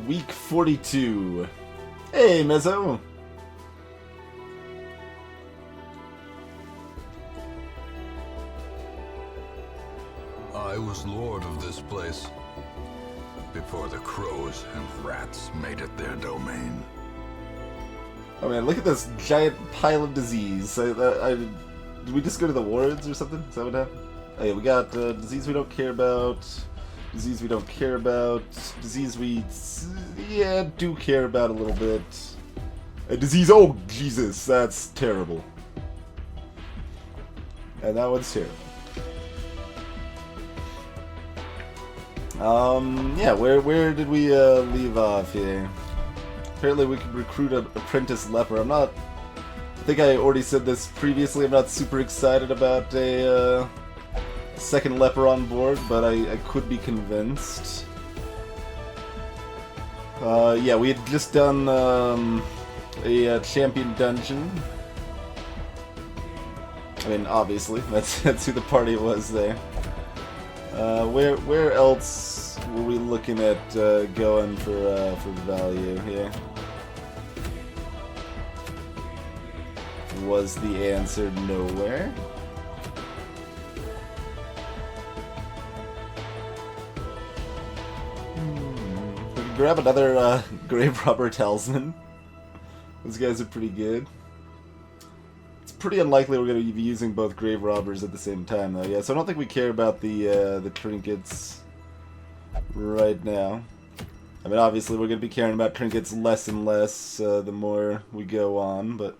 Week 42. Hey, Mezzo! I was lord of this place before the crows and rats made it their domain. Oh man, look at this giant pile of disease. Did we just go to the wards or something? Is that what happened? Oh yeah, we got disease we don't care about, disease we don't care about, disease we, yeah, do care about a little bit. A disease, oh Jesus, that's terrible. And that one's terrible. Yeah, where did we leave off here? Apparently we could recruit an apprentice leper. I think I already said this previously, I'm not super excited about a second leper on board, but I could be convinced. Yeah, we had just done a champion dungeon. I mean, obviously, that's who the party was there. Where else were we looking at going for value here? Was the answer nowhere? We can grab another Grave Robber Talisman. Those guys are pretty good. It's pretty unlikely we're going to be using both Grave Robbers at the same time, though. Yeah, so I don't think we care about the trinkets right now. I mean, obviously we're going to be caring about trinkets less and less the more we go on, but...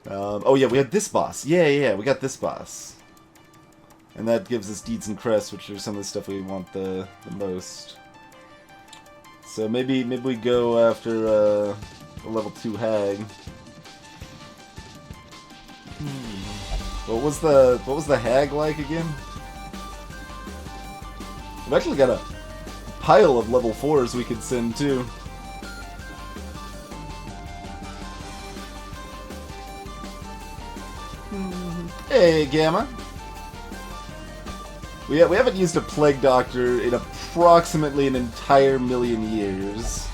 oh yeah, we had this boss. Yeah, we got this boss. And that gives us Deeds and Crests, which are some of the stuff we want the most. So maybe we go after a level 2 hag. What was the hag like again? We've actually got a pile of level 4s we could send too. Hey, Gamma. We haven't used a Plague Doctor in approximately an entire million years.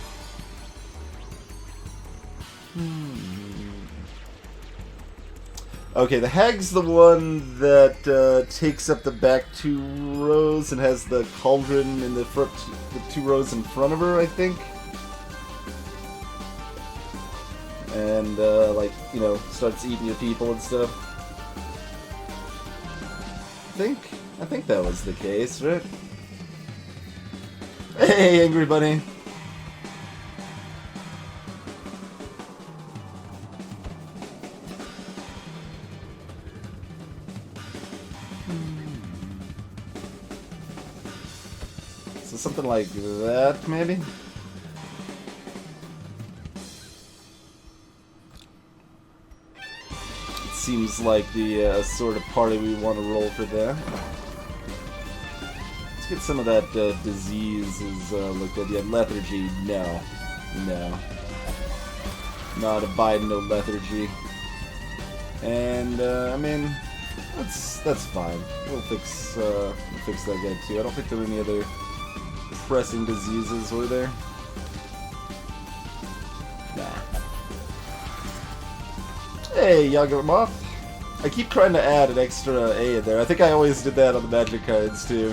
Okay, the hag's the one that takes up the back 2 rows and has the cauldron in the front, the 2 rows in front of her, I think. And like, you know, starts eating your people and stuff. I think that was the case, right? Hey, Angry Bunny! So something like that, maybe? Seems like the sort of party we want to roll for that. Let's get some of that diseases looked at. Yeah, lethargy. No. Not abiding no lethargy. And I mean, that's fine. We'll fix that guy too. I don't think there were any other pressing diseases, were there? Hey, Yaguramoth. I keep trying to add an extra A in there. I think I always did that on the magic cards, too.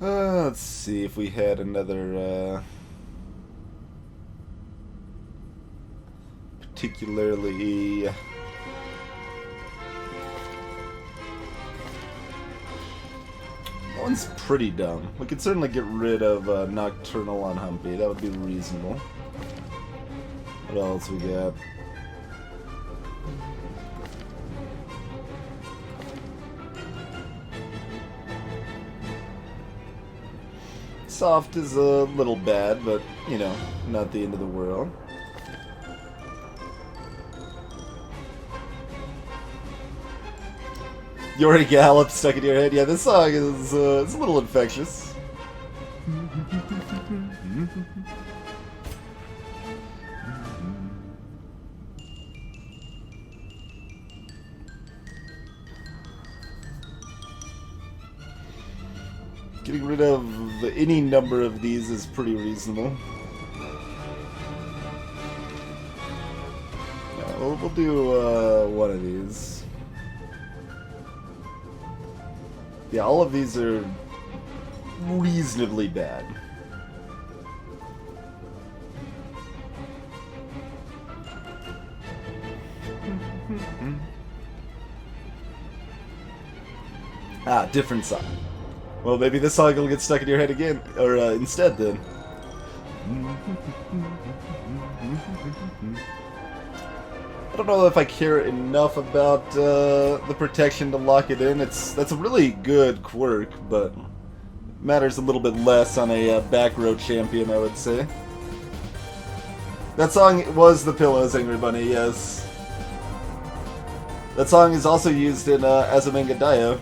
Let's see if we had another particularly that one's pretty dumb. We could certainly get rid of Nocturnal on Humpy. That would be reasonable. What else we got? Soft is a little bad, but, you know, not the end of the world. Yori Gallop stuck in your head. Yeah, this song is it's a little infectious. Getting rid of any number of these is pretty reasonable. Yeah, we'll do one of these. Yeah, all of these are reasonably bad. Ah, different song. Well, maybe this song will get stuck in your head again, or instead then. I don't know if I care enough about the protection to lock it in. That's a really good quirk, but matters a little bit less on a back row champion, I would say. That song was The Pillows, Angry Bunny, yes. That song is also used in Azamenga Daioh.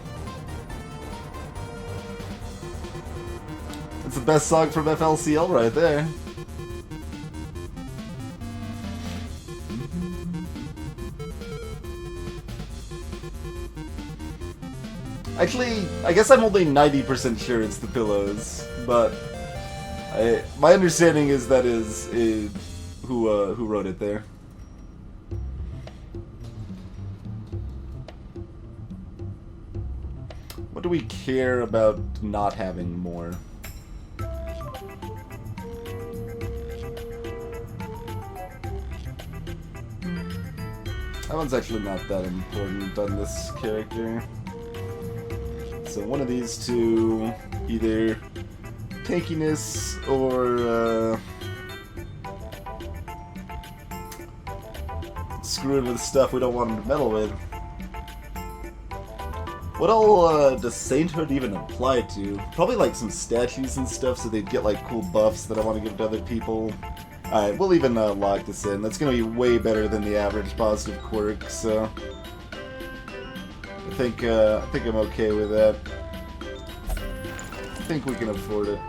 It's the best song from FLCL right there. Actually, I guess I'm only 90% sure it's The Pillows, but my understanding is that is who wrote it there. What do we care about not having more? That one's actually not that important on this character. So one of these two, either tankiness or screwing with stuff we don't want him to meddle with. What all does Sainthood even apply to? Probably like some statues and stuff, so they'd get like cool buffs that I want to give to other people. Alright, we'll even lock this in. That's going to be way better than the average positive quirk, so I think I'm okay with that. I think we can afford it.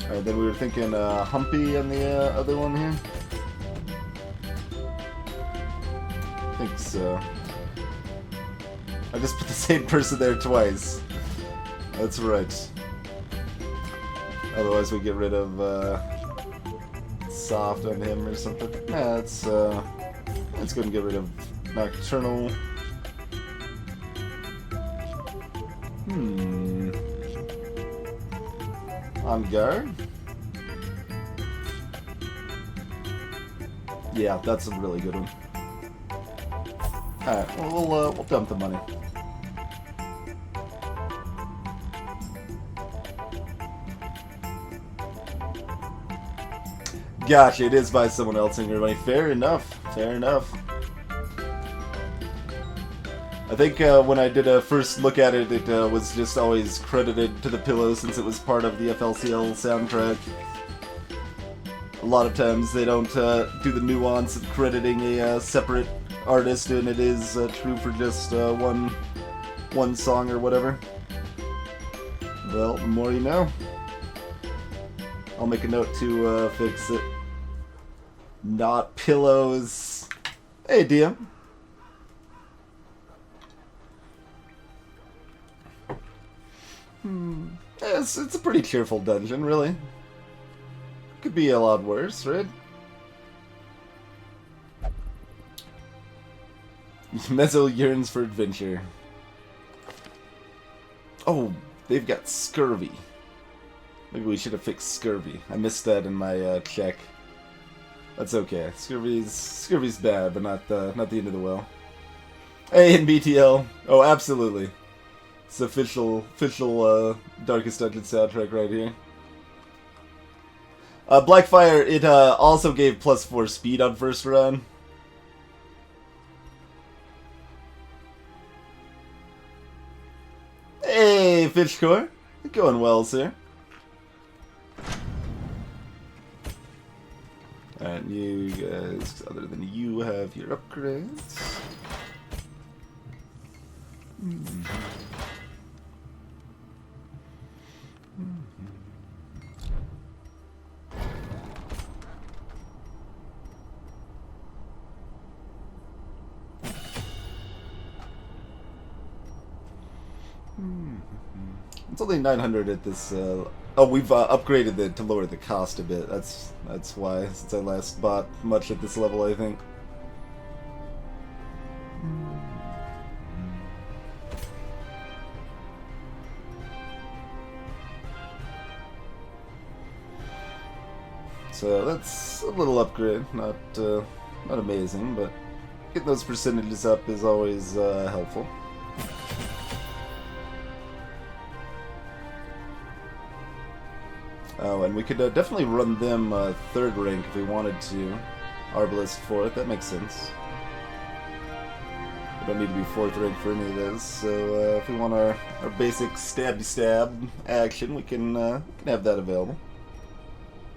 Alright, then we were thinking Humpy on the other one here. I think so. I just put the same person there twice. That's right. Otherwise we get rid of soft on him or something. Nah, let's go and get rid of Nocturnal. On guard? Yeah, that's a really good one. Alright, well, we'll dump the money. Gotcha, it is by someone else in your money. Fair enough, fair enough. I think when I did a first look at it, it was just always credited to The Pillow since it was part of the FLCL soundtrack. A lot of times they don't do the nuance of crediting a separate artist, and it is true for just one song or whatever. Well, the more you know. I'll make a note to fix it. Not pillows. Hey, DM. Yeah, it's a pretty cheerful dungeon, really. Could be a lot worse, right? Mezzo yearns for adventure. Oh, they've got scurvy. Maybe we should have fixed scurvy. I missed that in my check. That's okay. Scurvy's bad, but not the end of the world. Hey, in BTL. Oh, absolutely. It's the official Darkest Dungeon soundtrack right here. Blackfire, it also gave +4 speed on first run. Hey, Fishcore. Going well, sir. Alright, you guys, other than you, have your upgrades. It's only 900 at this. Oh, we've upgraded it to lower the cost a bit. That's why. Since I last bought much at this level, I think. So that's a little upgrade. Not amazing, but getting those percentages up is always helpful. Oh, and we could definitely run them third rank if we wanted to. Arbalist fourth, that makes sense. We don't need to be fourth rank for any of this, so if we want our basic stabby-stab action, we can have that available.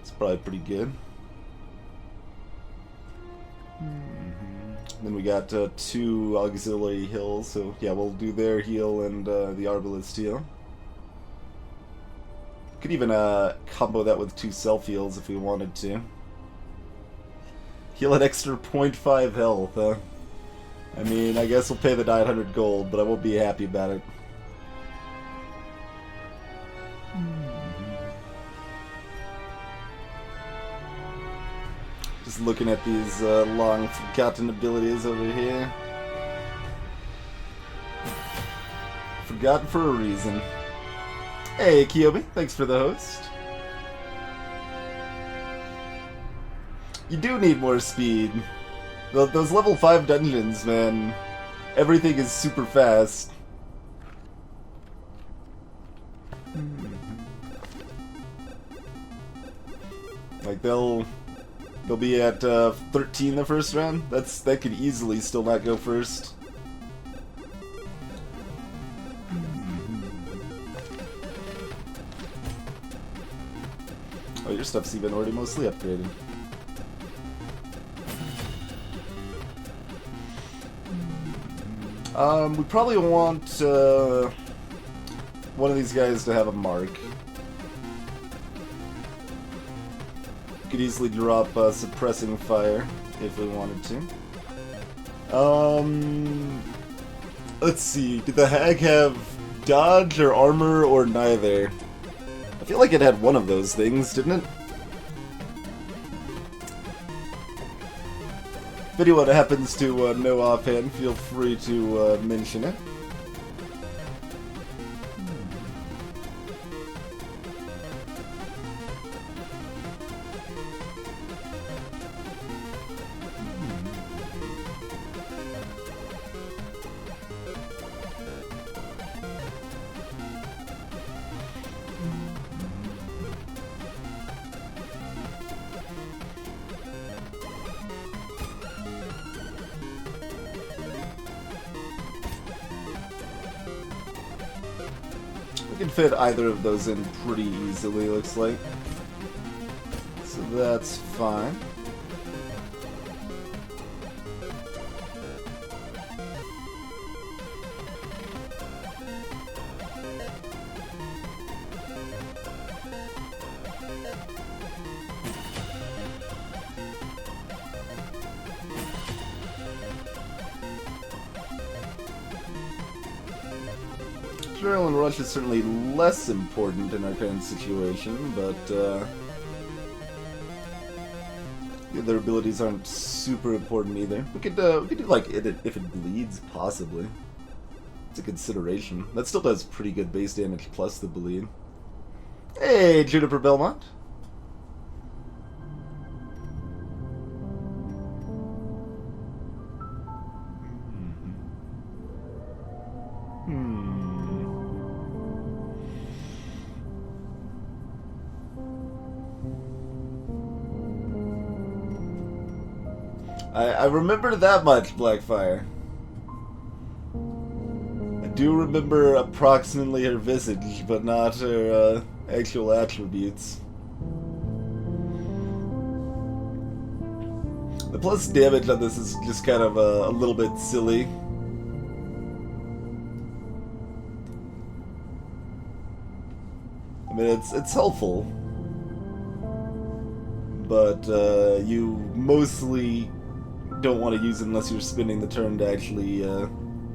It's probably pretty good. Then we got 2 auxiliary heals, so yeah, we'll do their heal and the Arbalist heal. Could even combo that with 2 self-heals if we wanted to. Heal an extra 0.5 health, huh? I mean, I guess we'll pay the 900 gold, but I won't be happy about it. Just looking at these long forgotten abilities over here. Forgotten for a reason. Hey, Kiyomi, thanks for the host. You do need more speed. Those level 5 dungeons, man, everything is super fast. Like, they'll be at 13 the first round. That could easily still not go first. Oh, your stuff's even already mostly upgraded. We probably want one of these guys to have a mark. Could easily drop suppressing fire if we wanted to. Let's see. Did the hag have dodge or armor or neither? I feel like it had one of those things, didn't it? If anyone happens to know offhand, feel free to mention it. We can fit either of those in pretty easily, looks like. So that's fine. Adrenaline Rush is certainly less important in our current situation, but the other abilities aren't super important either. We could do like it if it bleeds, possibly. It's a consideration. That still does pretty good base damage plus the bleed. Hey, Juniper Belmont. I remember that much, Blackfire. I do remember approximately her visage, but not her actual attributes. The plus damage on this is just kind of a little bit silly. mean, it's helpful, but you mostly don't want to use it unless you're spending the turn to actually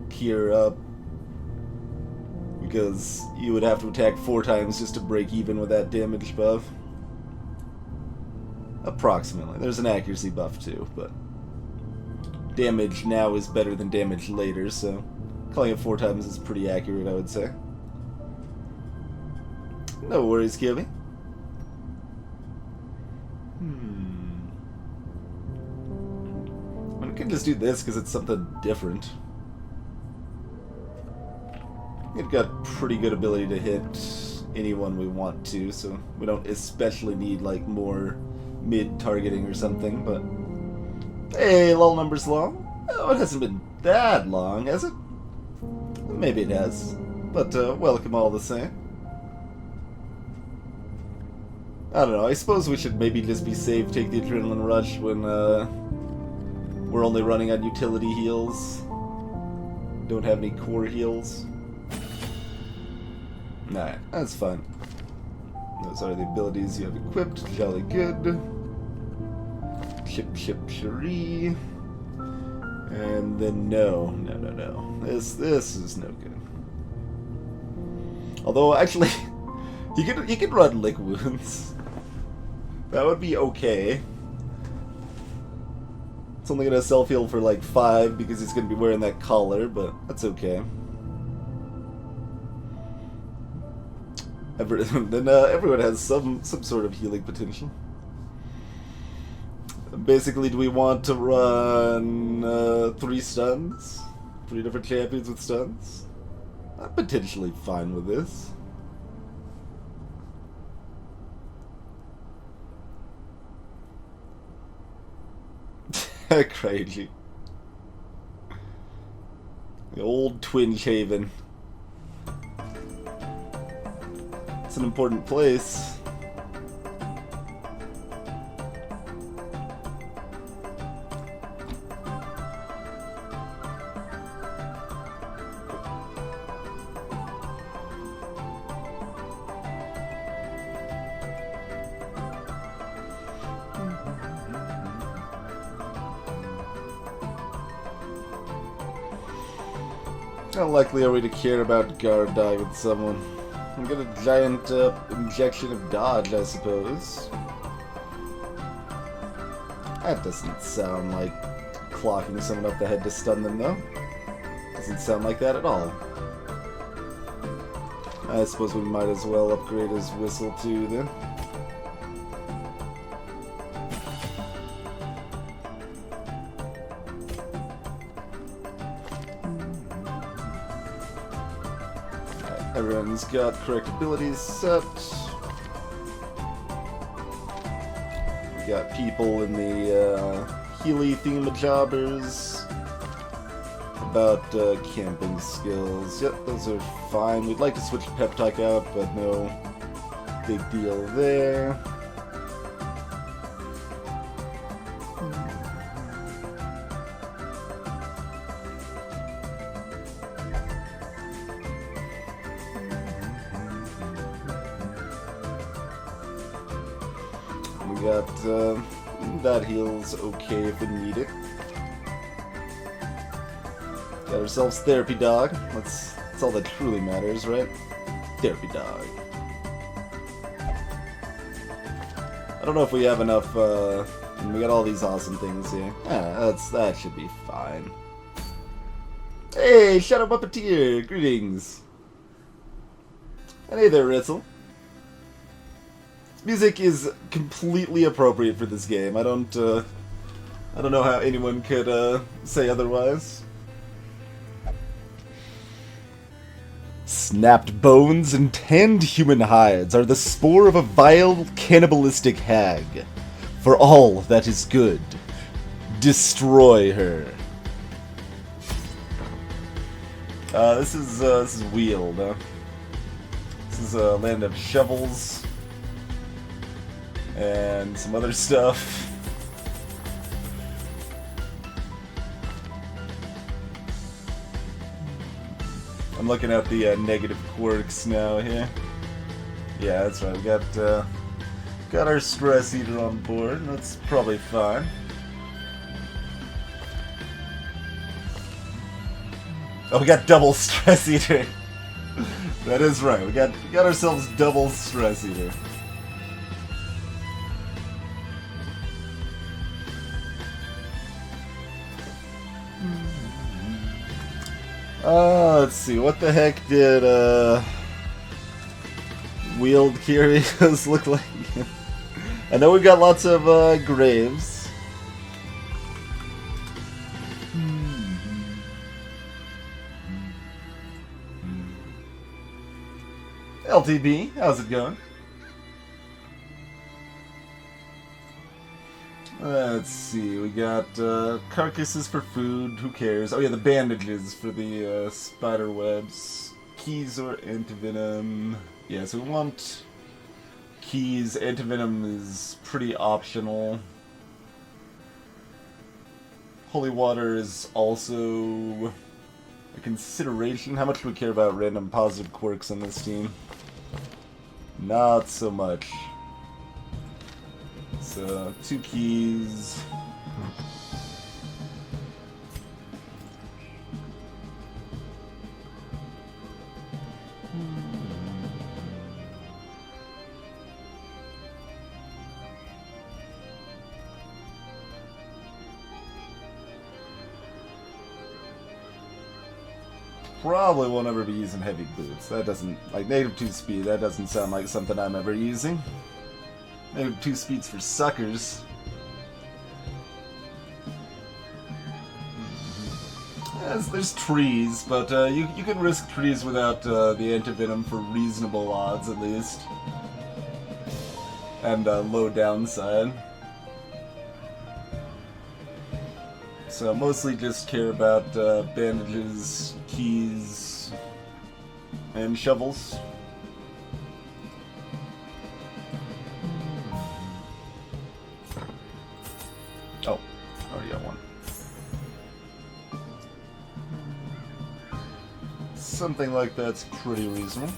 gear up, because you would have to attack 4 times just to break even with that damage buff. Approximately. There's an accuracy buff too, but damage now is better than damage later, so calling it 4 times is pretty accurate, I would say. No worries, Gilly. I mean, we can just do this because it's something different. We've got pretty good ability to hit anyone we want to, so we don't especially need like more mid-targeting or something, but hey, lull number's long. Oh, it hasn't been that long, has it? Maybe it has, but welcome all the same. I don't know, I suppose we should maybe just be safe, take the adrenaline rush when we're only running on utility heals. Don't have any core heals. Nah, that's fine. Those are the abilities you have equipped. Jolly good. Chip chip cherie. And then no. This is no good. Although actually you can run lick wounds. That would be okay. It's only gonna self heal for like 5 because he's gonna be wearing that collar, but that's okay. Then everyone has some sort of healing potential. Basically, do we want to run 3 stuns? 3 different champions with stuns? I'm potentially fine with this. Crazy. The old Twinge Haven. It's an important place. How likely are we to care about guard die with someone? I'm get a giant injection of dodge, I suppose. That doesn't sound like clocking someone up the head to stun them, though. Doesn't sound like that at all. I suppose we might as well upgrade his whistle too, then. Everyone's got correct abilities set. We got people in the Healy themajobbers. About camping skills. Yep, those are fine. We'd like to switch Peptalk out, but no big deal there. We got that heals okay if we need it. Got ourselves Therapy Dog. That's all that truly matters, right? Therapy Dog. I don't know if we have enough. We got all these awesome things here. That should be fine. Hey, Shadow Puppeteer, greetings. And hey there, Ritzel. Music is completely appropriate for this game. I don't know how anyone could say otherwise. Snapped bones and tanned human hides are the spore of a vile, cannibalistic hag. For all that is good, destroy her. This is Weald. This is a land of shovels and some other stuff. I'm looking at the negative quirks now here. Yeah, that's right. We got our stress eater on board. That's probably fine. Oh, we got double stress eater. That is right. We got ourselves double stress eater. Let's see. What the heck did wheeled curios look like? I know we've got lots of graves. LTB, how's it going? Let's see, we got carcasses for food, who cares? Oh yeah, the bandages for the spider webs. Keys or antivenom. Yeah, so we want keys. Antivenom is pretty optional. Holy water is also a consideration. How much do we care about random positive quirks on this team? Not so much. So, 2 keys. Probably won't ever be using heavy boots. That doesn't, like, negative 2 speed, that doesn't sound like something I'm ever using. Negative 2 speeds for suckers. Yes, there's trees, but you can risk trees without the antivenom for reasonable odds, at least. And low downside. So mostly just care about bandages, keys, and shovels. Oh, already got one. Something like that's pretty reasonable.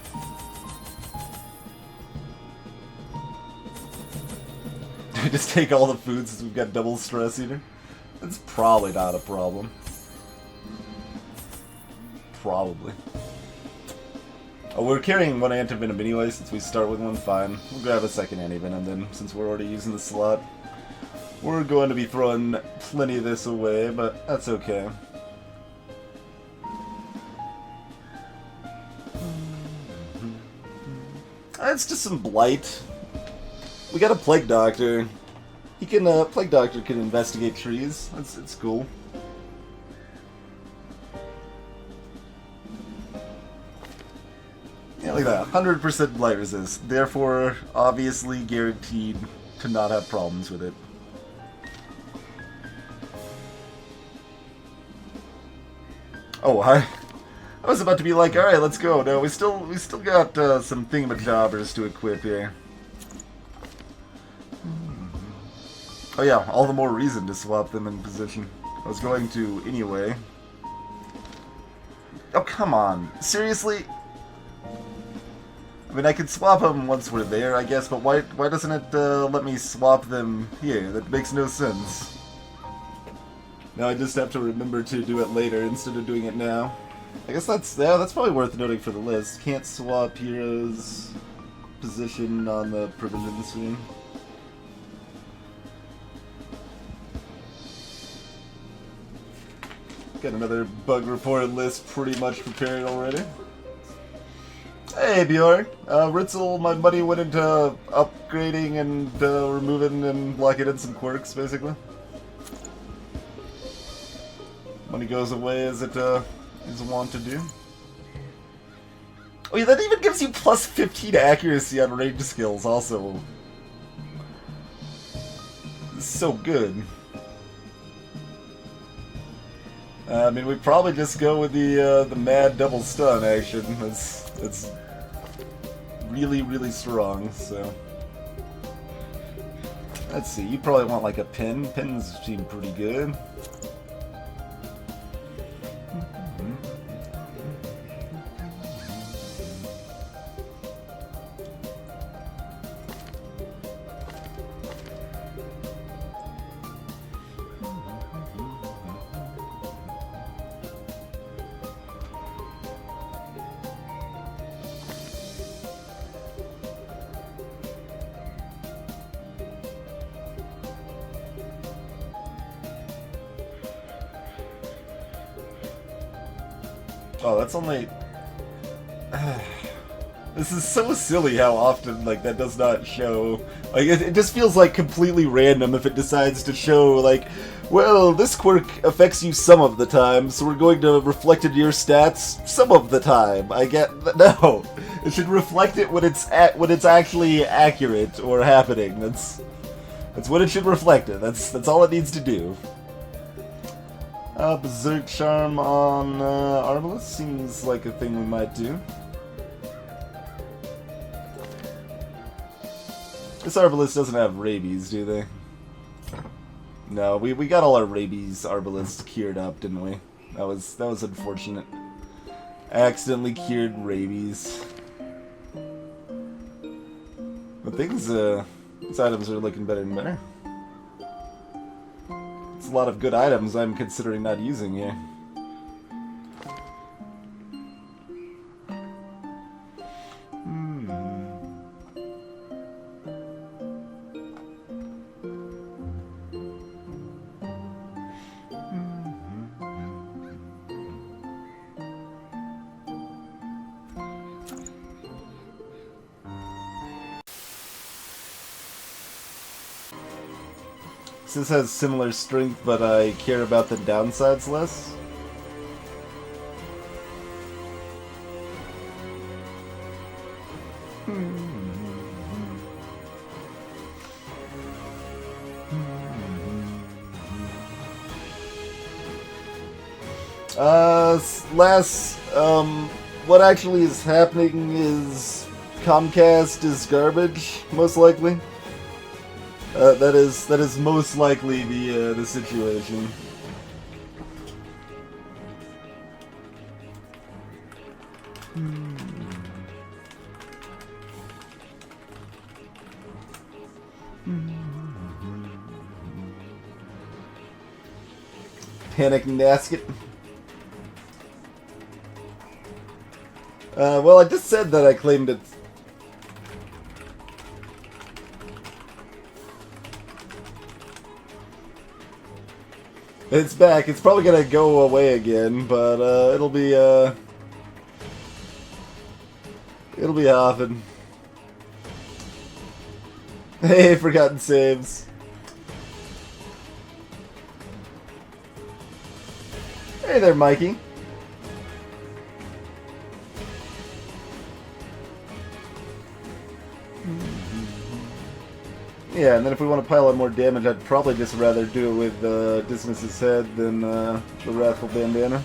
Do we just take all the food since we've got double stress eater? That's probably not a problem. Probably. Oh, we're carrying 1 antivenom anyway, since we start with 1, fine. We'll grab a second antivenom then, since we're already using the slot. We're going to be throwing plenty of this away, but that's okay. It's just some blight. We got a plague doctor. He can, plague doctor can investigate trees. It's cool. Yeah, look at that. 100% blight resist. Therefore, obviously guaranteed to not have problems with it. Oh, I was about to be like, alright, let's go. No, we still got some thingamajobbers to equip here. Oh yeah, all the more reason to swap them in position. I was going to anyway. Oh, come on. Seriously? I mean, I could swap them once we're there, I guess, but why doesn't it let me swap them here? That makes no sense. Now I just have to remember to do it later instead of doing it now. I guess that's probably worth noting for the list. Can't swap heroes' position on the provision screen. Got another bug report list pretty much prepared already. Hey Bjorn, Ritzel, my buddy went into upgrading and removing and locking in some quirks, basically. Money goes away as it is wont to do. Oh yeah, that even gives you plus 15 accuracy on range skills, also. This is so good. I mean, we probably just go with the mad double stun action. It's really, really strong, so... Let's see, you probably want like a pin. Pins seem pretty good. Oh, that's only... This is so silly how often, like, that does not show... Like, it just feels, like, completely random if it decides to show, like, well, this quirk affects you some of the time, so we're going to reflect it in your stats some of the time. I get... No! It should reflect it when it's actually accurate or happening. That's what it should reflect it. That's all it needs to do. Berserk Charm on Arbalest seems like a thing we might do. This Arbalest doesn't have rabies, do they? No, we got all our rabies Arbalest cured up, didn't we? That was unfortunate. Accidentally cured rabies. But these items are looking better and better. It's a lot of good items I'm considering not using here. This has similar strength, but I care about the downsides less. What actually is happening is Comcast is garbage, most likely. That is most likely the situation. Panic Nasket. Well, I just said that I claimed it. It's back. It's probably gonna go away again, but it'll be hopping. Hey, forgotten saves. Hey there, Mikey. Yeah, and then if we want to pile on more damage, I'd probably just rather do it with Dismiss's Head than the Wrathful Bandana.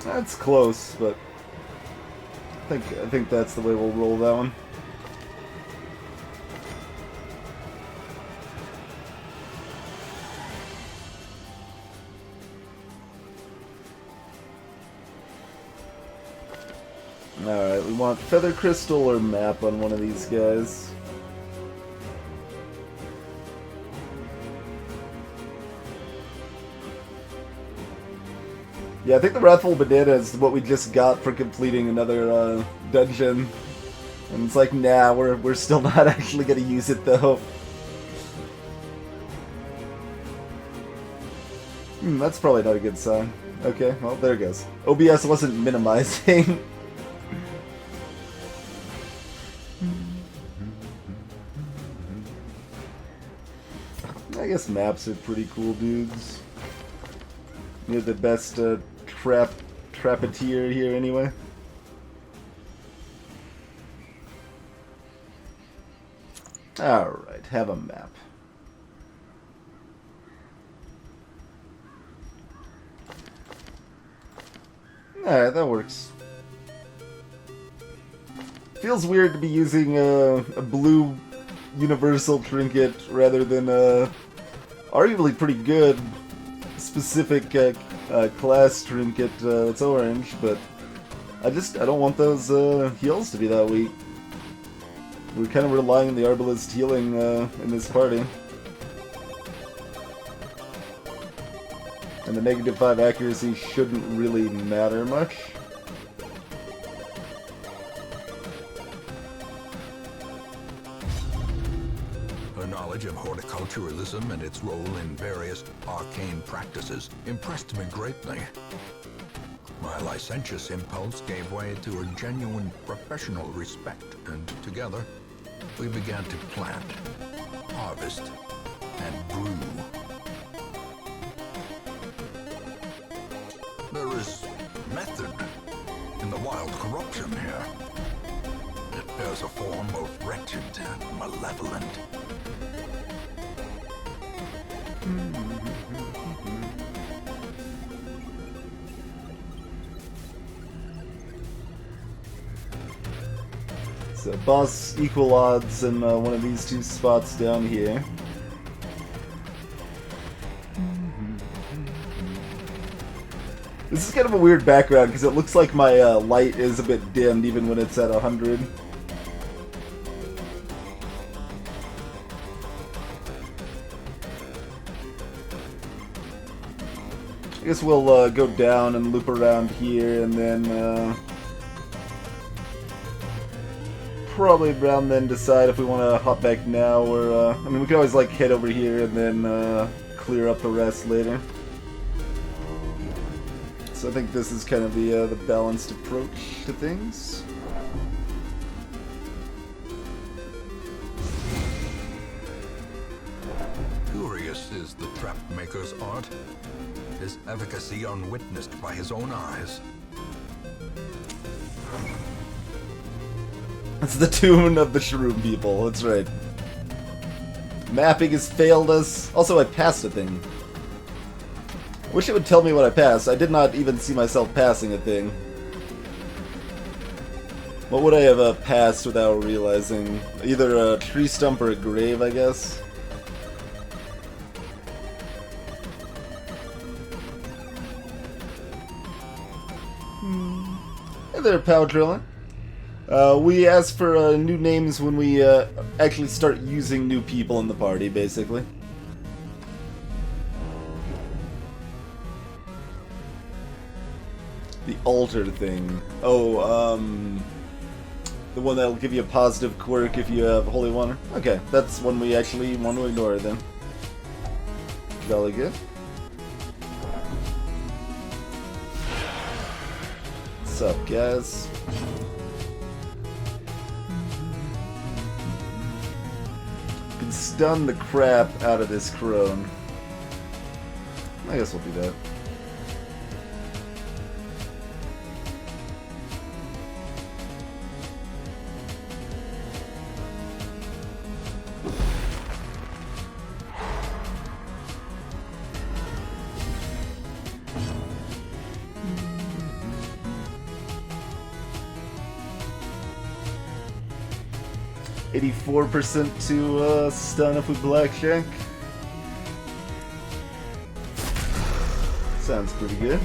That's close, but I think that's the way we'll roll that one. Alright, we want Feather Crystal or Map on one of these guys. Yeah, I think the Wrathful Bandana is what we just got for completing another dungeon. And it's like, nah, we're still not actually gonna use it though. That's probably not a good sign. Okay, well, there it goes. OBS wasn't minimizing. I guess maps are pretty cool dudes. You're the best trappeteer here anyway. Alright, have a map. Alright, that works. Feels weird to be using a blue universal trinket rather than a arguably pretty good specific class trinket that's orange, but I don't want those heals to be that weak. We're kind of relying on the Arbalest healing in this party. And the -5 accuracy shouldn't really matter much. Your knowledge of horticulturalism and its role in various arcane practices impressed me greatly. My licentious impulse gave way to a genuine professional respect, and together we began to plant, harvest, and brew. There is method in the wild corruption here. It bears a form both wretched and malevolent. So boss equal odds in one of these two spots down here. This is kind of a weird background because it looks like my light is a bit dimmed even when it's at 100. I guess we'll go down and loop around here and then probably around then decide if we want to hop back now or I mean we could always like head over here and then clear up the rest later. So I think this is kind of the balanced approach to things. Curious is the trap maker's art. His efficacy unwitnessed by his own eyes. It's the tune of the Shroom people, that's right. Mapping has failed us. Also, I passed a thing. I wish it would tell me what I passed. I did not even see myself passing a thing. What would I have passed without realizing? Either a tree stump or a grave, I guess. Hey there, Pow Driller. We ask for new names when we actually start using new people in the party, basically. The altar thing. Oh, the one that'll give you a positive quirk if you have Holy Water? Okay, that's one we actually want to ignore then. Jolly good. What's up, guys? Can stun the crap out of this crone. I guess we'll do that. %84 to stun if we blackjack. Sounds pretty good.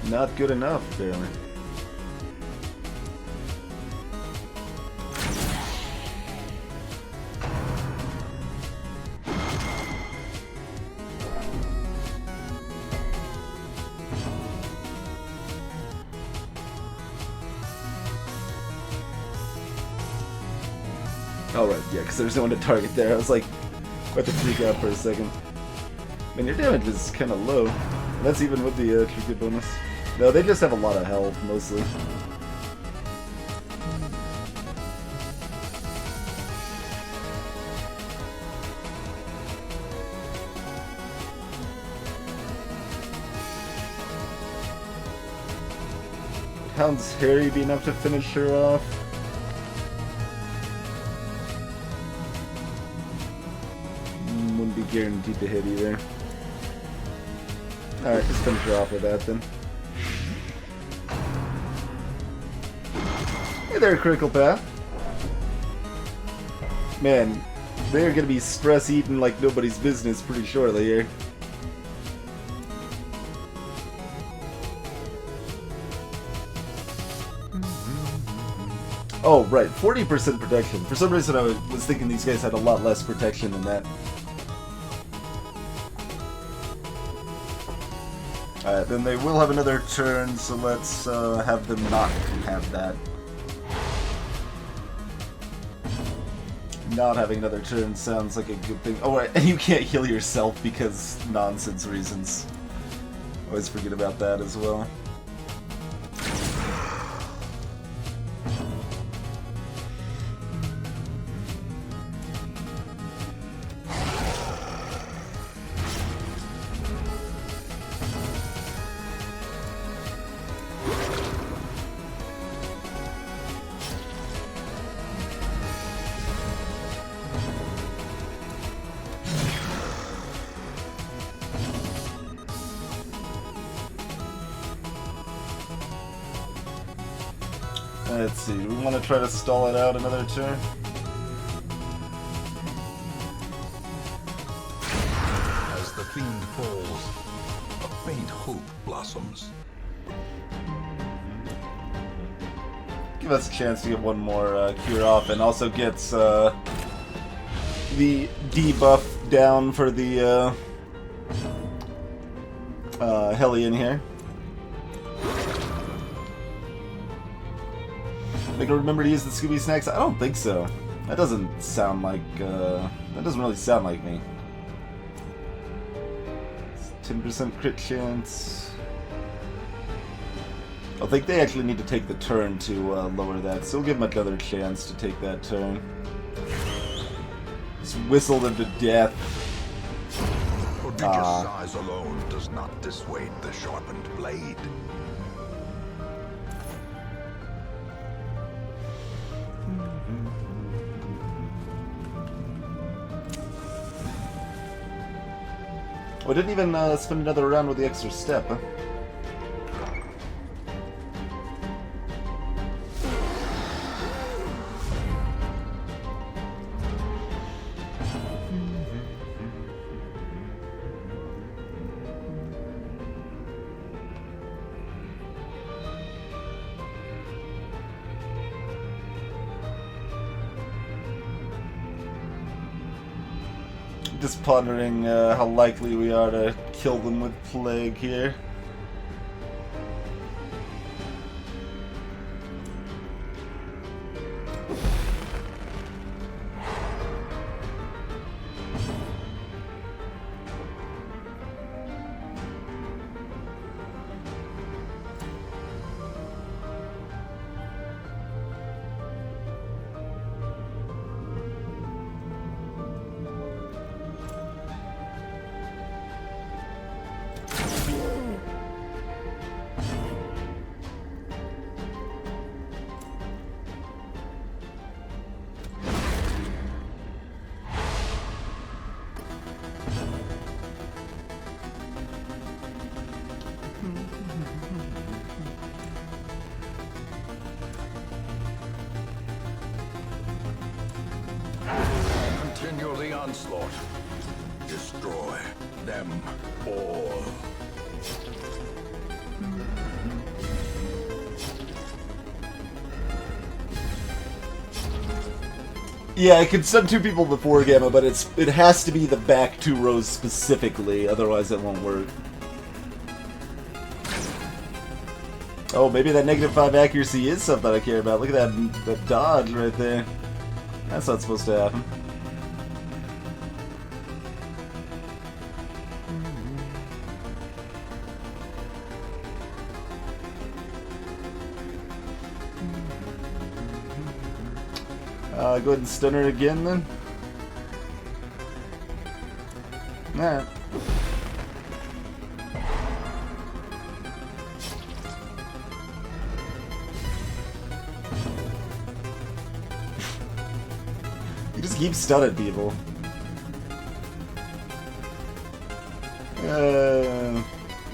Not good enough, apparently. Oh right, yeah, because there's no one to target there. I was like, about to freak out for a second. Man, your damage is kind of low. And that's even with the trigger bonus. No, they just have a lot of health, mostly. Hound's Harry be enough to finish her off? Wouldn't be guaranteed to hit either. Alright, just finish her off with that then. Hey there, Critical Path. Man, they're gonna be stress eating like nobody's business pretty shortly here. Oh, right, 40% protection. For some reason I was thinking these guys had a lot less protection than that. Alright, then they will have another turn, so let's have them not have that. not having another turn sounds like a good thing. Oh, right, and you can't heal yourself because nonsense reasons. Always forget about that as well. Let's see, do we want to try to stall it out another turn? As the fiend falls, a faint hope blossoms. Give us a chance to get one more cure off, and also gets the debuff down for the Hellion here. Like, remember to use the Scooby Snacks? I don't think so. That doesn't sound like, that doesn't really sound like me. 10% crit chance. I think they actually need to take the turn to lower that, so we'll give them another chance to take that turn. Just whistle them to death. Prodigious size alone does not dissuade the sharpened blade. Oh, I didn't even spend another round with the extra step, huh? Just pondering how likely we are to kill them with plague here. Continue the onslaught. Destroy them all. Yeah, I can stun 2 people before Gamma, but it has to be the back 2 rows specifically, otherwise it won't work. Oh, maybe that -5 accuracy is something I care about. Look at that dodge right there. That's not supposed to happen. Go ahead and stun her again then. Nah. You just keep stunning people.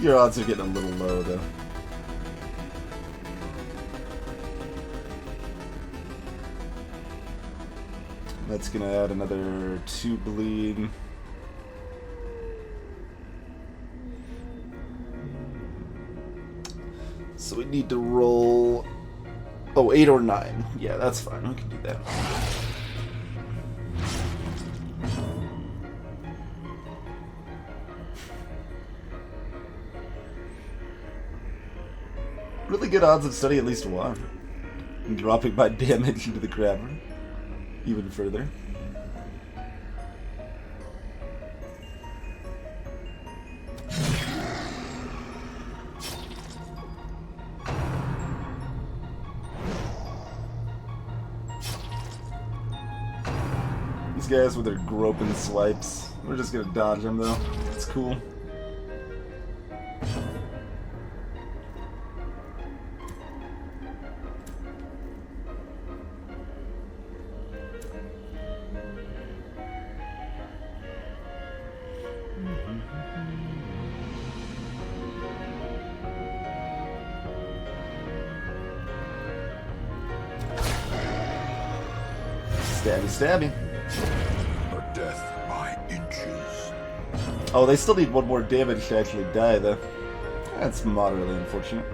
Your odds are getting a little low though. That's gonna add another 2 bleed. So we need to roll... Oh, 8 or 9. Yeah, that's fine. We can do that. Really good odds of studying at least one. And dropping my damage into the grabber even further. guys with their groping swipes. We're just gonna dodge them though. It's cool. Stabby, stabby. A death by inches. Oh, they still need one more damage to actually die, though. That's moderately unfortunate.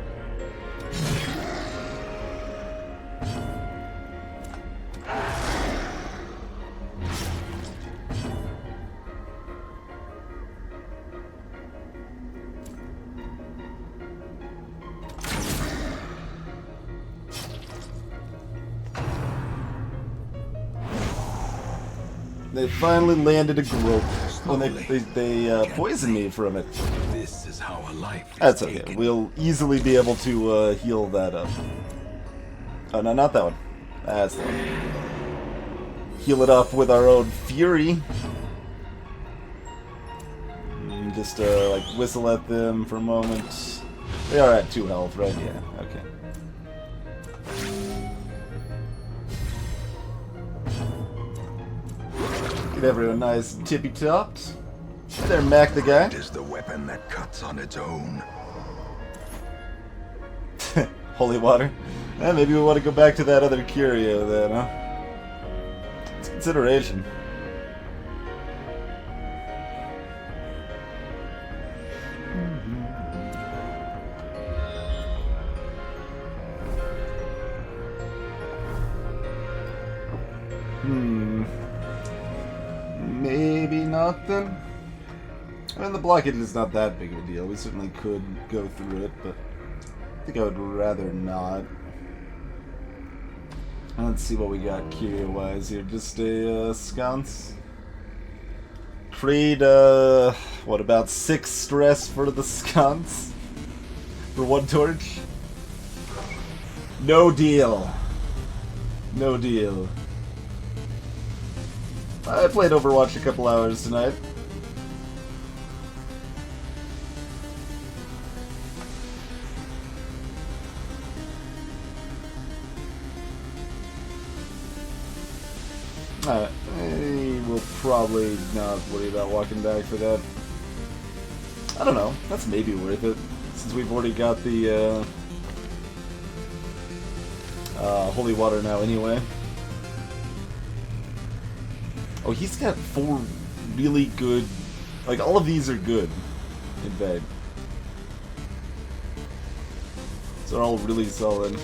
They finally landed a grope when they poisoned me from it. This is how a life is That's okay. taken. We'll easily be able to heal that up. Oh, no, not that one. That's the one. Heal it up with our own fury. Just like whistle at them for a moment. They are at 2 health, right? Yeah, okay. Get everyone nice tippy topped. There, Mac the guy. It is the weapon that cuts on its own. Holy water. Maybe we want to go back to that other curio then, huh? It's consideration. Maybe not then. I mean, the blockage is not that big of a deal. We certainly could go through it, but I think I would rather not. Let's see what we got curio-wise here. Just a sconce. Trade, what, about 6 stress for the sconce? For 1 torch? No deal. No deal. I played Overwatch a couple hours tonight. I will probably not worry about walking back for that. I don't know. That's maybe worth it, since we've already got the holy water now anyway. Oh, he's got 4 really good... Like, all of these are good, in fact. So they're all really solid.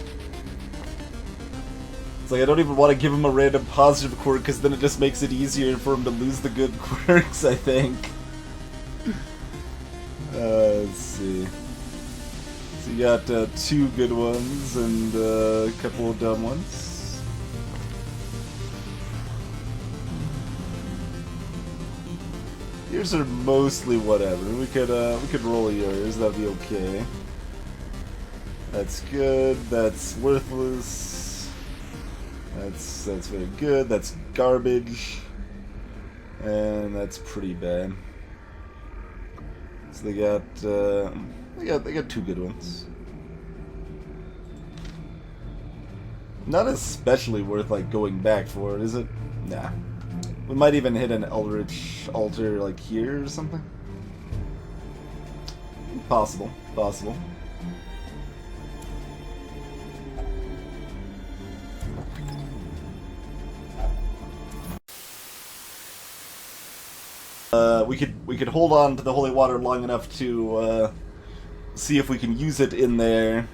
It's like, I don't even want to give him a random positive quirk, because then it just makes it easier for him to lose the good quirks, I think. Let's see. So you got 2 good ones, and a couple of dumb ones. Yours are mostly whatever. We could roll yours. That'd be okay. That's good. That's worthless. That's very good. That's garbage. And that's pretty bad. So they got 2 good ones. Not especially worth like going back for it, is it? Nah. We might even hit an Eldritch altar like here or something. Possible. Possible. We could hold on to the holy water long enough to see if we can use it in there.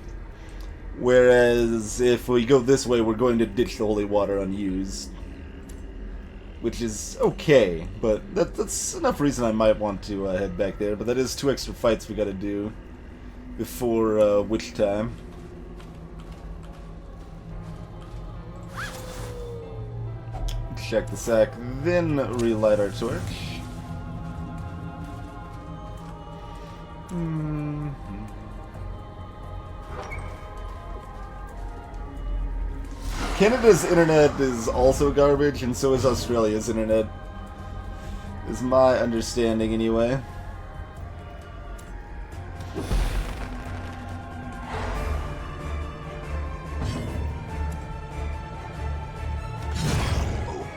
Whereas if we go this way, we're going to ditch the holy water unused. Which is okay, but that's enough reason I might want to head back there. But that is 2 extra fights we gotta do before witch time. Check the sack, then relight our torch. Canada's internet is also garbage, and so is Australia's internet. Is my understanding, anyway.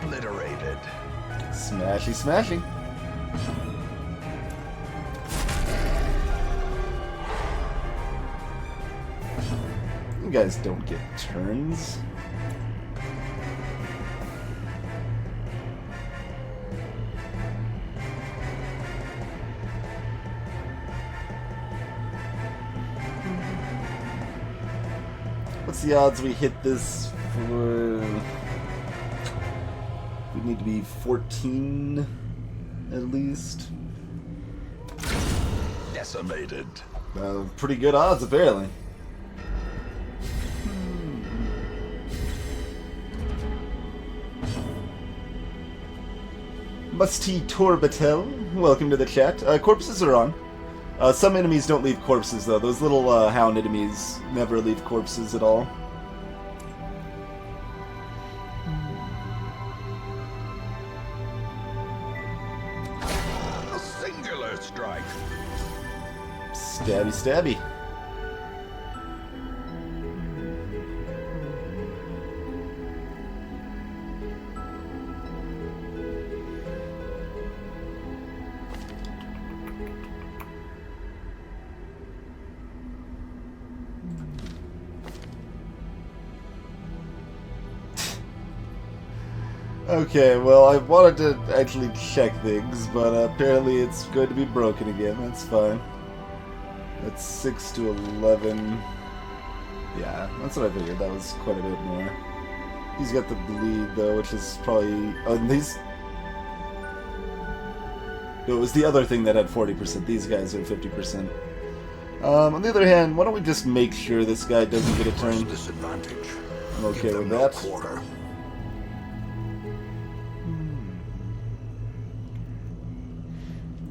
Obliterated. Smashy, smashy. You guys don't get turns. What's the odds we hit this for... We need to be 14, at least. Decimated. Pretty good odds, apparently. Musty Torbatel, welcome to the chat. Corpses are on. Some enemies don't leave corpses, though. Those little hound enemies never leave corpses at all. A singular strike. Stabby, stabby. Okay, well, I wanted to actually check things, but apparently it's going to be broken again. That's fine. That's 6 to 11. Yeah, that's what I figured. That was quite a bit more. He's got the bleed, though, which is probably... Oh, and these... No, it was the other thing that had 40%. These guys are 50%. On the other hand, why don't we just make sure this guy doesn't get a turn? Disadvantage. I'm okay Give with them no that. quarter.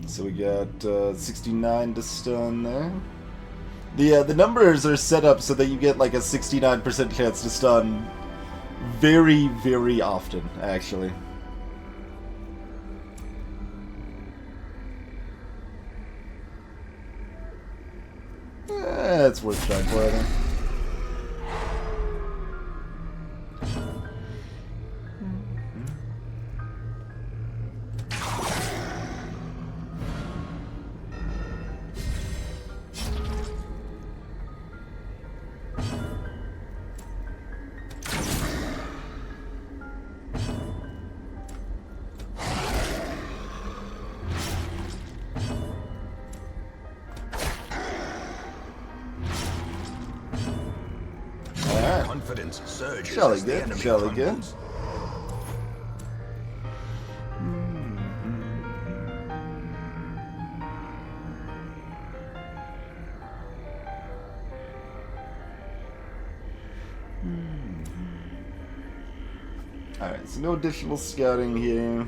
So we got 69 to stun there. The numbers are set up so that you get like a 69% chance to stun very, very often, actually. It's worth trying for, I think. Confidence surges Jolly as the good, enemy jolly good. crumbles. Alright, so no additional scouting here.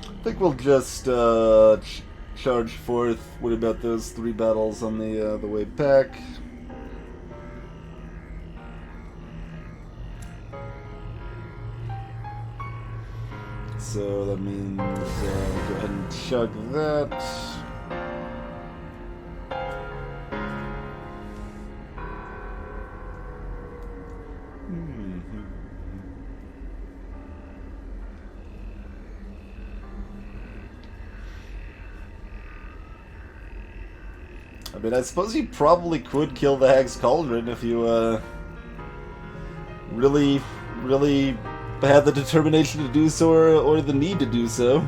I think we'll just charge forth. What about those 3 battles on the way back? So that means go ahead and chug that. I mean, I suppose you probably could kill the Hag's Cauldron if you really had the determination to do so or the need to do so.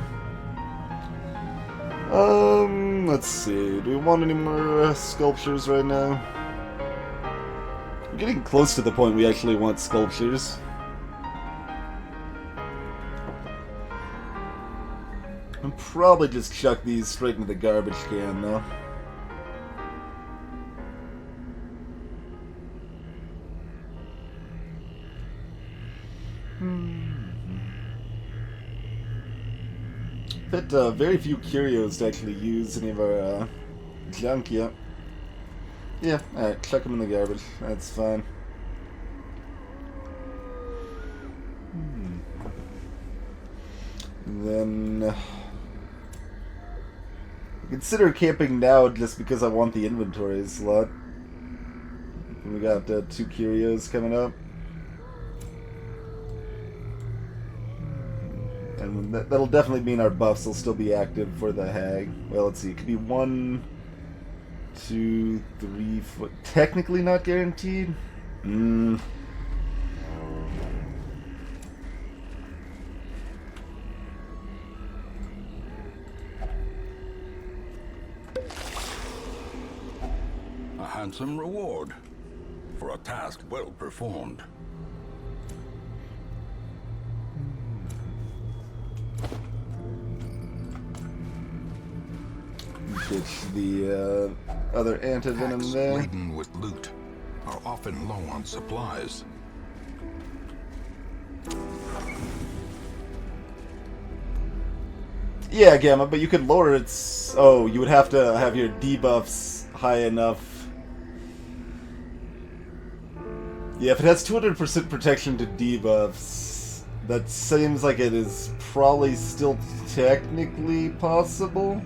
Let's see. Do we want any more sculptures right now? We're getting close to the point we actually want sculptures. I'll probably just chuck these straight into the garbage can, though. But very few curios to actually use any of our junk yet. Yeah, alright, chuck them in the garbage. That's fine. Then consider camping now just because I want the inventory slot. We got 2 curios coming up. And that'll definitely mean our buffs will still be active for the hag. Well, let's see. It could be 1, 2, 3, 4. Technically not guaranteed. A handsome reward for a task well performed. Ditch the other antivenom Packs there. laden with loot are often low on supplies. Yeah, Gamma, but you could lower its... Oh, you would have to have your debuffs high enough. Yeah, if it has 200% protection to debuffs, that seems like it is probably still technically possible.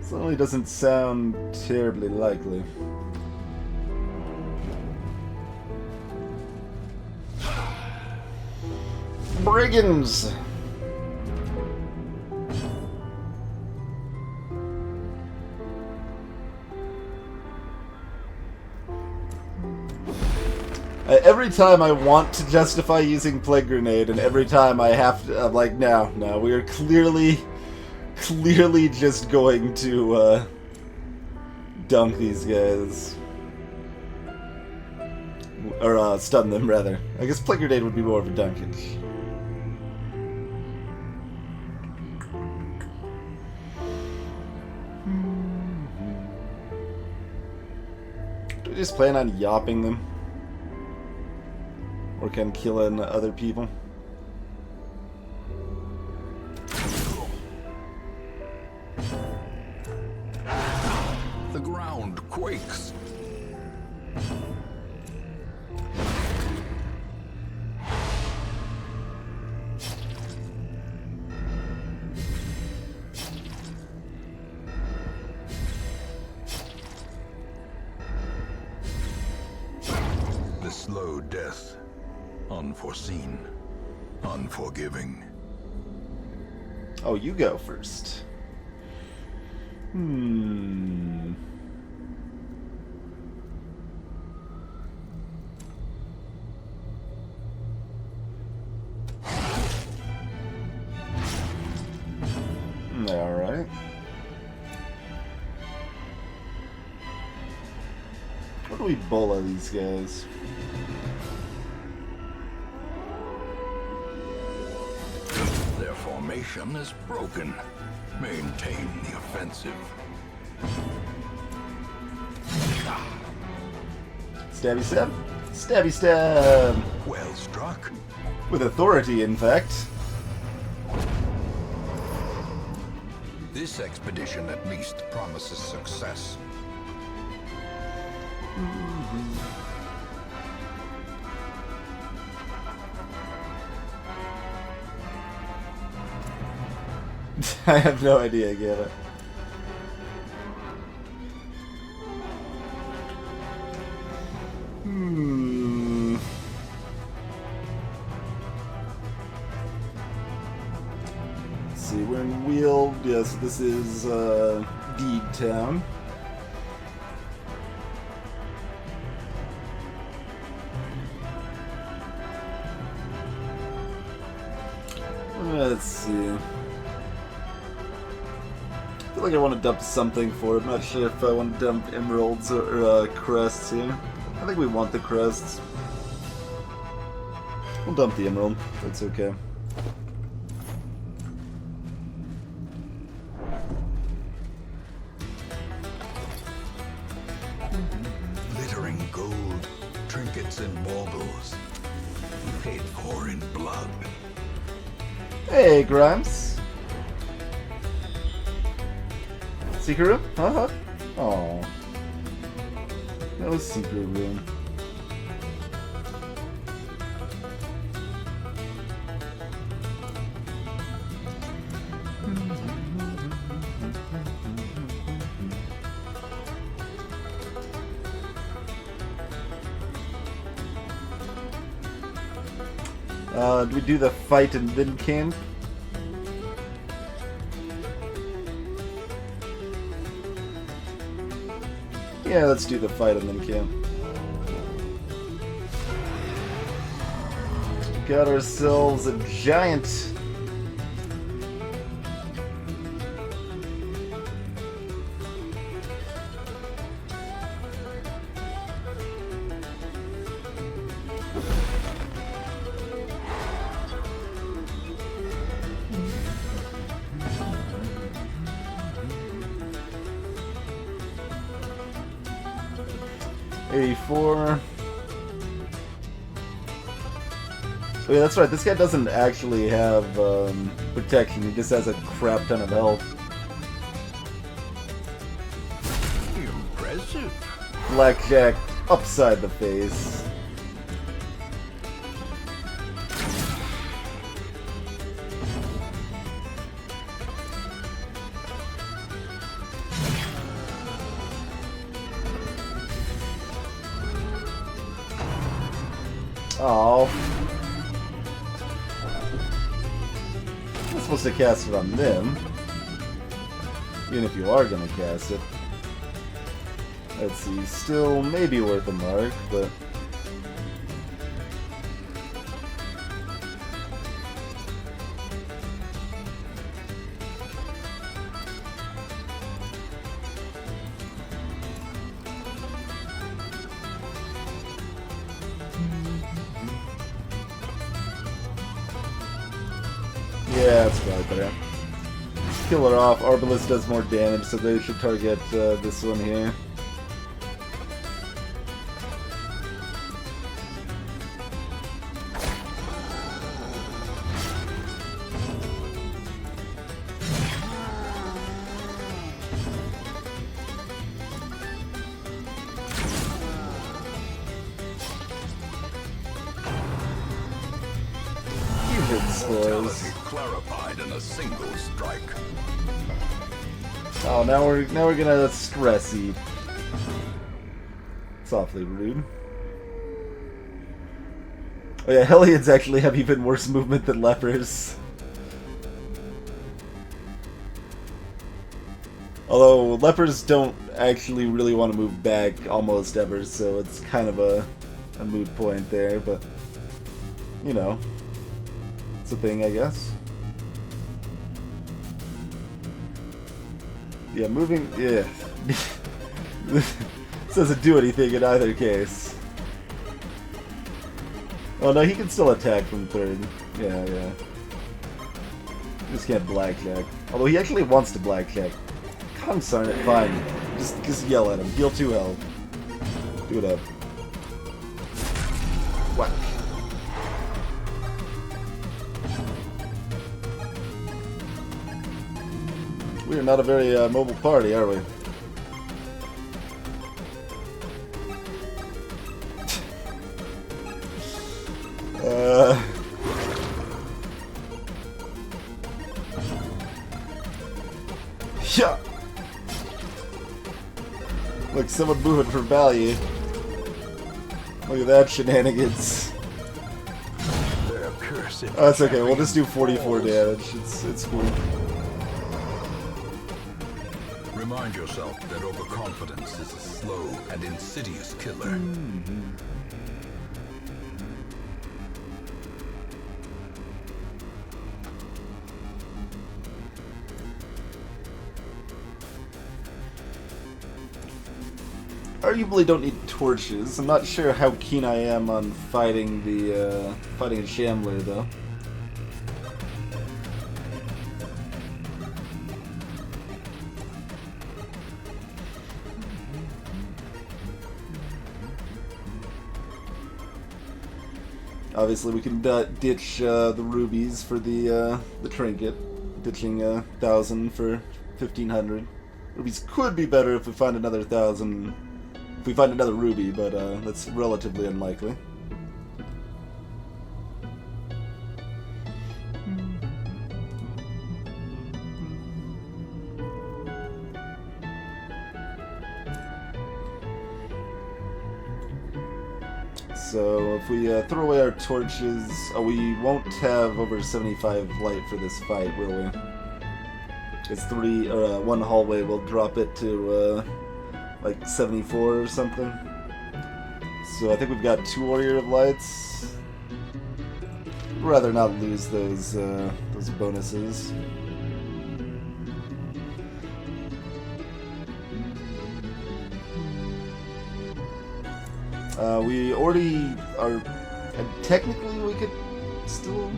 Certainly doesn't sound terribly likely. Brigands! Every time I want to justify using Plague Grenade, and every time I have to, I'm like, no, we are clearly just going to dunk these guys. Or stun them, rather. I guess Plague Grenade would be more of a dunkage. Do we just plan on yopping them? Or can killing other people? The ground quakes. The slow death. Unforeseen. Unforgiving. Oh, you go first. Alright. What do we bola these guys? Their formation is broken. Maintain the offensive. Stabby stab? Stabby stab! Well struck. With authority, in fact. This expedition at least promises success. I have no idea, get it. Let's see, we're in Weald. Yes, this is Deed Town. Let's see. I feel like I want to dump something for it. I'm not sure if I want to dump emeralds or crests here. I think we want the crests. We'll dump the emerald. That's okay. Glittering gold, trinkets and baubles. Paid for in blood. Hey, Grimes. Secret room? Uh-huh. Aw. No secret room. Do we do the fight and then camp? Yeah, let's do the fight and then camp. Got ourselves a giant. Oh yeah, that's right. This guy doesn't actually have protection. He just has a crap ton of health. Impressive. Blackjack upside the face. Oh. I'm supposed to cast it on them. Even if you are gonna cast it. Let's see, still maybe worth a mark, but... yeah, that's probably better. Kill her off. Arbalest does more damage, so they should target this one here. Brutality clarified in a single strike. Oh, now we're gonna stress eat. It's awfully rude. Oh yeah, Hellions actually have even worse movement than lepers. Although lepers don't actually really want to move back almost ever, so it's kind of a moot point there, but you know. It's a thing, I guess. Yeah, moving... yeah. This doesn't do anything in either case. Oh no, he can still attack from third. Yeah, yeah. Just can't blackjack. Although he actually wants to blackjack. Consarn it, fine. Just yell at him. Deal 2 health. Do it up. Whack. We are not a very mobile party, are we? Yeah. Look, someone moving for value. Look at that shenanigans. Oh, that's okay. We'll just do 44 damage. It's cool. Remind yourself that overconfidence is a slow and insidious killer. Mm-hmm. Arguably don't need torches. I'm not sure how keen I am on fighting fighting a Shambler though. Obviously, we can ditch the rubies for the trinket, ditching 1,000 for 1,500. Rubies could be better if we find another 1,000. If we find another ruby, but that's relatively unlikely. So if we throw away our torches, we won't have over 75 light for this fight, will we? It's one hallway will drop it to like 74 or something. So I think we've got 2 Warrior of Lights. I'd rather not lose those bonuses. We already are... technically we could still...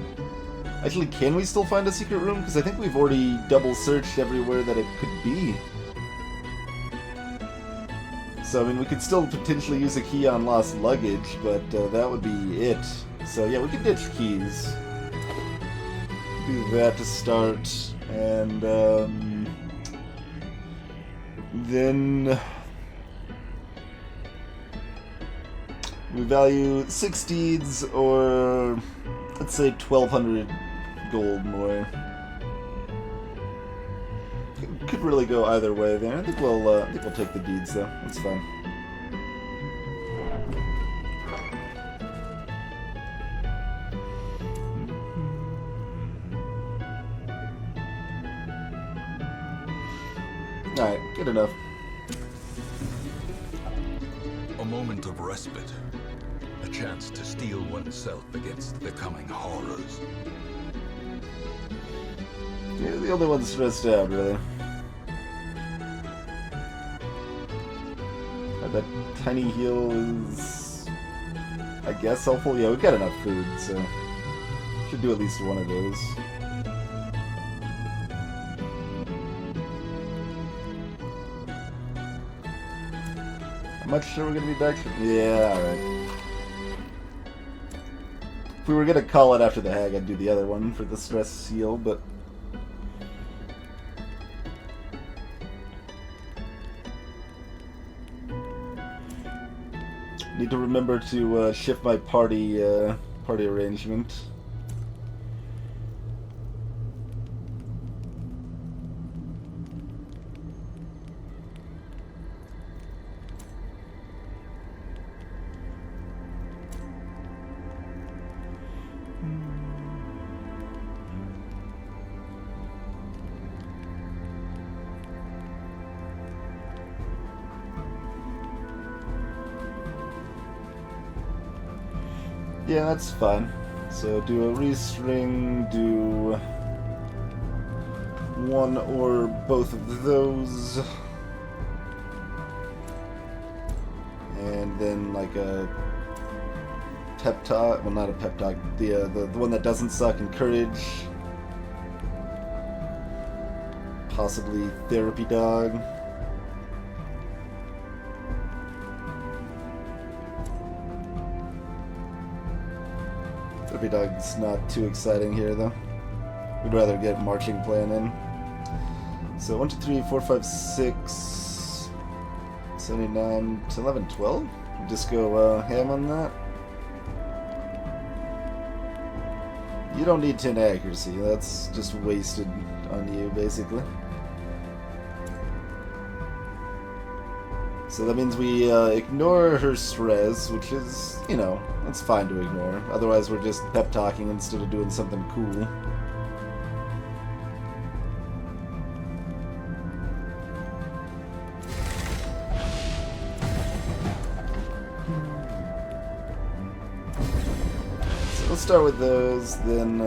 Actually, can we still find a secret room? Because I think we've already double searched everywhere that it could be. So, I mean, we could still potentially use a key on lost luggage, but that would be it. So, yeah, we could ditch keys. Do that to start. And, then... we value 6 deeds, or let's say 1,200 gold more. Could really go either way there. I think we'll take the deeds though. That's fine. All right, good enough. A moment of respite. A chance to steel oneself against the coming horrors. You're the only one stressed out, really. That tiny heal is, I guess, helpful. Yeah, we've got enough food, so should do at least one of those. How much sure we're gonna be back? Yeah, alright. If we were gonna call it after the hag, I'd do the other one for the stress seal, but... need to remember to shift my party arrangement. Yeah, that's fine. So do a restring, do one or both of those, and then like a pep talk. Well, not a pep talk. The one that doesn't suck, encourage. Possibly therapy dog. Therapy dog's not too exciting here, though. We'd rather get marching plan in. So 1, 2, 3, 4, 5, 6, 79, 10, 11, 12? Just go ham on that. You don't need 10 accuracy. That's just wasted on you, basically. So that means we ignore her stress, which is, you know, that's fine to ignore. Otherwise we're just pep talking instead of doing something cool. So let's start with those, then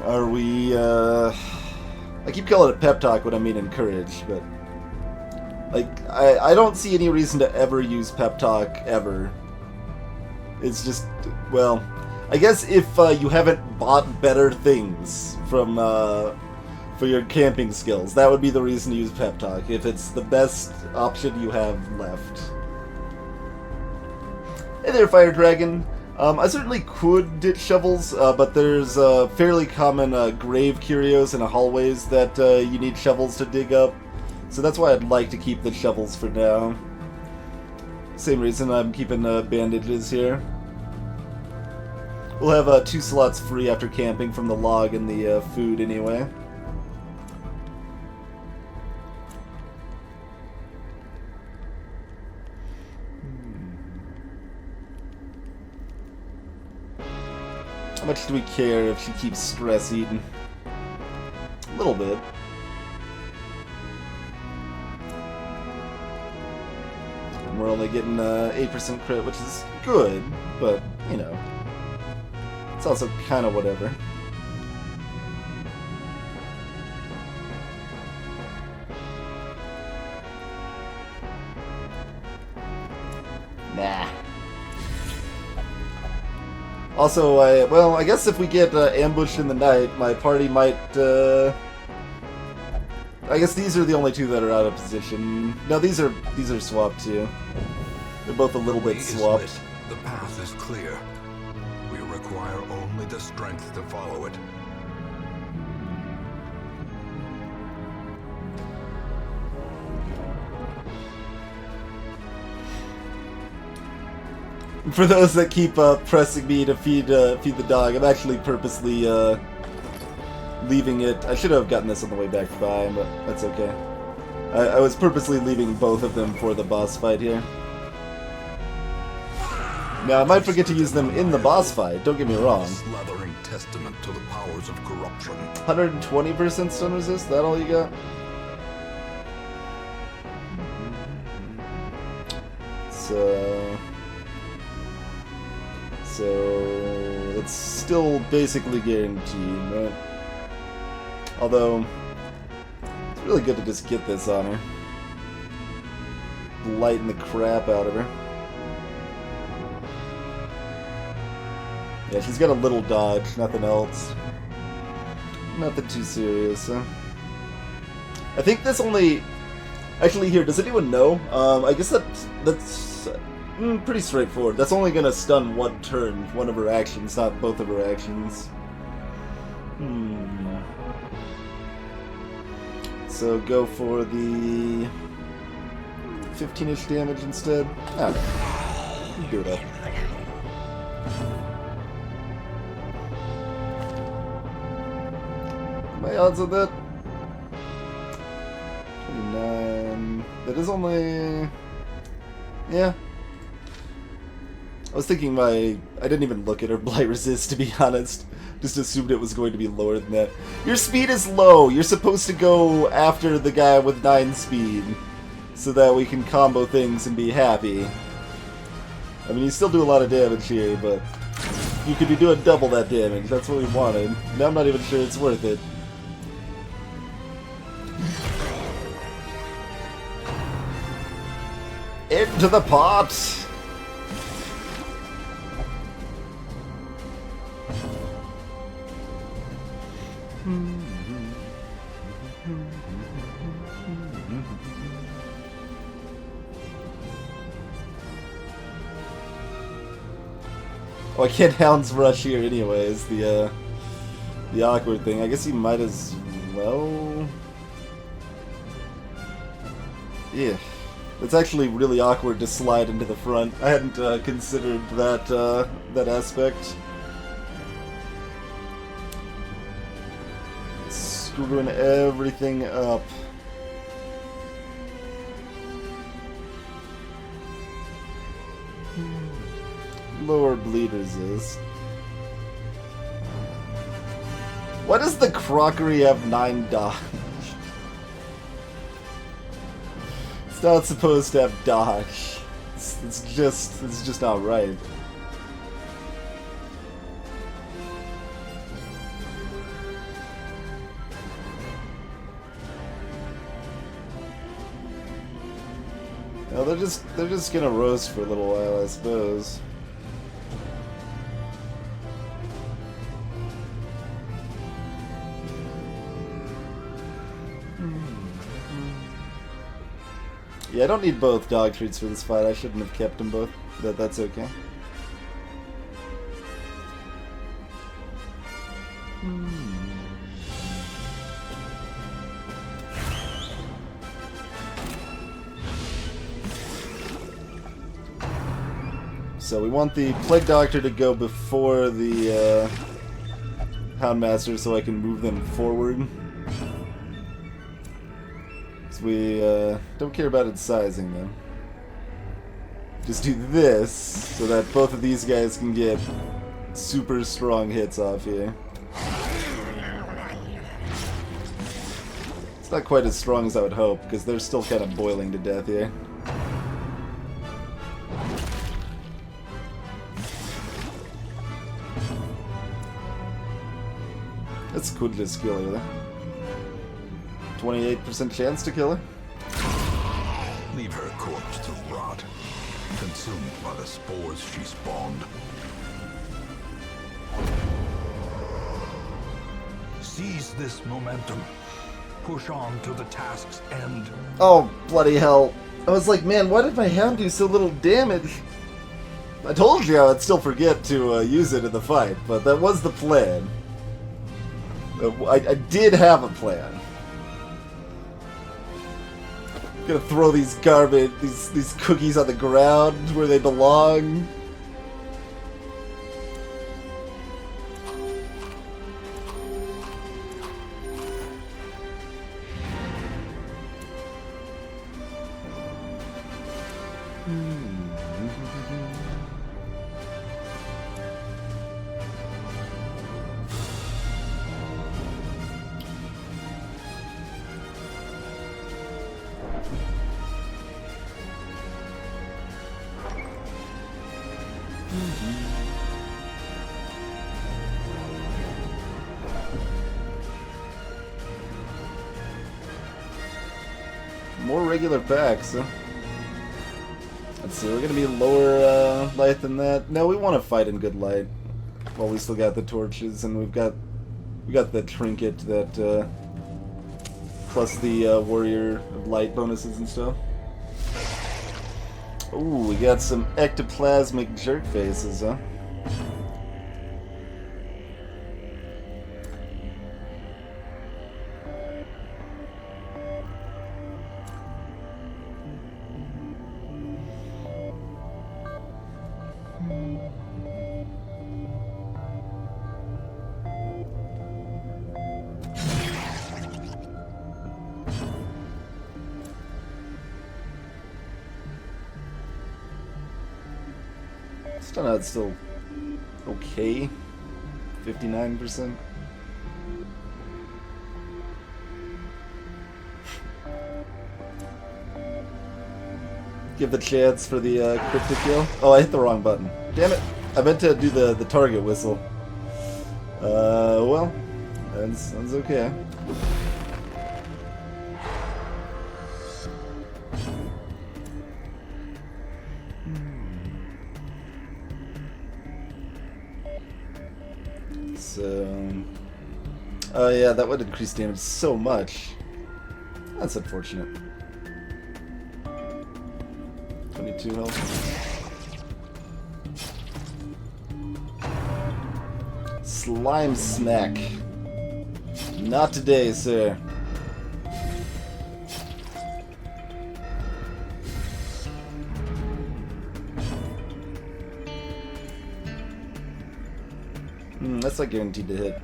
are we I keep calling it pep talk when I mean encourage, but like I don't see any reason to ever use pep talk ever. It's just, well, I guess if you haven't bought better things from for your camping skills, that would be the reason to use pep talk. If it's the best option you have left. Hey there, Fire Dragon. I certainly could ditch shovels, but there's fairly common grave curios in the hallways that you need shovels to dig up. So that's why I'd like to keep the shovels for now. Same reason I'm keeping bandages here. We'll have 2 slots free after camping from the log and the food anyway. How much do we care if she keeps stress eating? A little bit. And we're only getting 8% crit, which is good, but, you know, it's also kind of whatever. Nah. Also, I guess if we get ambushed in the night, my party might, I guess these are the only 2 that are out of position. No, these are swapped too. They're both a little bit swapped. The path is clear. We require only the strength to follow it. For those that keep pressing me to feed the dog, I'm actually purposely leaving it. I should have gotten this on the way back by, but that's okay. I was purposely leaving both of them for the boss fight here. Now, I might forget to use them in the boss fight, don't get me wrong. Slathering testament to the powers of corruption. 120% stun resist, that all you got? So it's still basically guaranteed, right? Although, it's really good to just get this on her. Lighten the crap out of her. Yeah, she's got a little dodge, nothing else. Nothing too serious, huh? I think this only... Actually, here, does anyone know? I guess that's pretty straightforward. That's only gonna stun 1 turn, 1 of her actions, not both of her actions. So go for the 15-ish damage instead. Ah, you do it up. My odds of that? 29. That is only... Yeah. I was thinking I didn't even look at her Blight Resist, to be honest. Just assumed it was going to be lower than that. Your speed is low! You're supposed to go after the guy with 9 speed, so that we can combo things and be happy. I mean, you still do a lot of damage here, but you could be doing double that damage. That's what we wanted. Now I'm not even sure it's worth it. Into the pot! Oh, I can't Hound's Rush here anyways, the awkward thing. I guess you might as well... Yeah. It's actually really awkward to slide into the front. I hadn't considered that aspect. Screwing everything up. Lower bleed resist. Why does the crockery have 9 dodge? It's not supposed to have dodge. It's just not right. No, they're just gonna roast for a little while, I suppose. Yeah, I don't need both dog treats for this fight. I shouldn't have kept them both. That's okay. So we want the Plague Doctor to go before the Houndmaster so I can move them forward. So we don't care about its sizing though. Just do this so that both of these guys can get super strong hits off here. It's not quite as strong as I would hope because they're still kind of boiling to death here. That's cool to kill her there. 28% chance to kill her. Leave her corpse to rot, consumed by the spores she spawned. Seize this momentum. Push on to the task's end. Oh, bloody hell. I was like, man, why did my hound do so little damage? I told you I would still forget to use it in the fight, but that was the plan. I did have a plan. I'm gonna throw these garbage, these cookies on the ground where they belong. More regular packs, huh? Let's see, we're gonna be lower light than that. No, we want to fight in good light. Well, we still got the torches, and we got the trinket that plus the warrior light bonuses and stuff. Ooh, we got some ectoplasmic jerk faces, huh? It's still okay. 59%. Give the chance for the cryptic kill. Oh, I hit the wrong button. Damn it! I meant to do the target whistle. Well, that's okay. So, oh yeah, that would increase damage so much. That's unfortunate. 22 health. Slime snack. Not today, sir. That's not guaranteed to hit.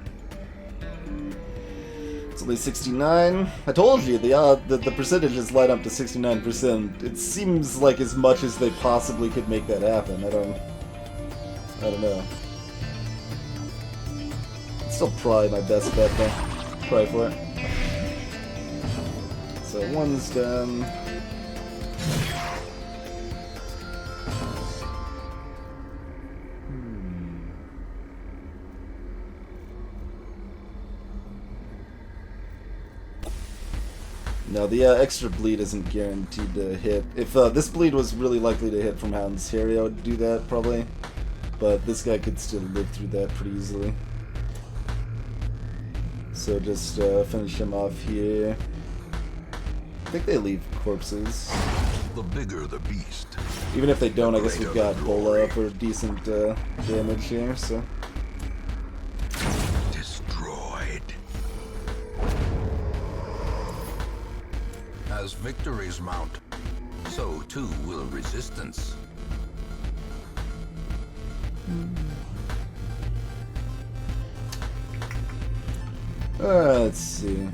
It's only 69. I told you the percentages light up to 69%. It seems like as much as they possibly could make that happen. I don't know. It's still probably my best bet though. Try for it. So one's done. No, the extra bleed isn't guaranteed to hit. If this bleed was really likely to hit from Hound's Harry, I would do that, probably. But this guy could still live through that pretty easily. So just finish him off here. I think they leave corpses. The bigger the beast. Even if they don't, I guess we've got Bola for decent damage here, so... Destroy. As victories mount, so too will resistance. Let's see.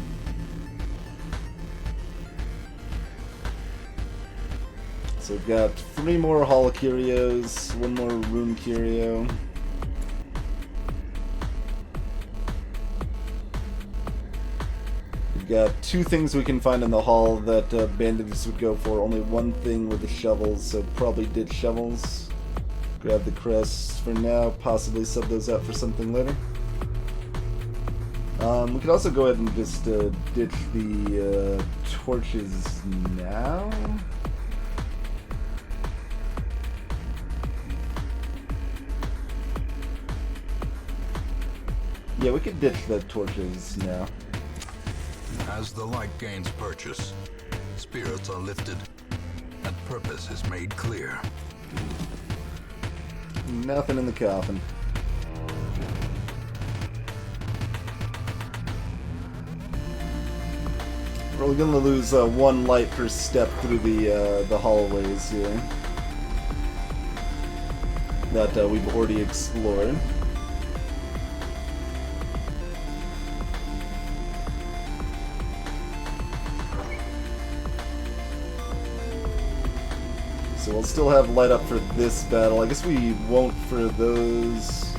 So we've got 3 more Hall Curios, 1 more Rune Curio. We've got 2 things we can find in the hall that bandits would go for. Only 1 thing with the shovels, so probably ditch shovels. Grab the crests for now, possibly sub those out for something later. We could also go ahead and just ditch the torches now. Yeah, we could ditch the torches now. As the light gains purchase, spirits are lifted, and purpose is made clear. Nothing in the coffin. We're only gonna lose 1 light per step through the hallways here that we've already explored. So we'll still have light up for this battle. I guess we won't for those.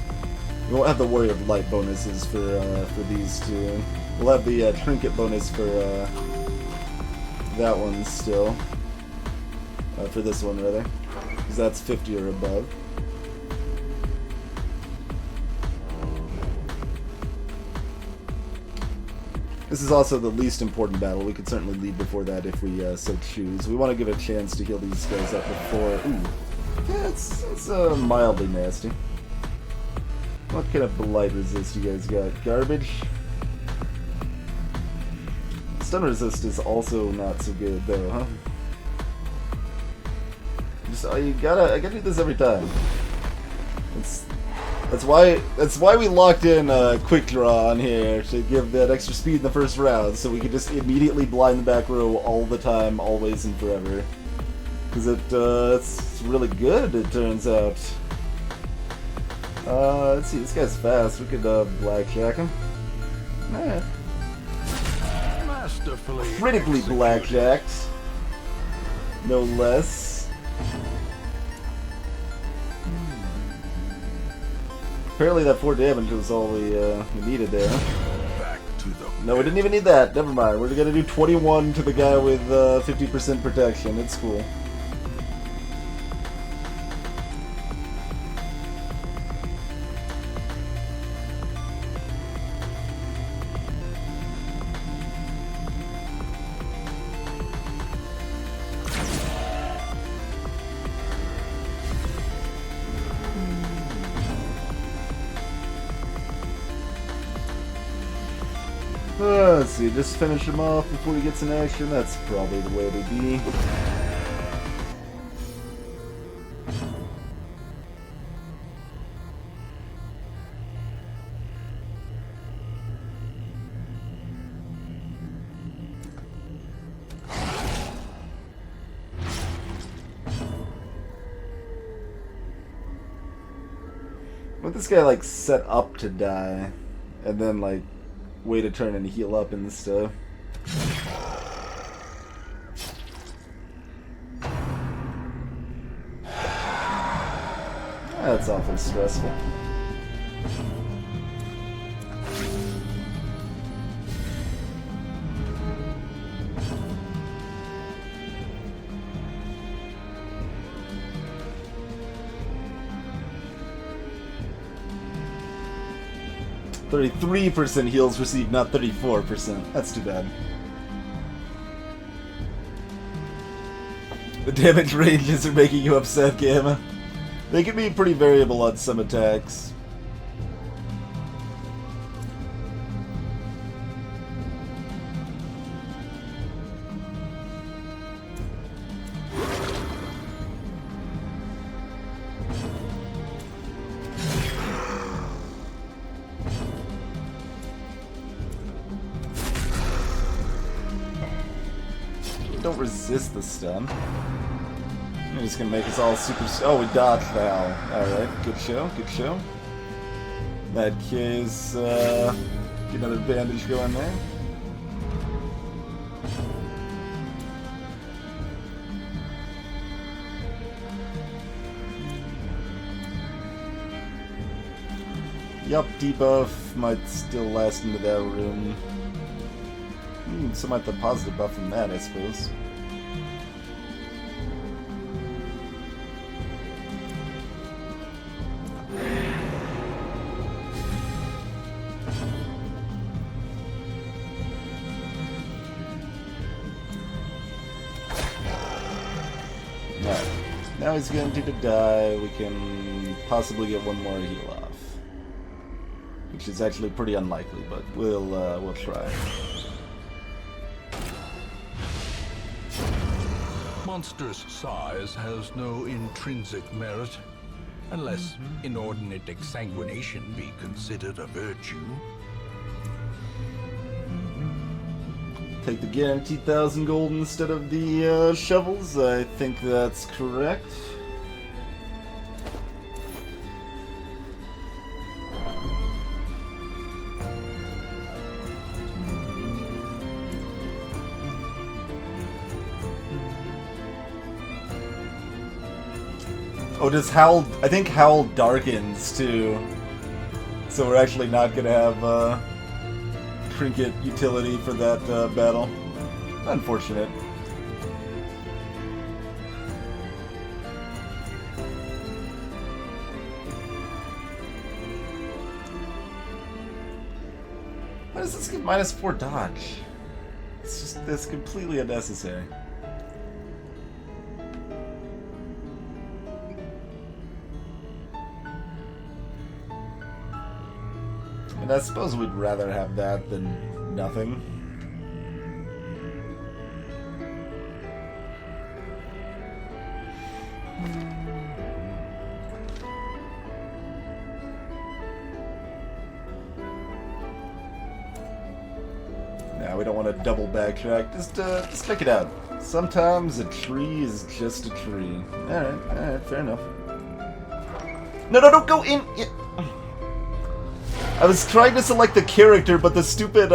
We won't have the Warrior of Light bonuses for these 2. We'll have the trinket bonus for that one still. For this one, rather. Because that's 50 or above. This is also the least important battle. We could certainly leave before that if we so choose. We want to give a chance to heal these guys up before... Ooh. Yeah, it's mildly nasty. What kind of blight resist you guys got? Garbage? Stun resist is also not so good though, huh? Just I gotta do this every time. That's why we locked in quick draw on here to give that extra speed in the first round, so we could just immediately blind the back row all the time, always and forever. Because it's really good, it turns out. Let's see, this guy's fast. We could blackjack him. Alright. Critically blackjacked. No less. Apparently that 4 damage was all we needed there. Back to the No, we didn't even need that. Never mind. We're gonna do 21 to the guy with 50% protection. It's cool. Let's see, just finish him off before he gets in action. That's probably the way to be. But this guy like set up to die, and then like wait a turn and heal up and stuff. That's awfully stressful. %33% heals received, not 34%. That's too bad. The damage ranges are making you upset, Gamma. They can be pretty variable on some attacks. don't resist the stun. I'm just gonna make us all super... Oh, we dodged the hell. Alright, good show, good show. In that case, get another bandage going there. Yup, debuff might still last into that room. So might the positive buff from that, I suppose. Alright, now he's guaranteed to die. We can possibly get one more heal off. Which is actually pretty unlikely, but we'll try. Monster's size has no intrinsic merit, unless inordinate exsanguination be considered a virtue. Take the guaranteed 1,000 gold instead of the shovels. I think that's correct. Oh, does Howl... I think Howl darkens, too. So we're actually not going to have trinket utility for that battle. Unfortunate. Why does this give -4 dodge? It's just... that's completely unnecessary. I suppose we'd rather have that than nothing. Nah, we don't want to double backtrack. Just check it out. Sometimes a tree is just a tree. Alright, fair enough. No, don't go in! I was trying to select the character, but the stupid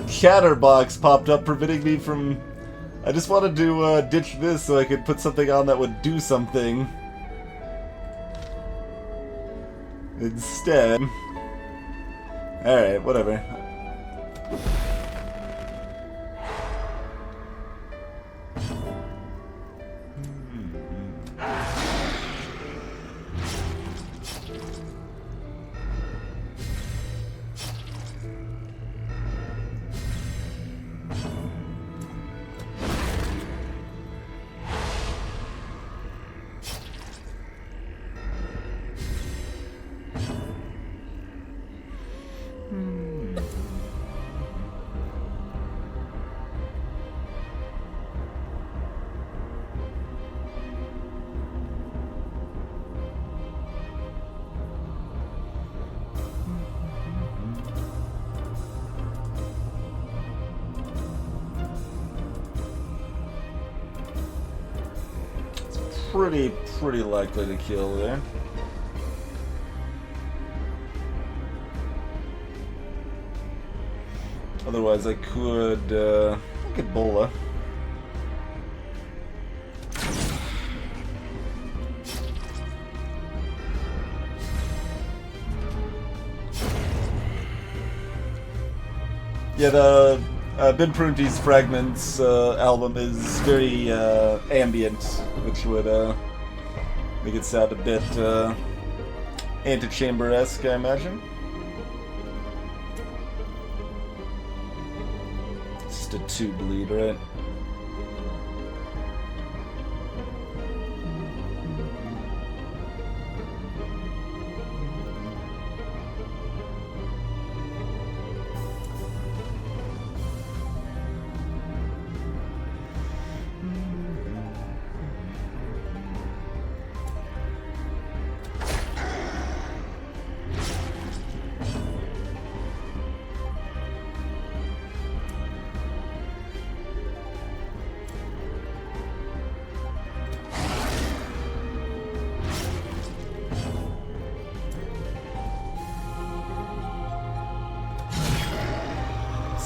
chatter box popped up, preventing me from... I just wanted to ditch this so I could put something on that would do something. Instead... Alright, whatever. Pretty likely to kill there. Otherwise, I could look at Bola. Yeah, the Ben Prunty's Fragments album is very ambient, which would make it sound a bit antechamber-esque, I imagine. Just a 2 bleed, right?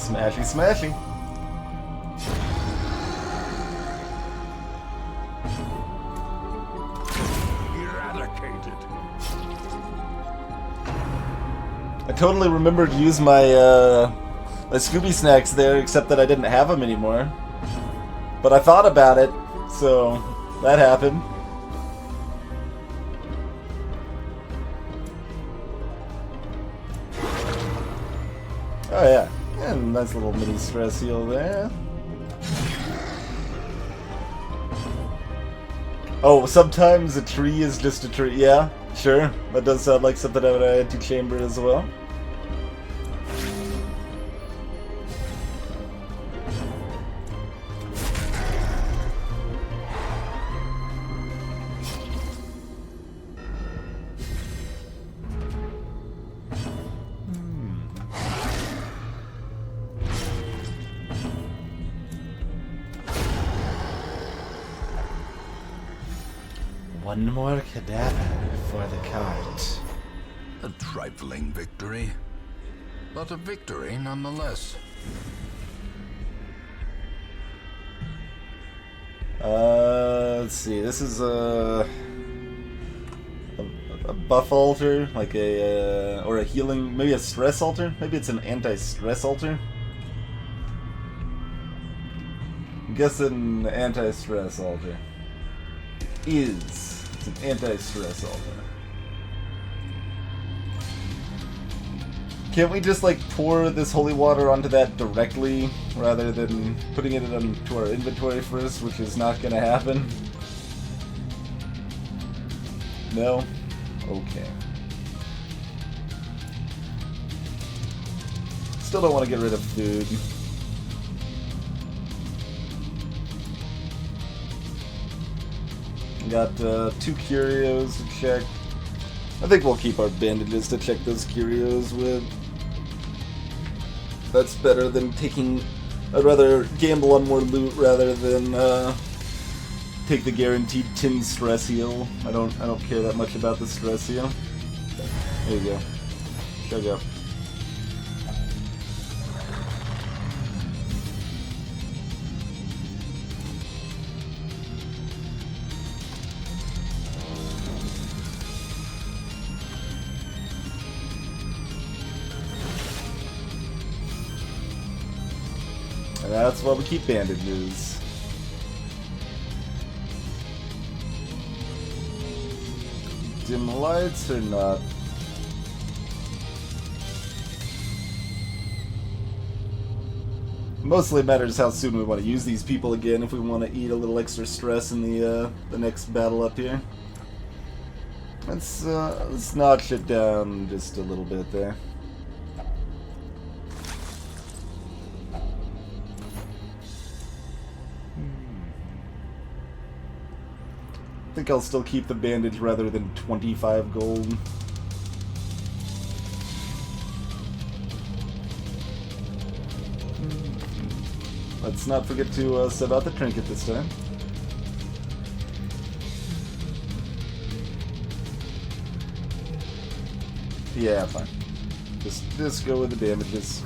Smashy, smashy. Eradicated. I totally remembered to use my my Scooby snacks there, except that I didn't have them anymore. But I thought about it, so that happened. Oh yeah, and nice little mini stress heal there. Oh, sometimes a tree is just a tree. Yeah, sure. That does sound like something out of an anti-chamber as well. One more cadaver for the cart. A trifling victory, but a victory nonetheless. Let's see. This is a buff altar, like a or a healing, maybe a stress altar. Maybe it's an anti-stress altar. I'm guessing anti-stress altar is. It's an anti-stress altar. Can't we just like pour this holy water onto that directly rather than putting it into our inventory first, which is not going to happen? No? Okay. Still don't want to get rid of food. Got 2 curios to check. I think we'll keep our bandages to check those curios with. That's better than taking... I'd rather gamble on more loot rather than take the guaranteed 10 stress heal. I don't care that much about the stress heal. There you go. Chug up. And that's why we keep bandages. Dim lights or not? Mostly matters how soon we want to use these people again, if we want to eat a little extra stress in the next battle up here. Let's notch it down just a little bit there. I think I'll still keep the bandage rather than 25 gold. Let's not forget to set out the trinket this time. Yeah, fine. Just go with the damages.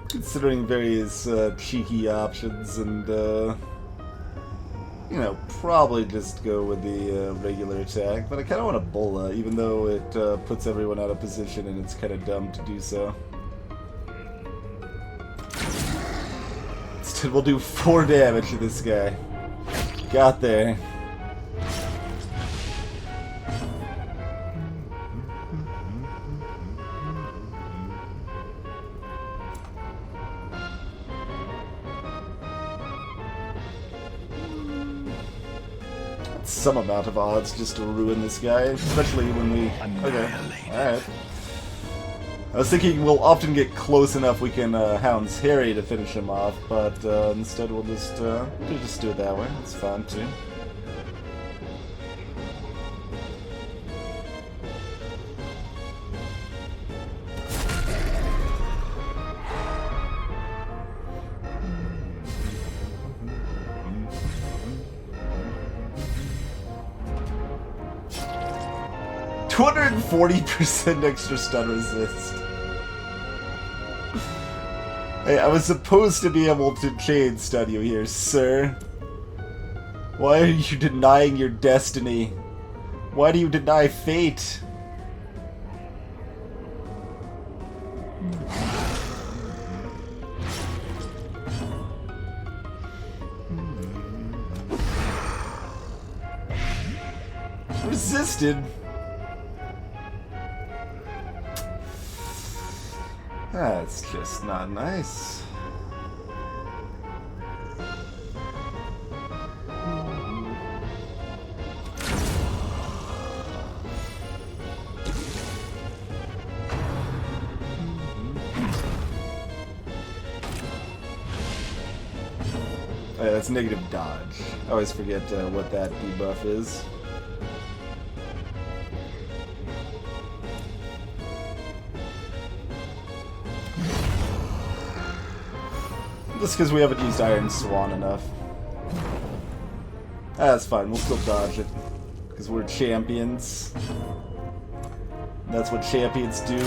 Considering various cheeky options and, you know, probably just go with the regular attack. But I kind of want a Bola, even though it puts everyone out of position and it's kind of dumb to do so. Instead, we'll do 4 damage to this guy. Got there. some amount of odds just to ruin this guy, especially when we... Okay, alright. I was thinking we'll often get close enough we can Hound's Harry to finish him off, but instead we'll just do it that way. It's fine too. %240% extra stun resist. Hey, I was supposed to be able to chain stun you here, sir. Why are you denying your destiny? Why do you deny fate? Resisted? That's just not nice. Oh, yeah, that's negative dodge. I always forget what that debuff is. Just because we haven't used Iron Swan enough. That's fine, we'll still dodge it. Because we're champions. That's what champions do.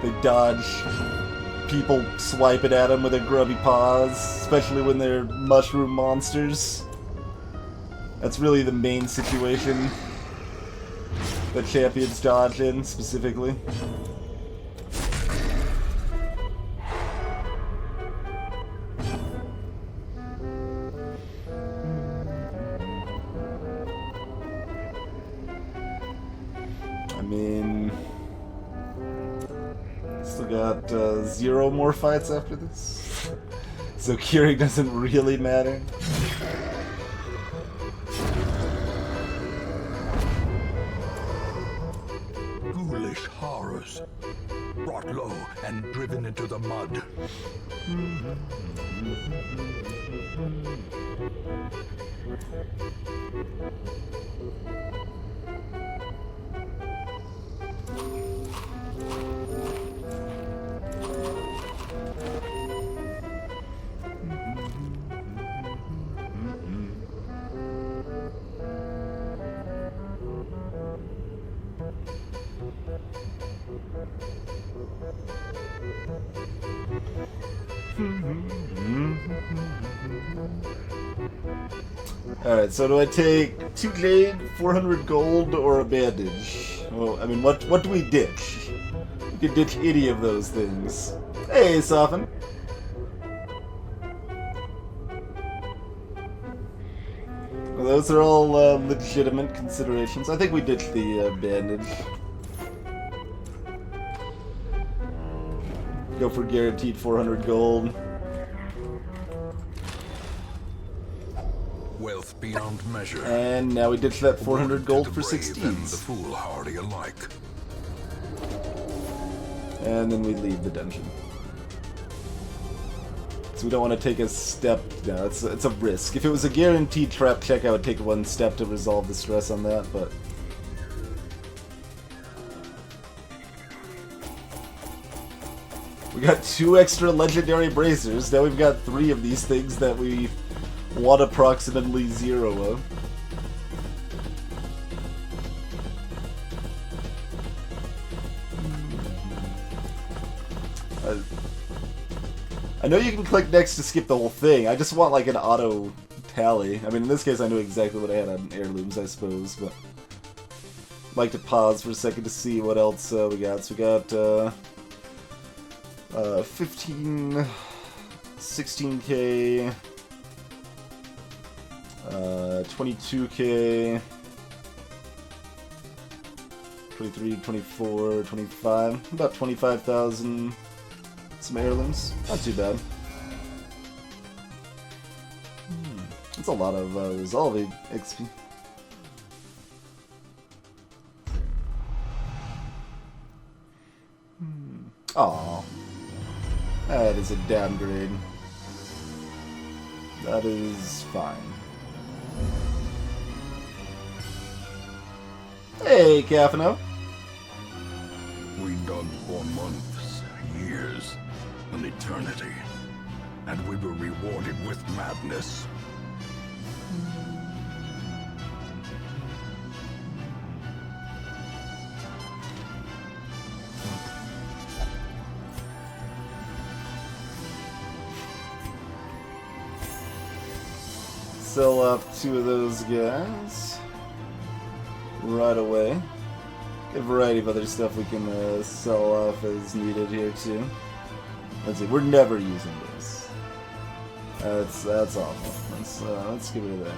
They dodge people swiping at them with their grubby paws, especially when they're mushroom monsters. That's really the main situation that champions dodge in, specifically. Still got 0 more fights after this, so curing doesn't really matter. Ghoulish horrors, brought low and driven into the mud. Alright, so do I take 2 jade, 400 gold, or a bandage? Well, I mean, what do we ditch? We could ditch any of those things. Hey, Soften! Well, those are all legitimate considerations. I think we ditch the bandage. Go for guaranteed 400 gold. Wealth beyond measure. And now we ditch that 400 gold for The 16s. foolhardy alike. And then we leave the dungeon. So we don't want to take a step. No, it's a risk. If it was a guaranteed trap check, I would take 1 step to resolve the stress on that, but... We got 2 extra legendary bracers. Now we've got 3 of these things that we want approximately 0 of. I know you can click next to skip the whole thing. I just want like an auto tally. I mean, in this case, I knew exactly what I had on heirlooms, I suppose, but I'd like to pause for a second to see what else we got. So we got 15, 16k, 22k, 23, 24, 25, about 25,000. Some heirlooms. Not too bad. That's a lot of resolving XP. Aw. That is a downgrade. That is fine. Hey, Cafano. We dug for months, years, an eternity. And we were rewarded with madness. Sell off 2 of those guys right away. A variety of other stuff we can sell off as needed here too. Let's see, we're never using this. That's awful. Let's get rid of that.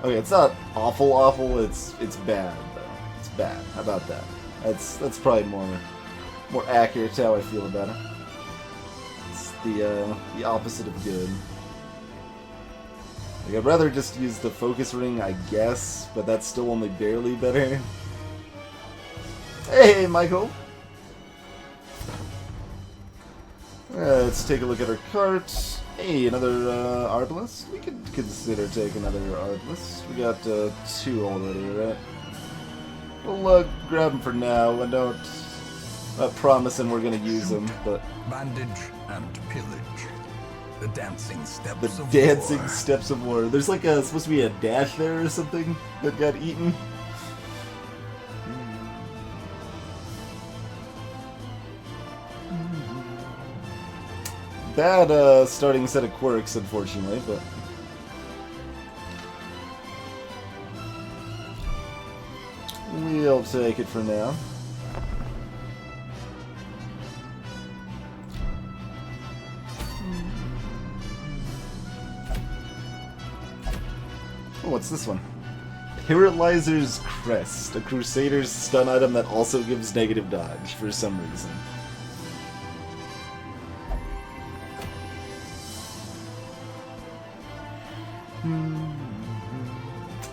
Okay, it's not awful. It's bad though. It's bad. How about that? That's probably more accurate to how I feel about it. It's the opposite of good. Like, I'd rather just use the focus ring, I guess, but that's still only barely better. Hey, Michael! Let's take a look at our cart. Hey, another Arbalest? We could consider taking another Arbalest. We got 2 already, right? We'll grab them for now, and not promising we're gonna use them, but... Bandage and pillage. The dancing steps The of dancing war. steps of war. There's like supposed to be a dash there or something that got eaten. Bad starting set of quirks, unfortunately, but... we'll take it for now. Oh, what's this one? Paralyzer's Crest, a Crusader's stun item that also gives negative dodge for some reason.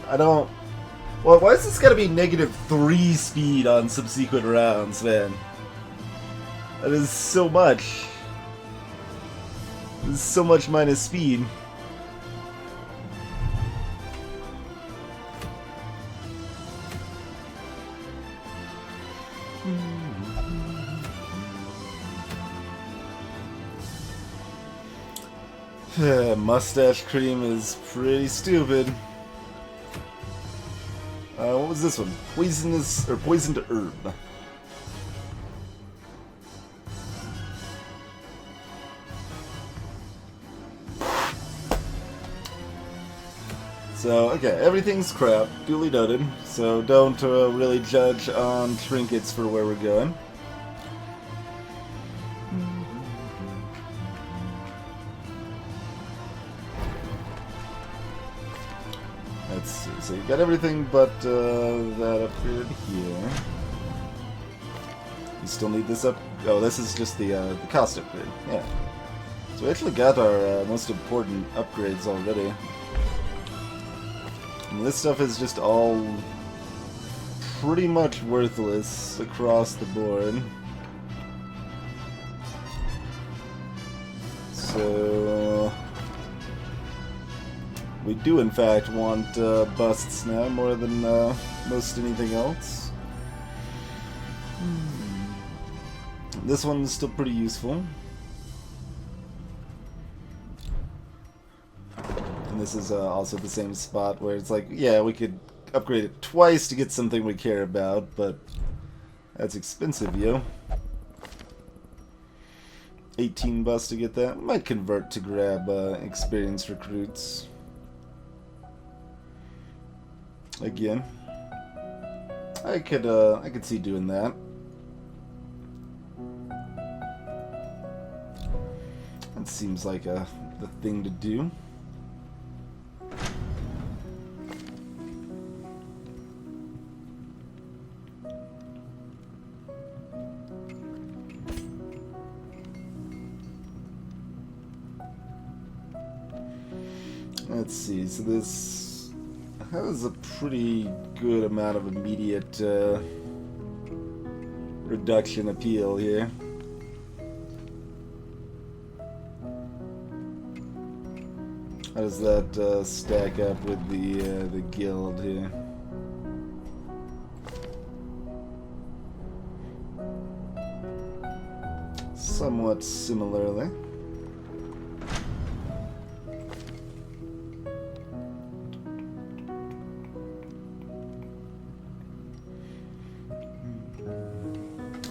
I don't... Well, why is this gotta be -3 speed on subsequent rounds, man? That is so much. This is so much minus speed. Mustache cream is pretty stupid. What was this one? Poisonous or poisoned herb. So, okay, everything's crap, duly noted. So don't really judge on trinkets for where we're going. Let's see, so you got everything but that upgrade here. You still need this up? Oh, this is just the cost upgrade, yeah. So we actually got our most important upgrades already. And this stuff is just all pretty much worthless across the board. So... we do, in fact, want busts now more than most anything else. This one's still pretty useful. And this is also the same spot where it's like, yeah, we could upgrade it twice to get something we care about, but that's expensive, yo. 18 bucks to get that. Might convert to grab experienced recruits. Again, I could see doing that. That seems like the thing to do. Let's see, so this has a pretty good amount of immediate reduction appeal here. How does that stack up with the guild here? Somewhat similarly.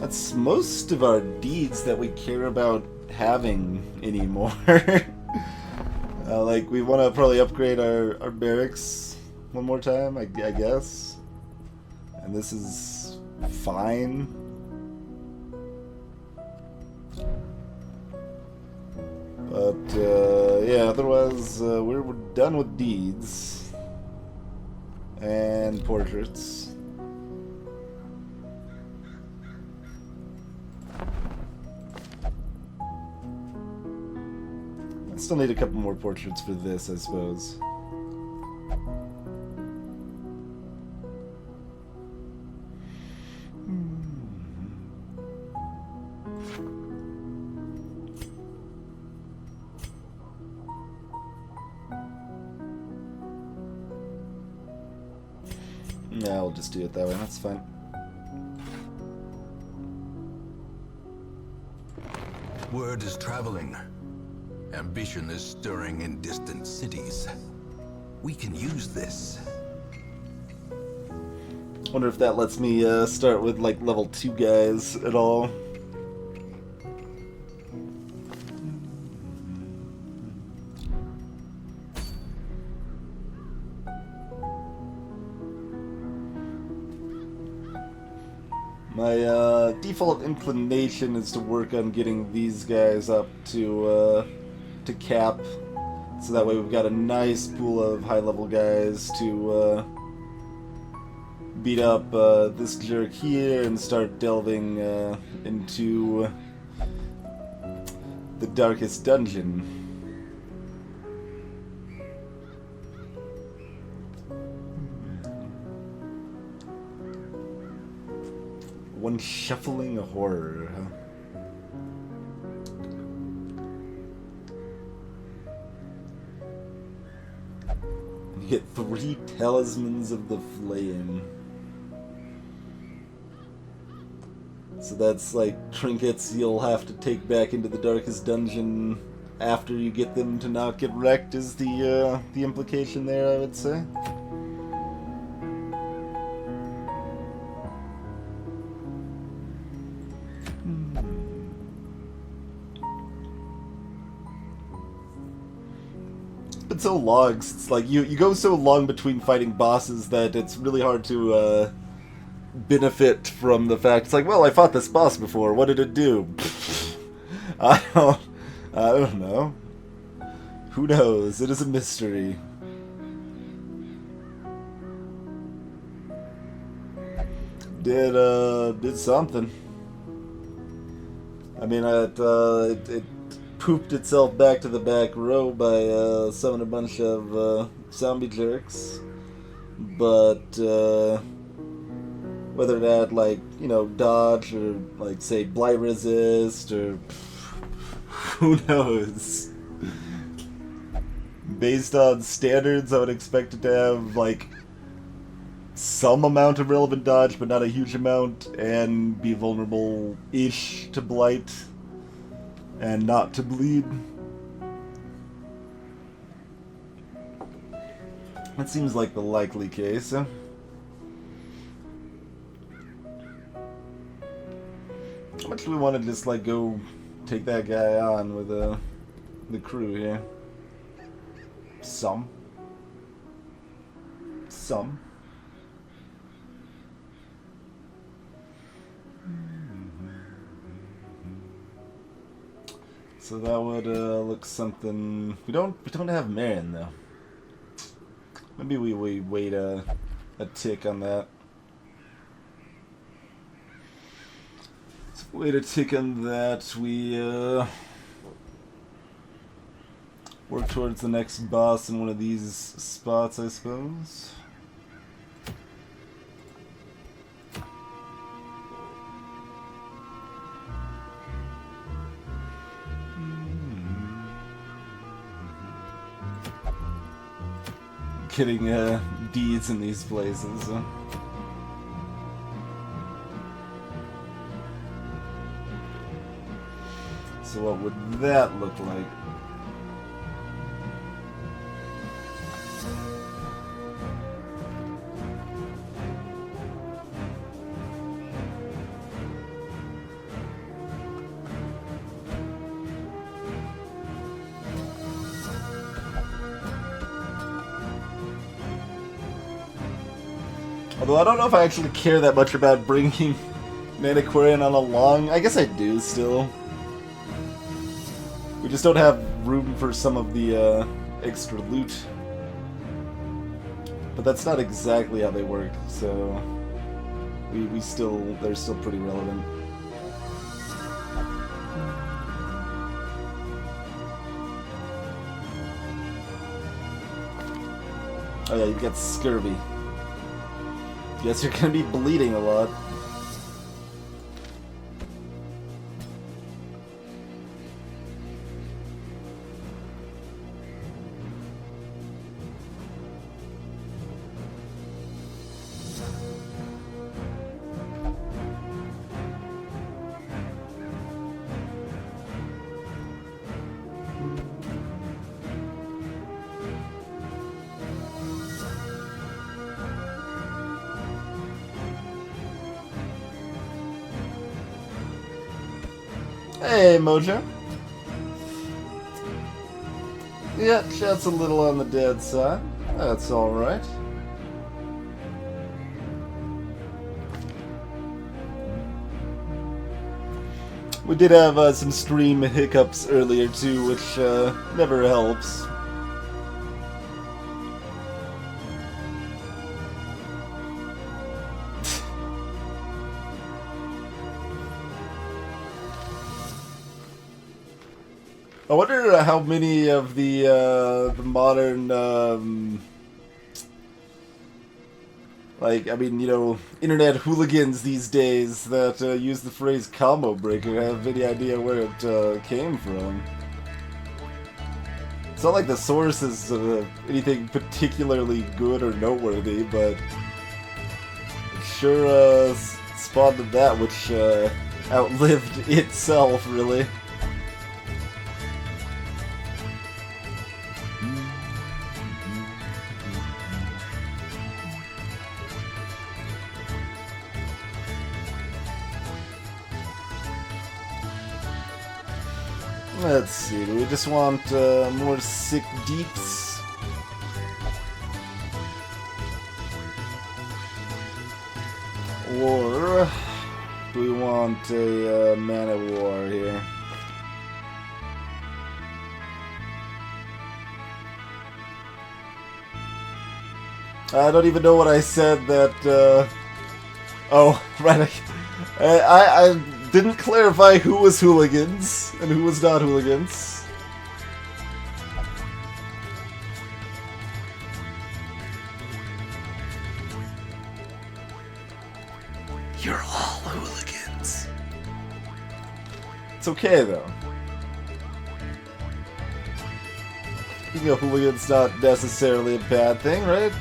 That's most of our deeds that we care about having anymore. Like, we want to probably upgrade our barracks one more time, I guess. And this is fine. But, yeah, otherwise, we're done with deeds. And portraits. I still need a couple more portraits for this, I suppose. Yeah, I'll just do it that way, that's fine. Word is traveling. Ambition is stirring in distant cities. We can use this. Wonder if that lets me start with like level 2 guys at all. My default inclination is to work on getting these guys up to cap, so that way we've got a nice pool of high-level guys to beat up this jerk here and start delving into the darkest dungeon. One shuffling horror, huh? You get 3 talismans of the flame. So that's like trinkets you'll have to take back into the darkest dungeon after you get them to not get wrecked, is the implication there, I would say. It's so long. It's like you go so long between fighting bosses that it's really hard to benefit from the fact. It's like, well, I fought this boss before. What did it do? I don't know. Who knows? It is a mystery. Did something. I mean, it pooped itself back to the back row by summoning a bunch of zombie jerks, but whether that, like, you know, dodge or, like, say, blight resist or who knows. Based on standards, I would expect it to have, like, some amount of relevant dodge, but not a huge amount, and be vulnerable-ish to blight. And not to bleed. That seems like the likely case. How much do we want to just like go take that guy on with the crew here? Some. So that would look something. We don't have Marion though. Maybe we wait a tick on that. So wait a tick on that. We work towards the next boss in one of these spots, I suppose. Getting deeds in these places. So what would that look like? Although I don't know if I actually care that much about bringing Mantiquarian on along. I guess I do still. We just don't have room for some of the extra loot. But that's not exactly how they work, so we still, they're still pretty relevant. Oh yeah, you've got scurvy. Guess you're gonna be bleeding a lot. Hey, Mojo. Yeah, chat's a little on the dead side. That's alright. We did have some stream hiccups earlier too, which never helps. I wonder how many of the modern, like, I mean, you know, internet hooligans these days that use the phrase combo breaker have any idea where it came from. It's not like the source is anything particularly good or noteworthy, but it sure spawned that which outlived itself, really. Let's see, do we just want more sick deeps? Or do we want a Man of War here? I don't even know what I said that, oh, right, I didn't clarify who was hooligans and who was not hooligans. You're all hooligans. It's okay though. Being a hooligan's not necessarily a bad thing, right?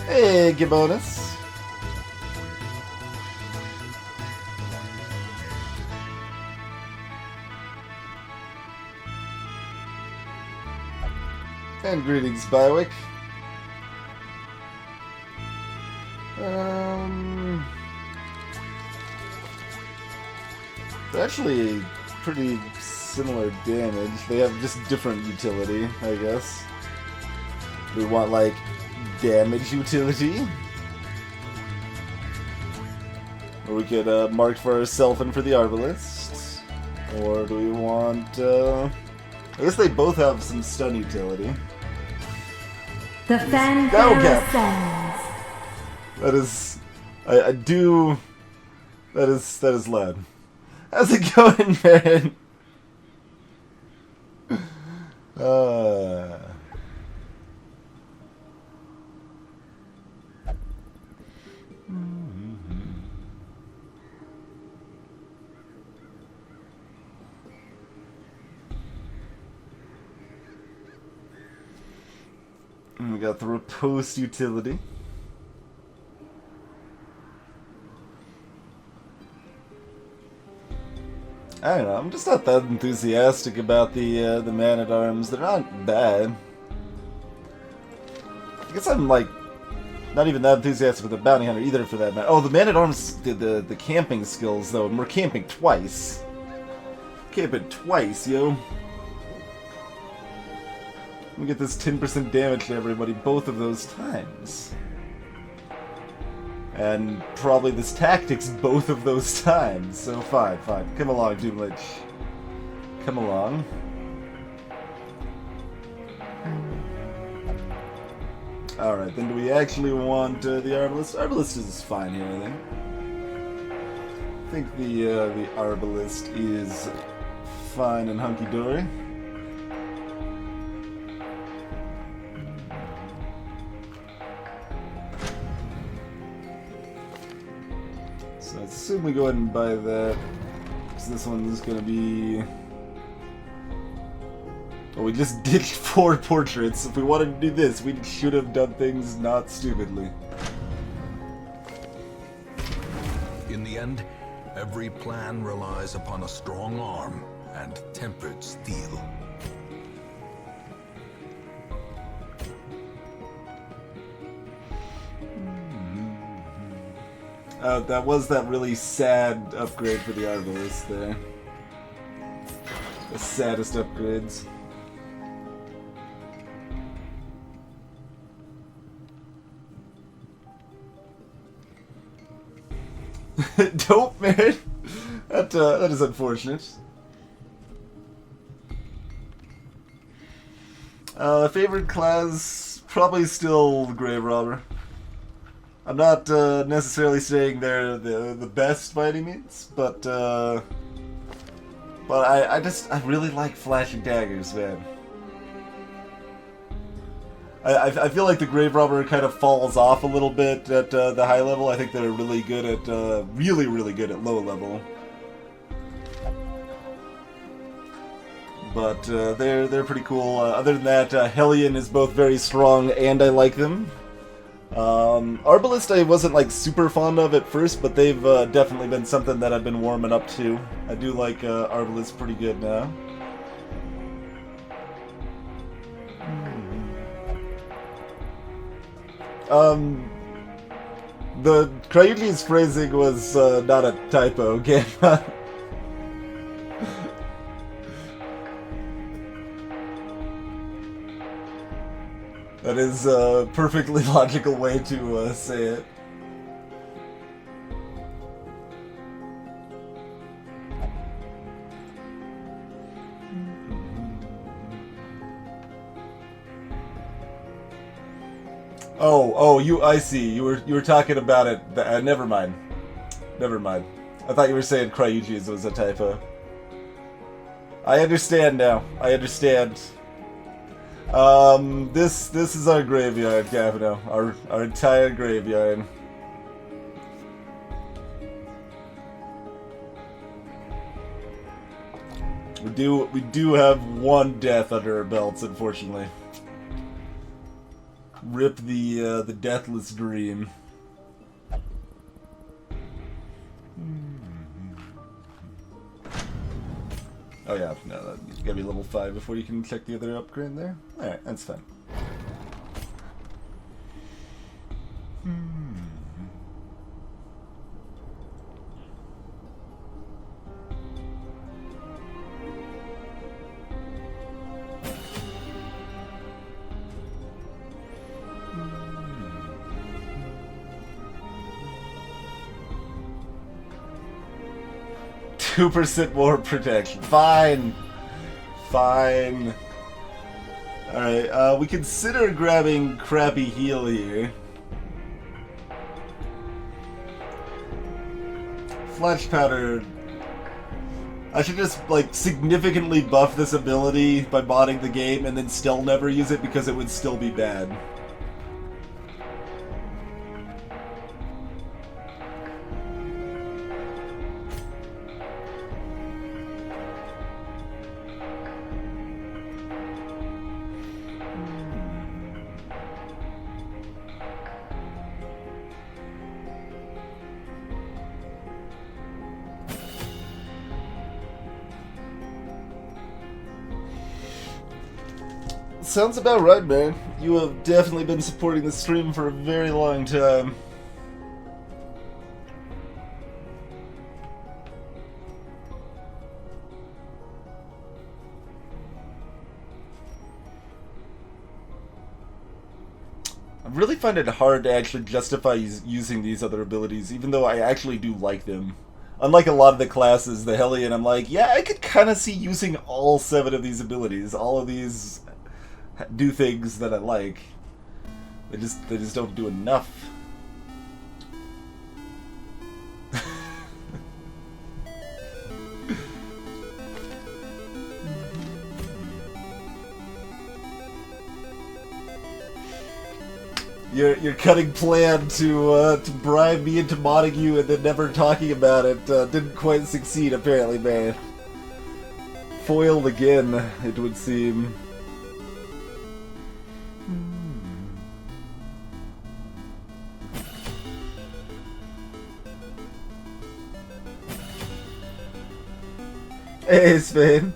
Hey, Gibbonus. And greetings, Bywick. They're actually pretty similar damage. They have just different utility, I guess. We want, like, damage utility? Or we could mark for ourselves and for the Arbalist. Or do we want... I guess they both have some stun utility. The fanfare ascends. That is... I do... That is loud. How's it going, man? And we got the riposte utility. I don't know, I'm just not that enthusiastic about the Man-at-Arms. They're not bad. I guess I'm, like, not even that enthusiastic with the Bounty Hunter either, for that matter. Oh, the Man-at-Arms, the camping skills, though, and we're camping twice. Camping twice, yo. We get this 10% damage to everybody both of those times. And probably this tactics both of those times. So fine. Come along, Doomlich. Come along. Alright, then do we actually want the Arbalist? Arbalist is fine here, I think. I think the Arbalist is fine and hunky-dory. So I assume we go ahead and buy that, because this one's gonna be... Oh, we just did 4 portraits. If we wanted to do this, we should have done things not stupidly. In the end, every plan relies upon a strong arm and tempered steel. That was that really sad upgrade for the Arbalist there. The saddest upgrades. Dope, man! That is unfortunate. Favorite class? Probably still Grave Robber. I'm not necessarily saying they're the best by any means, but I really like flashing daggers, man. I feel like the Grave Robber kind of falls off a little bit at the high level. I think they're really good at really good at low level. But they're pretty cool. Other than that, Hellion is both very strong and I like them. Arbalist I wasn't like super fond of at first, but they've definitely been something that I've been warming up to. I do like Arbalist pretty good now. The Cryuji's phrasing was not a typo, okay? That is a perfectly logical way to say it. I see. You were talking about it. Never mind. I thought you were saying Cryuji's was a typo. I understand now. I understand. This is our graveyard, Gavino. Our entire graveyard. We do have one death under our belts, unfortunately. Rip the deathless dream. Oh yeah, no, you gotta be level 5 before you can check the other upgrade there. Alright, that's fine. 2% more protection. Fine. Fine. Alright, we consider grabbing crappy heal here. Flash powder. I should just, like, significantly buff this ability by modding the game and then still never use it because it would still be bad. Sounds about right, man. You have definitely been supporting the stream for a very long time. I really find it hard to actually justify using these other abilities, even though I actually do like them. Unlike a lot of the classes, the Hellion, I'm like, yeah, I could kind of see using all 7 of these abilities. All of these do things that I like. They just don't do enough. Your cunning plan to bribe me into modding you and then never talking about it didn't quite succeed, apparently, man. Foiled again, it would seem. Hey, Spain.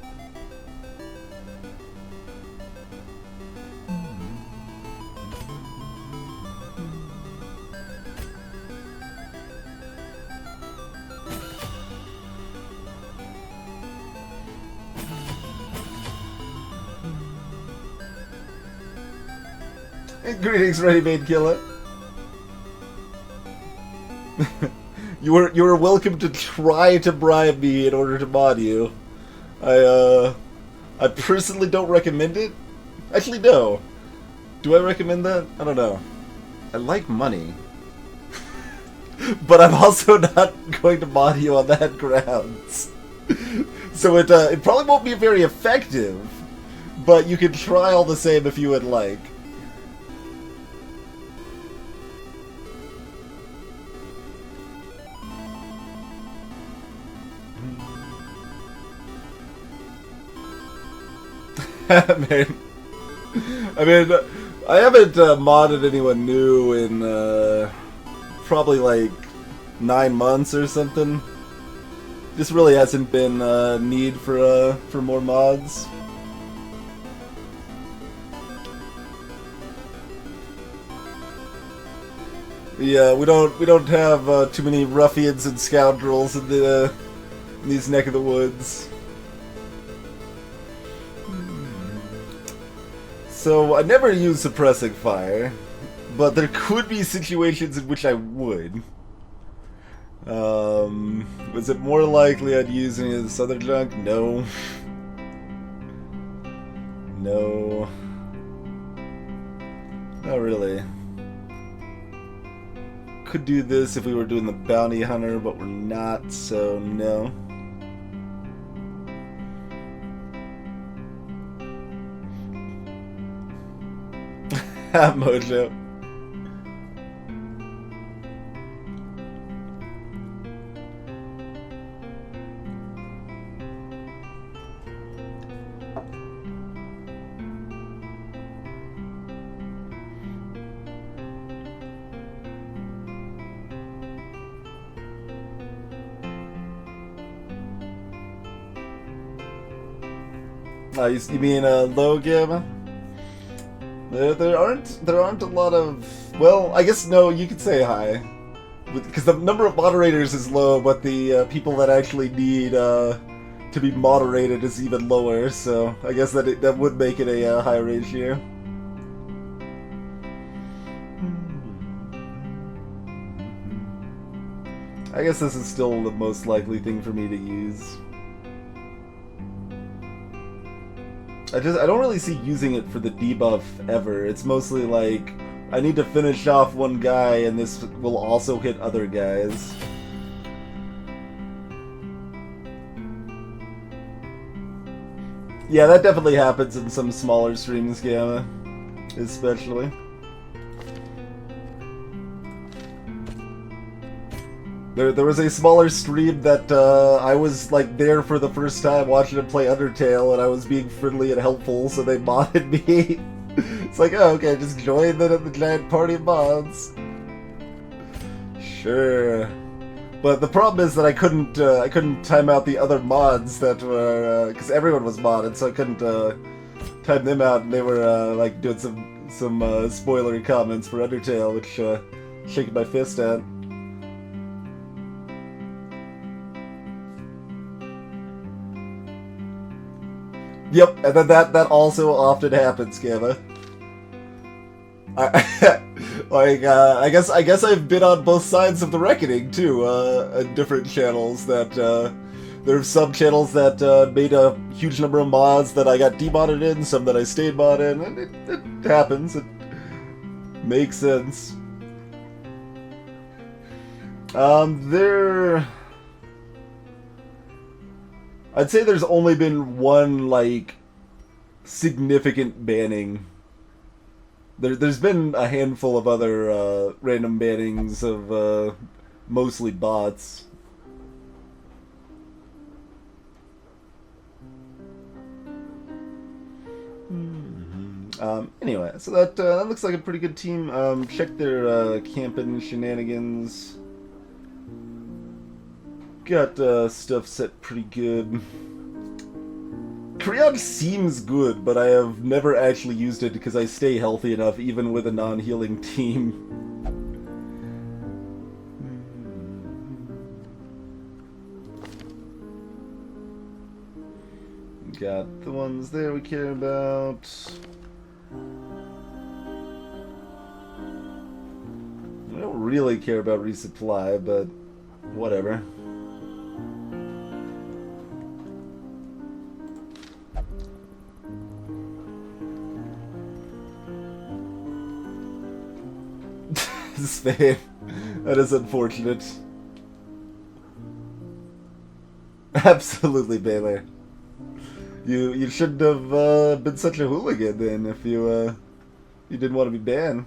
Greetings, ready-made killer. You were welcome to try to bribe me in order to mod you. I personally don't recommend it. Actually, no. Do I recommend that? I don't know. I like money. But I'm also not going to mod you on that grounds. So it probably won't be very effective, but you can try all the same if you would like. Man. I mean, I haven't modded anyone new in probably like 9 months or something. This really hasn't been need for more mods. Yeah, we don't have too many ruffians and scoundrels in these neck of the woods. So, I never use suppressing fire, but there could be situations in which I would. Was it more likely I'd use any of this other junk? No. No. Not really. Could do this if we were doing the bounty hunter, but we're not, so no. Mojo. You mean low gamma? There aren't a lot of, well, I guess no, you could say high, because the number of moderators is low, but the people that actually need to be moderated is even lower. So I guess that would make it a high ratio. I guess this is still the most likely thing for me to use. I don't really see using it for the debuff ever. It's mostly like, I need to finish off one guy and this will also hit other guys. Yeah, that definitely happens in some smaller streams, Gamma. Especially. There was a smaller stream that I was like there for the first time watching it play Undertale, and I was being friendly and helpful, so they modded me. It's like, oh, okay, just join the giant party of mods. Sure. But the problem is that I couldn't time out the other mods that were because everyone was modded, so I couldn't time them out, and they were like doing some spoilery comments for Undertale, which shaking my fist at. Yep, and then that also often happens, Gamma. I guess I've been on both sides of the reckoning too, in different channels. That there are some channels that made a huge number of mods that I got demodded in, some that I stayed modded in, and it happens. It makes sense. I'd say there's only been one, like, significant banning. There's been a handful of other random bannings of mostly bots. Anyway, so that looks like a pretty good team. Check their camping shenanigans. Got stuff set pretty good. Creon seems good, but I have never actually used it because I stay healthy enough even with a non-healing team. Got the ones there we care about. I don't really care about resupply, but whatever. Spain. That is unfortunate. Absolutely, Baylor. You shouldn't have been such a hooligan then if you didn't want to be banned.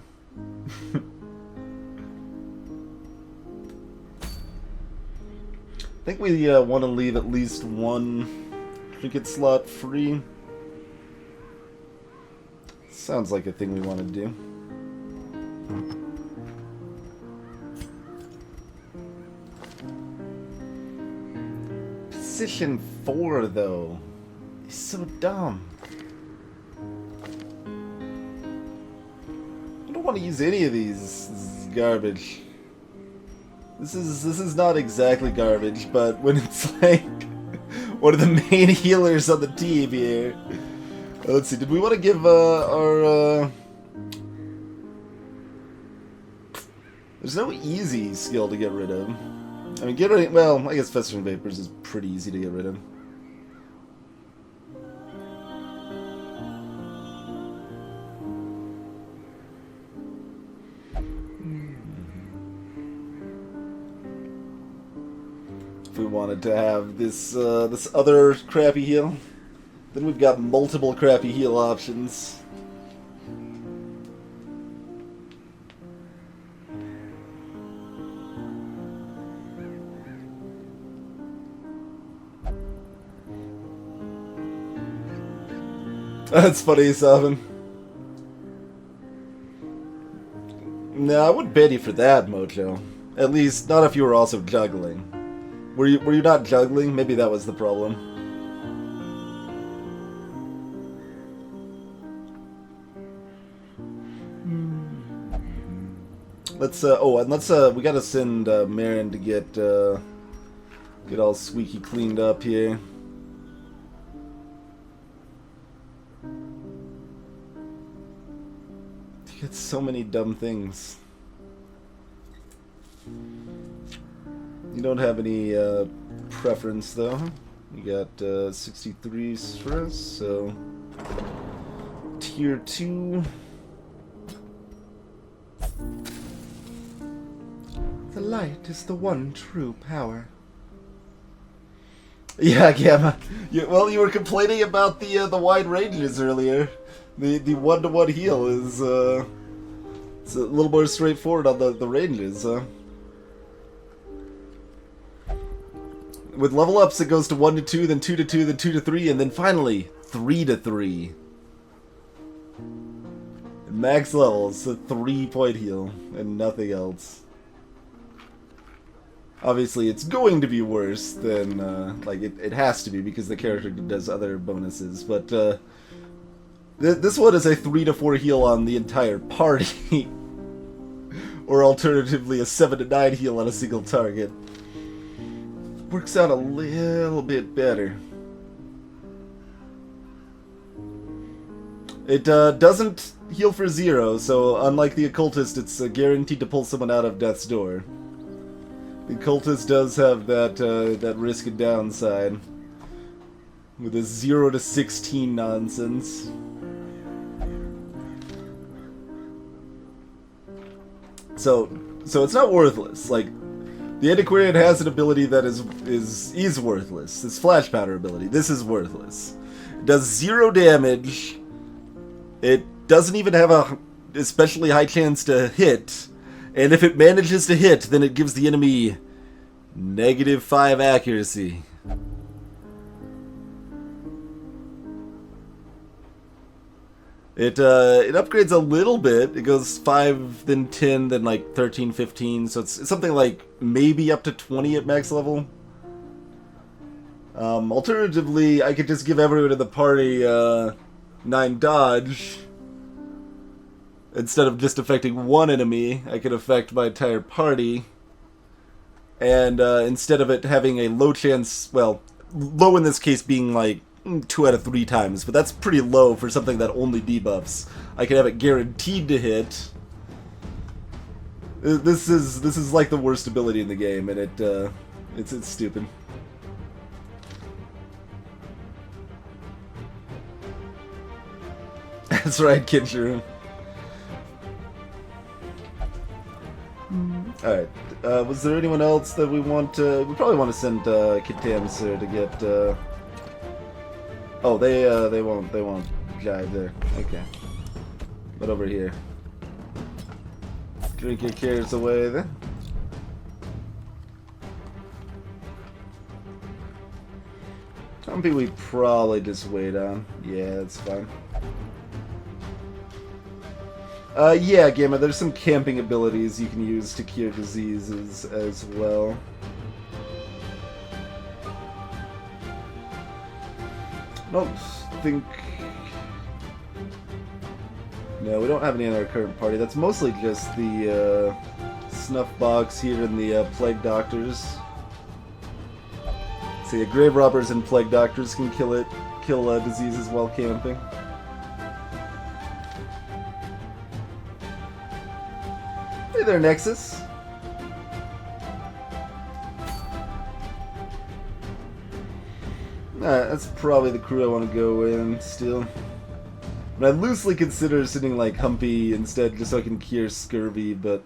I think we want to leave at least one trinket slot free. Sounds like a thing we want to do. Position 4, though, is so dumb. I don't want to use any of these. This is garbage. This is not exactly garbage, but when it's like one of the main healers on the team here. Let's see. Did we want to give our? There's no easy skill to get rid of. I mean, get rid of, well, I guess Festering Vapors is pretty easy to get rid of. If we wanted to have this this other crappy heal, then we've got multiple crappy heal options. That's funny, Savin. No, I wouldn't ban you for that, Mojo. At least, not if you were also juggling. Were you not juggling? Maybe that was the problem. Let's we gotta send Marin to get all squeaky cleaned up here. It's so many dumb things. You don't have any preference though. You got 63 stress, so tier 2. The light is the one true power. Yeah, Gamma. Well, you were complaining about the wide ranges earlier. The 1-to-1 heal is it's a little more straightforward on the ranges. With level ups, it goes to 1 to 2, then 2 to 2, then 2 to 3, and then finally 3 to 3. Max levels, a 3-point heal, and nothing else. Obviously, it's going to be worse than, like, it has to be because the character does other bonuses, but, this one is a 3 to 4 heal on the entire party. Or alternatively, a 7 to 9 heal on a single target. Works out a little bit better. It doesn't heal for 0, so unlike the Occultist, it's guaranteed to pull someone out of death's door. The Occultist does have that risk and downside with a 0 to 16 nonsense. So it's not worthless. Like, the Antiquarian has an ability that is worthless. This Flash Powder ability. This is worthless. It does 0 damage. It doesn't even have a especially high chance to hit. And if it manages to hit, then it gives the enemy -5 accuracy. It upgrades a little bit. It goes 5, then 10, then like 13, 15. So it's something like maybe up to 20 at max level. Alternatively, I could just give everyone in the party 9 dodge. Instead of just affecting one enemy, I could affect my entire party. And instead of it having a low chance, well, low in this case being like 2 out of 3 times, but that's pretty low for something that only debuffs. I can have it guaranteed to hit. This is like the worst ability in the game, and it's stupid. That's right, Kinshiro. Alright, was there anyone else that we want to... We probably want to send Kitamsir to get... Oh, they won't jive there. Okay. But over here. Drink your cares away then. Something we probably just wait on. Yeah, that's fine. Yeah, Gamma, there's some camping abilities you can use to cure diseases as well. I don't think... No, we don't have any in our current party. That's mostly just the snuff box here and the plague doctors. So yeah, grave robbers and plague doctors can kill diseases while camping. Hey there, Nexus. That's probably the crew I want to go in still. But I loosely consider sending like Humpy instead just so I can cure scurvy, but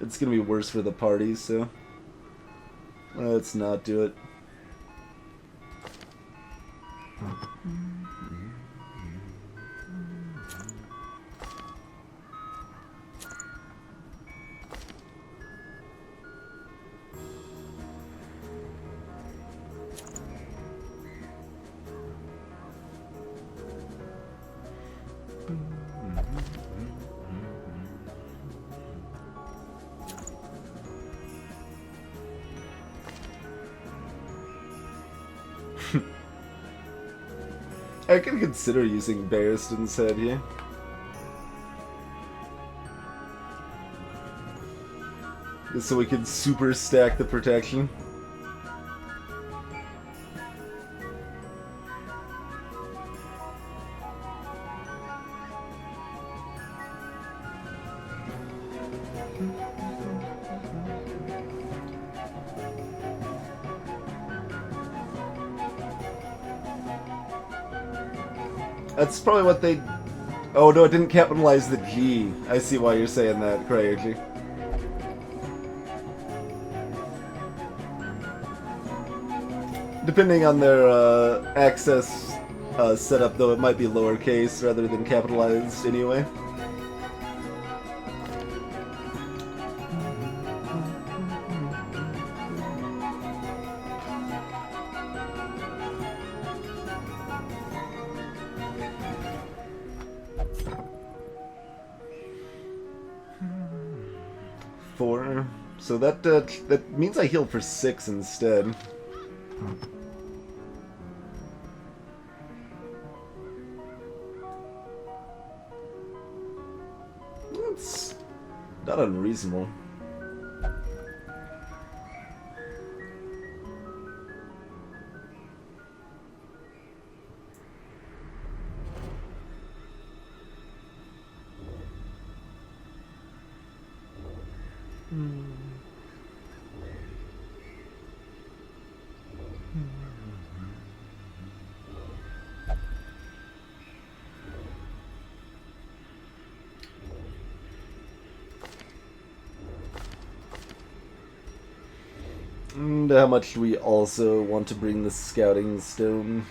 it's gonna be worse for the party, so let's not do it. I could consider using Barristan's head here. Just so we can super stack the protection. That's probably what they... Oh no, it didn't capitalize the G. I see why you're saying that, Craig. Depending on their access setup, though, it might be lowercase rather than capitalized anyway. Four. So that means I heal for 6 instead. That's not unreasonable. And how much do we also want to bring the scouting stone?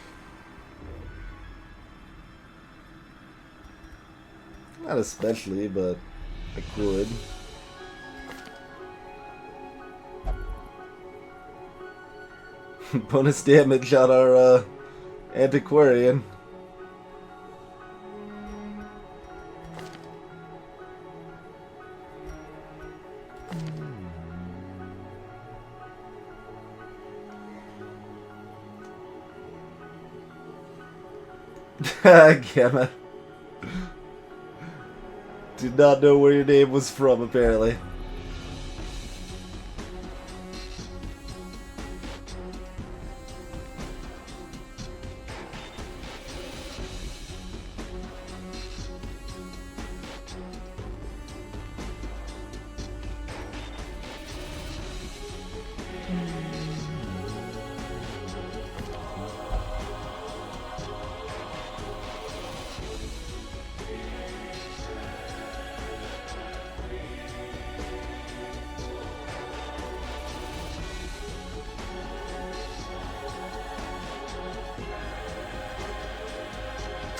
Not especially, but I could. Bonus damage on our antiquarian. Gamma. Did not know where your name was from, apparently.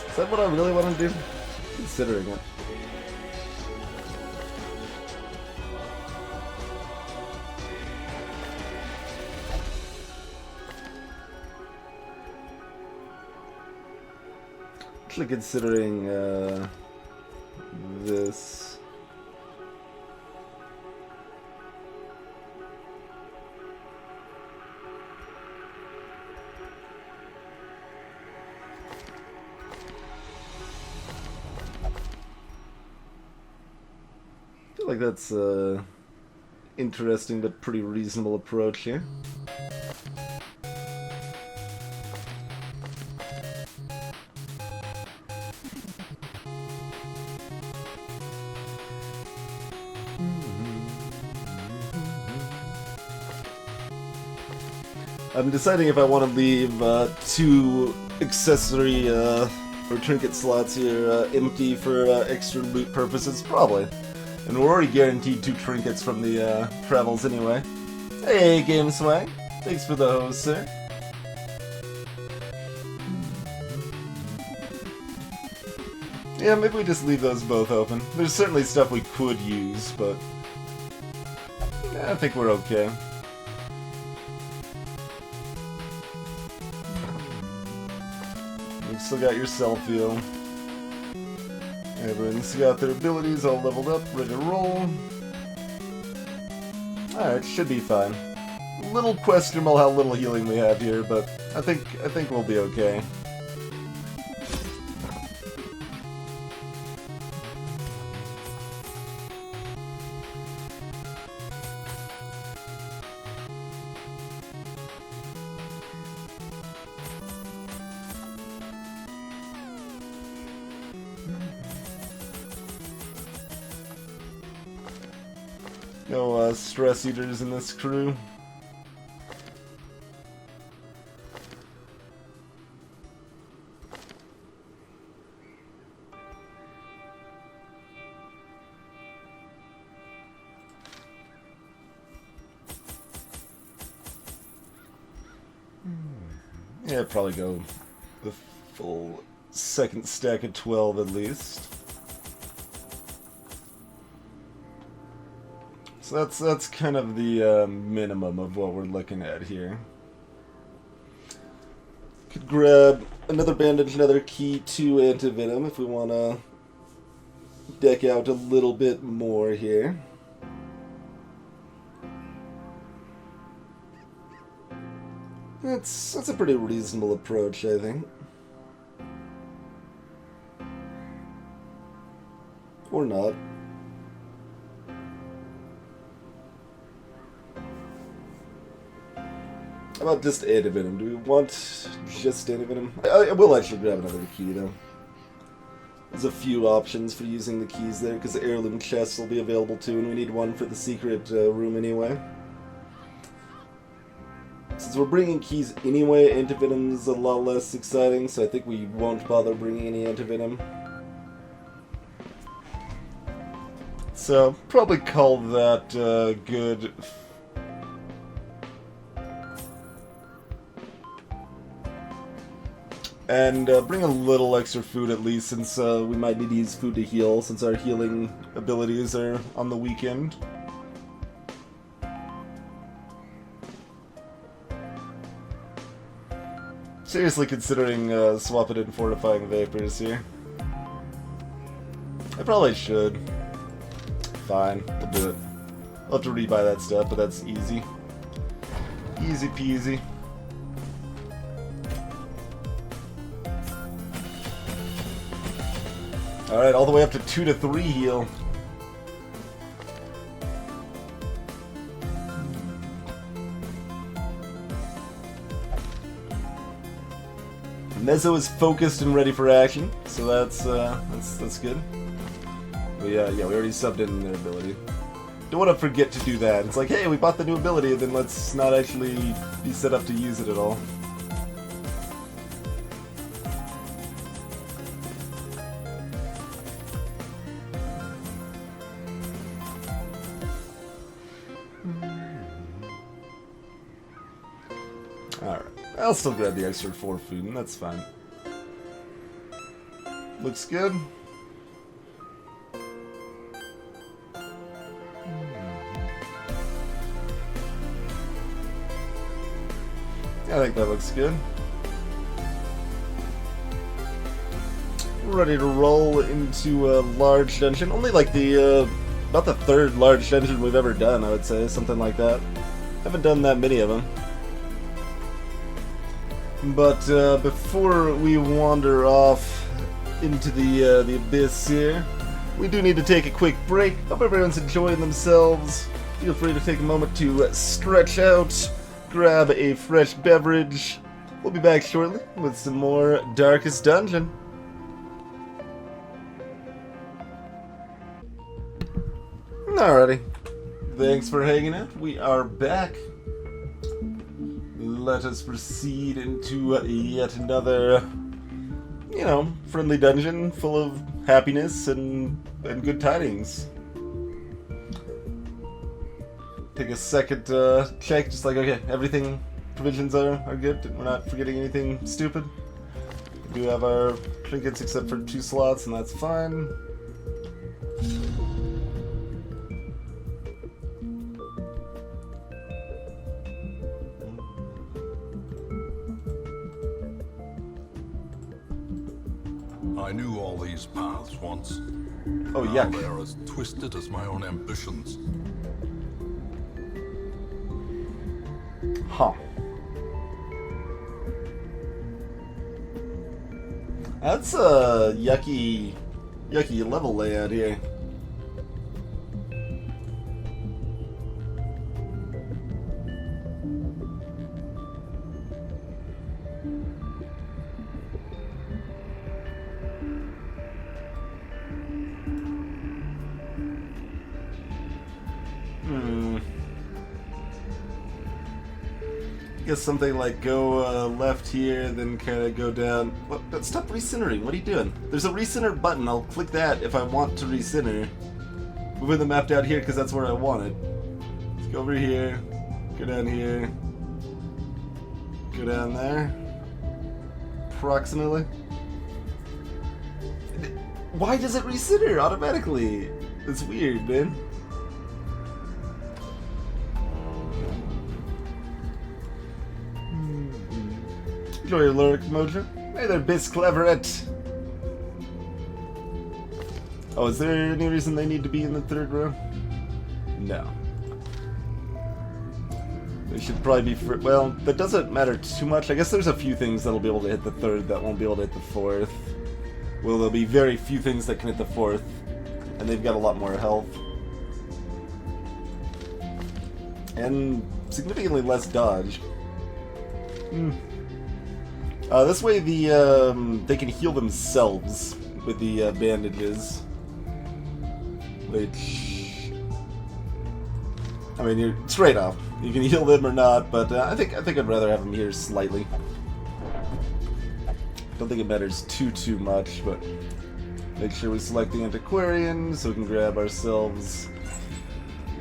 Is that what I really want to do? Considering it. Actually considering this. I feel like that's interesting but pretty reasonable approach here. I'm deciding if I want to leave 2 accessory or trinket slots here empty for extra loot purposes, probably. And we're already guaranteed 2 trinkets from the travels anyway. Hey, Game Swag. Thanks for the host, sir. Yeah, maybe we just leave those both open. There's certainly stuff we could use, but yeah, I think we're okay. You've still got your self-heal. Everyone's got their abilities all leveled up, ready to roll. Alright, should be fine. A little questionable how little healing we have here, but I think we'll be okay. No stress eaters in this crew. Yeah, probably go the full second stack of 12 at least. So that's kind of the minimum of what we're looking at here. Could grab another bandage, another key, 2 antivenom if we want to deck out a little bit more here. That's a pretty reasonable approach, I think. Or not. How about just antivenom? Do we want just antivenom? I will actually grab another key, though. There's a few options for using the keys there, because the heirloom chests will be available too, and we need one for the secret room anyway. Since we're bringing keys anyway, antivenom is a lot less exciting, so I think we won't bother bringing any antivenom. So, probably call that good. And bring a little extra food at least, since we might need to use food to heal, since our healing abilities are on the weekend. Seriously considering swapping in Fortifying Vapors here. I probably should. Fine, we'll do it. I'll have to rebuy that stuff, but that's easy. Easy peasy. Alright, all the way up to 2 to 3 heal. Mezzo is focused and ready for action, so that's good. But yeah, we already subbed in their ability. Don't want to forget to do that. It's like, hey, we bought the new ability, and then let's not actually be set up to use it at all. Alright, I'll still grab the extra 4 food, and that's fine. Looks good. I think that looks good. We're ready to roll into a large dungeon. Only like the, about the 3rd large dungeon we've ever done, I would say. Something like that. Haven't done that many of them. But before we wander off into the abyss here, we do need to take a quick break. Hope everyone's enjoying themselves. Feel free to take a moment to stretch out, grab a fresh beverage. We'll be back shortly with some more Darkest Dungeon. Alrighty. Thanks for hanging out. We are back. Let us proceed into yet another, friendly dungeon full of happiness and good tidings. Take a second check, just like, okay, everything, provisions are good, we're not forgetting anything stupid. We do have our trinkets except for 2 slots, and that's fine. I knew all these paths once. Oh, now yuck. they're as twisted as my own ambitions. Huh. That's a yucky level layout here. I guess something like go left here, then kind of go down. What? Stop recentering. What are you doing? There's a recenter button. I'll click that if I want to recenter. Moving the map down here because that's where I want it. Let's go over here. Go down here. Go down there. approximately. Why does it recenter automatically? It's weird, man. Enjoy your lyric, Mojo. Hey there, Bis Cleveret. Oh, is there any reason they need to be in the third row? No. They should probably be well, that doesn't matter too much. I guess there's a few things that'll be able to hit the third that won't be able to hit the fourth. Well, there'll be very few things that can hit the fourth, and they've got a lot more health. And significantly less dodge. This way they can heal themselves with the bandages. Which, I mean, you're straight up. You can heal them or not, but I think I'd rather have them here slightly. Don't think it matters too much, but make sure we select the antiquarian so we can grab ourselves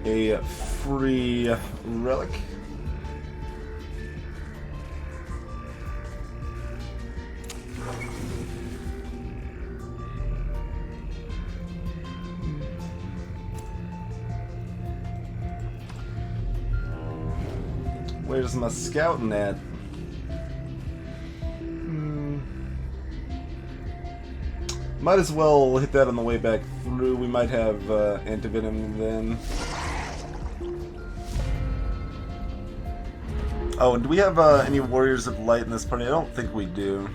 a free relic. Where's my scouting at? Might as well hit that on the way back through. We might have antivenom then. Oh, and do we have any Warriors of Light in this party? I don't think we do.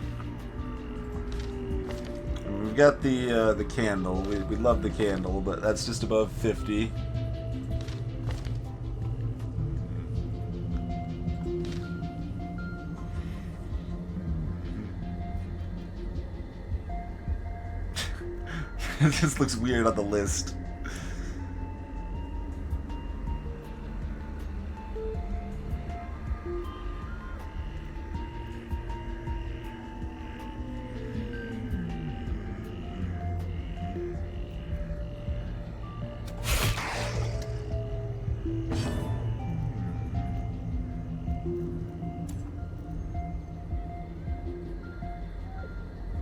We've got the candle. We love the candle, but that's just above 50. It just looks weird on the list.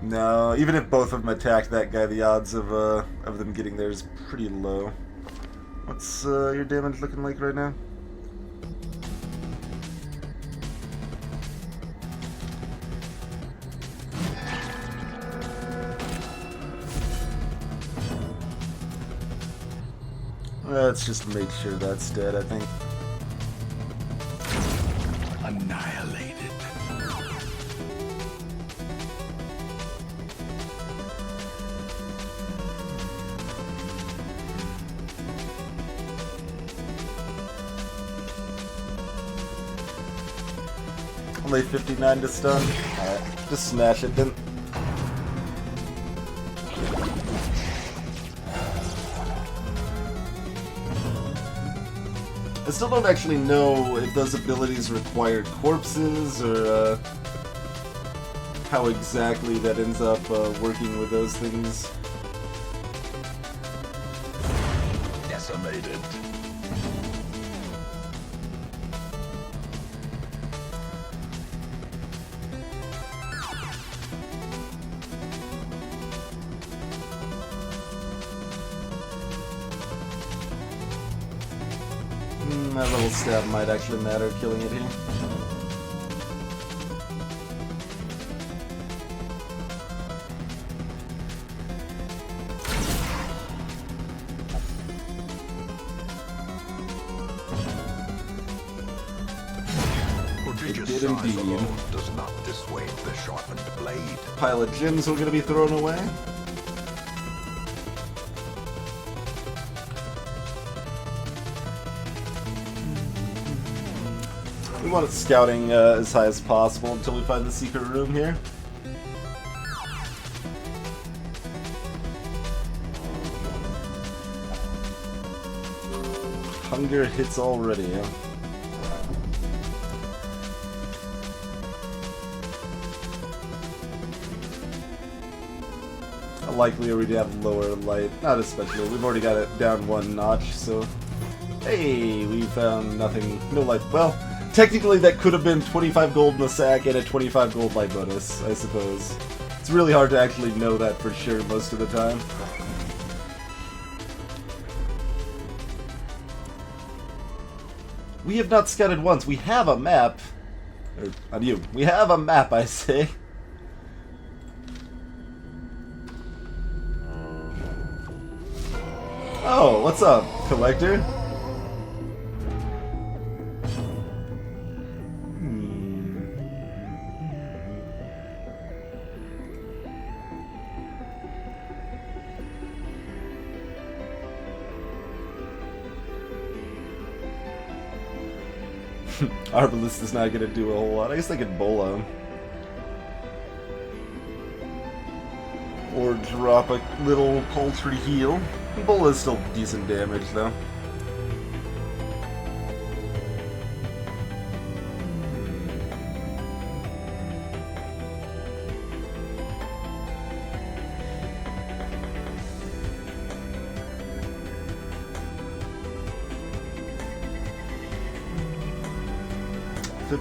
No, even if both of them attack that guy, the odds of them getting there is pretty low. What's your damage looking like right now? Let's just make sure that's dead, I think. Annihilated. Only 59 to stun. Alright, just smash it then. I still don't actually know if those abilities require corpses or how exactly that ends up working with those things. Decimated. That little stab might actually matter, killing it here. Prodigious It did size indeed. alone does not dissuade the sharpened blade. Pile of gems we're going to be thrown away. We want it scouting as high as possible until we find the secret room here. Hunger hits already, yeah. Likely we'd have lower light. Not especially. We've already got it down one notch, so... Hey, we found nothing. No light. Well, technically that could have been 25 gold in the sack and a 25 gold light bonus, I suppose. It's really hard to actually know that for sure most of the time. We have not scouted once. We have a map. Or, on you. We have a map, I say. Oh, what's up, collector? Arbalist is not going to do a whole lot. I guess they could bola him. Or drop a little paltry heal. Bola is still decent damage, though.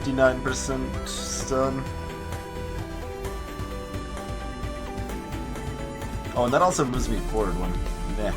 %, stun. Oh, and that also moves me forward one. Nah.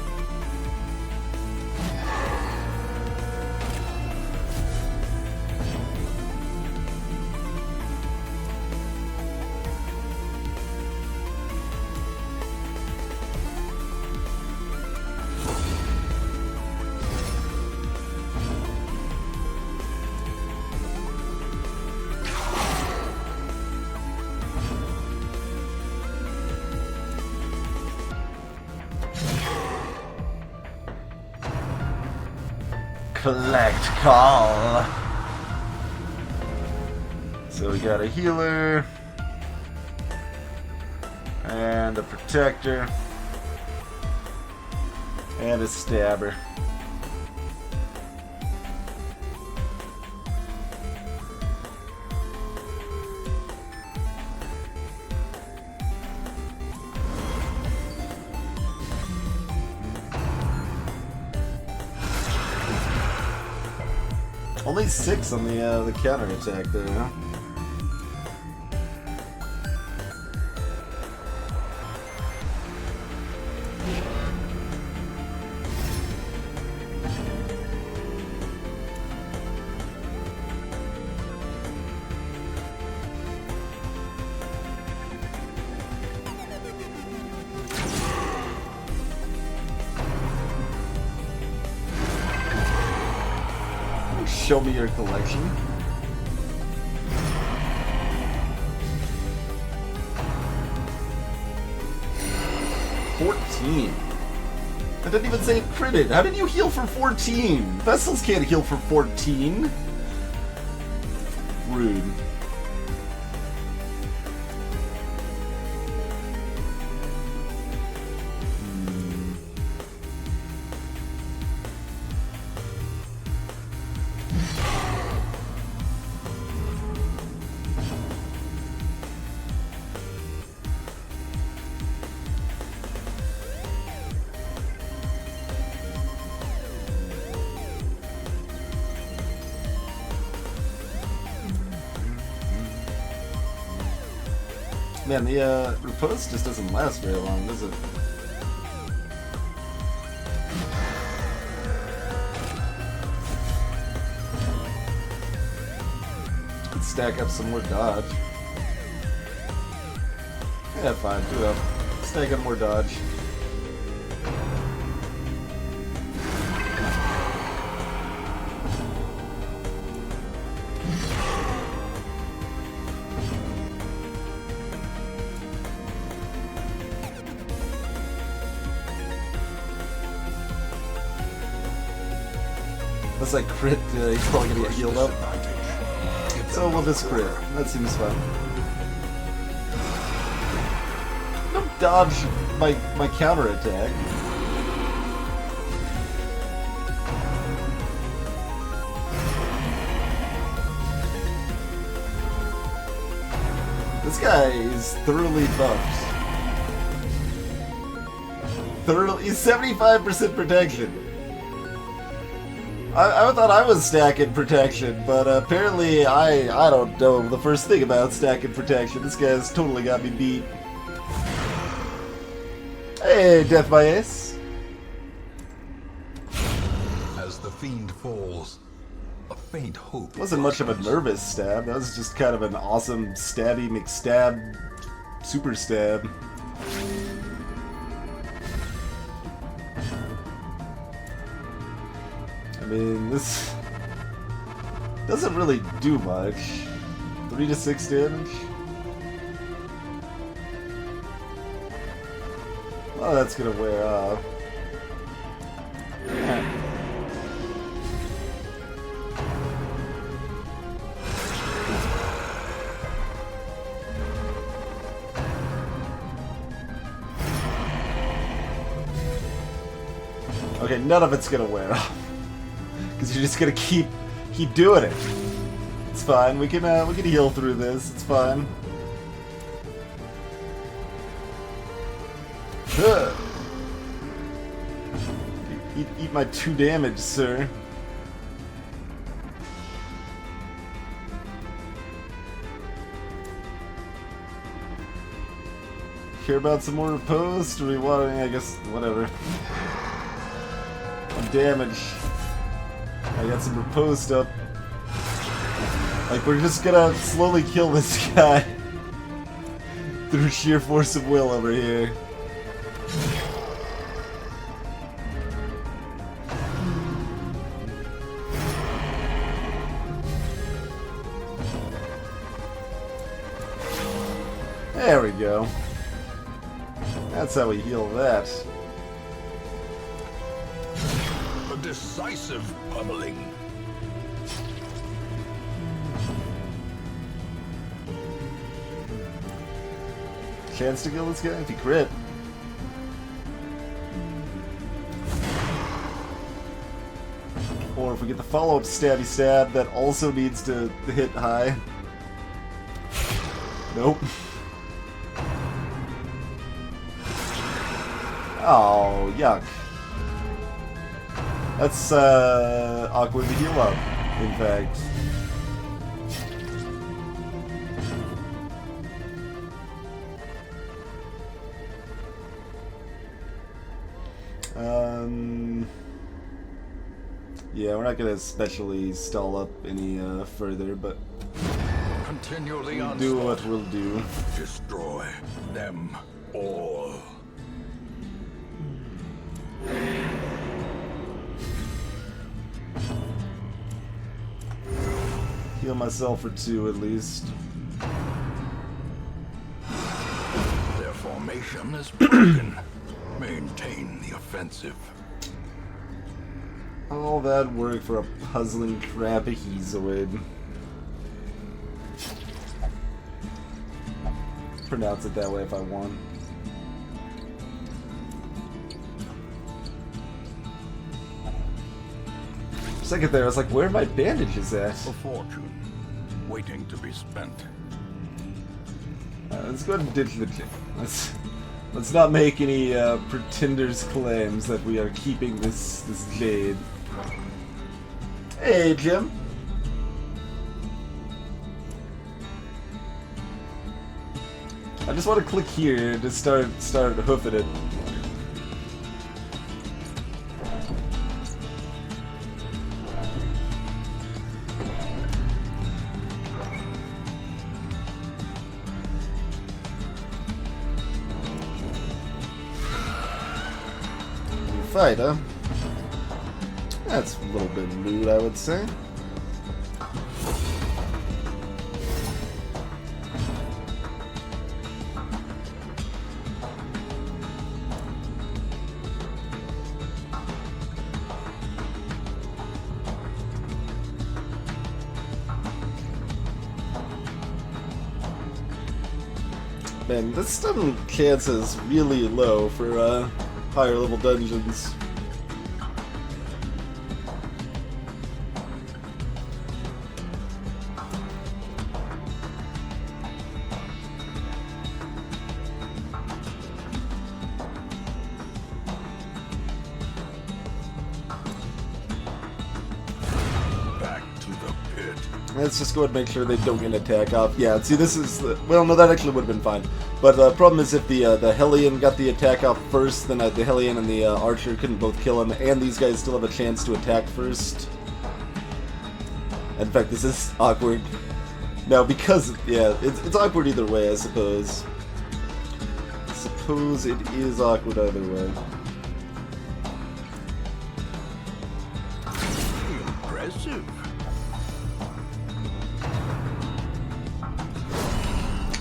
Collect call. So we got a healer and a protector and a stabber. Only 6 on the counter attack there, huh? Show me your collection. $14. I didn't even say it critted. How did you heal for 14? Vessels can't heal for 14. Rude. Man, the repose just doesn't last very long, does it? Could stack up some more dodge. Yeah, fine, do that. Stack up more dodge. Unless I crit, he's probably gonna get healed up. So we'll just crit. That seems fun. Don't dodge my counter attack. This guy is thoroughly buffed. He's 75% protection. I thought I was stacking protection, but apparently I don't know the first thing about stacking protection. This guy's totally got me beat. Hey, Death by Ace. As the fiend falls, a faint hope. Wasn't much of a nervous stab. That was just kind of an awesome stabby McStab, super stab. I mean, this doesn't really do much. 3 to 6 damage. Oh, that's gonna wear off. Okay, none of it's gonna wear off. Because you're just gonna keep doing it. It's fine. We can heal through this. It's fine. Eat my 2 damage, sir. Care about some more repose? Do we want to? I guess whatever. Damage. I got some repose stuff. Like, we're just gonna slowly kill this guy through sheer force of will over here. There we go. That's how we heal that. A decisive pummeling. Chance to kill this guy if he crit. Or if we get the follow-up stabby stab, that also needs to hit high. Nope. Oh, yuck. That's awkward to heal up, in fact. Yeah, we're not gonna especially stall up any further, but Continually we'll do what we'll do. Destroy them all. Heal myself for 2 at least. Their formation is broken. Maintain the offensive. All that work for a puzzling trapezoid. Pronounce it that way if I want. For a second there, I was like, where are my bandages at? A fortune waiting to be spent. Let's go ahead and ditch the gym. Let's not make any pretenders claims that we are keeping this jade. Hey, Jim. I just want to click here to start hoofing it. Fight, huh? That's a little bit rude, I would say. Man, this stun chance is really low for higher level dungeons. Let's just go ahead and make sure they don't get an attack off. Yeah, see, this is... well, no, that actually would have been fine. But the problem is if the Hellion got the attack off first, then the Hellion and the Archer couldn't both kill him, and these guys still have a chance to attack first. In fact, this is awkward. Now, because... yeah, it's awkward either way, I suppose. I suppose it is awkward either way. Impressive.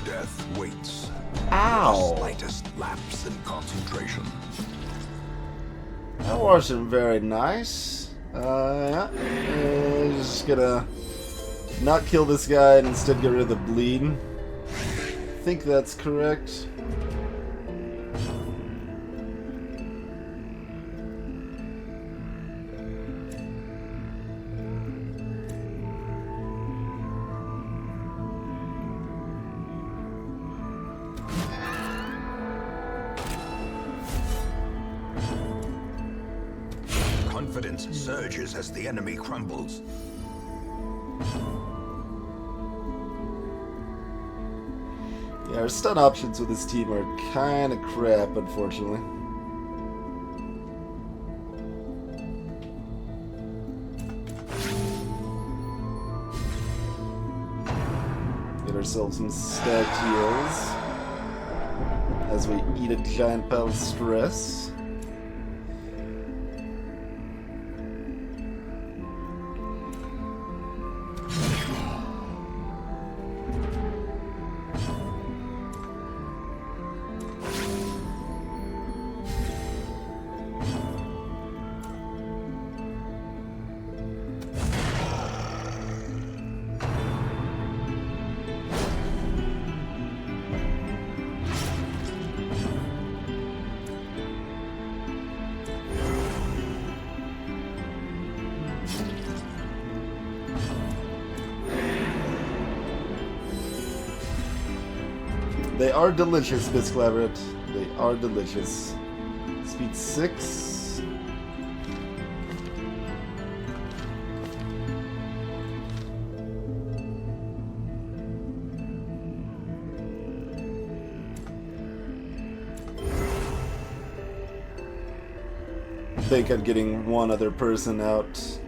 Death waits. Ow! Slightest lapse in concentration. That wasn't very nice. Yeah. Just gonna not kill this guy and instead get rid of the bleed. I think that's correct. Confidence surges as the enemy crumbles. Yeah, our stun options with this team are kind of crap, unfortunately. Get ourselves some stacked heals as we eat a giant pile of stress. They are delicious, Miss Claveret. They are delicious. Speed 6. I think I'm getting one other person out.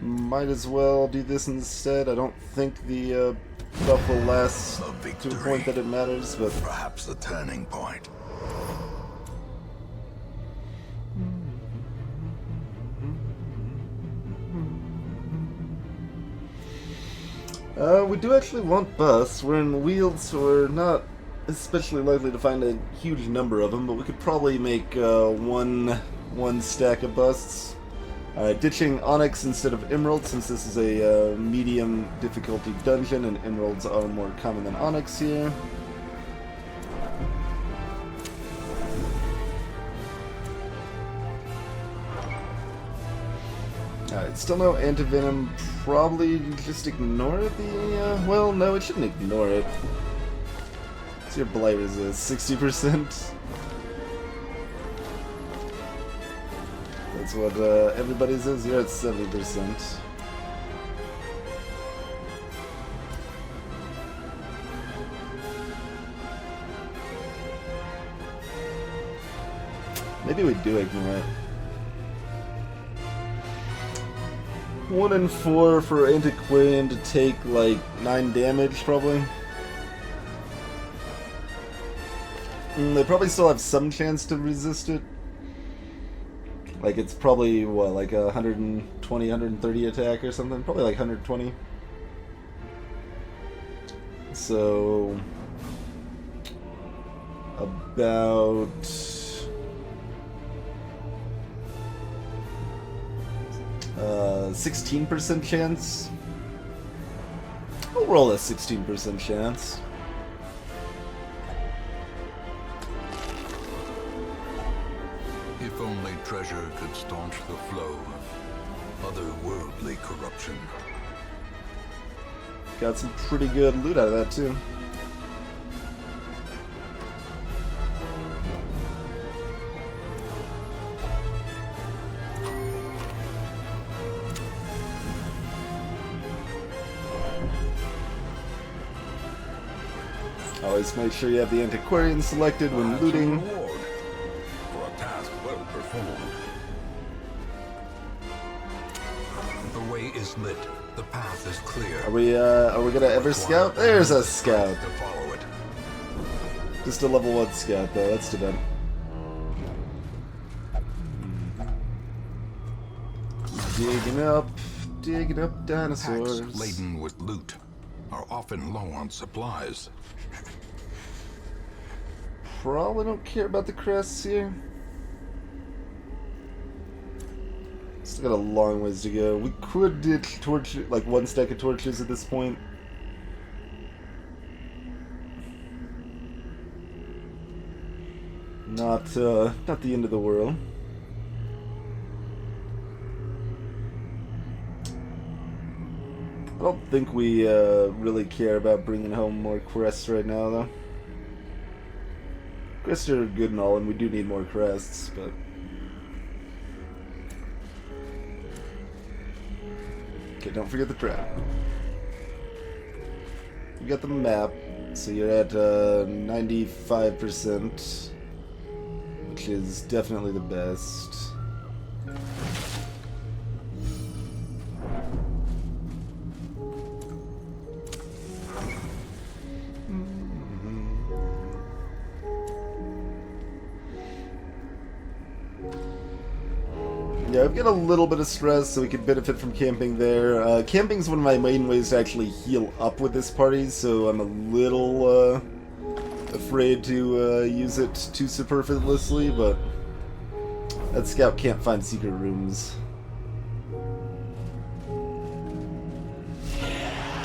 Might as well do this instead. I don't think the buff will last to a point that it matters, but perhaps the turning point. We do actually want busts. We're in wheels, so we're not especially likely to find a huge number of them, but we could probably make one stack of busts. Ditching Onyx instead of Emerald, since this is a medium difficulty dungeon, and Emeralds are more common than Onyx here. Alright, still no Antivenom. Probably just ignore the, well, no, it shouldn't ignore it. So your Blight resist 60%. That's what everybody says. You're at 70%. Maybe we do ignore it. 1 and 4 for Antiquarian to take like 9 damage, probably. They probably still have some chance to resist it. Like, it's probably, what, like a 120, 130 attack or something? Probably like 120. So... about... 16% chance? We'll roll a 16% chance. If only treasure could staunch the flow of otherworldly corruption. Got some pretty good loot out of that, too. Always make sure you have the antiquarian selected when looting. Reward for a task well performed. The way is lit. The path is clear. Are we gonna ever scout? There's a scout. To follow it. Just a level 1 scout though, that's too bad. Digging up dinosaurs. Packs laden with loot are often low on supplies. Probably don't care about the crests here. Still got a long ways to go. We could do torch, like 1 stack of torches at this point. Not the end of the world. I don't think we really care about bringing home more crests right now, though. Crests are good and all, and we do need more crests, but... Okay, don't forget the trap. You got the map, so you're at 95%, which is definitely the best. Yeah, I've got a little bit of stress, so we could benefit from camping there. Camping's one of my main ways to actually heal up with this party, so I'm a little afraid to use it too superfluously, but that scout can't find secret rooms.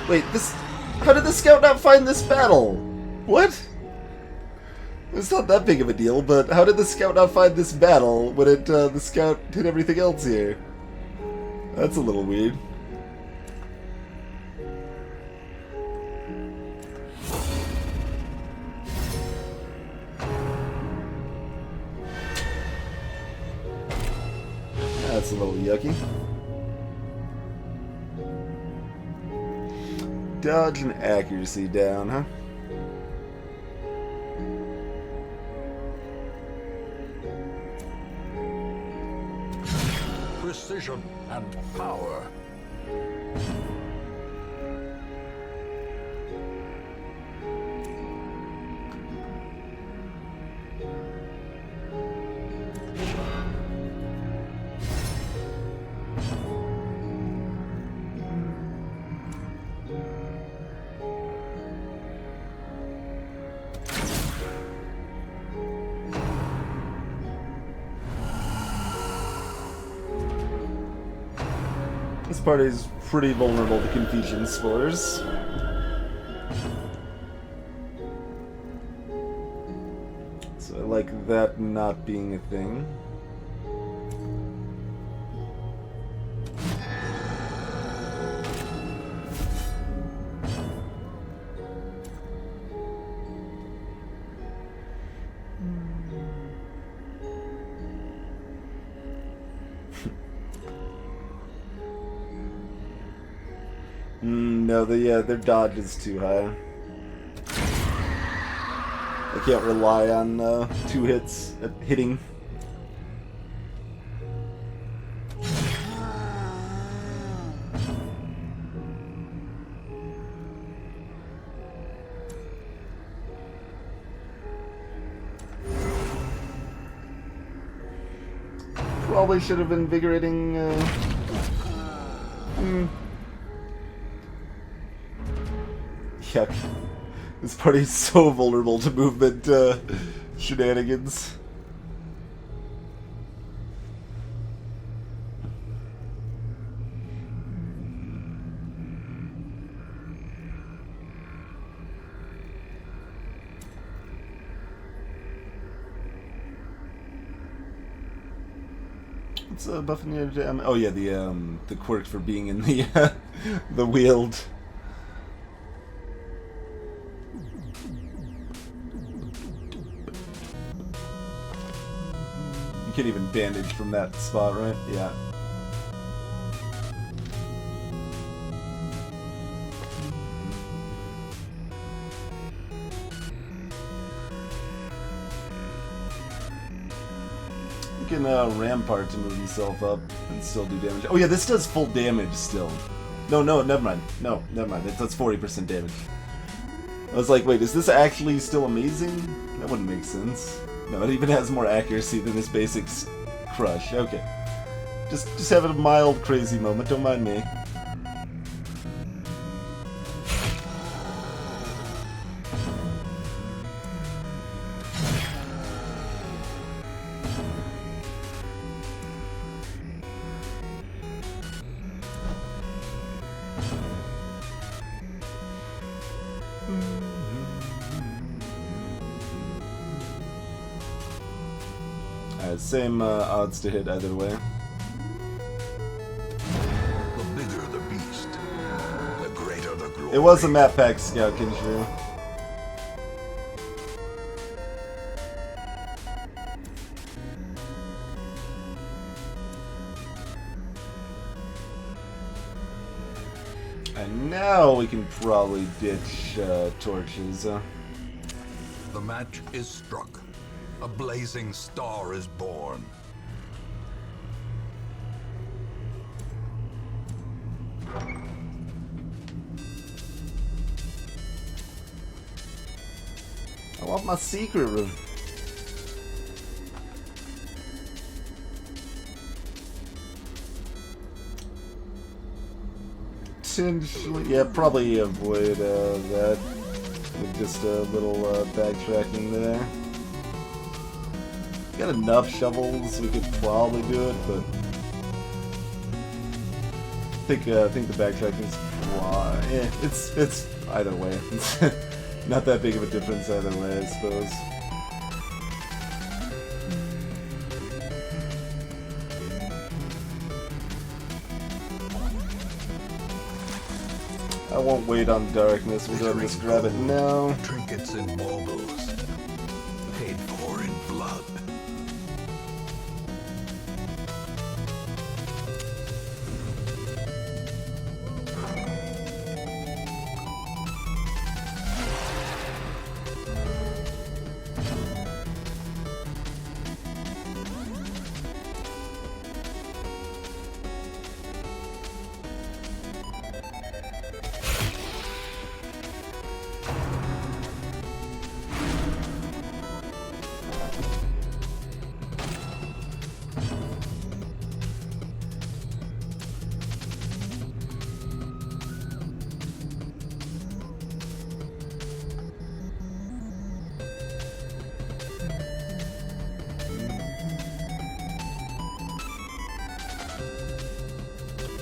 Wait, this... How did the scout not find this battle? What? It's not that big of a deal, but how did the scout not find this battle when the scout did everything else here? That's a little weird. That's a little yucky. Dodge and accuracy down, huh? Precision and power. This party is pretty vulnerable to confusion spores. So I like that not being a thing. No, their dodge is too high. I can't rely on 2 hits at hitting. Probably should have invigorating. Yuck. This party is so vulnerable to movement shenanigans. What's buffing your jam? Oh yeah, the quirk for being in the the Weald. You can't even bandage from that spot, right? Yeah. can Rampart to move himself up and still do damage. Oh yeah, this does full damage still. No, never mind. No, never mind. It does 40% damage. I was like, wait, is this actually still amazing? That wouldn't make sense. No, it even has more accuracy than this basic crush. Okay. Just having a mild crazy moment, don't mind me. Same odds to hit either way. The bigger the beast, the greater the glory. It was a map pack scout, Kinshru. And now we can probably ditch torches. The match is struck. A blazing star is born. I want my secret room. Potentially, yeah, probably avoid that with just a little backtracking there. Got enough shovels, we could probably do it, but I think the backtracking's it's either way. Not that big of a difference either way, I suppose. I won't wait on darkness. We'll go ahead and just grab it now. Trinkets and baubles, paid for in blood.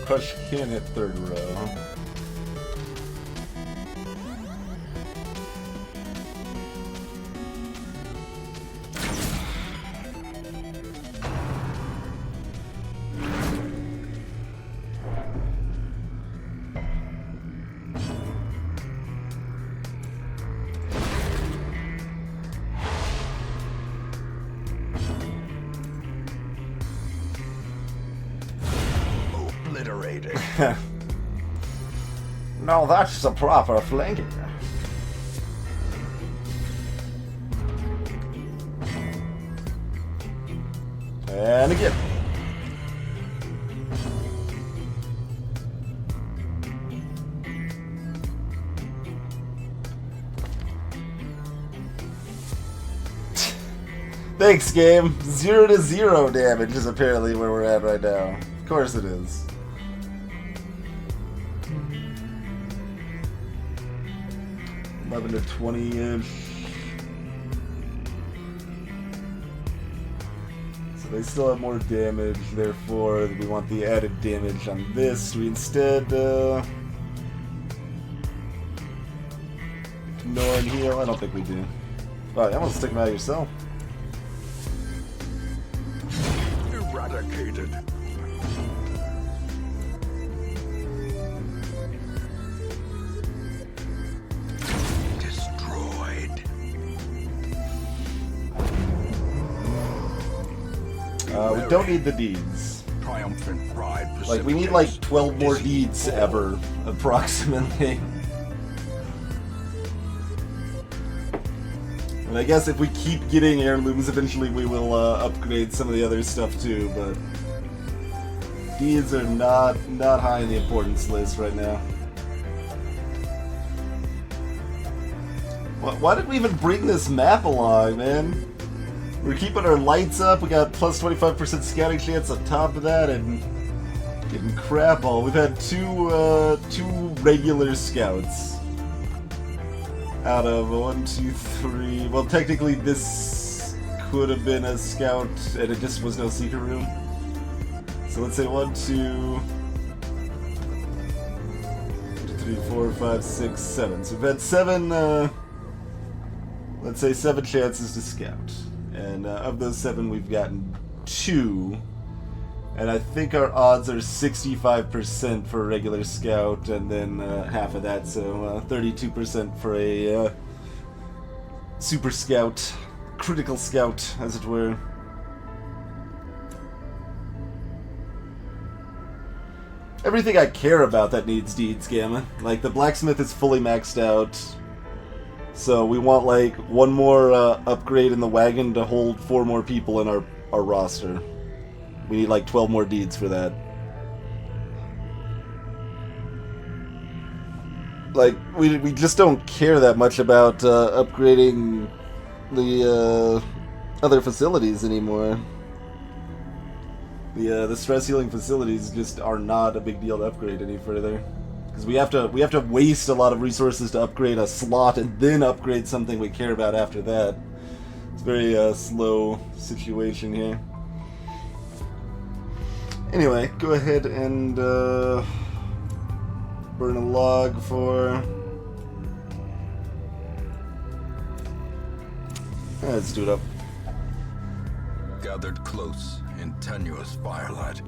Crush can hit third row. Now that's the proper flanking. And again. Thanks, game. 0-0 damage is apparently where we're at right now. Of course it is. To 20-ish. So they still have more damage, therefore we want the added damage on this. We instead ignore and heal? I don't think we do. Alright, I'm gonna stick them out yourself. Eradicated. We don't need the deeds. Triumphant pride. Like, we need like 12 more deeds ever, approximately. And I guess if we keep getting heirlooms, eventually we will upgrade some of the other stuff too, but these are not high in the importance list right now. Why did we even bring this map along, man? We're keeping our lights up, we got plus 25% scouting chance on top of that, and getting crap all. We've had two regular scouts. Out of 1, 2, 3... Well, technically this could have been a scout, and it just was no secret room. So let's say 1, 2, 3, 4, 5, 6, 7. So we've had 7, let's say 7 chances to scout. And of those 7, we've gotten 2. And I think our odds are 65% for a regular scout, and then half of that, so 32% for a super scout, critical scout, as it were. Everything I care about that needs deeds, Gamma. Like, the blacksmith is fully maxed out, so we want, like, one more upgrade in the wagon to hold 4 more people in our roster. We need like 12 more deeds for that. Like, we just don't care that much about upgrading the other facilities anymore. The stress healing facilities just are not a big deal to upgrade any further. Because we have to waste a lot of resources to upgrade a slot and then upgrade something we care about after that. It's a very slow situation here. Anyway, go ahead and burn a log for... Let's do it up. Gathered close in tenuous firelight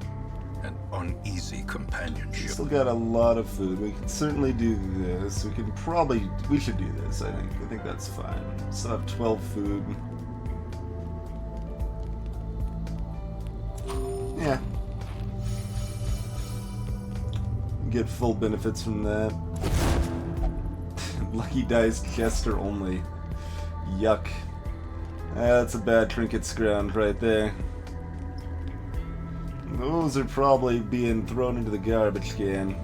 and uneasy companionship. Still got a lot of food. We can certainly do this. We should do this, I think. I think that's fine. Still have 12 food. Yeah. Get full benefits from that. Lucky dice Chester only. Yuck. That's a bad trinkets ground right there. Those are probably being thrown into the garbage can.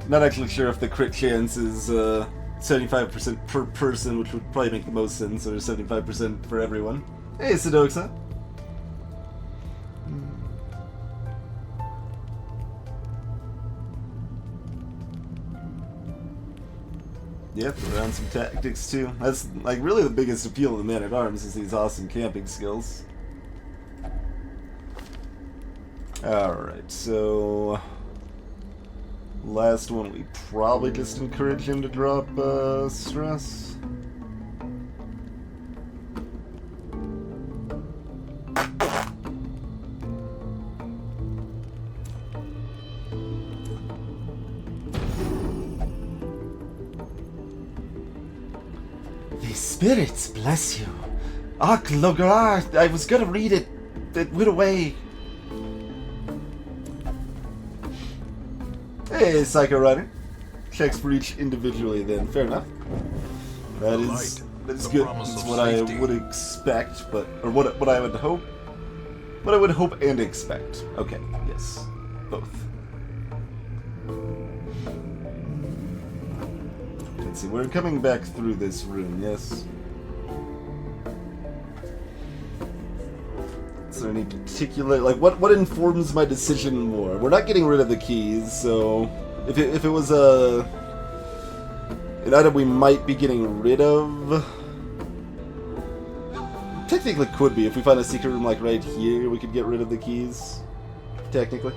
Not actually sure if the crit chance is 75% per person, which would probably make the most sense, or 75% for everyone. Hey, Sudoxa. Yep, around some tactics too. That's like really the biggest appeal of the Man-at-Arms is these awesome camping skills. Alright, so... last one, we probably just encourage him to drop stress. The spirits bless you. Ach, Logar, I was gonna read it. It went away. Hey, Psycho Rider. Checks for each individually then. Fair enough. That's good. That's what I would expect, but... or what I would hope. What I would hope and expect. Okay, yes. Both. Let's see, we're coming back through this room, yes? Is there any particular... like, what informs my decision more? We're not getting rid of the keys, so... If it was an item we might be getting rid of... Technically could be. If we find a secret room, like, right here, we could get rid of the keys. Technically.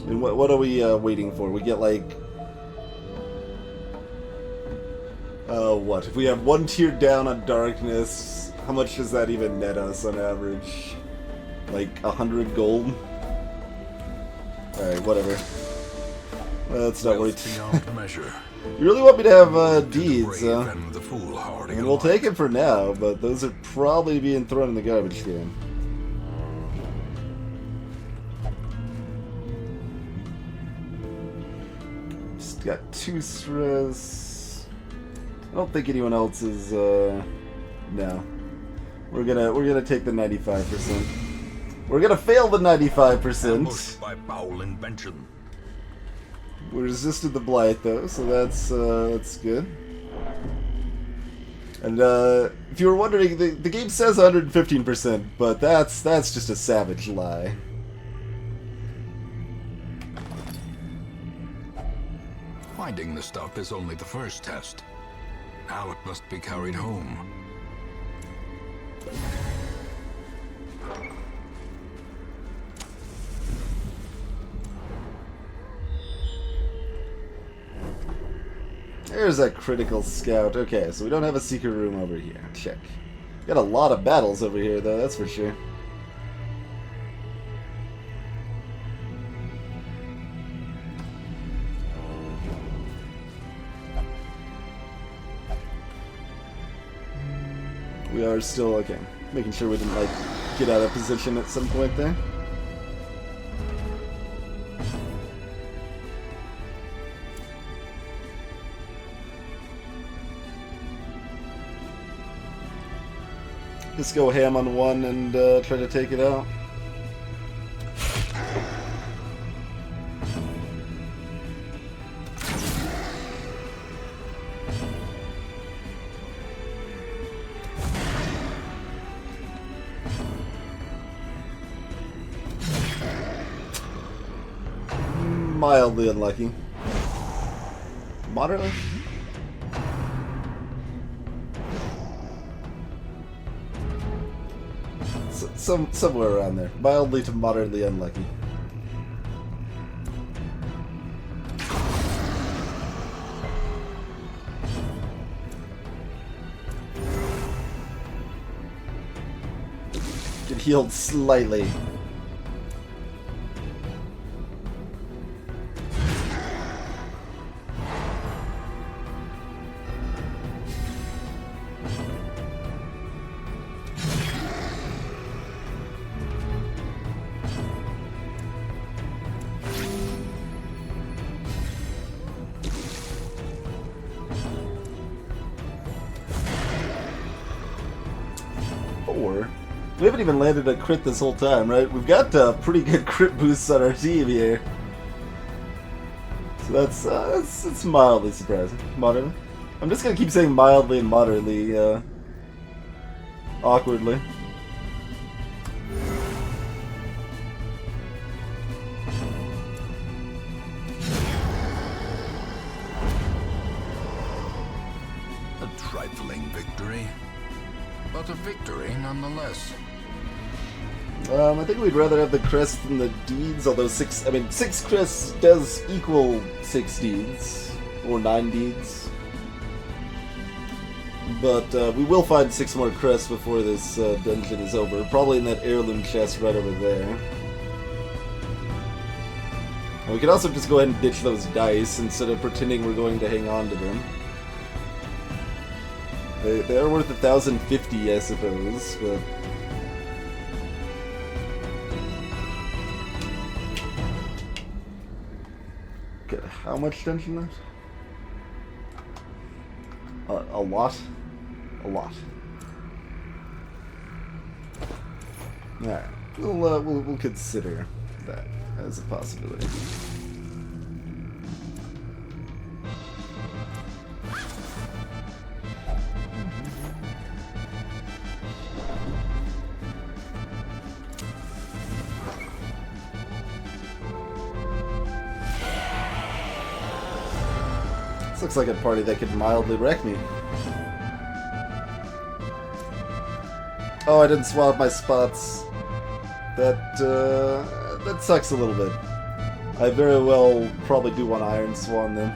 And what are we waiting for? We get, like... What? If we have one tier down on darkness, how much does that even net us on average? Like 100 gold? Alright, whatever. Let's not worry. Beyond measure. You really want me to have deeds, Brave huh? and the foolhardy And we'll alike. take it for now, but those are probably being thrown in the garbage can. Just got 2 stress. I don't think anyone else is. No. We're gonna take the 95%. We're gonna fail the 95%. Ambushed by foul invention. We resisted the blight though, so that's good. And if you were wondering, the game says 115%, but that's just a savage lie. Finding the stuff is only the first test. Now it must be carried home. There's that critical scout. Okay, so we don't have a secret room over here. Check. Got a lot of battles over here, though, that's for sure. We are still, okay, making sure we didn't, like, get out of position at some point there. Just go ham on one and try to take it out. Mildly unlucky. Moderately? Somewhere around there. Mildly to moderately unlucky. Get healed slightly. We haven't even landed a crit this whole time, right? We've got pretty good crit boosts on our team here. So that's mildly surprising. Moderately. I'm just gonna keep saying mildly and moderately, awkwardly. A trifling victory, but a victory nonetheless. I think we'd rather have the crest than the deeds, although 6 crests does equal 6 deeds. Or 9 deeds. But we will find 6 more crests before this dungeon is over. Probably in that heirloom chest right over there. And we could also just go ahead and ditch those dice instead of pretending we're going to hang on to them. They are worth 1,050, I suppose, but... Okay, how much dungeon left? A lot? A lot. Alright, we'll consider that as a possibility. This looks like a party that could mildly wreck me. Oh, I didn't swap my spots. That sucks a little bit. I very well probably do want Iron Swan then.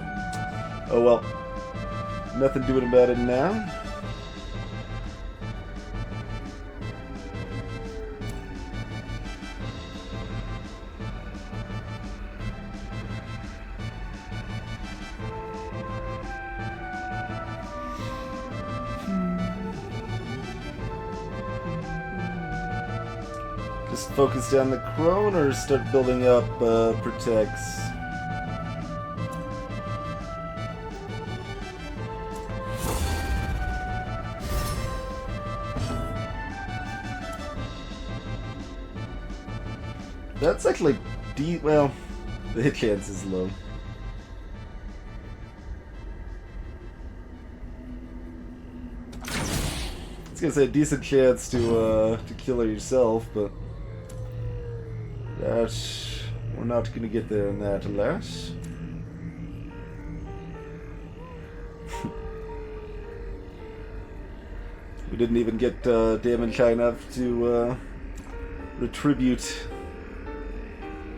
Oh well. Nothing doing about it now. Just focus down the crone or start building up protects? That's actually well, the hit chance is low. I was gonna say a decent chance to kill her yourself, but we're not gonna get there in that, alas. We didn't even get damage high enough to retribute.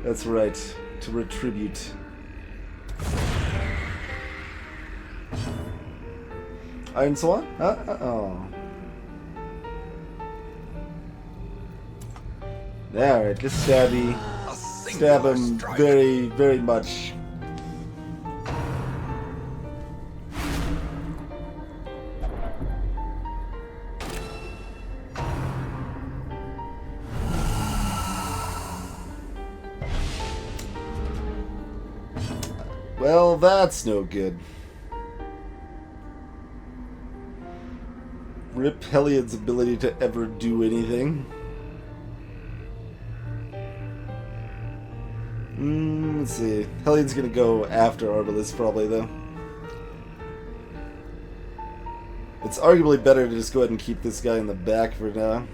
That's right, to retribute. Iron Swan? Oh. Alright, just stab him very, very much. Well, that's no good. Rip Hellion's ability to ever do anything. Let's see. Hellion's gonna go after Arbalest probably, though. It's arguably better to just go ahead and keep this guy in the back for now.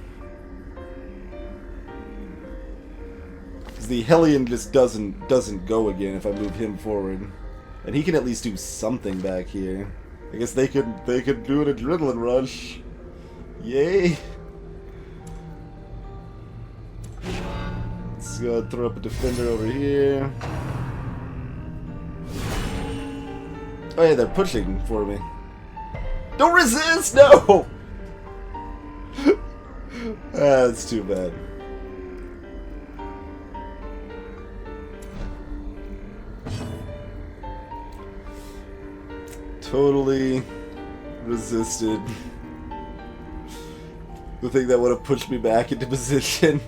Because the Hellion just doesn't go again if I move him forward. And he can at least do something back here. I guess they could do an adrenaline rush. Yay! Let's go ahead and throw up a defender over here. Oh yeah, they're pushing for me. Don't resist! No! That's too bad. Totally resisted. The thing that would have pushed me back into position.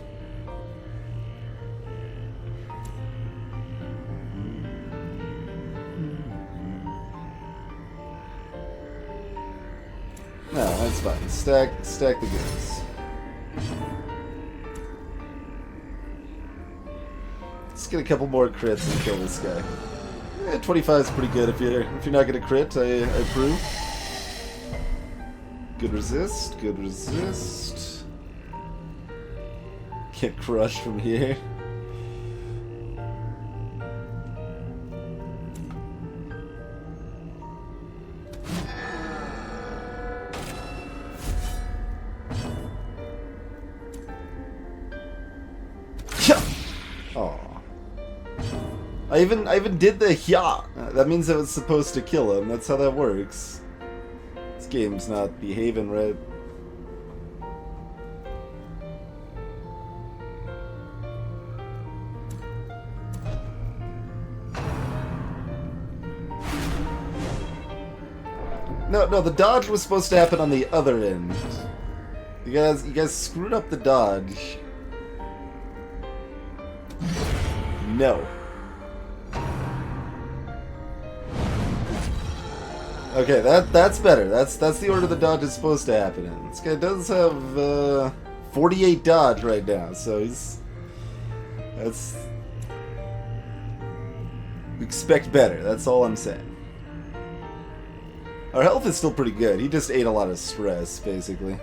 No, that's fine. Stack the goods. Let's get a couple more crits and kill this guy. 25 is pretty good if you're not gonna crit. I approve. Good resist. Good resist. Get crushed from here. Oh. I even did the hya. That means I was supposed to kill him. That's how that works. This game's not behaving right. No, the dodge was supposed to happen on the other end. You guys screwed up the dodge. No. Okay, that's better. That's the order the dodge is supposed to happen in. This guy does have 48 dodge right now, so expect better. That's all I'm saying. Our health is still pretty good. He just ate a lot of stress, basically.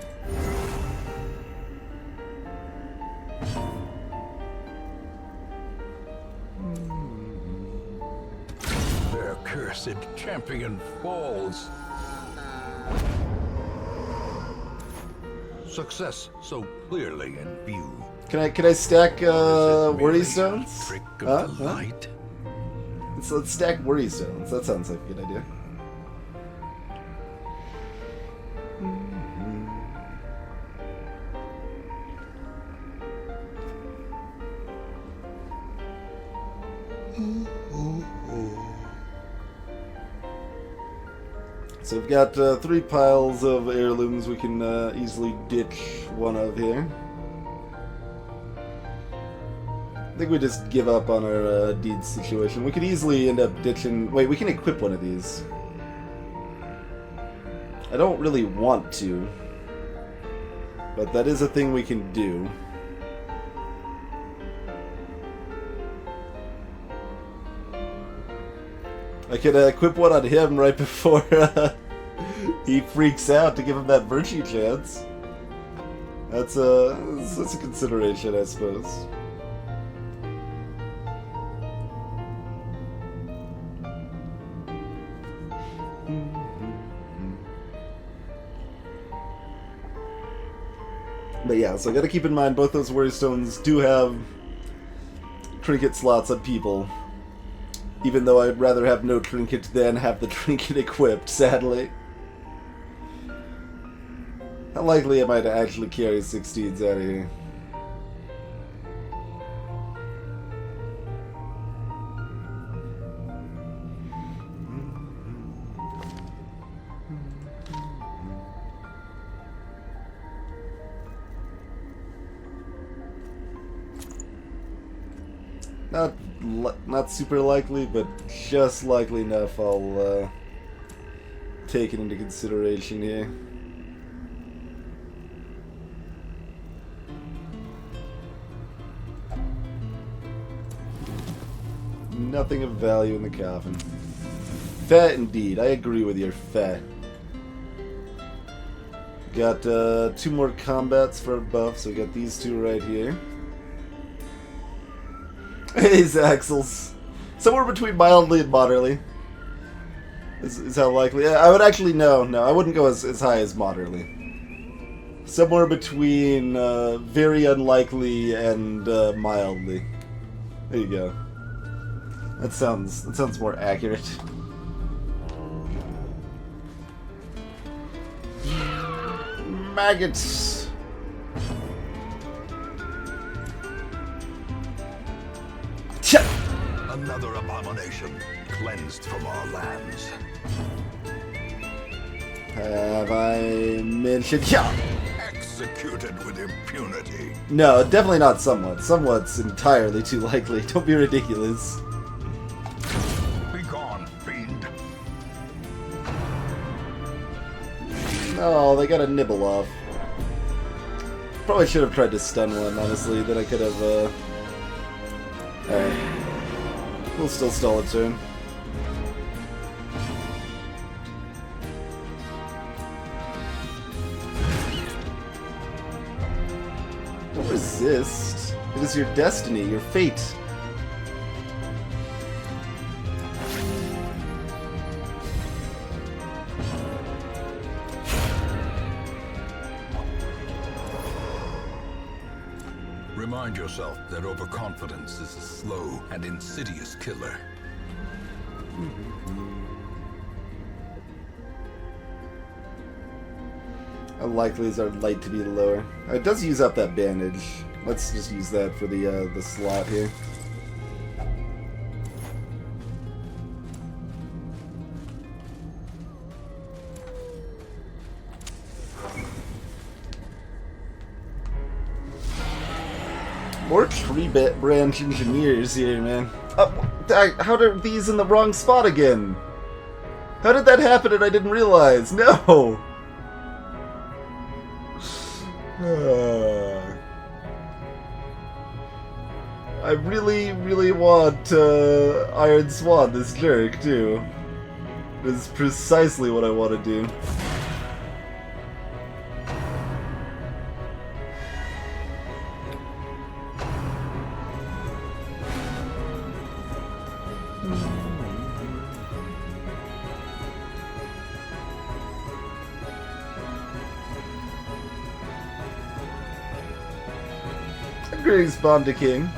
Their cursed champion falls. Success so clearly in view. Can I stack worry stones? Trick of the light. Let's stack worry stones. That sounds like a good idea. So we've got 3 piles of heirlooms we can easily ditch one of here. I think we just give up on our deeds situation. We could easily end up ditching... Wait, we can equip one of these. I don't really want to, but that is a thing we can do. I could equip one on him right before he freaks out to give him that virtue chance. That's a consideration, I suppose. But yeah, so I gotta keep in mind both those worry stones do have trinket slots on people. Even though I'd rather have no trinket than have the trinket equipped, sadly. How likely am I to actually carry 16s out of here? Not super likely, but just likely enough I'll take it into consideration here. Nothing of value in the coffin. Fat indeed, I agree with your fat. Got 2 more combats for a buff, so we got these 2 right here. His axles. Somewhere between mildly and moderately. Is how likely. I would actually, no, I wouldn't go as high as moderately. Somewhere between very unlikely and mildly. There you go. That sounds more accurate. Maggots. Another abomination cleansed from our lands. Have I mentioned... Executed with impunity. No, definitely not somewhat. Somewhat's entirely too likely. Don't be ridiculous. Begone, fiend. No, they got a nibble off. Probably should have tried to stun one, honestly. Then I could have, Alright. We'll still stall a turn. Don't resist. It is your destiny, your fate. Remind yourself that overconfidence is a slow and insidious killer. How likely is our light to be lower? It does use up that bandage. Let's just use that for the slot here. More tree branch engineers here, man. How are these in the wrong spot again? How did that happen and I didn't realize? No! I really, really want Iron Swan, this jerk, too. This is precisely what I want to do. Greetings, Bond to King.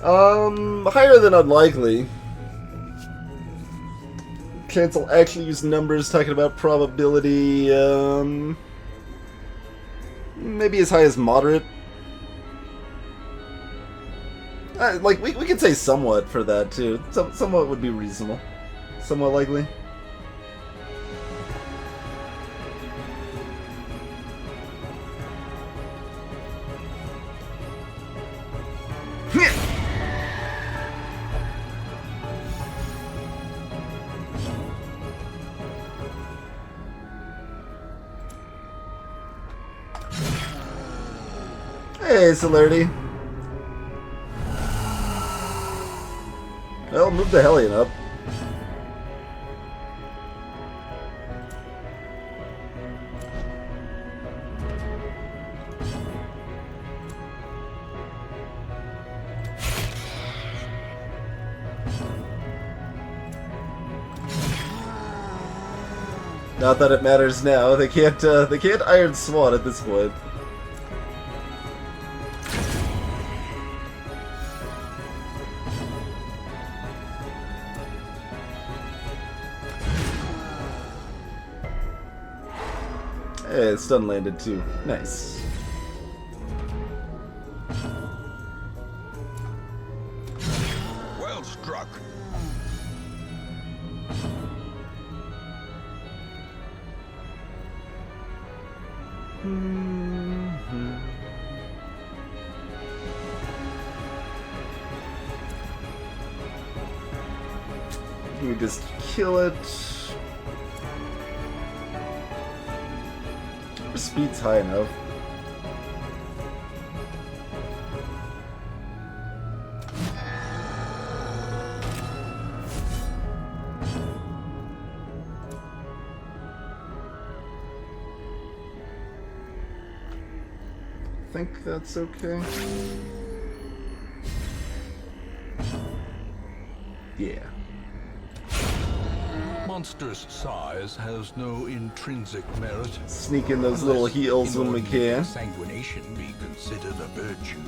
Higher than unlikely. Chance I'll actually use numbers talking about probability, maybe as high as moderate. Like, we could say somewhat for that, too. Somewhat would be reasonable. Somewhat likely. Hey, Celerity. Well, move the Hellion up. Not that it matters now. They can't Iron Swan at this point. Hey, stun landed too. Nice. Well struck. Can we just kill it? Our speed's high enough. I think that's okay. Yeah. Monstrous size has no intrinsic merit. Sneak in those little heals when we can. Sanguination be considered a virtue.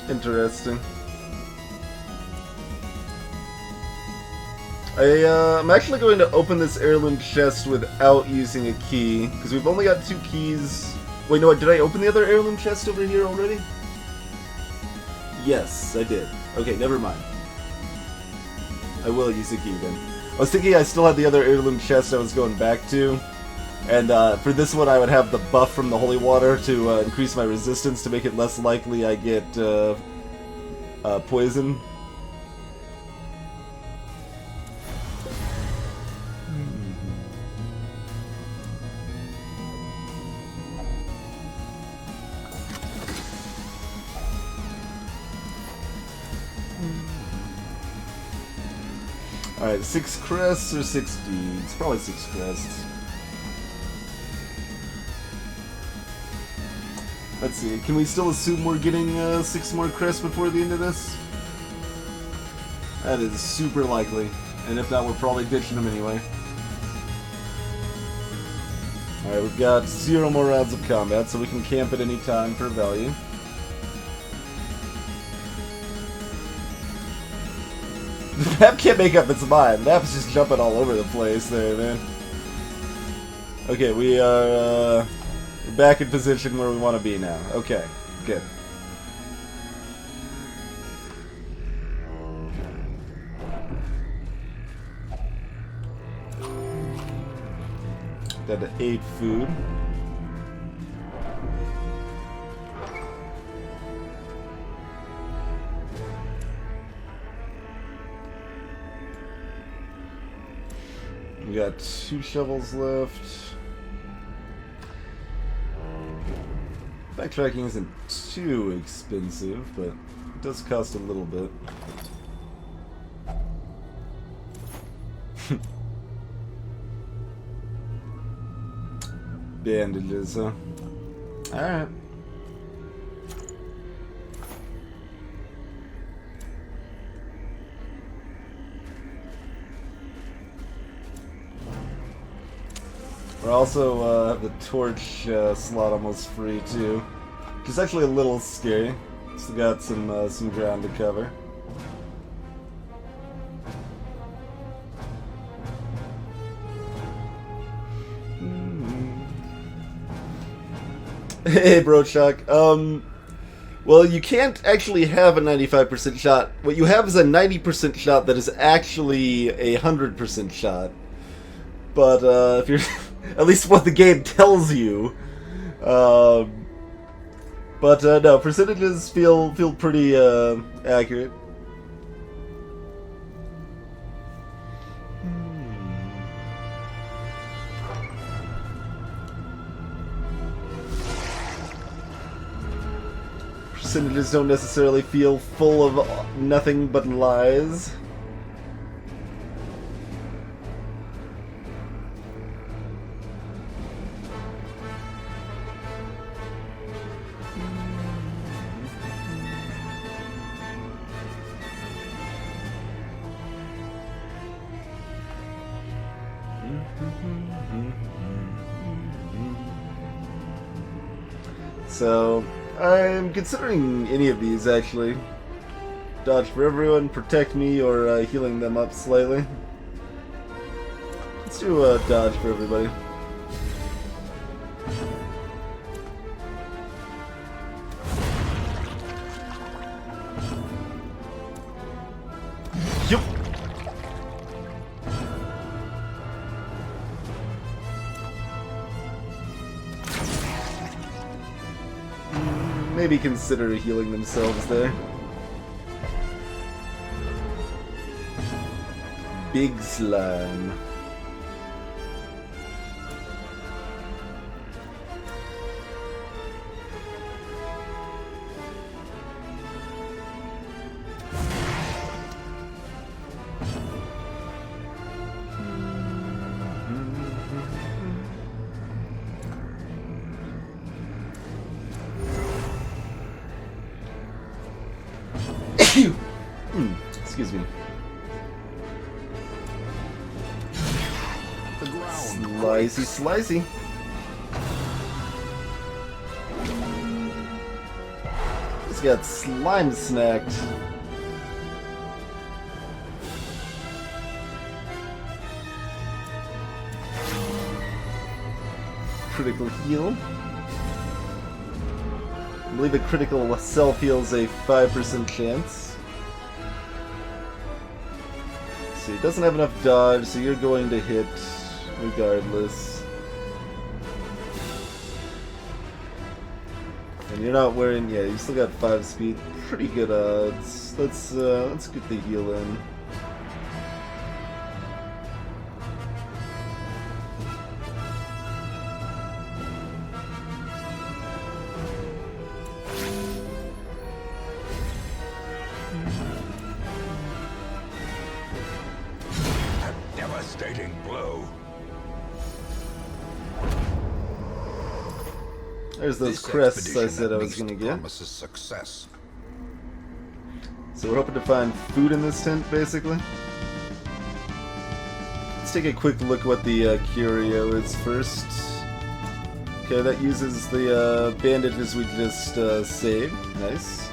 Interesting. I'm actually going to open this heirloom chest without using a key, because we've only got 2 keys. Wait, no, did I open the other heirloom chest over here already? Yes, I did. Okay, never mind. I will use a key then. I was thinking I still had the other heirloom chest I was going back to, and for this one I would have the buff from the holy water to increase my resistance to make it less likely I get poison. Alright, 6 crests or 6 deeds? Probably 6 crests. Let's see, can we still assume we're getting 6 more crests before the end of this? That is super likely. And if not, we're probably ditching them anyway. Alright, we've got 0 more rounds of combat, so we can camp at any time for value. The map can't make up its mind. The map's just jumping all over the place there, man. Okay, we are back in position where we want to be now. Okay, good. Down to 8 food. We got 2 shovels left. Backtracking isn't too expensive, but it does cost a little bit. Bandages, huh? Alright. We're also have the torch slot almost free too, which is actually a little scary. Still got some ground to cover. Hey, Brochuk. Well, you can't actually have a 95% shot. What you have is a 90% shot that is actually a 100% shot. But if you're, at least what the game tells you. No, percentages feel pretty accurate. Percentages don't necessarily feel full of nothing but lies. So, I'm considering any of these, actually. Dodge for everyone, protect me, or healing them up slightly. Let's do dodge for everybody. Yup. Maybe consider healing themselves there. Big slime. Excuse me. The ground. Slicey, slicey. He's got slime snacked. Critical heal. I believe a critical self heals a 5% chance. So he doesn't have enough dodge, so you're going to hit regardless. And you're not wearing, yeah, you still got 5 speed. Pretty good odds. Let's get the heal in. Devastating blow. There's those This crests I expedition said I at was least gonna get. promises success. So we're hoping to find food in this tent, basically. Let's take a quick look at what the curio is first. Okay, that uses the bandages we just saved. Nice.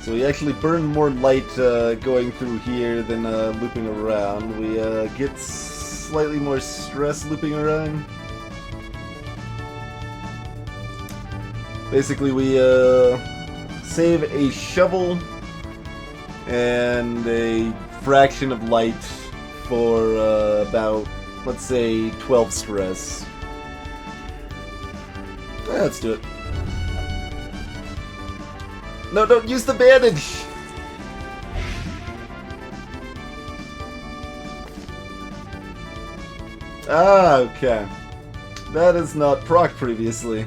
So we actually burn more light going through here than looping around. We get slightly more stress looping around. Basically, we save a shovel and a fraction of light for about, let's say, 12 stress. Let's do it. No, don't use the bandage! Ah, okay. That is not proc previously.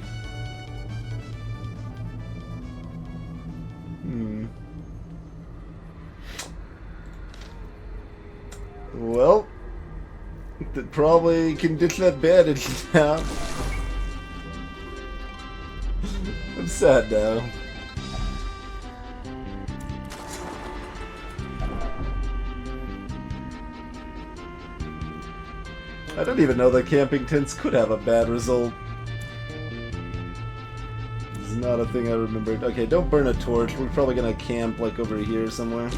Well, probably can ditch that bandage now. I'm sad now. I don't even know that camping tents could have a bad result. This is not a thing I remembered. Okay, don't burn a torch. We're probably gonna camp like over here somewhere.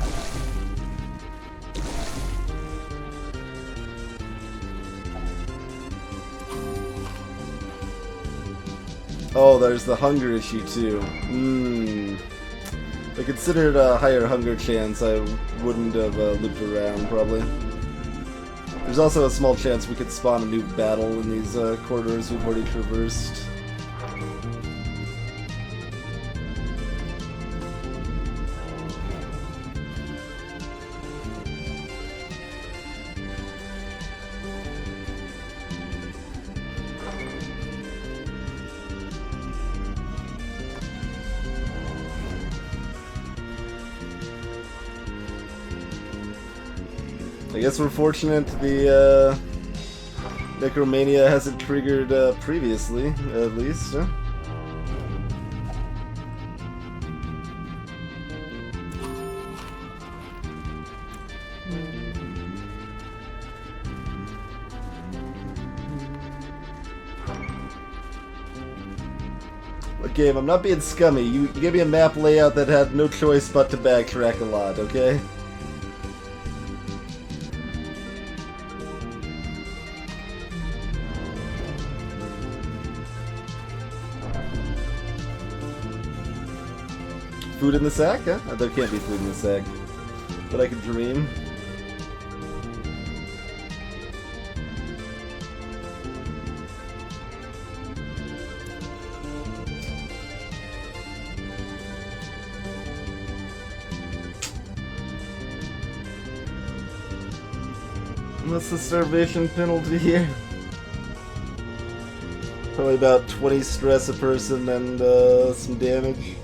Oh, there's the hunger issue too. If I considered a higher hunger chance, I wouldn't have looped around, probably. There's also a small chance we could spawn a new battle in these corridors we've already traversed. I guess we're fortunate the Necromania hasn't triggered previously, at least. Huh? Look, game, I'm not being scummy. You gave me a map layout that had no choice but to backtrack a lot, okay? Food in the sack? Huh? There can't be food in the sack. But I could dream. What's the starvation penalty here? Probably about 20 stress a person and some damage.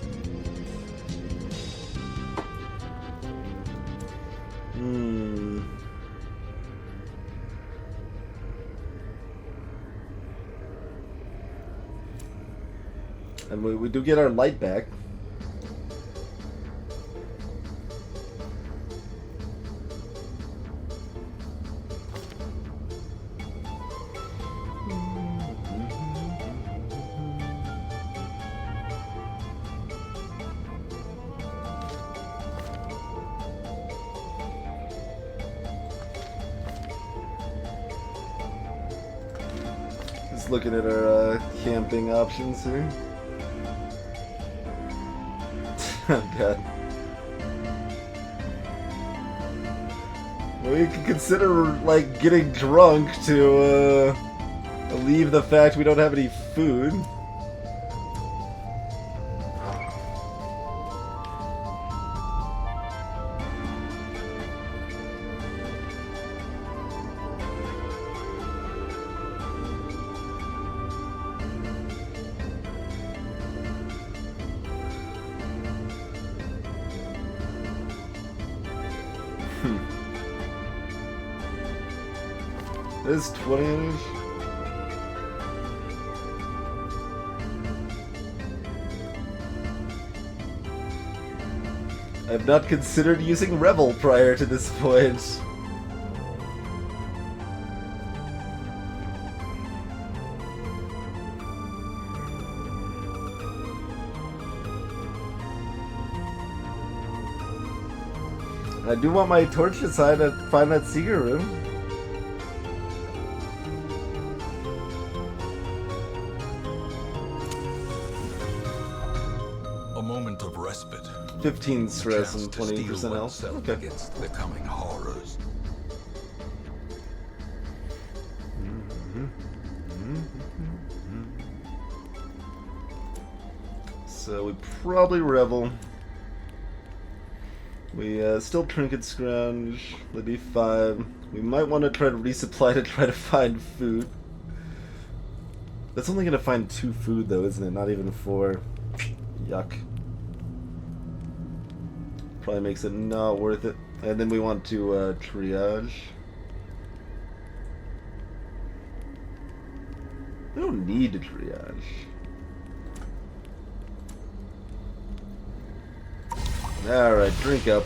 And we do get our light back. Just looking at our camping options here. Oh god. We could consider, like, getting drunk to, alleviate the fact we don't have any food. This 20-inch. I have not considered using Revel prior to this point. I do want my torch aside to find that secret room. A moment of respite. 15 stress and 20% health. Okay. Against the coming horrors. So we probably Revel. We still Trinket Scrounge, the D5. We might want to try to resupply to try to find food. That's only going to find 2 food though, isn't it? Not even 4. Yuck. Probably makes it not worth it. And then we want to triage. We don't need to triage. Alright, drink up.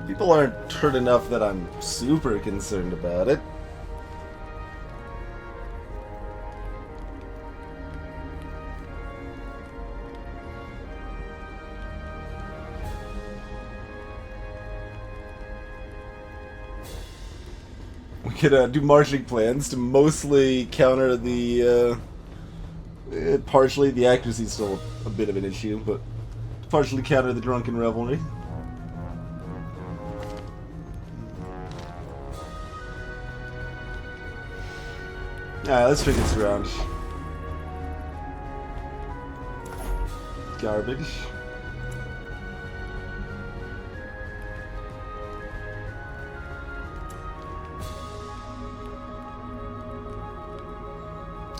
People aren't hurt enough that I'm super concerned about it. can do marching plans to mostly counter the, partially, the accuracy is still a bit of an issue, but to partially counter the drunken revelry. Alright, let's drink this around. Garbage.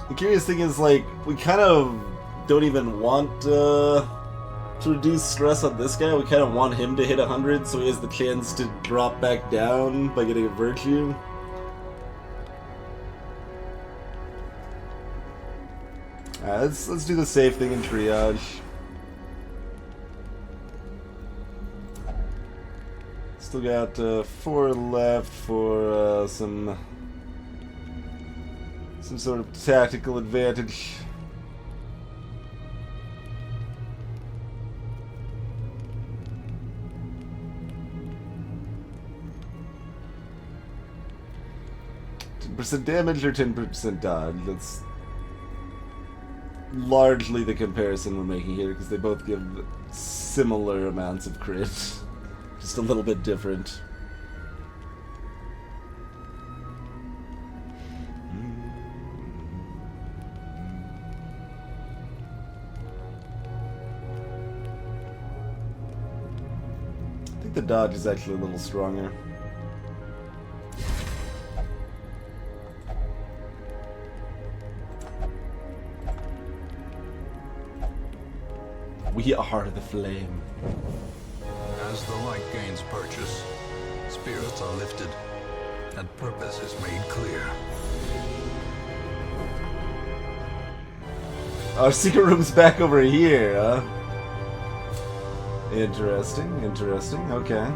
The curious thing is, like, we kind of don't even want to reduce stress on this guy. We kind of want him to hit 100 so he has the chance to drop back down by getting a virtue. Let's do the safe thing in triage. Still got 4 left for some sort of tactical advantage. % damage or 10% dodge? That's largely the comparison we're making here, because they both give similar amounts of crit, just a little bit different. I think the dodge is actually a little stronger. We are the flame. As the light gains purchase, spirits are lifted, and purpose is made clear. Our secret room's back over here, huh? Interesting, interesting, okay.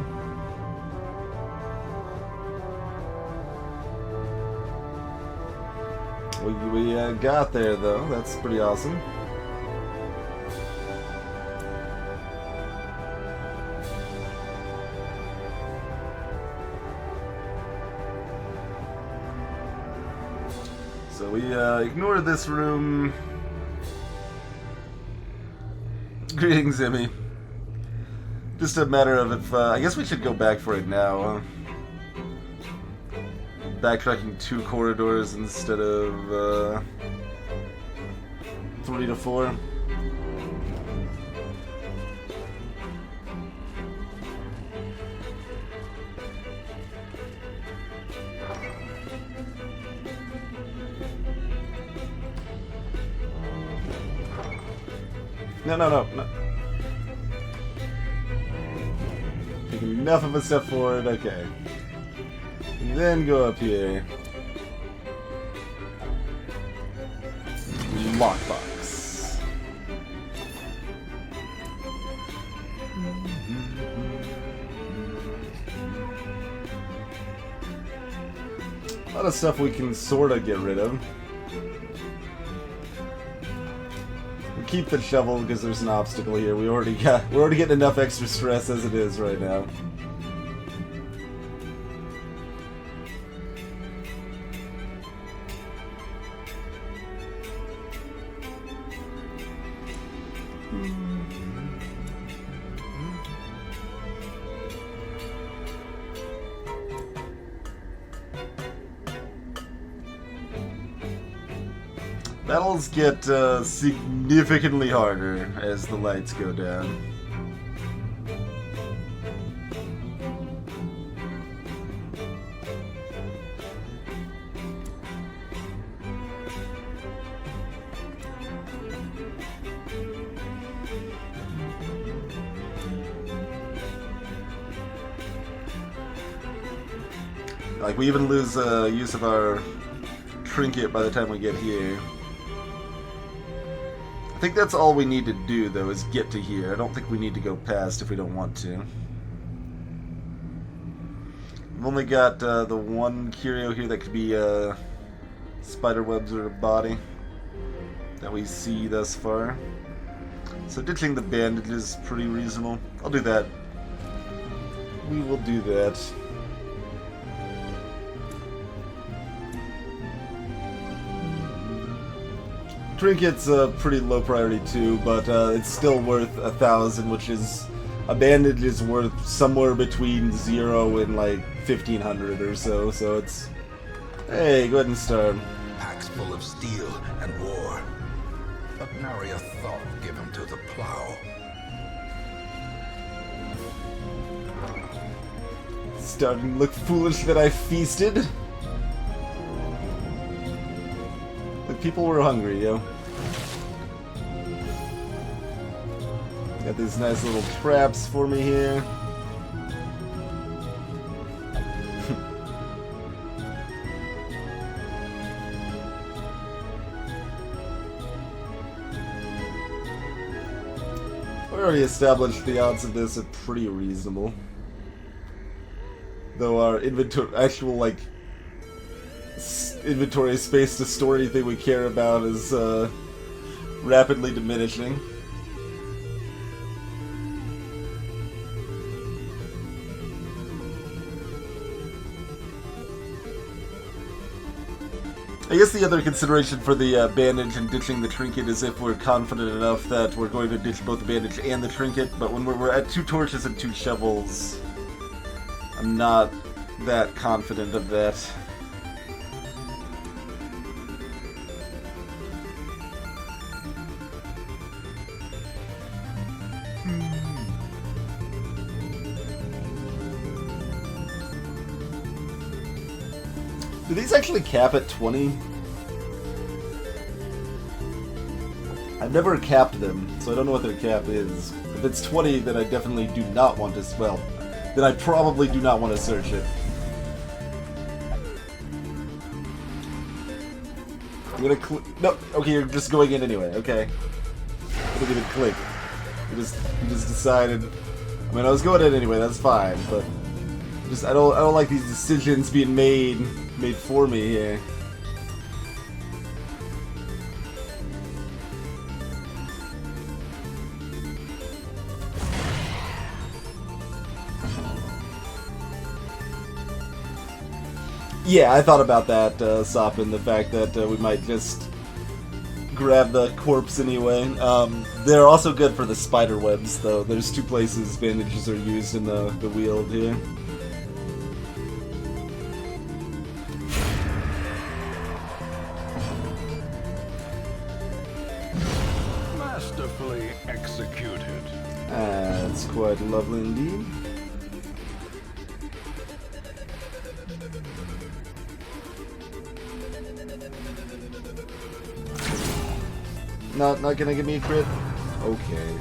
We got there, though. That's pretty awesome. So we ignore this room. Greetings, Emmy. Just a matter of if I guess we should go back for it now. Backtracking 2 corridors instead of 3 to 4. No. Take enough of a step forward, okay. And then go up here. Lockbox. A lot of stuff we can sorta get rid of. Keep the shovel because there's an obstacle here. We're already getting enough extra stress as it is right now. Battles get significantly harder as the lights go down. Like, we even lose use of our trinket by the time we get here. I think that's all we need to do, though, is get to here. I don't think we need to go past if we don't want to. We've only got the one curio here that could be spider webs or a body that we see thus far. So ditching the bandage is pretty reasonable. I'll do that. We will do that. Trinket's a pretty low priority too, but it's still worth 1,000, which is... A bandage is worth somewhere between 0 and like 1,500 or so, so it's... Hey, go ahead and start. Packs full of steel and war. But nary a thought given to the plow. Starting to look foolish that I feasted. The people were hungry, yo. Got these nice little traps for me here. We already established the odds of this are pretty reasonable. Though our actual, like, inventory space to store anything we care about is, rapidly diminishing. I guess the other consideration for the bandage and ditching the trinket is if we're confident enough that we're going to ditch both the bandage and the trinket, but when we're at 2 torches and 2 shovels, I'm not that confident of that. Do these actually cap at 20? I've never capped them, so I don't know what their cap is. If it's 20, then I definitely do not want to, well, then I probably do not want to search it. I'm gonna no, okay, you're just going in anyway, okay. I didn't even click. You just decided. I mean, I was going in anyway, that's fine, but just I don't like these decisions being made for me here. Yeah, I thought about that, Sopin, the fact that we might just grab the corpse anyway. They're also good for the spider webs, though. There's 2 places bandages are used in the wield here. Masterfully executed. That's quite lovely indeed. Not gonna give me a crit? Okay.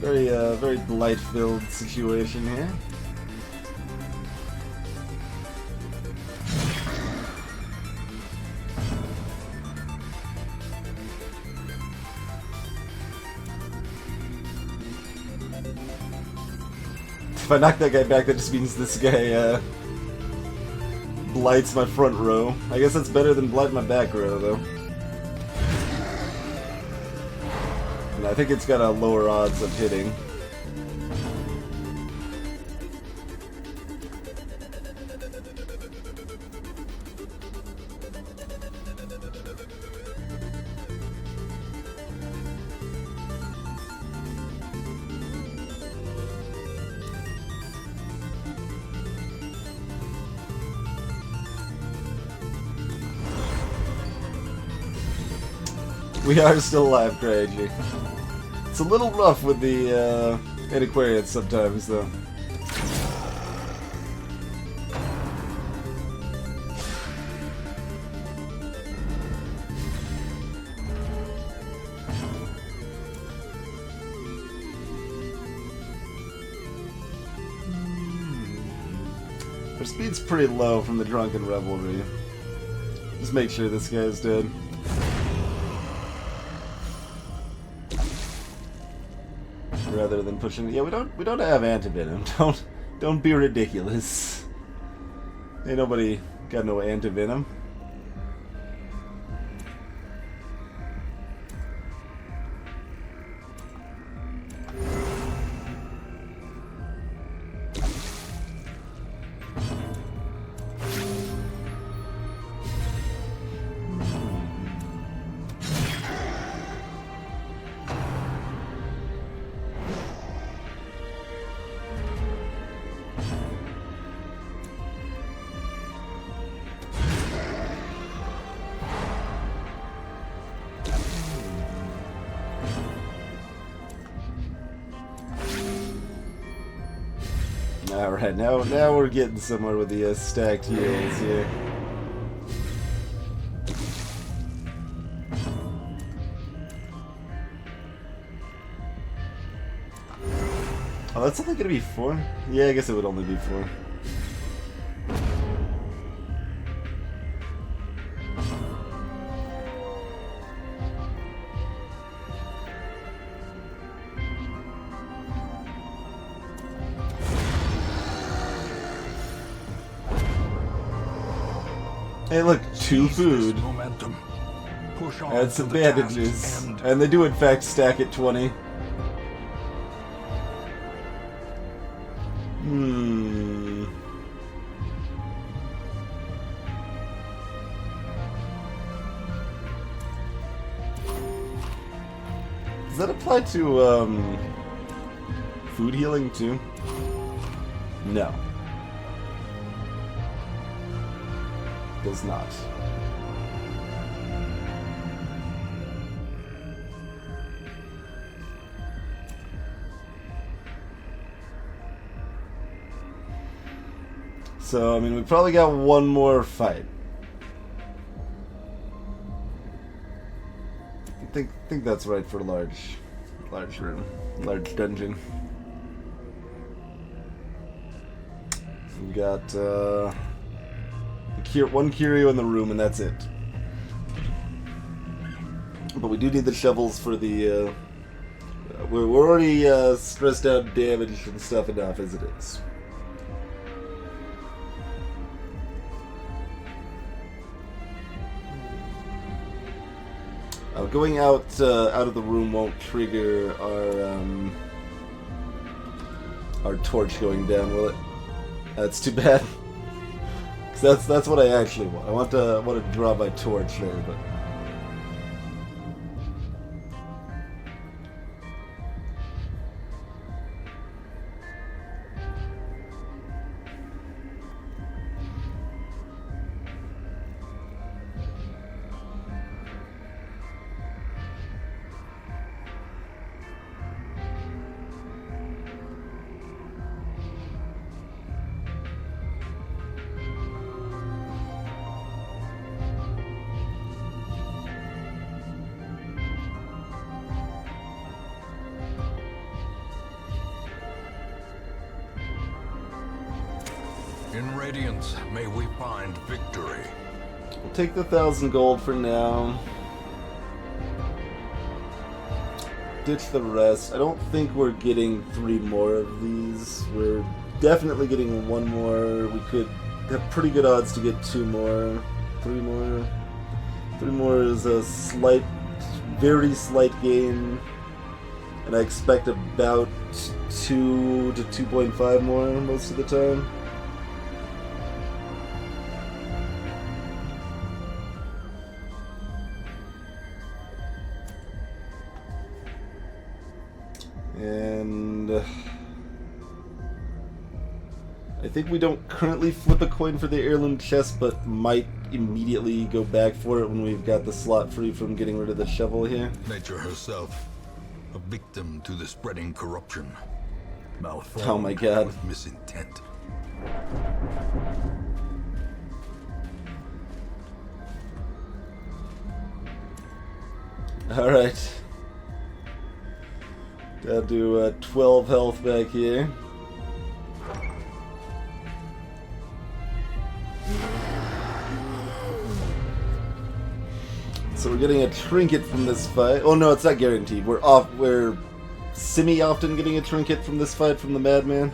Very blight-filled situation here. If I knock that guy back, that just means this guy, blights my front row. I guess that's better than blight my back row, though. And I think it's got a lower odds of hitting. We are still alive, Crazy. It's a little rough with the antiquarians sometimes, though. Their speed's pretty low from the drunken revelry. Just make sure this guy's dead. Rather than pushing, yeah, we don't have antivenom. Don't be ridiculous. Ain't nobody got no antivenom. Alright, now we're getting somewhere with the stacked heals here. Oh, that's only gonna be 4? Yeah, I guess it would only be 4. Hey, look, 2 food. Momentum. Push on Add to some the task's bandages. end. And they do, in fact, stack at 20. Does that apply to, food healing, too? No. Does not. So, I mean, we probably got one more fight. I think that's right for large room, large dungeon. We got one curio in the room, and that's it. But we do need the shovels for the. We're already stressed out, damaged, and stuff enough as it is. Going out of the room won't trigger our torch going down, will it? That's too bad. 'Cause that's what I actually want. I want to draw my torch there, but. In Radiance, may we find victory. We'll take the 1,000 gold for now. Ditch the rest. I don't think we're getting 3 more of these. We're definitely getting 1 more. We could have pretty good odds to get 2 more. 3 more. 3 more is a slight, very slight gain. And I expect about 2 to 2.5 more most of the time. And I think we don't currently flip a coin for the heirloom chest, but might immediately go back for it when we've got the slot free from getting rid of the shovel here. Nature herself, a victim to the spreading corruption. Malformed Oh my god. with misintent. Alright. Gotta do 12 health back here. So we're getting a trinket from this fight. Oh no, it's not guaranteed. We're semi-often getting a trinket from this fight from the madman.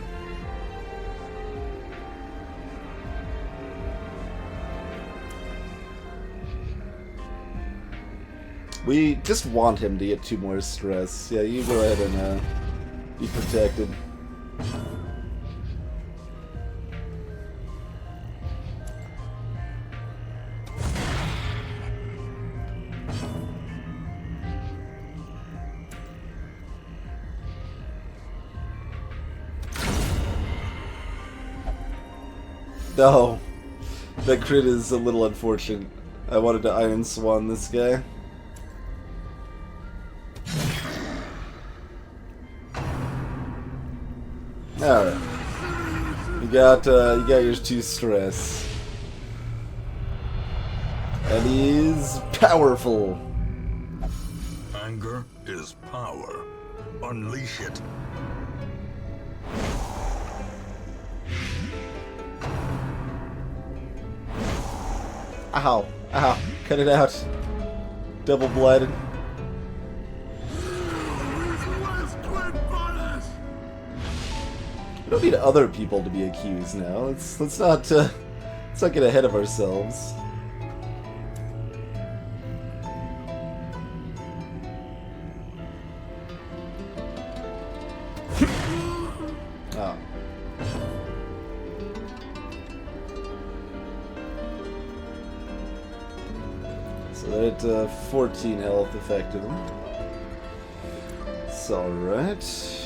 We just want him to get 2 more stress. Yeah, you go ahead and be protected. No, that crit is a little unfortunate. I wanted to Iron Swan this guy. Alright. got your 2 stress. And he's powerful. Anger is power. Unleash it. Ow. Ow. Cut it out. Double-bladed. We don't need other people to be accused now. Let's not get ahead of ourselves. Oh. So that 14 health affected him. It's alright.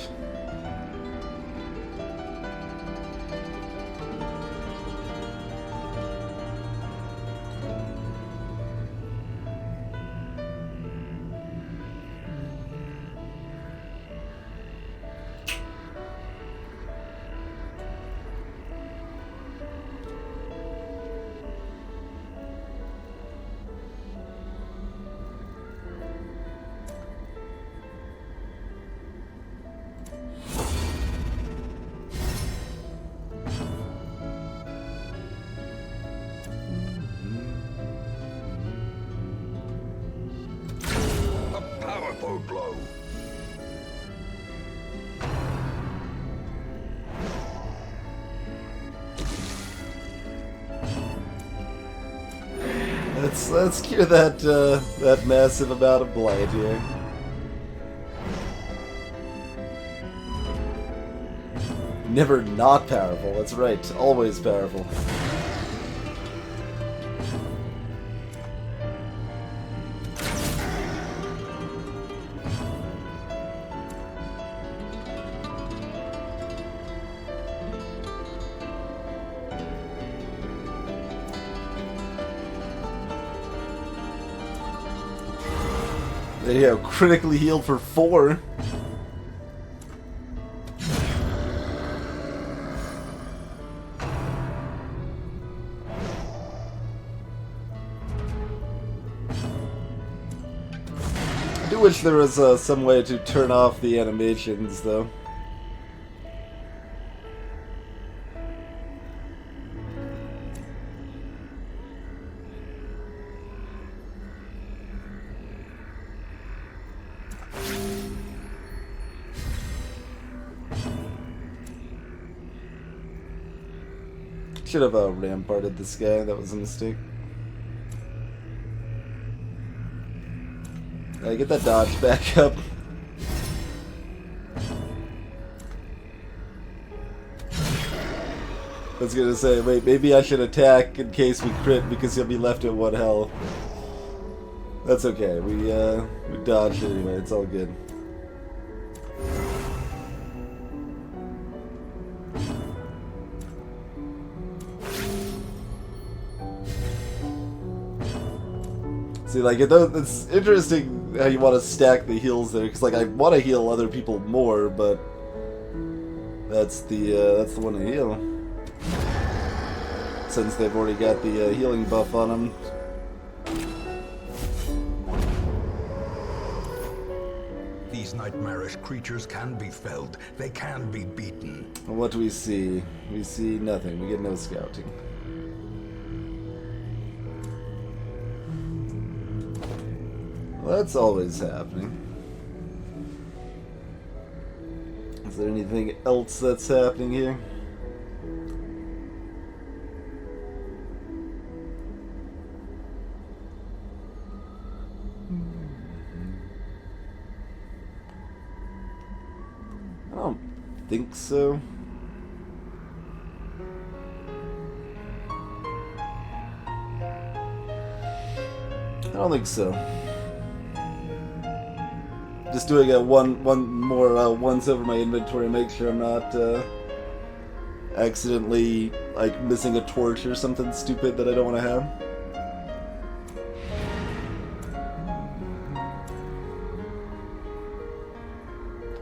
Powerful blow. Let's cure that massive amount of blight here. Never not powerful. That's right. Always powerful. There you go, critically healed for 4. I do wish there was some way to turn off the animations, though. Should have ramparted this guy, that was a mistake. Get that dodge back up. I was gonna say, wait, maybe I should attack in case we crit because you'll be left at 1 health. That's okay, we dodged it anyway, it's all good. See, like, it's interesting how you want to stack the heals there, because, like, I want to heal other people more, but that's the one to heal. Since they've already got the healing buff on them. These nightmarish creatures can be felled. They can be beaten. And what do we see? We see nothing. We get no scouting. Well, that's always happening. Is there anything else that's happening here? I don't think so. I don't think so. Just doing a one more once over my inventory, make sure I'm not accidentally like missing a torch or something stupid that I don't want to have.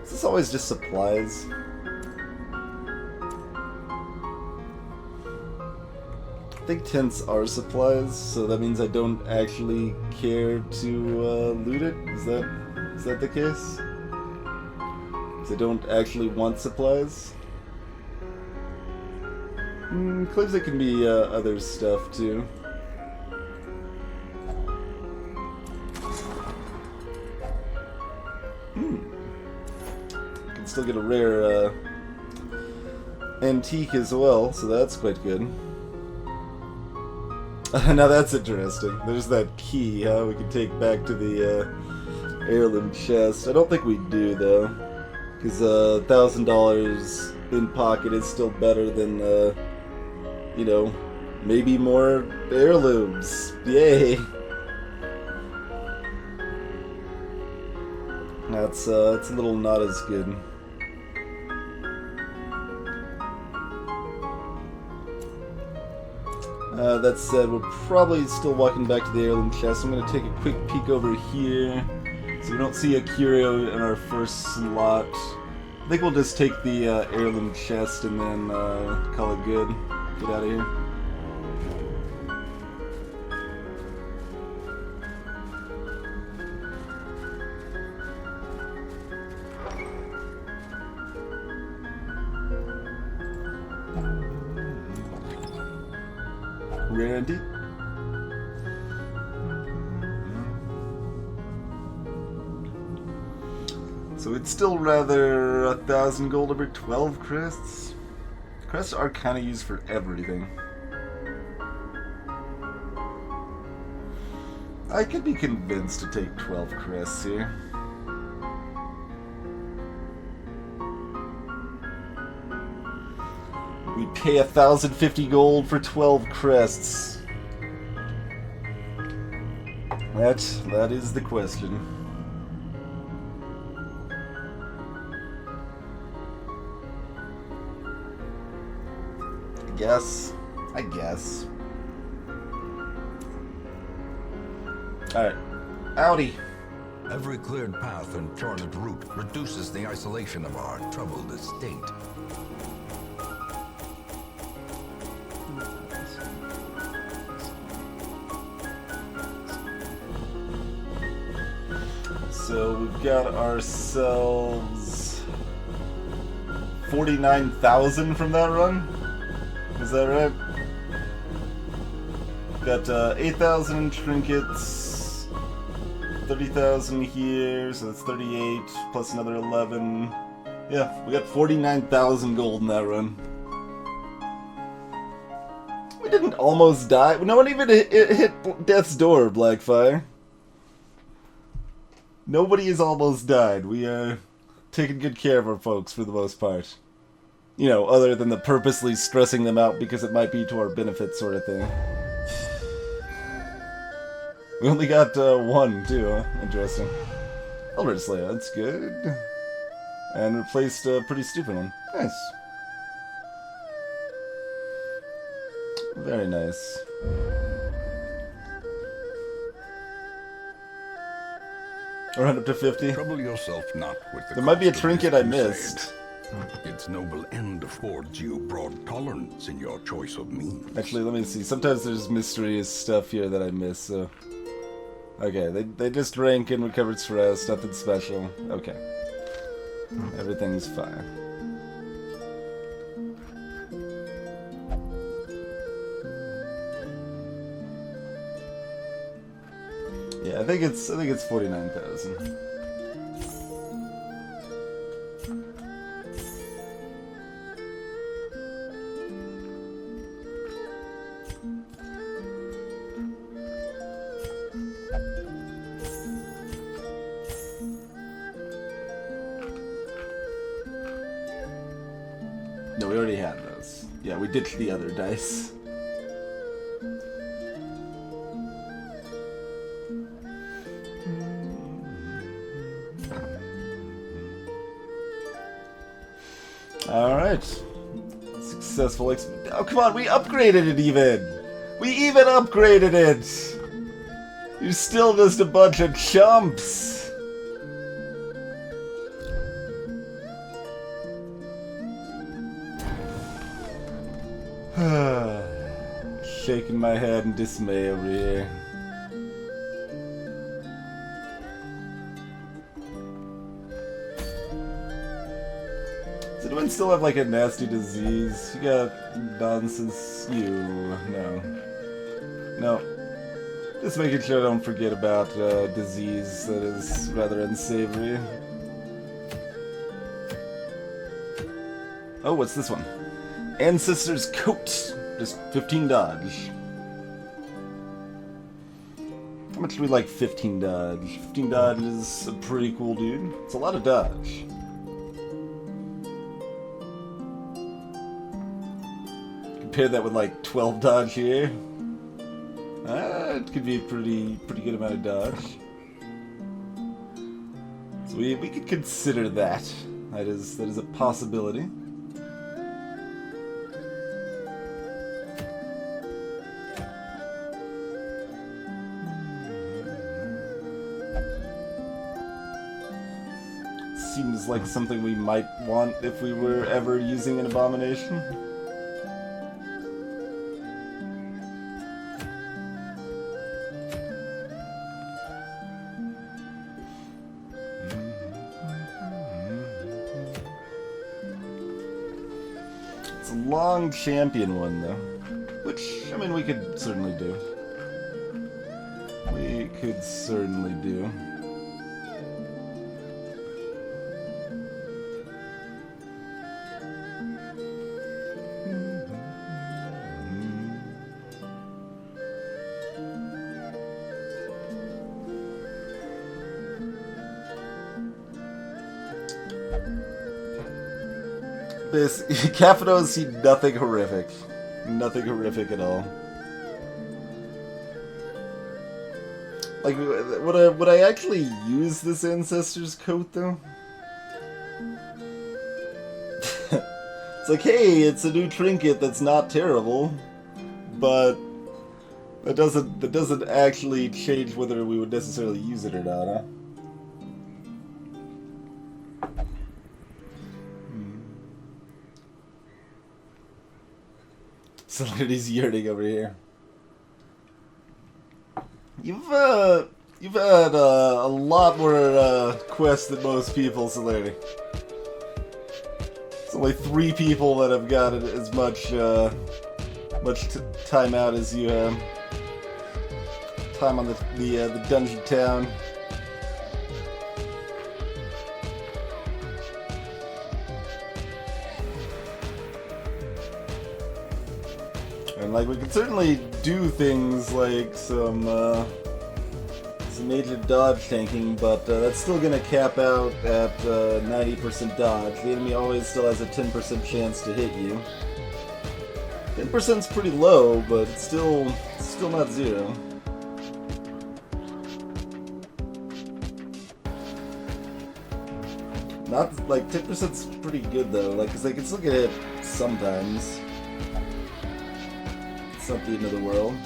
Is this always just supplies? think tents are supplies, so that means I don't actually care to loot it. Is that the case? 'Cause I don't actually want supplies. Claims it can be other stuff too. Can still get a rare antique as well, so that's quite good. Now that's interesting. There's that key, we can take back to the heirloom chest. I don't think we do though, because $1,000 in pocket is still better than you know, maybe more heirlooms. Yay! That's it's a little not as good. That said, we're probably still walking back to the heirloom chest. I'm going to take a quick peek over here so we don't see a curio in our first slot. I think we'll just take the heirloom chest and then call it good. Get out of here. Rare indeed. So it's still rather 1,000 gold over 12 crests. Crests are kind of used for everything. I could be convinced to take 12 crests here. We pay 1,050 gold for 12 crests. That is the question. I guess. Alright. Howdy. Every cleared path and charted route reduces the isolation of our troubled estate. So we've got ourselves 49,000 from that run. Is that right? Got 8,000 in trinkets, 30,000 here, so that's 38 plus another 11. Yeah, we got 49,000 gold in that run. We didn't almost die. No one even hit death's door, Blackfire. Nobody has almost died. We are taking good care of our folks for the most part. You know, other than the purposely stressing them out because it might be to our benefit sort of thing. We only got one, too, huh? Interesting. Elder Slayer, that's good. And replaced a pretty stupid one. Nice. Very nice. Or up to 50. Trouble yourself not with the There might be a cost of trinket this I missed. crusade. Its noble end affords you broad tolerance in your choice of means. Actually, let me see. Sometimes there's mysterious stuff here that I miss, so... Okay, they just drank and recovered stress, nothing special. Okay. Everything's fine. Yeah, I think it's 49,000. No, we already had those. Yeah, we ditched the other dice. Alright. Successful oh, come on, we upgraded it even! We even upgraded it! You're still just a bunch of chumps! shaking my head in dismay over here. Does anyone still have like a nasty disease? You got nonsense. No. Just making sure I don't forget about disease that is rather unsavory. Oh, what's this one? Ancestor's Coat. Just 15 dodge. How much do we like 15 dodge? 15 dodge is a pretty cool dude. It's a lot of dodge. Compare that with like 12 dodge here. It could be a pretty good amount of dodge. So we could consider that. That is a possibility. Seems like something we might want if we were ever using an abomination. It's a long champion one though, which, I mean, we could certainly do. We could certainly do. This Capito see nothing horrific. Nothing horrific at all. Like, would I actually use this Ancestor's Coat though? It's like, hey, it's a new trinket that's not terrible, but that doesn't actually change whether we would necessarily use it or not, huh? Solarity's yearning over here. You've had a lot more quests than most people, Solarity. It's only 3 people that have got as much time out as you have. Time on the dungeon town. And like, we could certainly do things like some major dodge tanking, but that's still gonna cap out at 90% dodge. The enemy always still has a 10% chance to hit you. 10%'s pretty low, but it's still not zero. Not like 10%'s pretty good though, like, 'cause they can still get hit sometimes. It's not the end of the world.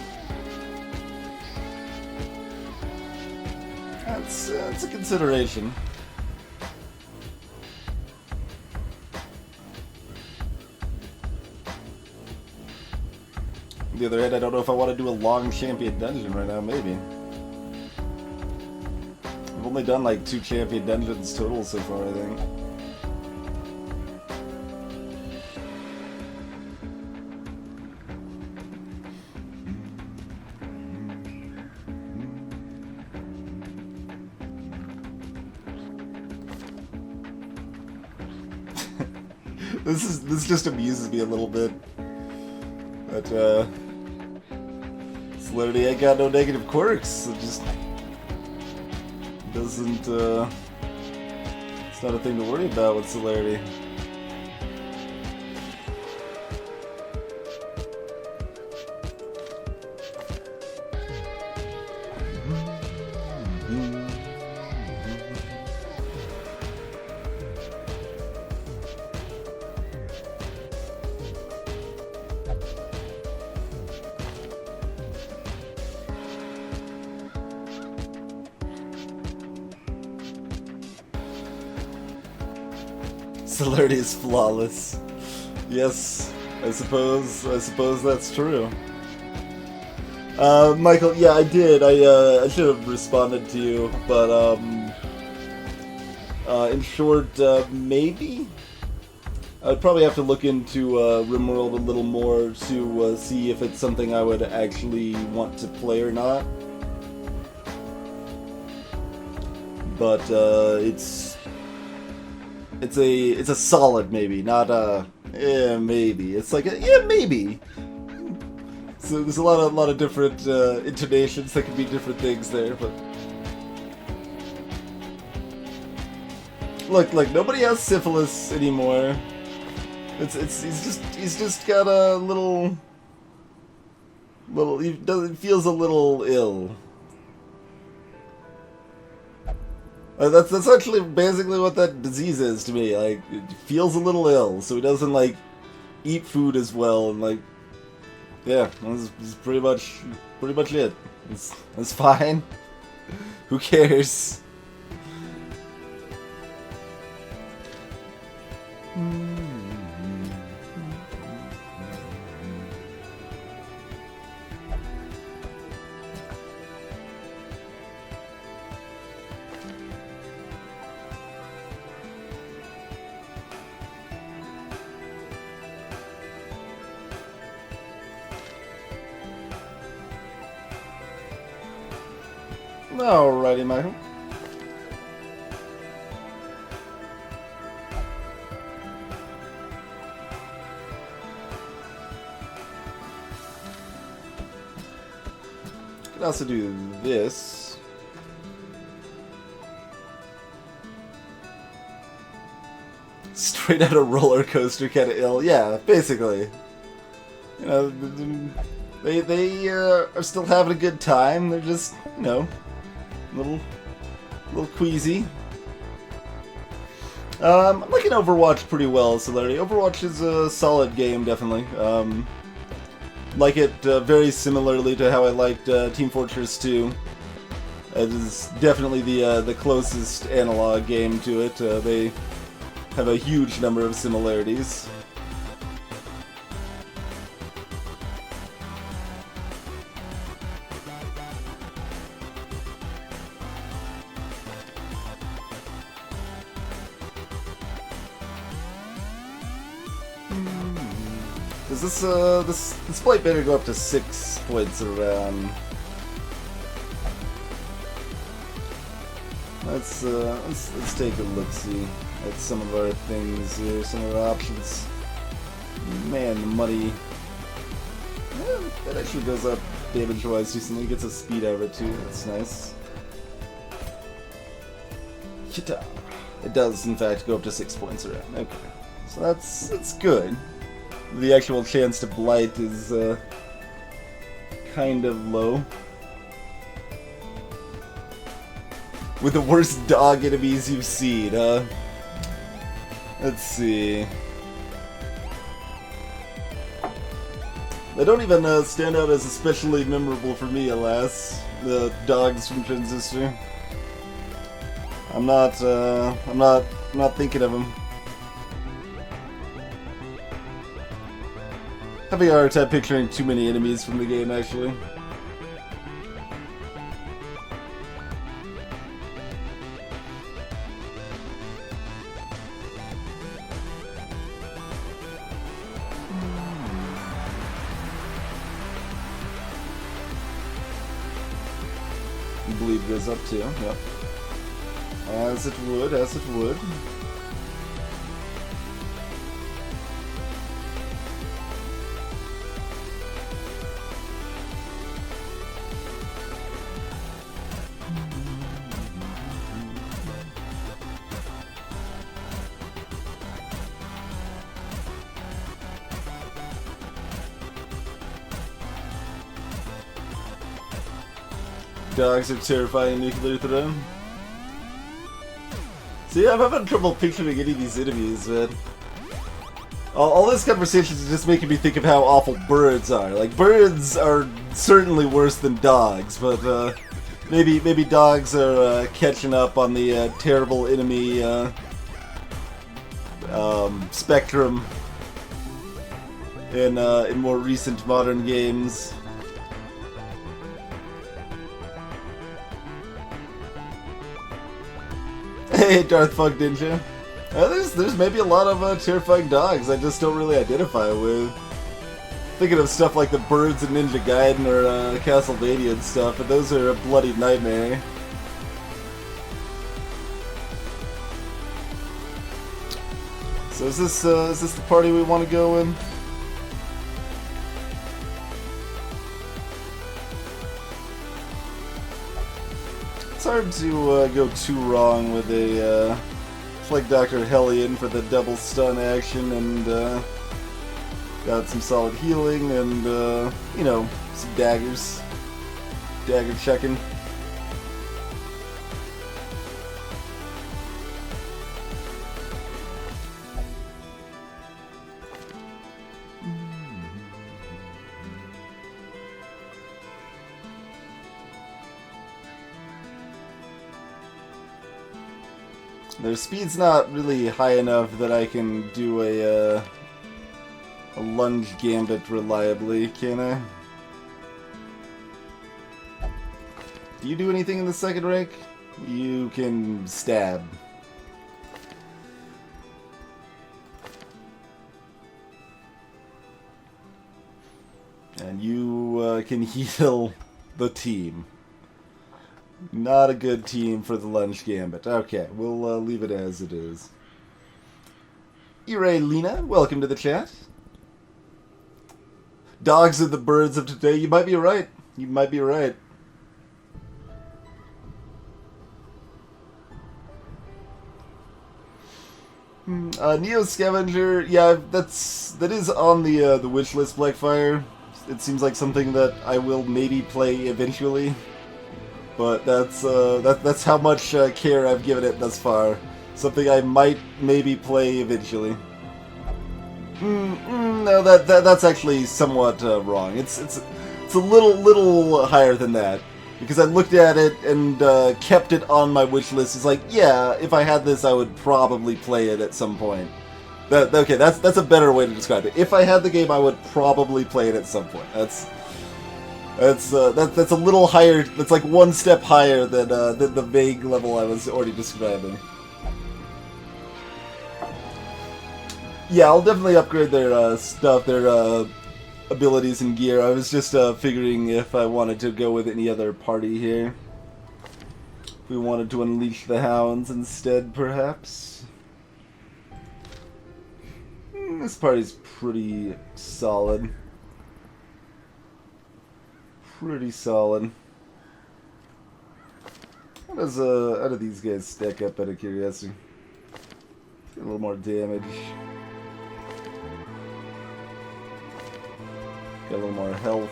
That's a consideration. On the other hand, I don't know if I want to do a long champion dungeon right now, maybe. I've only done like 2 champion dungeons total so far, I think. This just amuses me a little bit. But Celerity ain't got no negative quirks. It just doesn't it's not a thing to worry about with Celerity. Celerity is flawless. Yes, I suppose that's true. Michael, yeah, I did. I should have responded to you, but in short, maybe. I'd probably have to look into RimWorld a little more to see if it's something I would actually want to play or not. But it's a solid maybe, not a maybe. It's like a maybe. So there's a lot of different intonations that could be different things there, but look, nobody has syphilis anymore. He's just got a little he feels a little ill. That's actually basically what that disease is to me. Like, it feels a little ill, so he doesn't like eat food as well, and like, yeah, that's pretty much it. It's fine. Who cares? Alrighty, Michael. Could also do this. Straight out of roller coaster, kind of ill. Yeah, basically. You know, they are still having a good time. They're just, you know, a little queasy. I'm liking Overwatch pretty well, Celerity. Overwatch is a solid game, definitely. Like it very similarly to how I liked Team Fortress 2. It is definitely the closest analog game to it. They have a huge number of similarities. Does this plate better go up to 6 points around? Let's take a look-see at some of our things here, some of our options. Man, the money. That actually goes up damage-wise decently. Gets a speed out of it too. That's nice. It does, in fact, go up to 6 points around. Okay, so that's good. The actual chance to blight is kind of low. With the worst dog enemies you've seen, huh? Let's see. They don't even stand out as especially memorable for me, alas. The dogs from Transistor. I'm not thinking of them. Having a hard time picturing too many enemies from the game, actually. Bleed goes up too, yep. As it would, as it would. Dogs are terrifying nuclear threat. See, I'm having trouble picturing any of these enemies, man. All this conversation is just making me think of how awful birds are. Like, birds are certainly worse than dogs, but maybe dogs are catching up on the terrible enemy spectrum in more recent modern games. Hey, Darth Ninja. There's maybe a lot of terrifying dogs I just don't really identify with. Thinking of stuff like the birds in Ninja Gaiden or Castlevania and stuff, but those are a bloody nightmare. So is this the party we want to go in? It's hard to go too wrong with a it's like Dr. Hellion for the double stun action, and got some solid healing and you know, some daggers, dagger checking. Their speed's not really high enough that I can do a lunge gambit reliably, can I? Do you do anything in the second rank? You can stab. And you can heal the team. Not a good team for the lunge gambit. Okay, we'll leave it as it is. Lena, welcome to the chat. Dogs are the birds of today. You might be right. You might be right. Neo Scavenger, yeah, that is on the wish list, Blackfire. It seems like something that I will maybe play eventually. But that's how much care I've given it thus far. Something I might maybe play eventually. No, that's actually somewhat wrong. It's a little higher than that, because I looked at it and kept it on my wish list. It's like, yeah, if I had this, I would probably play it at some point. Okay, that's a better way to describe it. If I had the game, I would probably play it at some point. That's a little higher. That's like one step higher than the vague level I was already describing. Yeah, I'll definitely upgrade their stuff, their abilities and gear. I was just figuring if I wanted to go with any other party here. If we wanted to unleash the hounds instead, perhaps. This party's pretty solid. Pretty solid. How do these guys stack up out of curiosity? Get a little more damage. Got a little more health.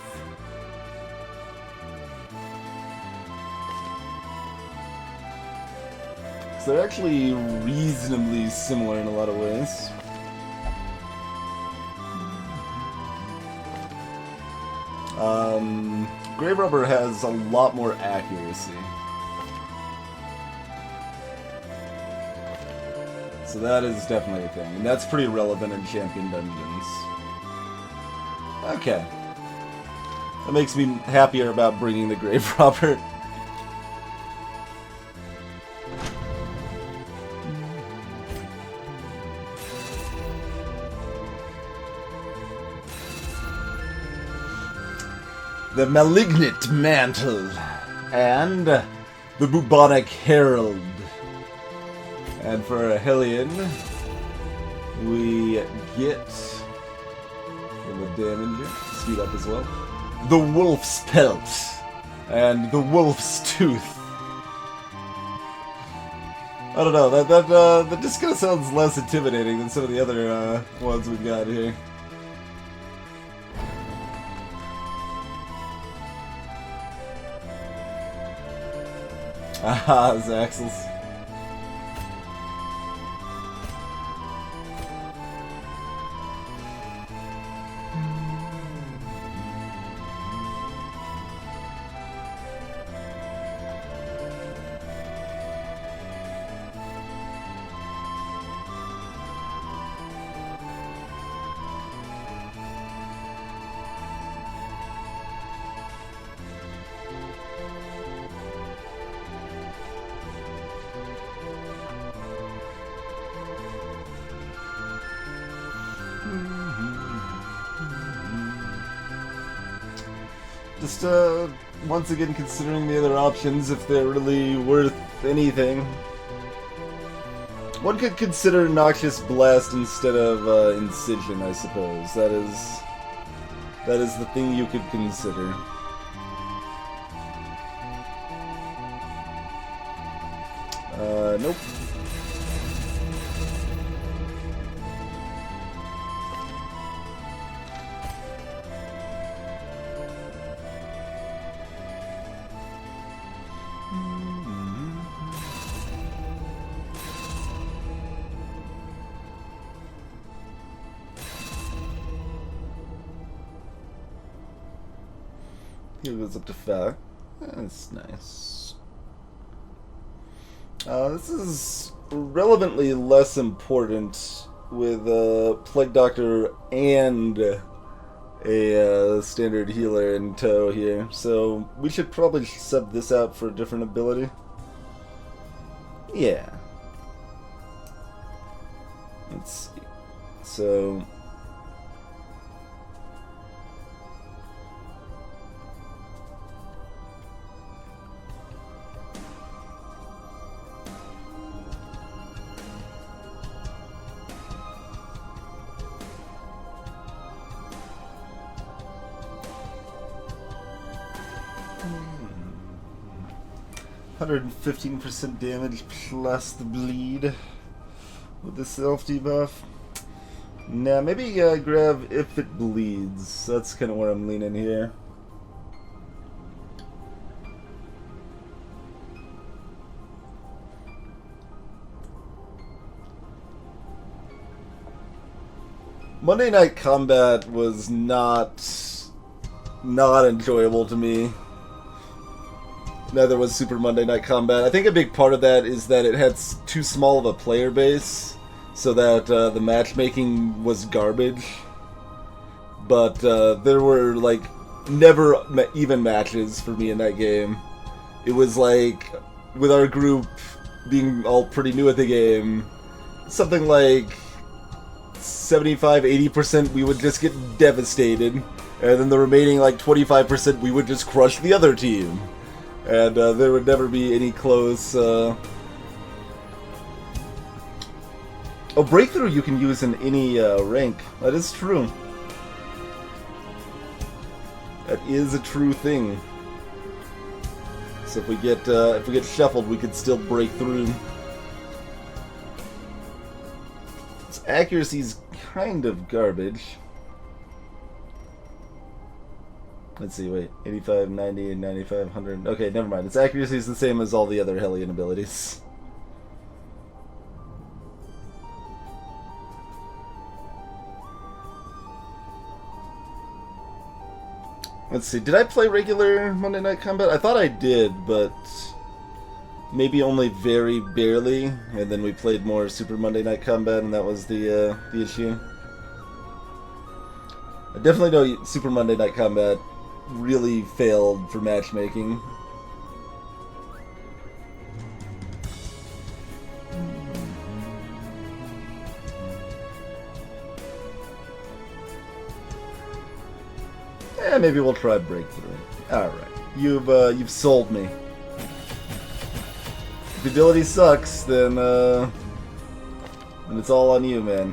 So they're actually reasonably similar in a lot of ways. Grave Rubber has a lot more accuracy. So that is definitely a thing. And that's pretty relevant in Champion Dungeons. Okay. That makes me happier about bringing the Grave Robber. The Malignant Mantle, and the Bubonic Herald. And for a Hellion, we get the damage, speed up as well, the Wolf's Pelt, and the Wolf's Tooth. I don't know, that just kind of sounds less intimidating than some of the other ones we've got here. Aha, Zaxels. Just, once again considering the other options, if they're really worth anything. One could consider Noxious Blast instead of, Incision, I suppose. That is the thing you could consider. Nope. Here goes up to 5. That's nice. This is relevantly less important with Plague Doctor and a standard healer in tow here, so we should probably sub this out for a different ability. Yeah. Let's see. So 115% damage plus the bleed with the self debuff. Nah, maybe grab if it bleeds. That's kind of where I'm leaning here. Monday Night Combat was not enjoyable to me. Neither was Super Monday Night Combat. I think a big part of that is that it had too small of a player base, so that the matchmaking was garbage. But there were, like, never even matches for me in that game. It was like, with our group being all pretty new at the game, something like 75-80% we would just get devastated, and then the remaining, like, 25% we would just crush the other team. And there would never be any close... Oh, Breakthrough you can use in any rank. That is true. That is a true thing. So if we get shuffled, we could still break through. Its accuracy's kind of garbage. Let's see, wait. 85, 90, 95, 100... Okay, never mind. Its accuracy is the same as all the other Hellion abilities. Let's see, did I play regular Monday Night Combat? I thought I did, but maybe only very barely, and then we played more Super Monday Night Combat, and that was the issue. I definitely know Super Monday Night Combat really failed for matchmaking. Yeah, maybe we'll try Breakthrough. Alright. You've sold me. If the ability sucks, then it's all on you, man.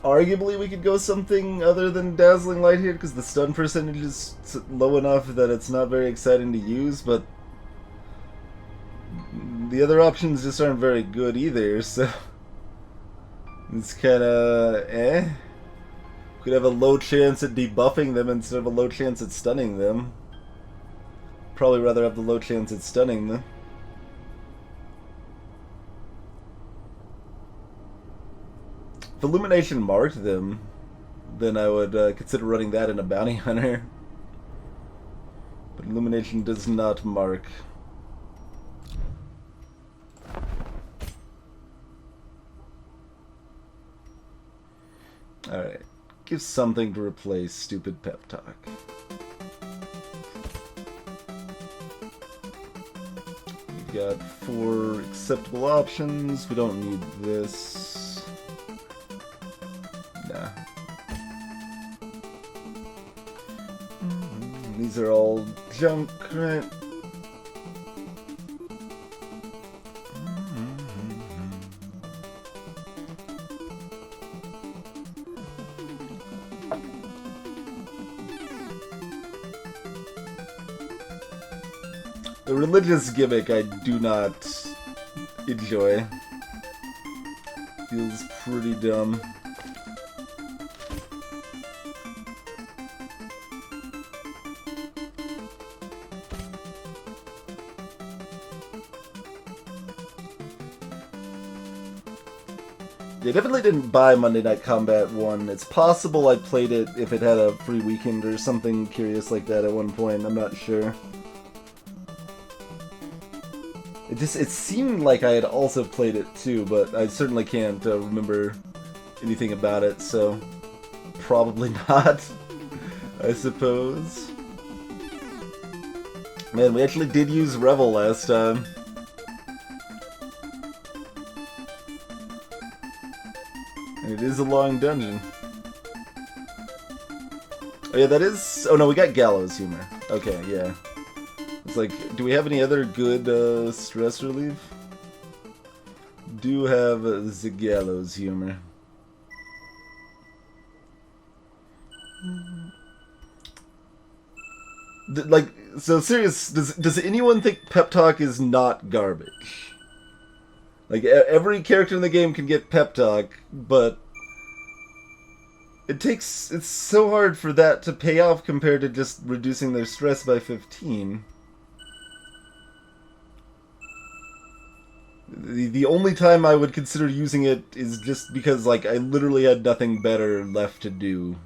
Arguably, we could go something other than Dazzling Light here, because the stun percentage is low enough that it's not very exciting to use, but the other options just aren't very good either, so it's kinda eh. Could have a low chance at debuffing them instead of a low chance at stunning them. Probably rather have the low chance at stunning them. If Illumination marked them, then I would consider running that in a Bounty Hunter. But Illumination does not mark. Alright. Give something to replace stupid pep talk. We've got 4 acceptable options. We don't need this. Nah. These are all junk, right? The religious gimmick I do not enjoy. Feels pretty dumb. I definitely didn't buy Monday Night Combat 1. It's possible I played it if it had a free weekend or something curious like that at one point. I'm not sure. It seemed like I had also played it too, but I certainly can't remember anything about it, so probably not, I suppose. Man, we actually did use Revel last time. And it is a long dungeon. Oh yeah, that is... Oh no, we got Gallows Humor. Okay, yeah. It's like, do we have any other good stress relief? Do have the Gallows Humor. Like, so serious, does anyone think pep talk is not garbage? Like, every character in the game can get pep talk, but it's so hard for that to pay off compared to just reducing their stress by 15. The only time I would consider using it is just because, like, I literally had nothing better left to do.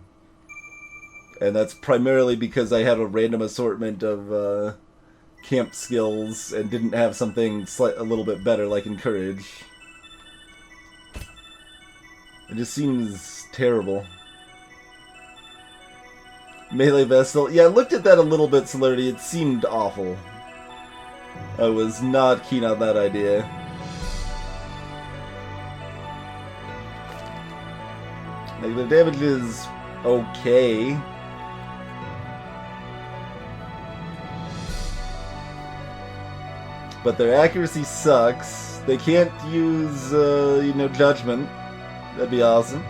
And that's primarily because I had a random assortment of camp skills and didn't have something a little bit better, like Encourage. It just seems terrible. Melee Vestal. Yeah, I looked at that a little bit, Celerity. It seemed awful. I was not keen on that idea. Like, the damage is okay. But their accuracy sucks. They can't use, Judgment. That'd be awesome.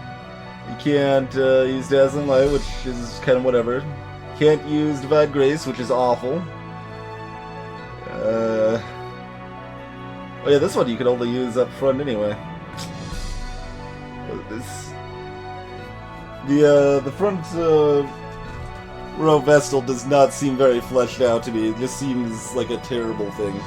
You can't use Dazzling Light, which is kind of whatever. Can't use Divine Grace, which is awful. Oh yeah, this one you can only use up front anyway. The front row Vestal does not seem very fleshed out to me. It just seems like a terrible thing.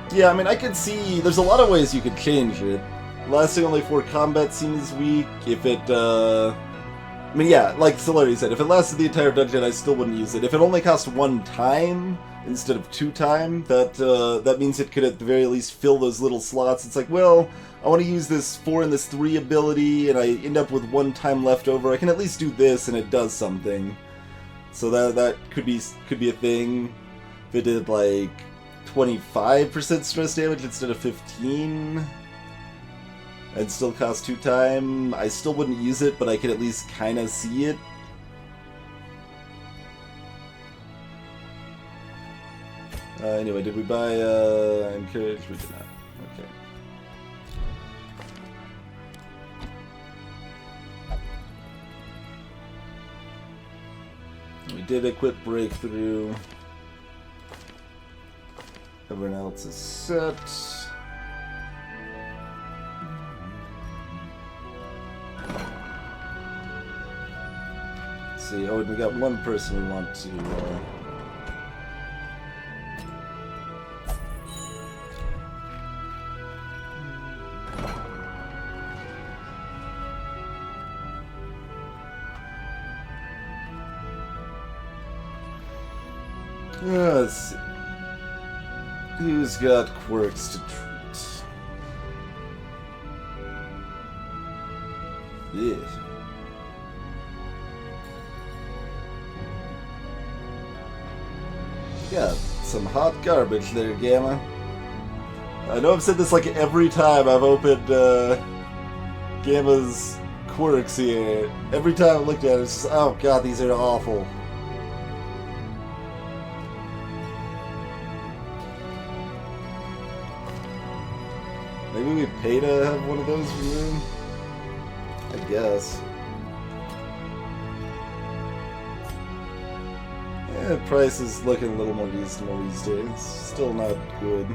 Yeah, I mean, I could see... There's a lot of ways you could change it. Lasting only 4 combat seems weak. If it, I mean, yeah, like Celerity said, if it lasted the entire dungeon, I still wouldn't use it. If it only cost 1 time instead of 2 time, that means it could at the very least fill those little slots. It's like, well, I want to use this 4 and this 3 ability, and I end up with 1 time left over. I can at least do this, and it does something. So that could be a thing. If it did, like, 25% stress damage instead of 15, and still cost 2 time, I still wouldn't use it, but I could at least kind of see it. Anyway, did we buy Encourage? We did not. Okay. We did equip Breakthrough. Everyone else is set. Let's see. Oh, and we got one person we want to. Let's see. Who's got quirks to treat? Yeah. Got some hot garbage there, Gamma. I know I've said this like every time I've opened Gamma's quirks here. Every time I looked at it, it's just, oh god, these are awful. Maybe we pay to have one of those removed? I guess. Yeah, the price is looking a little more reasonable these days. Still not good.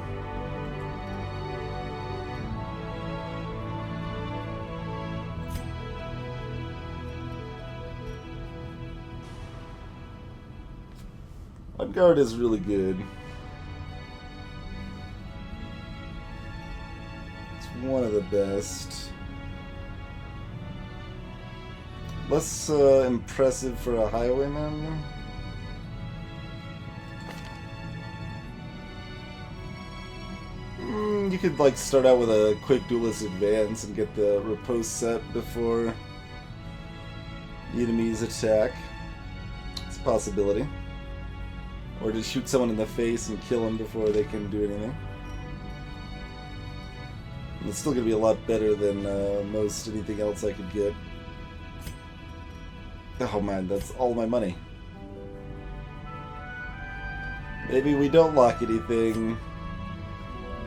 Vanguard is really good. It's one of the best. Less impressive for a highwayman. You could like start out with a quick duelist advance and get the riposte set before the enemies attack. It's a possibility. Or just shoot someone in the face and kill them before they can do anything. And it's still going to be a lot better than most anything else I could get. Oh man, that's all my money. Maybe we don't lock anything.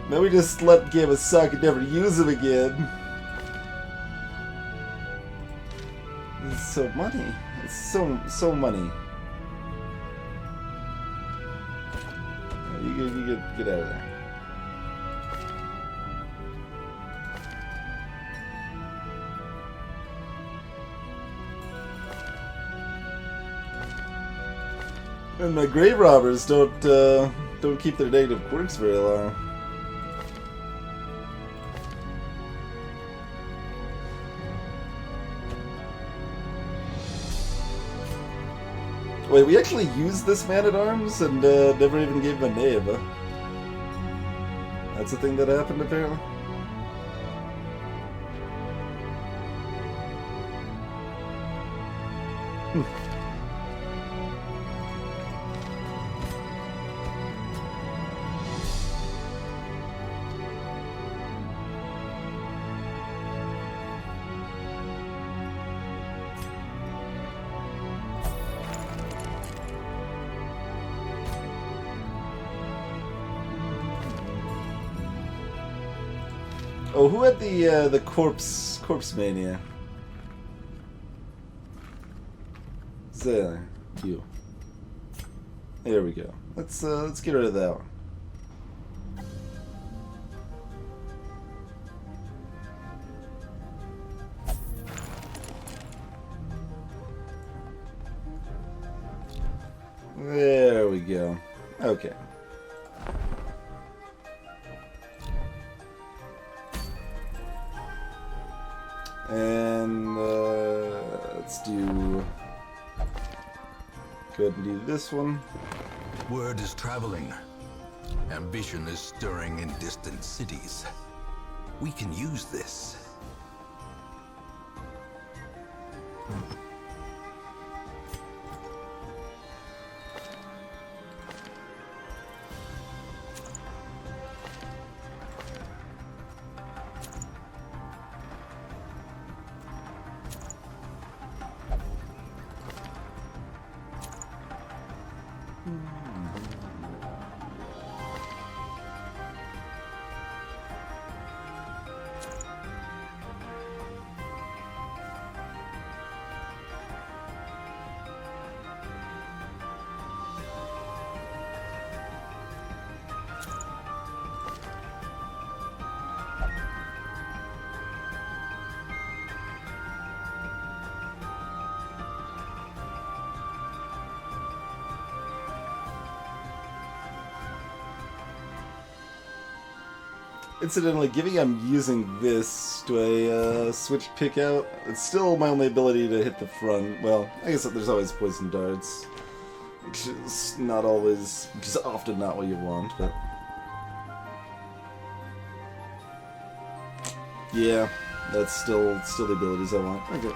Maybe we just let Gamma suck and never use him again. It's so money. It's so money. You get out of there. And my grave robbers don't keep their negative quirks very long. Wait, we actually used this man-at-arms and never even gave him a name, huh? That's a thing that happened, apparently? Oh, who had the corpse mania? So, you. There we go. Let's get rid of that one. There we go. Okay. And let's do. Go ahead and do this one. Word is traveling. Ambition is stirring in distant cities. We can use this. Incidentally, given I'm using this, do I switch pick out? It's still my only ability to hit the front. Well, I guess there's always poison darts, which is not always, which is often not what you want, but Yeah, that's still the abilities I want. Okay.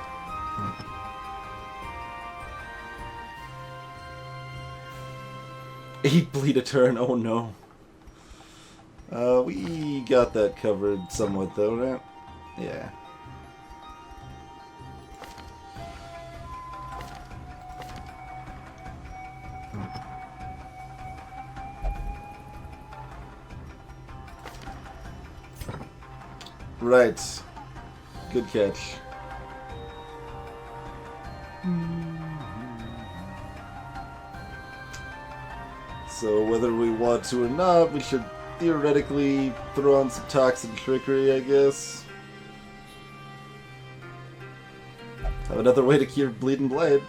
Eight bleed a turn. Oh no. We got that covered somewhat though, right? Yeah. Right. Good catch. So whether we want to or not, we should theoretically throw on some toxin trickery, I guess. Have another way to cure bleeding blade.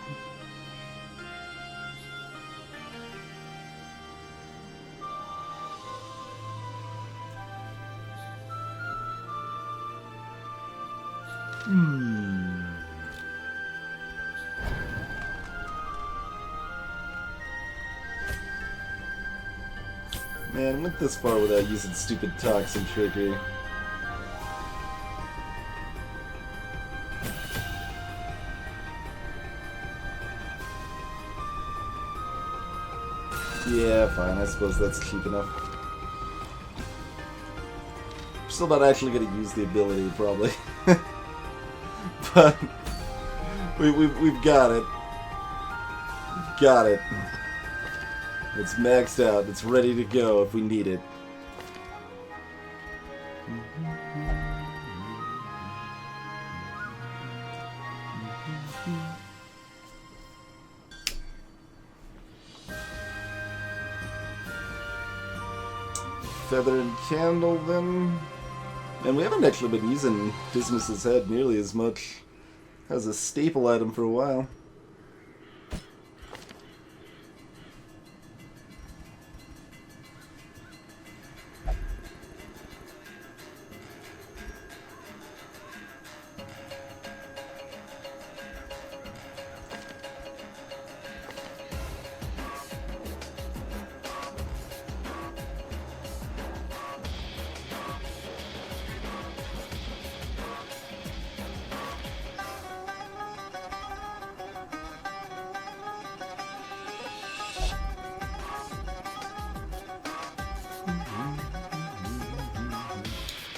Man, went this far without using stupid toxin trickery. Yeah, fine. I suppose that's cheap enough. I'm still not actually going to use the ability, probably. But we've got it. We've got it. It's maxed out. It's ready to go if we need it. Feather and candle, then. And we haven't actually been using Dismas's head nearly as much as a staple item for a while.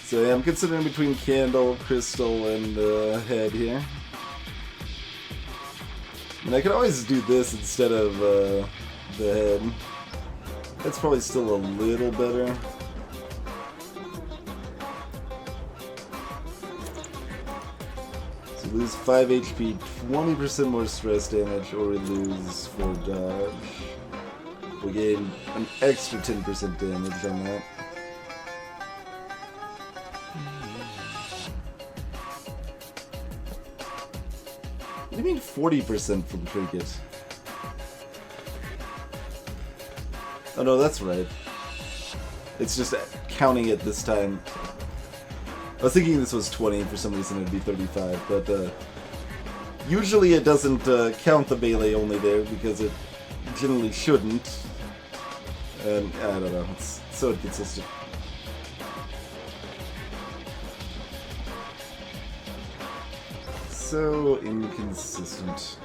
So yeah, I'm considering between candle, crystal, and head here. And I could always do this instead of the head. That's probably still a little better. So we lose 5 HP, 20% more stress damage, or we lose 4 dodge. We gain an extra 10% damage on that. What do you mean 40% from trinket? Oh no, that's right. It's just counting it this time. I was thinking this was 20, for some reason it'd be 35, but usually it doesn't count the melee only there, because it generally shouldn't. And I don't know, it's so inconsistent. So inconsistent.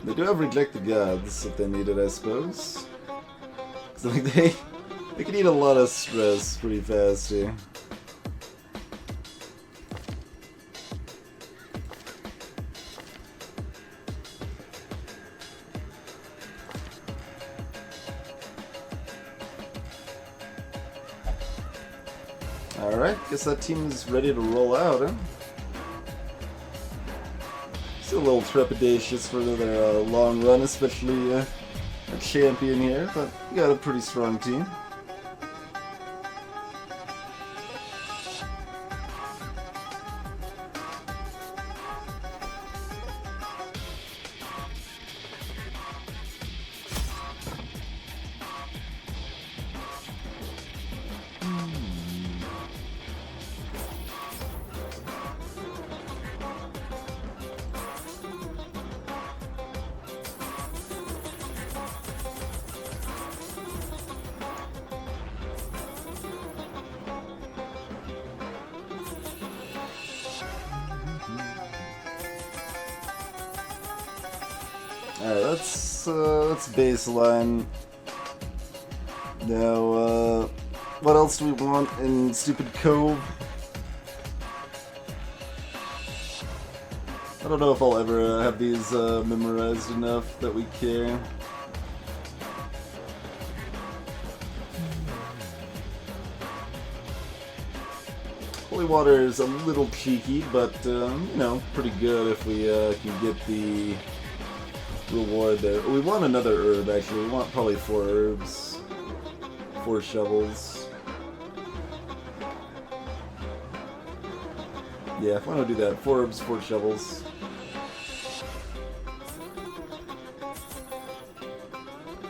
They do have Reject the Gods if they need it, I suppose. Cause like they can eat a lot of stress pretty fast here. Alright, guess that team is ready to roll out, huh? Still a little trepidatious for their long run, especially a champion here, but we got a pretty strong team. Alright, that's baseline. Now, what else do we want in Stupid Cove? I don't know if I'll ever have these memorized enough that we care. Holy water is a little cheeky, but, you know, pretty good if we can get the reward there. We want another herb, actually. We want probably 4 herbs. 4 shovels. Yeah, why don't we do that? 4 herbs, 4 shovels.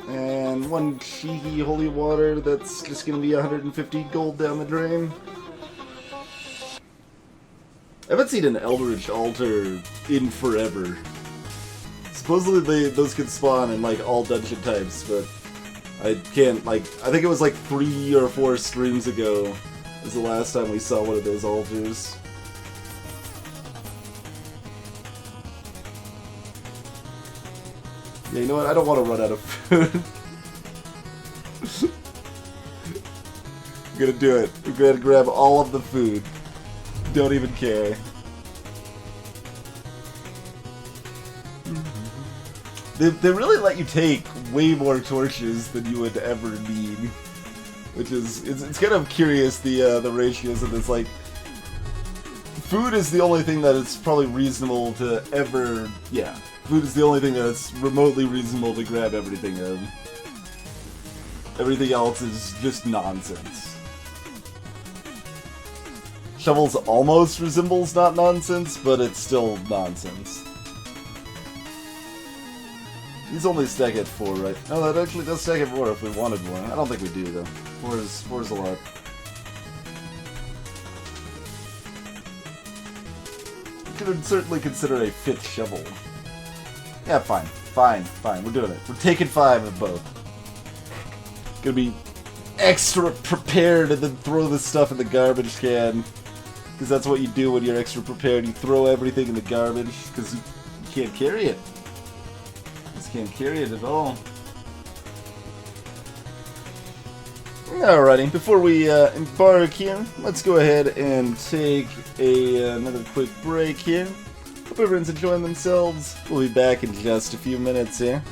And 1 cheeky holy water that's just gonna be 150 gold down the drain. I haven't seen an Eldritch Altar in forever. Supposedly those could spawn in like all dungeon types, but I can't, like, I think it was like 3 or 4 streams ago was the last time we saw one of those altars. Yeah, you know what? I don't want to run out of food. I'm gonna do it. I'm gonna grab all of the food. Don't even care. They really let you take way more torches than you would ever need, which is it's kind of curious the ratios of this. Like, food is the only thing that it's probably reasonable to ever. Yeah, food is the only thing that's remotely reasonable to grab everything of. Everything else is just nonsense. Shovels almost resembles not nonsense, but it's still nonsense. These only stack at 4, right? No, that actually does stack at 4 if we wanted more. I don't think we do, though. 4 is a lot. We could certainly consider a 5th shovel. Yeah, fine. Fine. We're doing it. We're taking 5 of both. Gonna be extra prepared and then throw this stuff in the garbage can. Because that's what you do when you're extra prepared. You throw everything in the garbage because you can't carry it. Can't carry it at all. Alrighty, before we embark here, let's go ahead and take another quick break here. Hope everyone's enjoying themselves. We'll be back in just a few minutes here.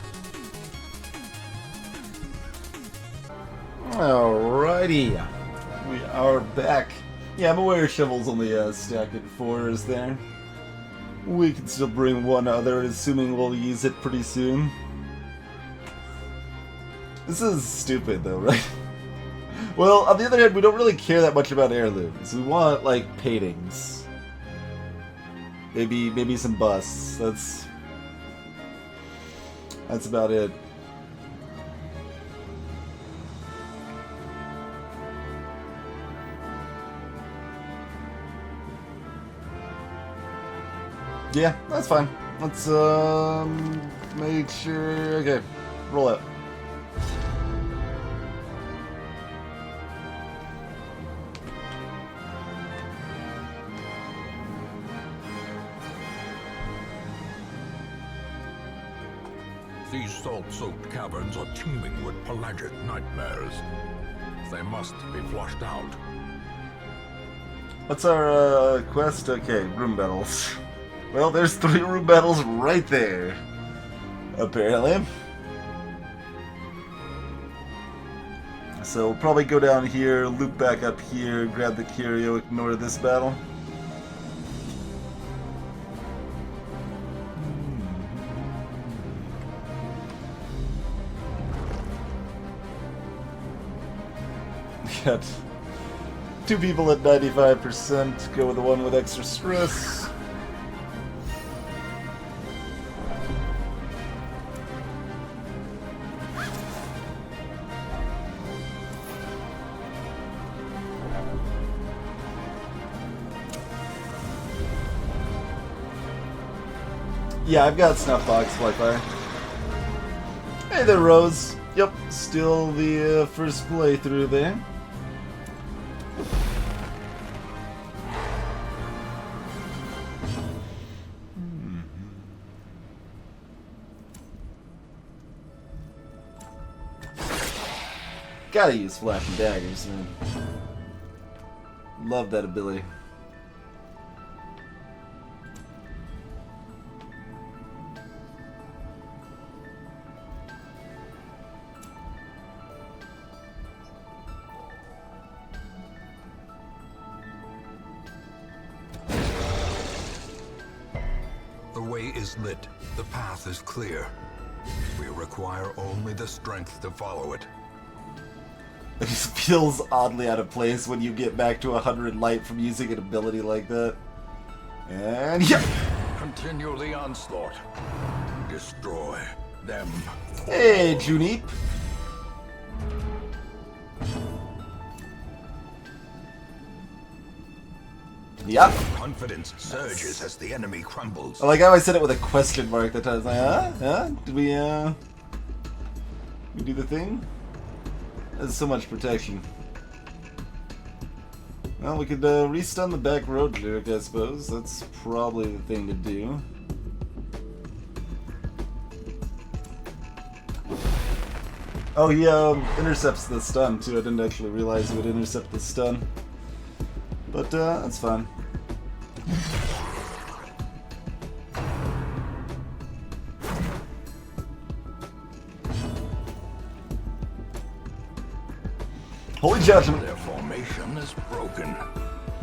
Alrighty, we are back. Yeah, I'm aware shovels only stack at 4s there. We can still bring one other, assuming we'll use it pretty soon. This is stupid, though, right? Well, on the other hand, we don't really care that much about heirlooms. We want, like, paintings. Maybe some busts. That's about it. Yeah, that's fine. Let's make sure. Okay, roll out. These salt-soaked caverns are teeming with pelagic nightmares. They must be flushed out. What's our quest? Okay, room battles. Well, there's 3 room battles right there, apparently. So we'll probably go down here, loop back up here, grab the curio, ignore this battle. Got 2 people at 95%, go with the one with extra stress. Yeah, I've got Snuffbox Flyfire. Hey there, Rose. Yep, still the first playthrough there. Gotta use flashing daggers, man. Love that ability. The way is lit. The path is clear. We require only the strength to follow it. It just feels oddly out of place when you get back to 100 light from using an ability like that. And yeah! Continue the onslaught. Destroy them. Hey, Junip! Yep. Confidence surges as the enemy crumbles. I like how I said it with a question mark that time. I was like, huh? Huh? Did we do the thing? There's so much protection. Well, we could restun the back road jerk, I suppose. That's probably the thing to do. Oh, he intercepts the stun too. I didn't actually realize he would intercept the stun. But that's fine. Holy Judgment! Their formation is broken.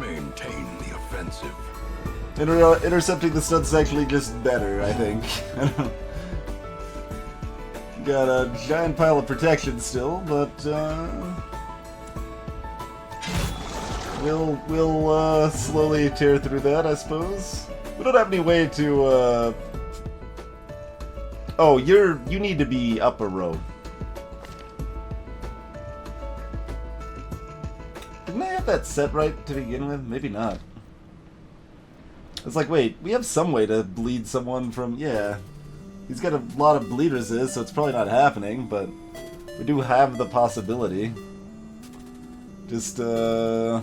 Maintain the offensive. Intercepting the stun's actually just better, I think. Got a giant pile of protection still, but we'll slowly tear through that, I suppose. We don't have any way to. Oh, you need to be up a row. Didn't I have that set right to begin with? Maybe not. It's like, wait, we have some way to bleed someone from... Yeah. He's got a lot of bleed resist, so it's probably not happening, but we do have the possibility. Just, well,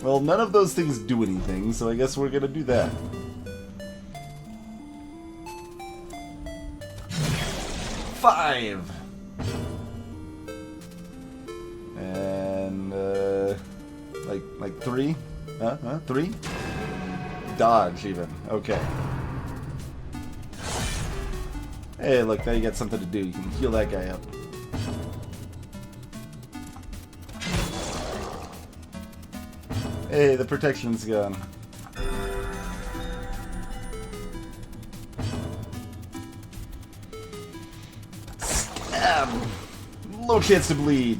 none of those things do anything, so I guess we're gonna do that. Five! And, like 3? Huh? 3? Dodge, even. Okay. Hey, look, now you got something to do. You can heal that guy up. Hey, the protection's gone. Stab! Low chance to bleed.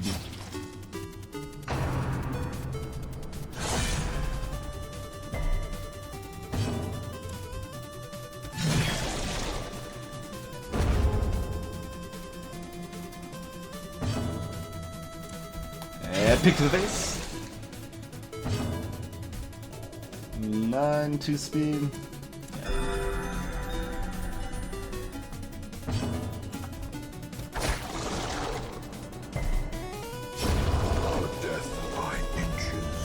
Pick to the face. 9 2 speed. Death by inches.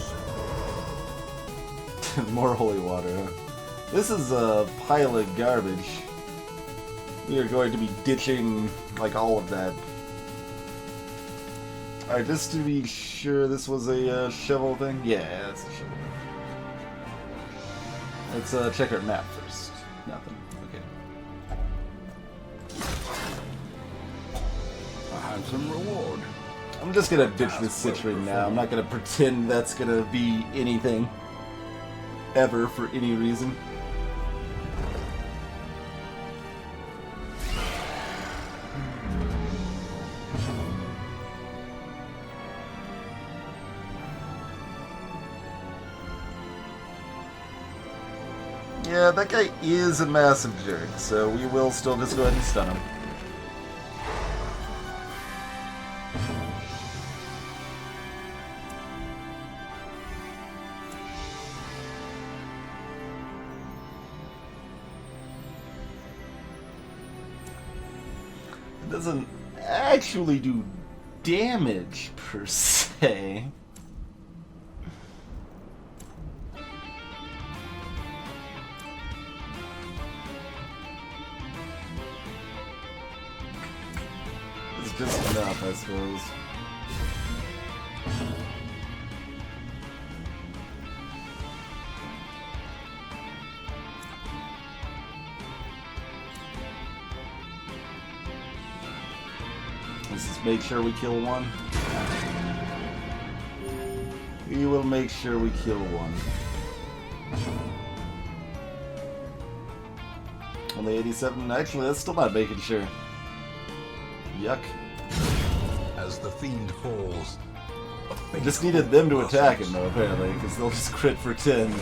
More holy water. Huh? This is a pile of garbage. We are going to be ditching like all of that. Alright, just to be sure this was a shovel thing? Yeah, it's a shovel. Let's check our map first. Nothing. Okay. A handsome reward. I'm just gonna ditch this citrine now. I'm not gonna pretend that's gonna be anything. Ever, for any reason. Yeah, that guy is a massive jerk, so we will still just go ahead and stun him. It doesn't actually do damage, per se. Just enough, I suppose. Let's just make sure we kill one. We will make sure we kill one. Only 87? Actually, that's still not making sure. Yuck. As the fiend falls, I just needed them to attack him, though, apparently, because they'll just crit for 10.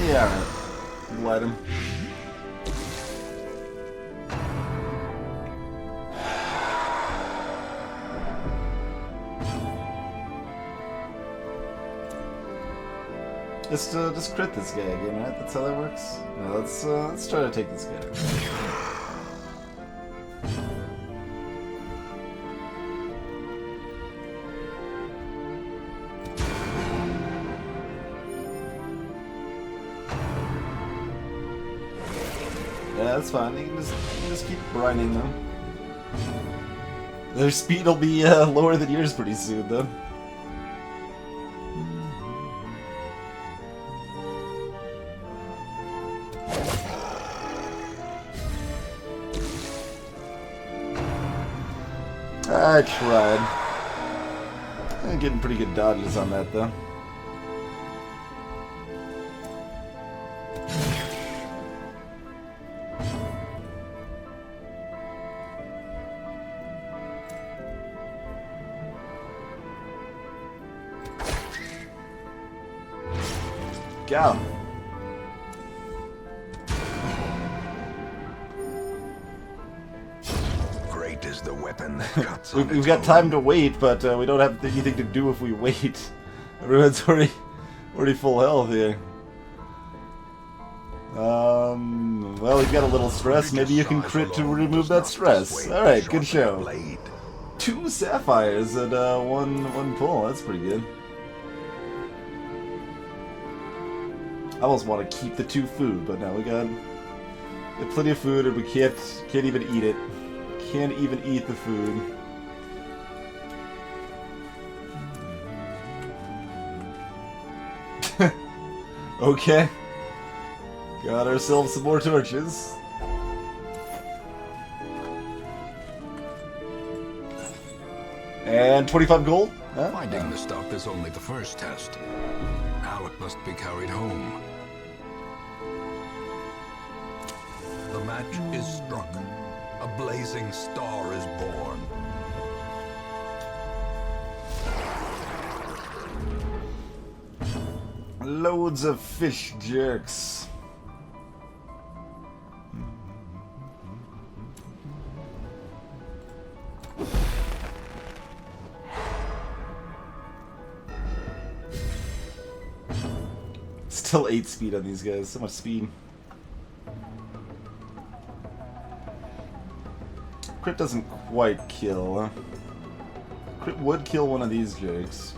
Yeah, alright. Light him. Just crit this guy again, right? That's how that works? No, let's try to take this guy. Yeah, that's fine. You can just keep brining them. Their speed will be lower than yours pretty soon, though. I tried. I'm getting pretty good dodges on that, though. Go. great is the weapon that cuts. We've got time to wait, but we don't have anything to do if we wait. Everyone's already full health here. Well, you've got a little stress. Maybe you can crit to remove that stress. Alright, good show. 2 sapphires and one pull. That's pretty good. I almost want to keep the 2 food, but now we got plenty of food and we can't even eat it. Can't even eat the food. Okay. Got ourselves some more torches. And 25 gold? Huh? Finding the stuff is only the first test. Now it must be carried home. The match is struck. A blazing star is born. Loads of fish jerks. Still 8 speed on these guys. So much speed. Crit doesn't quite kill. Crit would kill one of these jerks.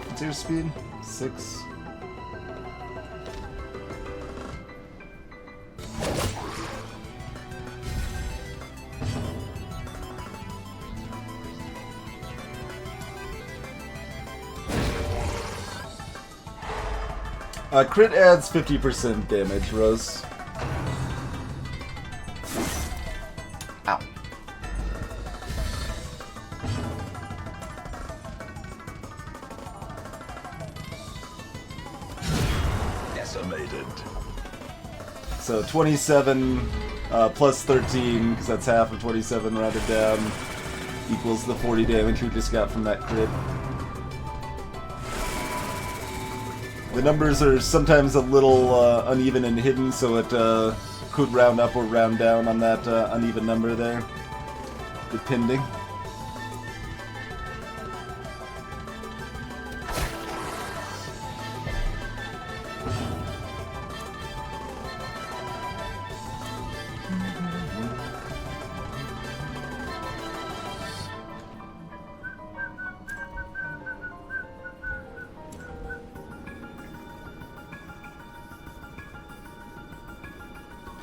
What's your speed? 6. Crit adds 50% damage, Rose. Ow. Decimated. So 27 plus 13, because that's half of 27 rounded down, equals the 40 damage we just got from that crit. The numbers are sometimes a little uneven and hidden, so it could round up or round down on that uneven number there, depending.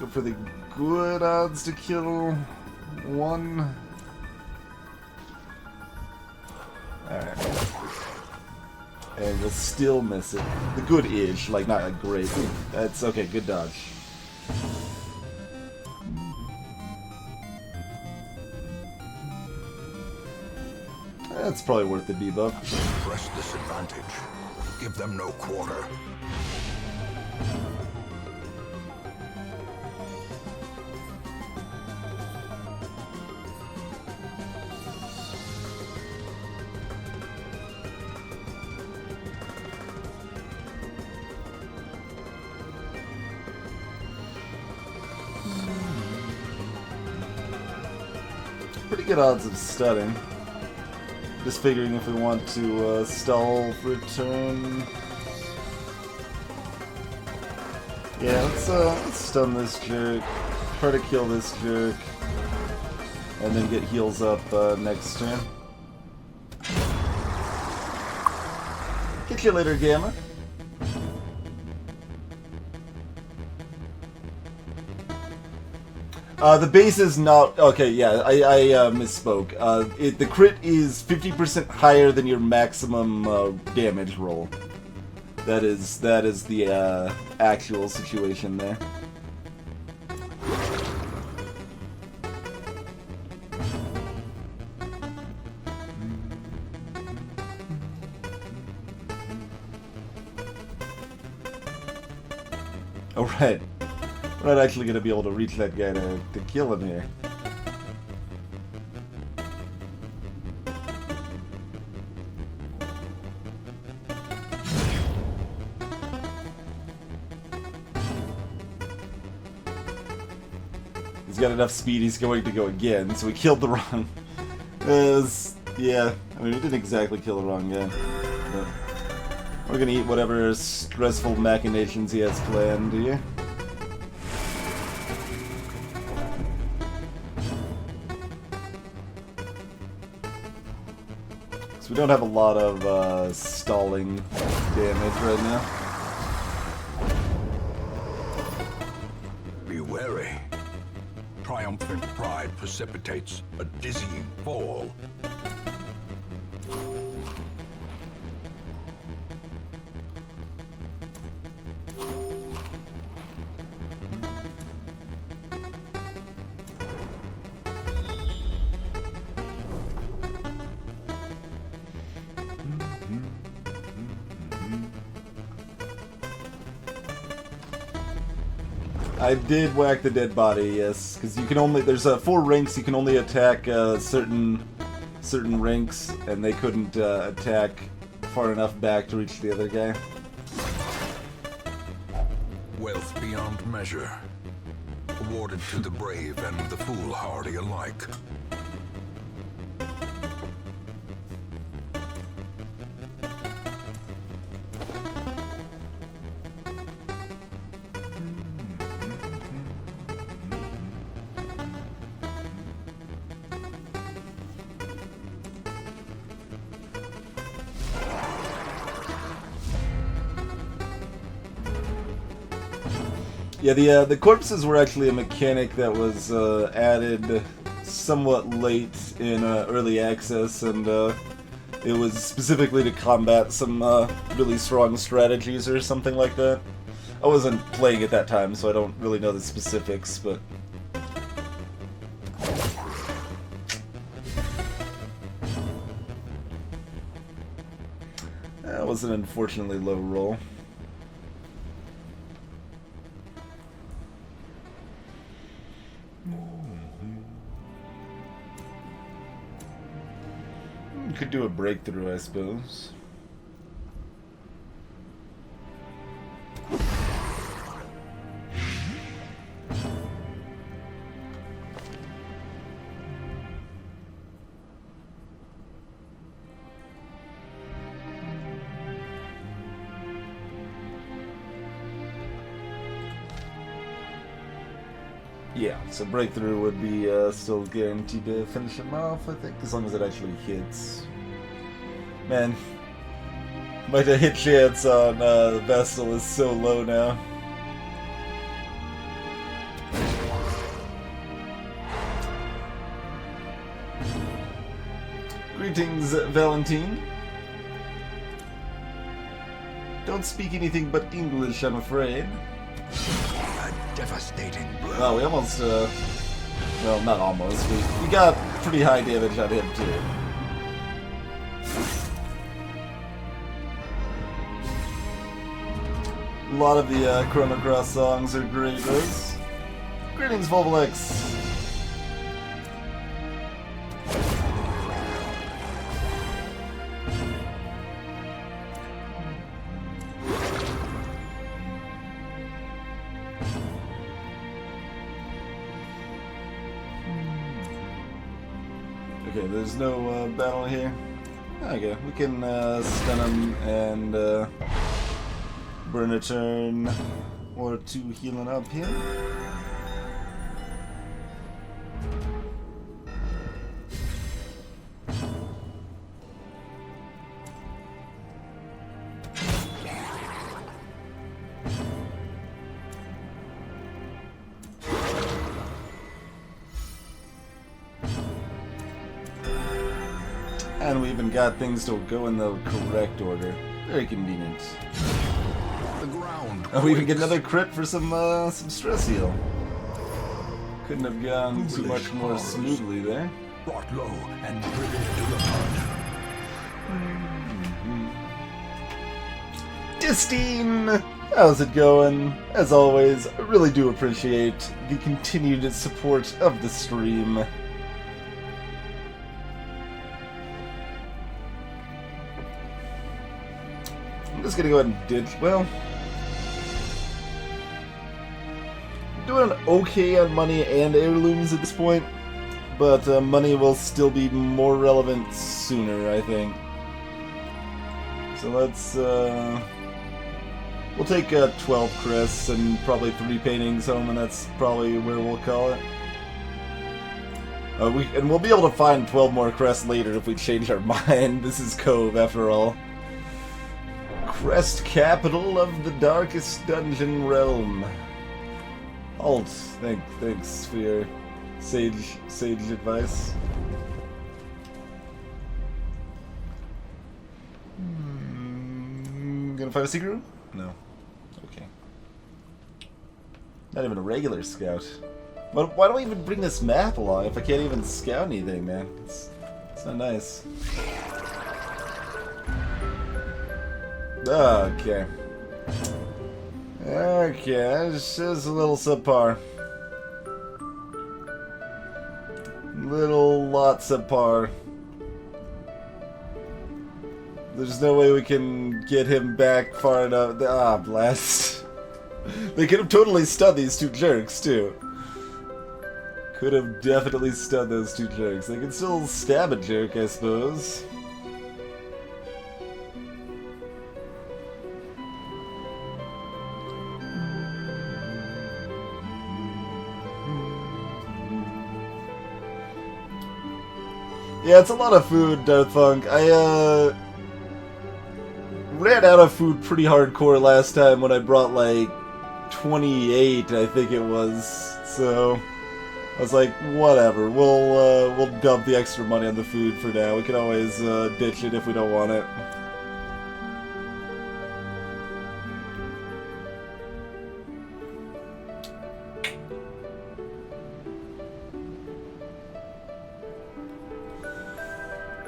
Go for the good odds to kill one. Alright. And we'll still miss it. The good-ish, like not like great. That's okay, good dodge. That's probably worth the debuff. Press this advantage. Give them no quarter. Pretty good odds of stunning. Just figuring if we want to stall for a turn. Yeah, let's stun this jerk. Try to kill this jerk. And then get heals up next turn. Catch you later, Gamma. The base is not... Okay, yeah, I misspoke. The crit is 50% higher than your maximum damage roll. That is the actual situation there. Alright. We're not actually going to be able to reach that guy to kill him here. He's got enough speed, he's going to go again, so we killed the wrong... yeah, I mean, we didn't exactly kill the wrong guy. But we're going to eat whatever stressful machinations he has planned here. We don't have a lot of stalling damage right now. Be wary. Triumphant pride precipitates a dizzying fall. I did whack the dead body, yes, because you can only there's 4 ranks you can only attack certain ranks, and they couldn't attack far enough back to reach the other guy. Wealth beyond measure, awarded to the brave and the foolhardy alike. Yeah, the corpses were actually a mechanic that was added somewhat late in early access, and it was specifically to combat some really strong strategies or something like that. I wasn't playing at that time, so I don't really know the specifics, but... That was an unfortunately low roll. Could do a breakthrough, I suppose. Yeah, so breakthrough would be still guaranteed to finish him off, I think, as long as it actually hits. Man, my hit chance on the Vestal is so low now. Greetings, Valentine. Don't speak anything but English, I'm afraid. A devastating blow. Well, we almost, well, not almost. We got pretty high damage on him, too. A lot of the Chrono Cross songs are great, those. Greetings, Volvolex. Okay, there's no battle here. Okay, we can stun him and burn a turn or two healing up here. And we even got things to go in the correct order. Very convenient. The ground. Oh, we even get another crit for some stress heal. Couldn't have gone too much more smoothly there. Brought low and driven into the mud. Distine! How's it going? As always, I really do appreciate the continued support of the stream. I'm just gonna go ahead and ditch. Well, doing okay on money and heirlooms at this point, but money will still be more relevant sooner, I think. So let's we'll take 12 crests and probably 3 paintings home, and that's probably where we'll call it. We'll be able to find 12 more crests later if we change our mind. This is Cove, after all. Crest capital of the darkest dungeon realm. Halt. Thanks for your sage advice. Gonna find a secret room? No. Okay. Not even a regular scout. But why do I even bring this map along if I can't even scout anything, man? It's not nice. Okay. Okay, it's just a little subpar. Little lot subpar. There's no way we can get him back far enough. Ah, blast. They could have totally stunned these two jerks, too. Could have definitely stunned those two jerks. They can still stab a jerk, I suppose. Yeah, it's a lot of food, DarkTwinge. I ran out of food pretty hardcore last time when I brought like 28, I think it was. So I was like, whatever. We'll dump the extra money on the food for now. We can always ditch it if we don't want it.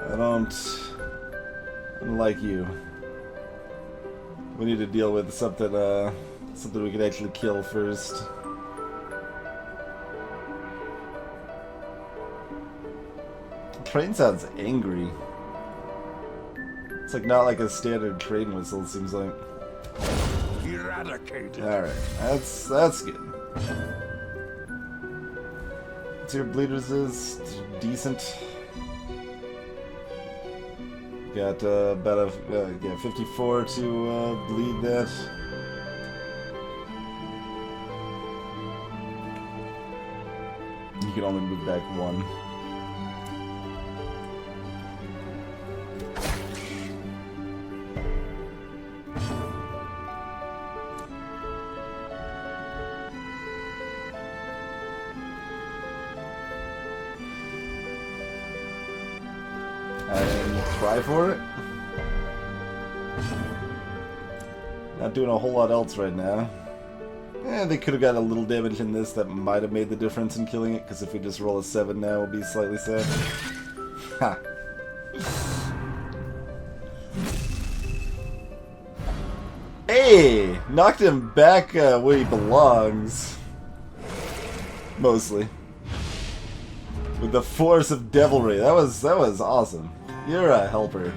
I don't like you. We need to deal with something we can actually kill first. The train sounds angry. It's like not like a standard train whistle, it seems like. Eradicated. Alright, that's good. What's your bleeders is? Decent. Got about a 54 to bleed that. You can only move back 1. and try for it. Not doing a whole lot else right now. They could have got a little damage in this that might have made the difference in killing it, because if we just roll a 7 now, we'll be slightly sad. Ha! Hey! Knocked him back where he belongs. Mostly. With the force of devilry. That was awesome. You're a helper.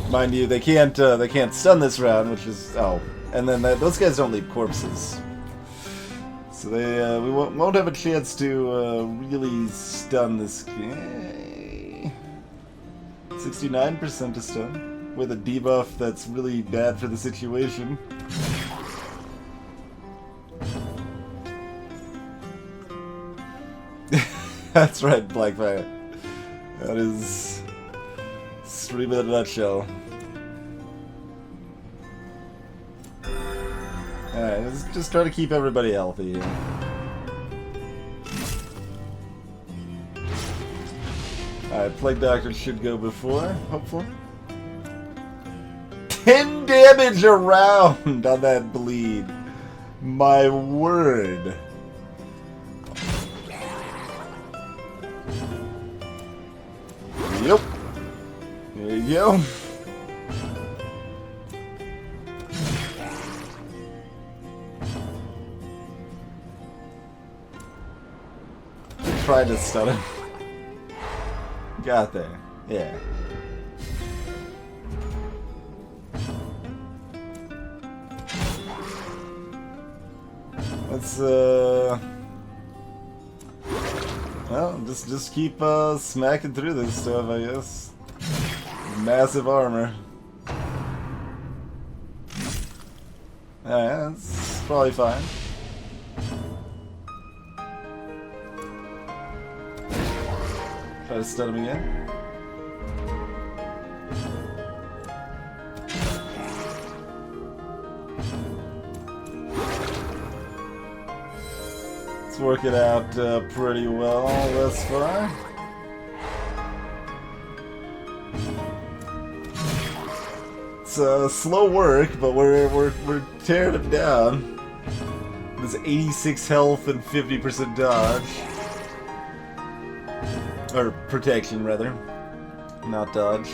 Mind you, they can't stun this round, which is and then those guys don't leave corpses, so they we won't have a chance to really stun this guy. 69% to stun with a debuff that's really bad for the situation. That's right, Blackfire. That is stream in a nutshell. Alright, let's just try to keep everybody healthy here. Alright, Plague Doctor should go before, hopefully. 10 damage around on that bleed. My word. Yep. There you go. Tried to stun him. Got there. Yeah. Let's well, just keep smacking through this stuff, I guess. Massive armor. Alright, that's probably fine. Try to stun him again. It's working out pretty well thus far. It's slow work, but we're tearing him down. There's 86 health and 50% dodge. Or protection, rather. Not dodge.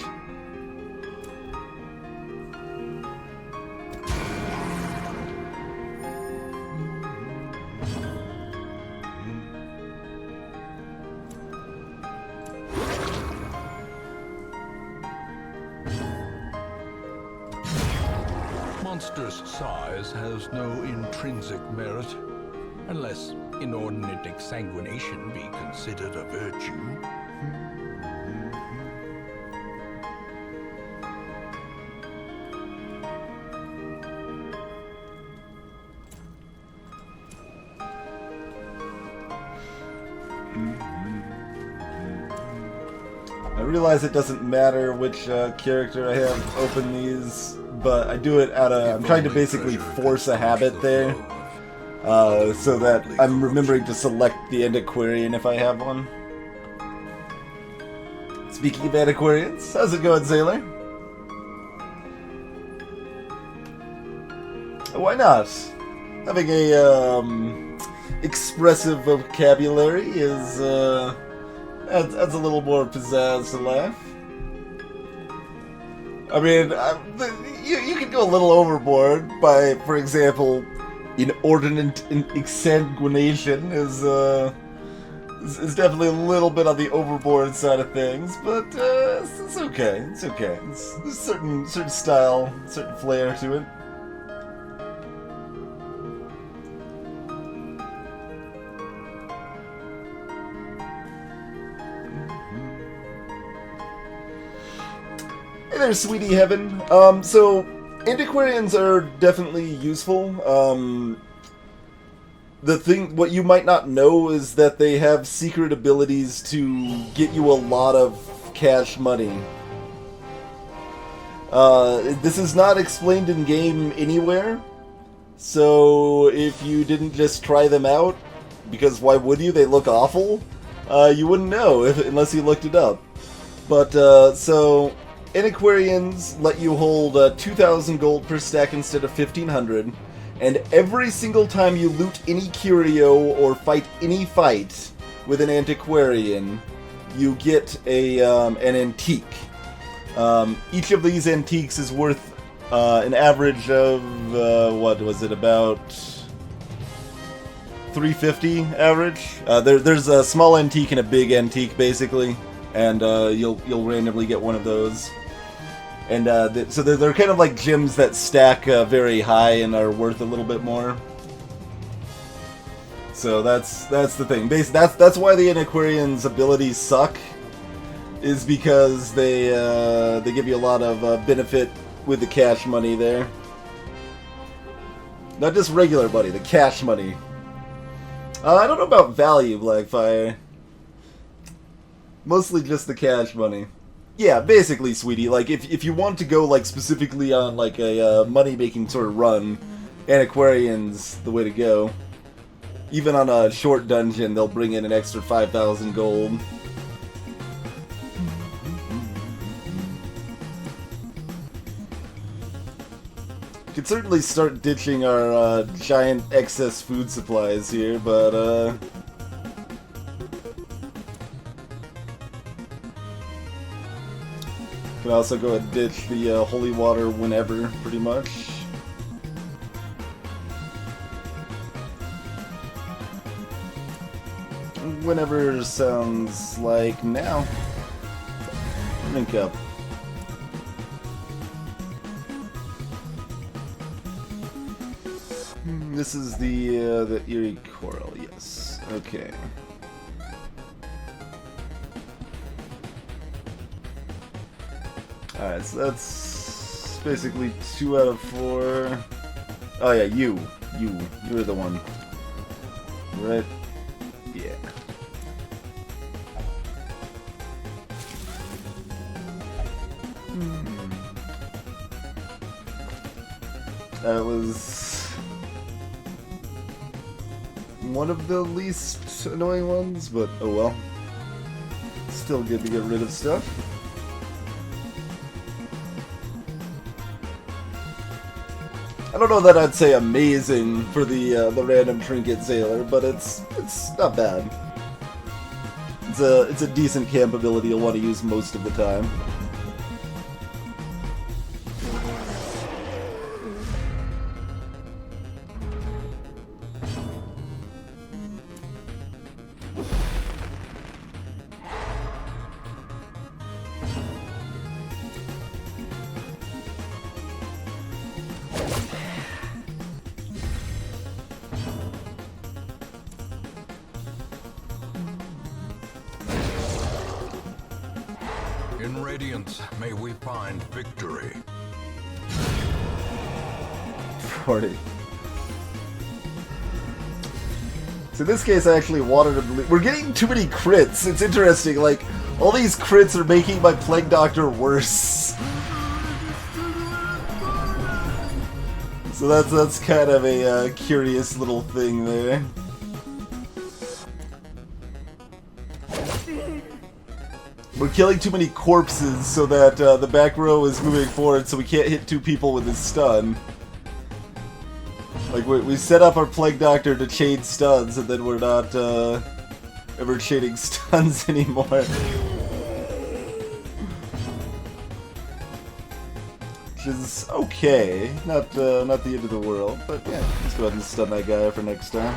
Monster's size has no intrinsic merit, unless inordinate exsanguination be considered a virtue. I realize it doesn't matter which character I have open these, but I do it out of... I'm trying to basically force a habit there, so that I'm remembering to select the Antiquarian if I have one. Speaking of Antiquarians, how's it going, Sailor? Why not? Having a expressive vocabulary is adds a little more pizzazz to life. I mean, you can go a little overboard by, for example, inordinate exsanguination is definitely a little bit on the overboard side of things, but it's okay. It's okay. There's a certain style, certain flair to it. Hey there, sweetie heaven. So antiquarians are definitely useful. What you might not know is that they have secret abilities to get you a lot of cash money. This is not explained in game anywhere, so if you didn't just try them out, because why would you? They look awful. You wouldn't know unless you looked it up. But so antiquarians let you hold 2,000 gold per stack instead of 1,500, and every single time you loot any curio or fight any fight with an antiquarian, you get an antique. Each of these antiques is worth an average of, what was it, about 350 average? There's a small antique and a big antique, basically, and you'll randomly get one of those. And so they're kind of like gems that stack very high and are worth a little bit more. So that's the thing. That's why the antiquarian's abilities suck, is because they give you a lot of benefit with the cash money there. Not just regular money, the cash money. I don't know about value, Blackfire. Mostly just the cash money. Yeah, basically, sweetie. Like, if you want to go like specifically on like a money-making sort of run, antiquarian's the way to go. Even on a short dungeon, they'll bring in an extra 5,000 gold. Could certainly start ditching our giant excess food supplies here, but can also go and ditch the holy water whenever, pretty much. Whenever sounds like now. Link up. This is the eerie coral, yes. Okay. Alright, so that's basically 2 out of 4. Oh yeah, you're the one. Right? Yeah. That was one of the least annoying ones, but oh well. Still good to get rid of stuff. I don't know that I'd say amazing for the random trinket sailor, but it's not bad. It's a decent camp ability you'll want to use most of the time. In Radiance, may we find victory. 40. So in this case, I actually wanted to believe. We're getting too many crits. It's interesting. Like, all these crits are making my Plague Doctor worse. So that's kind of a curious little thing there. We're killing too many corpses so that the back row is moving forward, so we can't hit 2 people with his stun. Like, we set up our Plague Doctor to chain stuns, and then we're not ever chaining stuns anymore. Which is okay. Not the end of the world, but yeah, let's go ahead and stun that guy for next time.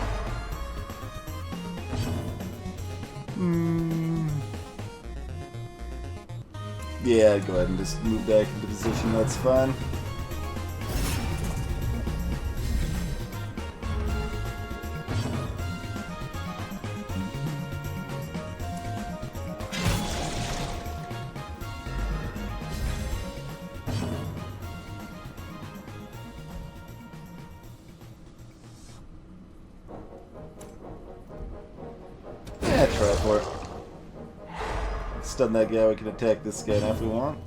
Yeah, I'd go ahead and just move back into position, that's fine. Yeah, try for it. Stun that guy, we can attack this guy now if we want.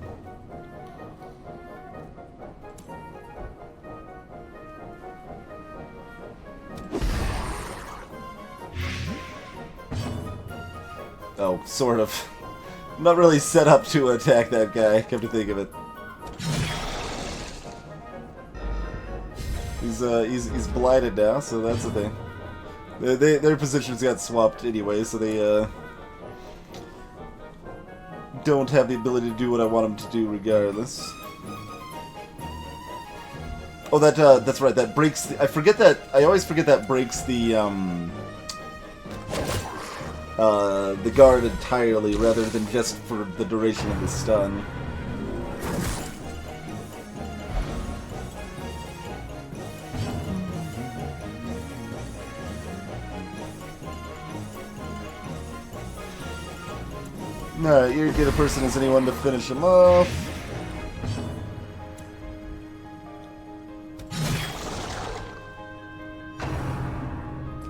Oh, sort of. I'm not really set up to attack that guy, come to think of it. He's blighted now, so that's the thing. Their positions got swapped anyway, so they don't have the ability to do what I want them to do regardless. Oh, that's right. That breaks. I forget that. I always forget that breaks the guard entirely, rather than just for the duration of the stun. Alright, irrigate a person as anyone to finish him off.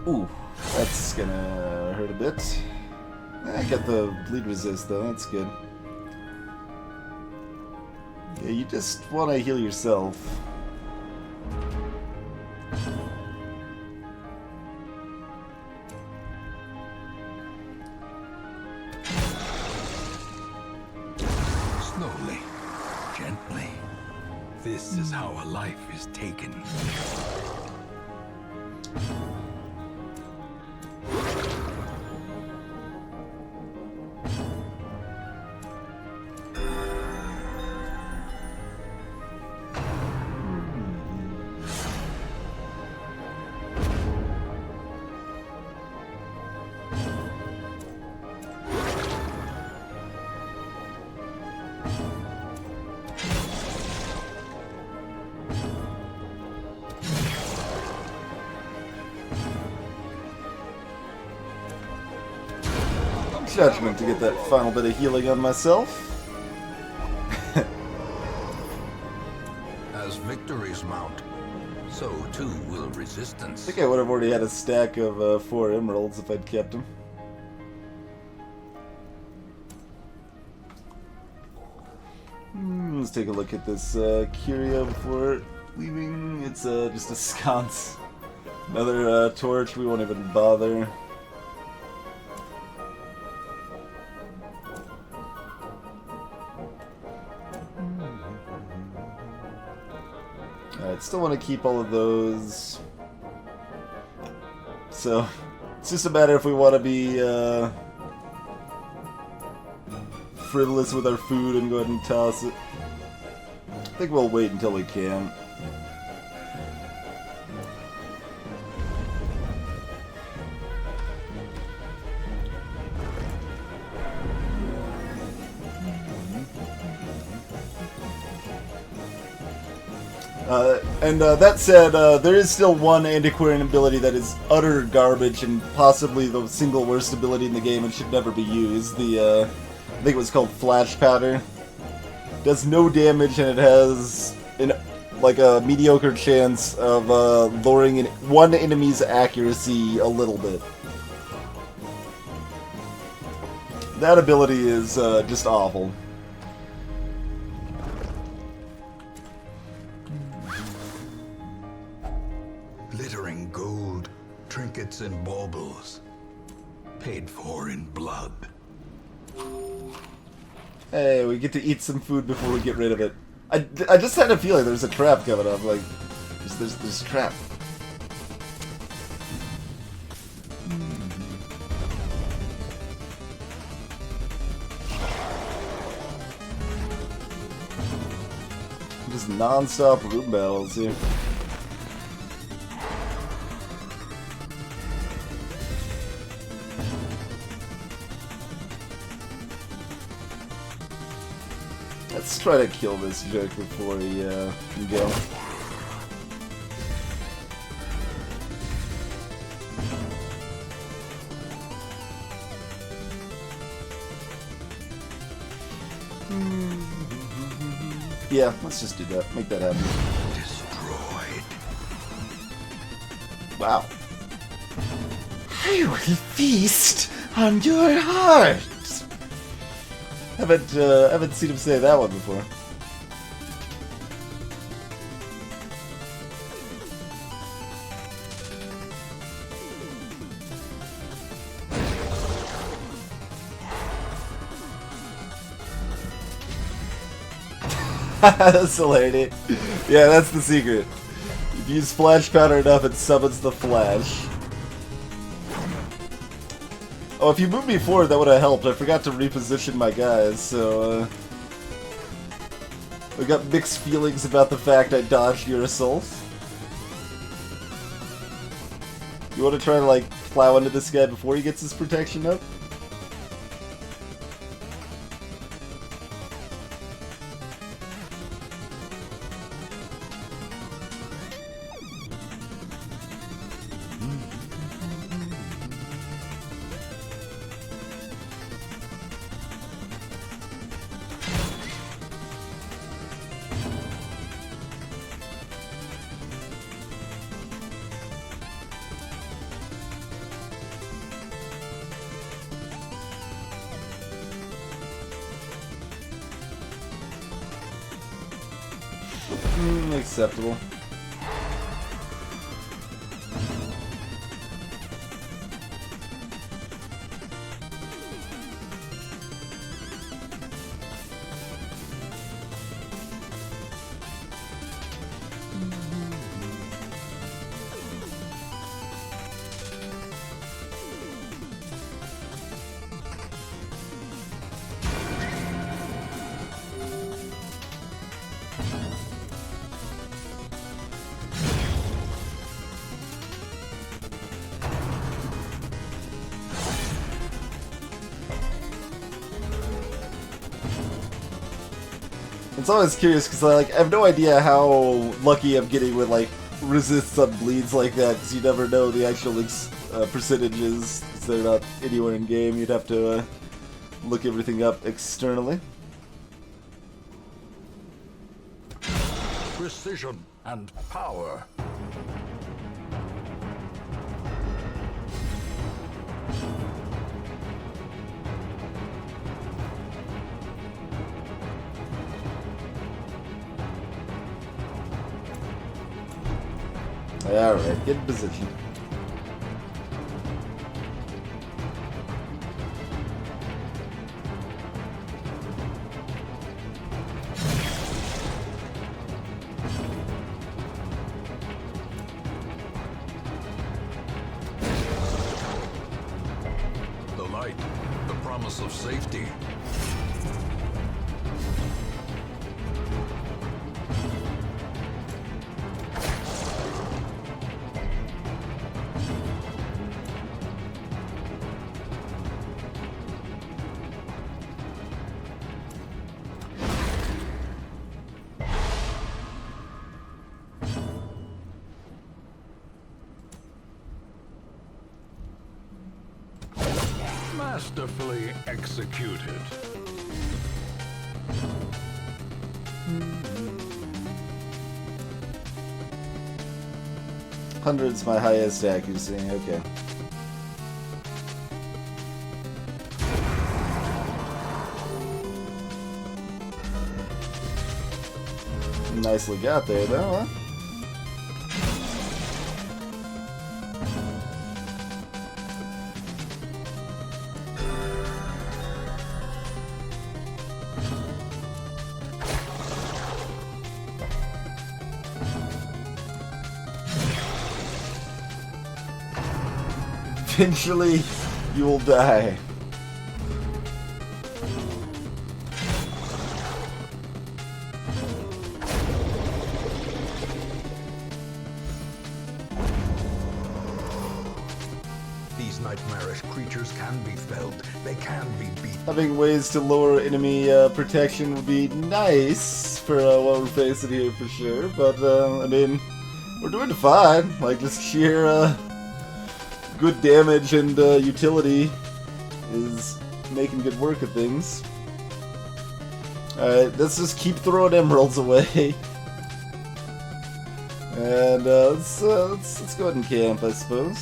Ooh, that's gonna hurt a bit. I got the bleed resist though, that's good. Yeah, you just want to heal yourself. Slowly, gently. This is how a life is taken. Judgment to get that final bit of healing on myself. As victories mount, so too will resistance. I think I would have already had a stack of 4 emeralds if I'd kept them. Let's take a look at this curio before leaving. It's just a sconce. Another torch, we won't even bother. Alright, still want to keep all of those. So, it's just a matter if we want to be frivolous with our food and go ahead and toss it. I think we'll wait until we can. That said, there is still one antiquarian ability that is utter garbage and possibly the single worst ability in the game and should never be used. I think it was called Flash Powder. Does no damage and it has like a mediocre chance of lowering one enemy's accuracy a little bit. That ability is just awful. Glittering gold, trinkets and baubles, paid for in blood. Hey, we get to eat some food before we get rid of it. I just had a feeling there's a trap coming up. Like, there's a trap. Just non-stop room battles here. Let's try to kill this jerk before he can go. Yeah, let's just do that. Make that happen. Destroyed. Wow. I will feast on your heart. Haven't seen him say that one before. That's hilarious. Yeah, that's the secret. If you use flash powder enough, it summons the flash. Oh, if you moved me forward, that would have helped. I forgot to reposition my guys, so I got mixed feelings about the fact I dodged your assault. You want to try to, like, plow into this guy before he gets his protection up? Acceptable. It's always curious because I have no idea how lucky I'm getting with like resists on bleeds like that, because you never know the actual percentages. They're not anywhere in game. You'd have to look everything up externally. Precision and power. Alright, get in position. The light, the promise of safety. Masterfully executed. Hundred's my highest accuracy, okay. Nicely got there though, huh? Eventually, you will die. These nightmarish creatures can be felled. They can be beaten. Having ways to lower enemy protection would be nice for what we're facing here for sure, but I mean, we're doing fine. Like, just sheer good damage and utility is making good work of things. Alright, let's just keep throwing emeralds away. And let's go ahead and camp, I suppose.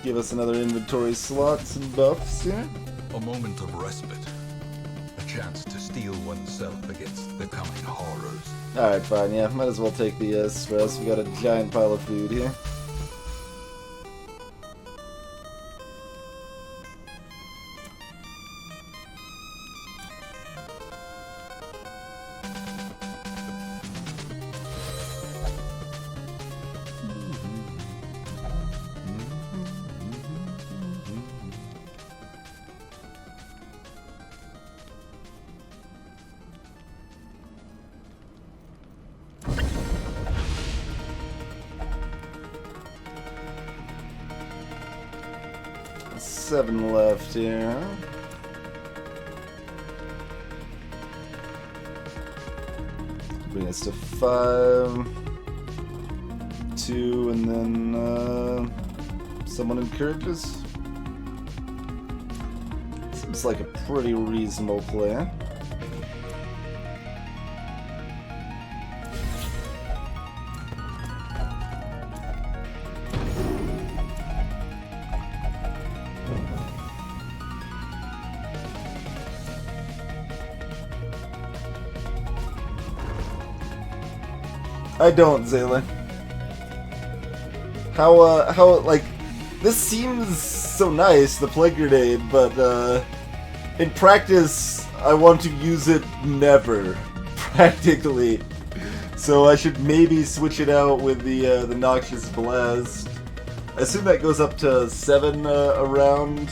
Give us another inventory slot, some buffs here. A moment of respite. A chance to steel oneself against the coming horrors. Alright, fine, yeah, might as well take the stress. We got a giant pile of food here. 7 left here. Bring us to 5. 2, and then someone encourages. Seems like a pretty reasonable plan. I don't, Zayla. How, like, this seems so nice, the Plague Grenade, but, in practice, I want to use it never, practically. So I should maybe switch it out with the Noxious Blast. I assume that goes up to 7 around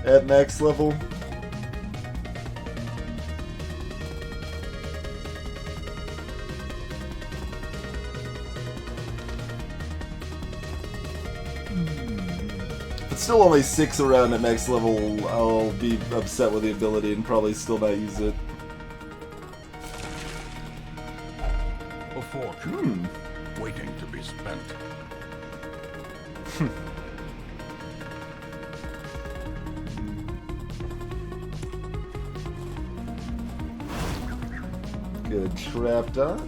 at max level. Still only 6 around at max level, I'll be upset with the ability and probably still not use it. A fortune waiting to be spent. Good trap dodge.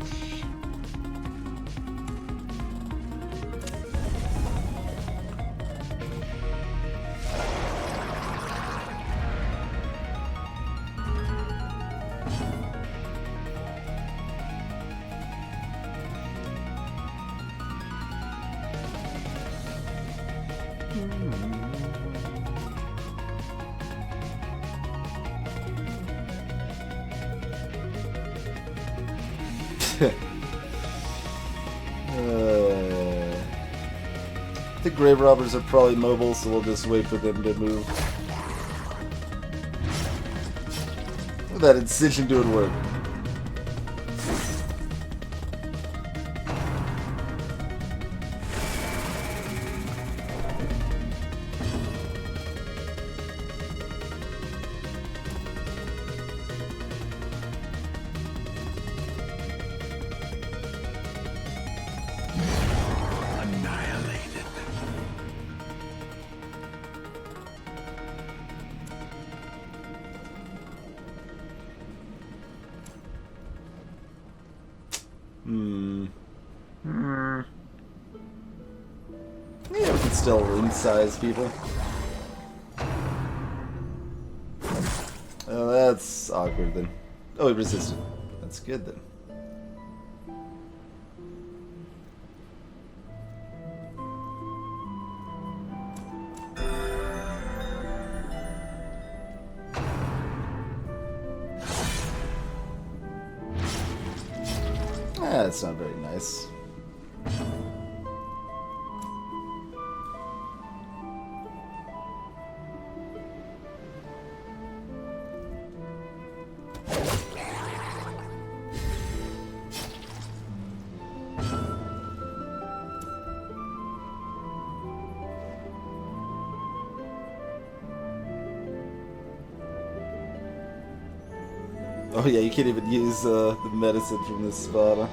I think Grave Robbers are probably mobile, so we'll just wait for them to move. Look at that incision doing work. Yeah, we can still room size people. Oh, that's awkward then. Oh, he resisted. That's good then. That's not very nice. Oh yeah, you can't even use the medicine from this spot, huh?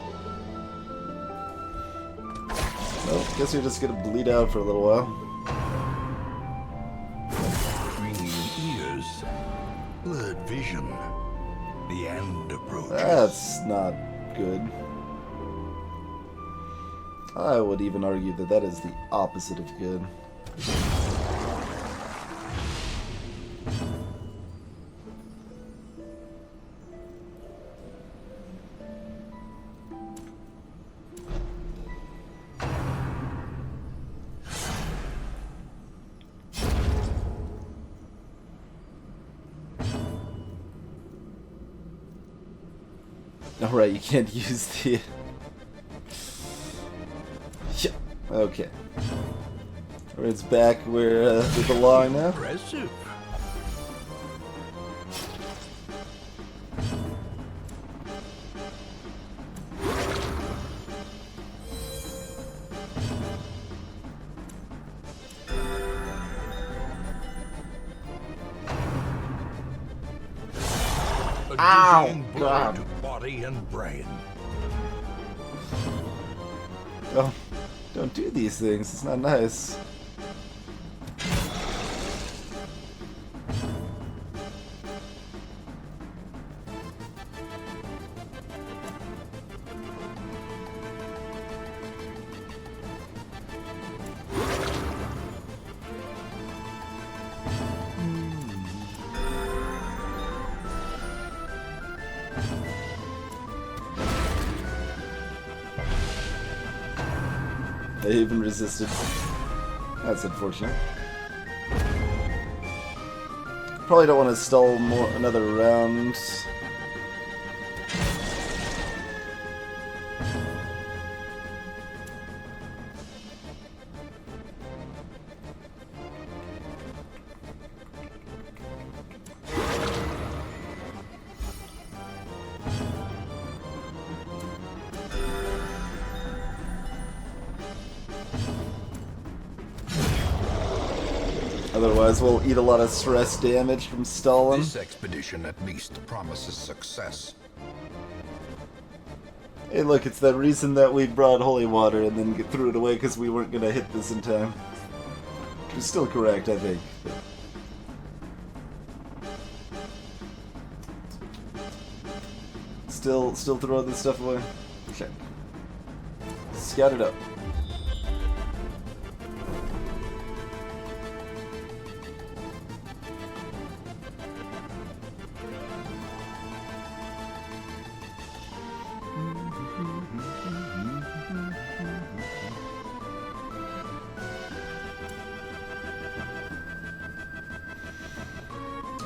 Well, guess you're just gonna bleed out for a little while. Ringing ears, blurred vision, the end approaches. That's not good. I would even argue that that is the opposite of good. Alright, you can't use the... Yeah. Okay. Alright, it's back where they belong now. Impressive. a Ow, dizzying blow God. to body and brain. Oh, don't do these things. It's not nice. They even resisted. That's unfortunate. Probably don't want to stall another round. Otherwise, we'll eat a lot of stress damage from stalling. This expedition at least promises success. Hey, look, it's that reason that we brought holy water and then threw it away because we weren't going to hit this in time. Which is still correct, I think. Still throw this stuff away? Okay. Scout it up.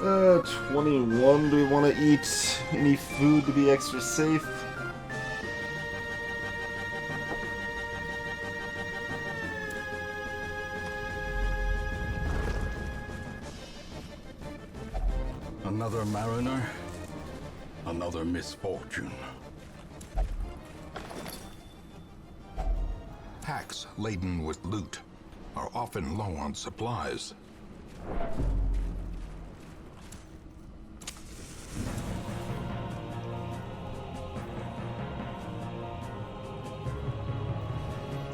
Uh, 21. Do we want to eat any food to be extra safe? Another mariner, another misfortune. Packs laden with loot are often low on supplies.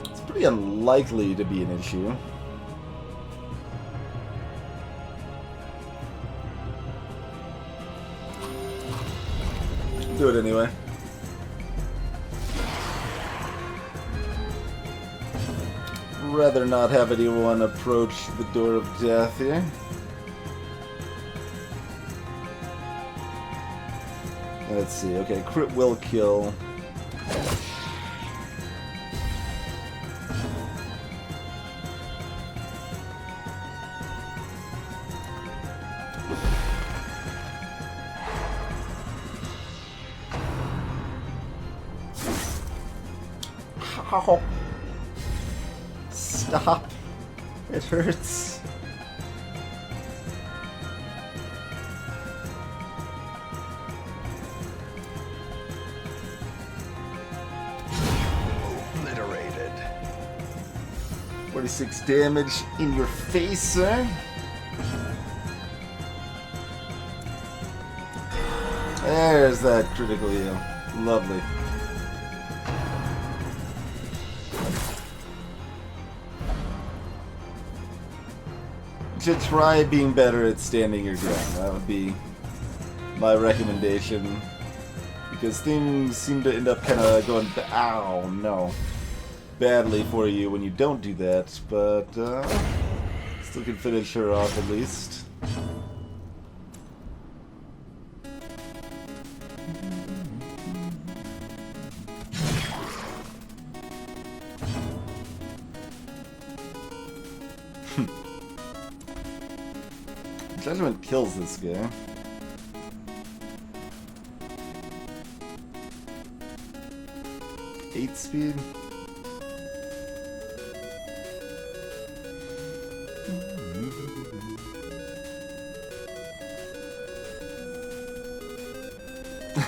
It's pretty unlikely to be an issue. Do it anyway. Rather not have anyone approach the door of death here. Let's see. Okay, crit will kill. Ow. Stop. It hurts. Obliterated. 46 damage in your face, sir. There's that critical heal. Lovely. You should try being better at standing your ground. That would be my recommendation. Because things seem to end up kind of going, ow, no, badly for you when you don't do that. But still can finish her off at least. Judgment kills this guy. Eight speed.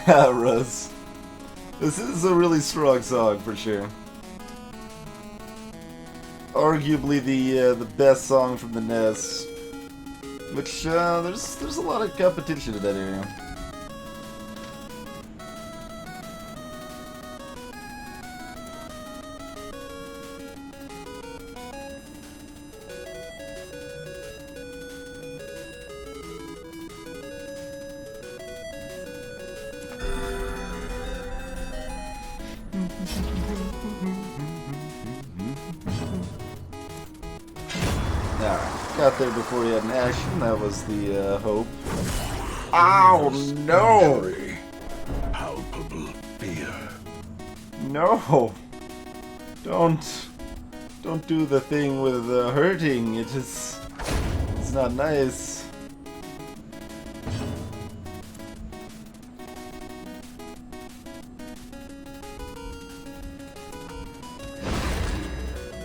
Rose. This is a really strong song for sure. Arguably the best song from the NES. Which, there's a lot of competition in that area. Got there before he had an action, that was the hope. Ow, no! Very palpable fear. No! Don't do the thing with hurting, it's not nice.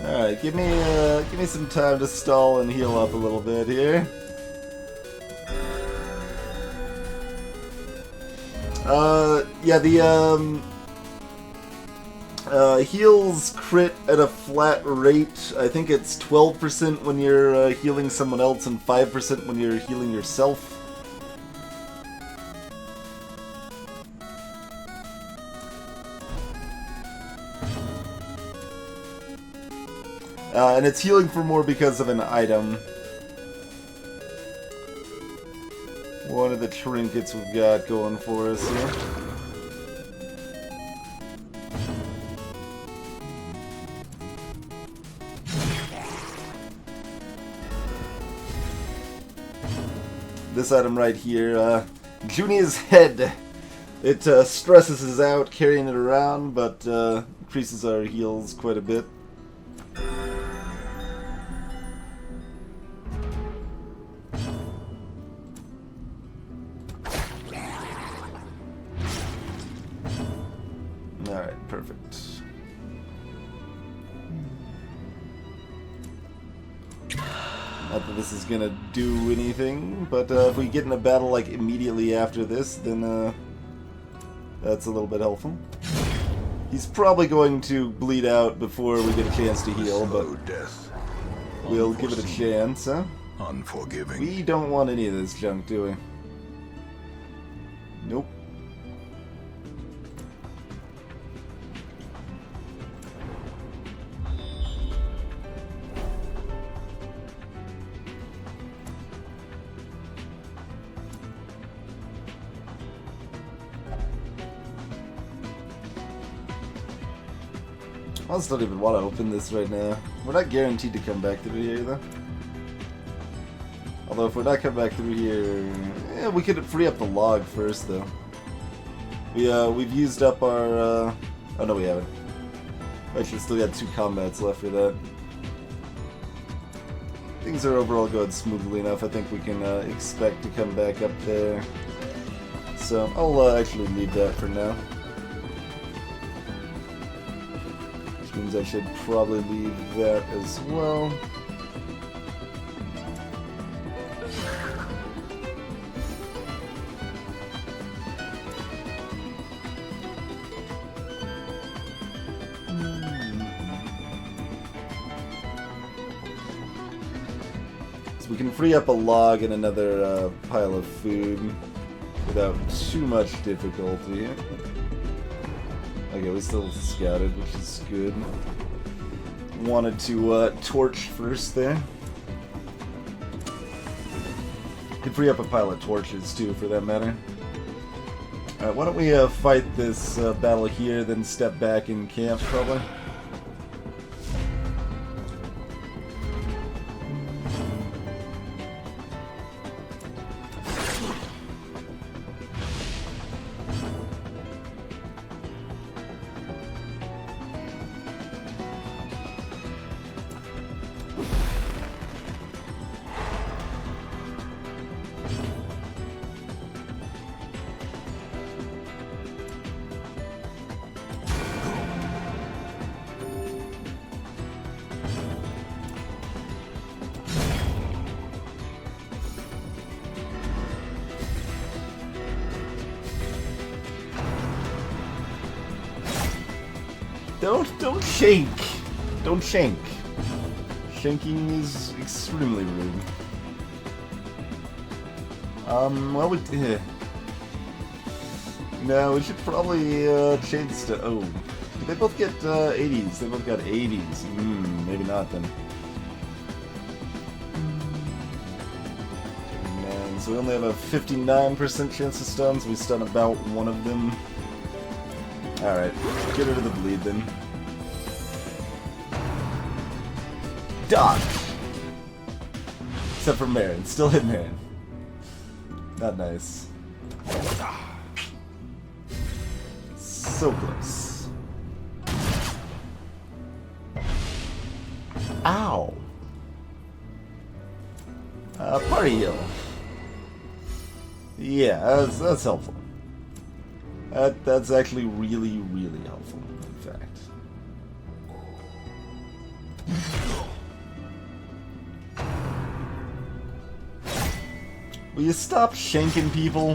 Alright, give me some time to stall and heal up a little bit here. Yeah, the heals crit at a flat rate. I think it's 12% when you're healing someone else and 5% when you're healing yourself. And it's healing for more because of an item. One of the trinkets we've got going for us here. This item right here, Junia's head. It stresses us out carrying it around, but increases our heals quite a bit. Alright, perfect. Not that this is gonna do anything, but if we get in a battle like immediately after this, then that's a little bit helpful. He's probably going to bleed out before we get a chance to heal, but death. we'll give it a chance, huh? Unforgiving. We don't want any of this junk, do we? Nope. I just don't even want to open this right now. We're not guaranteed to come back through here, though. Although if we're not coming back through here, yeah, we could free up the log first, though. We've used up our. Oh no, we haven't. Actually, still got 2 combats left for that. Things are overall going smoothly enough. I think we can expect to come back up there. So I'll actually leave that for now. Means I should probably leave that as well. So we can free up a log and another pile of food without too much difficulty. Okay, we still scouted, which is good. Wanted to torch first there. Could free up a pile of torches too, for that matter. Alright, why don't we fight this battle here, then step back in camp, probably? Don't shank. Don't shank. Shanking is extremely rude. Well, no, we should probably change to. Oh, did they both get 80s? They both got 80s. Maybe not then. Man, so we only have a 59% chance to stun, so we stun about one of them. Alright, get rid of the bleed then. Dodge! except for Marin. Still hit Marin. Not nice. So close. Ow! Party heal. Yeah, that's helpful. That's actually really, really helpful, in fact. Will you stop shanking people?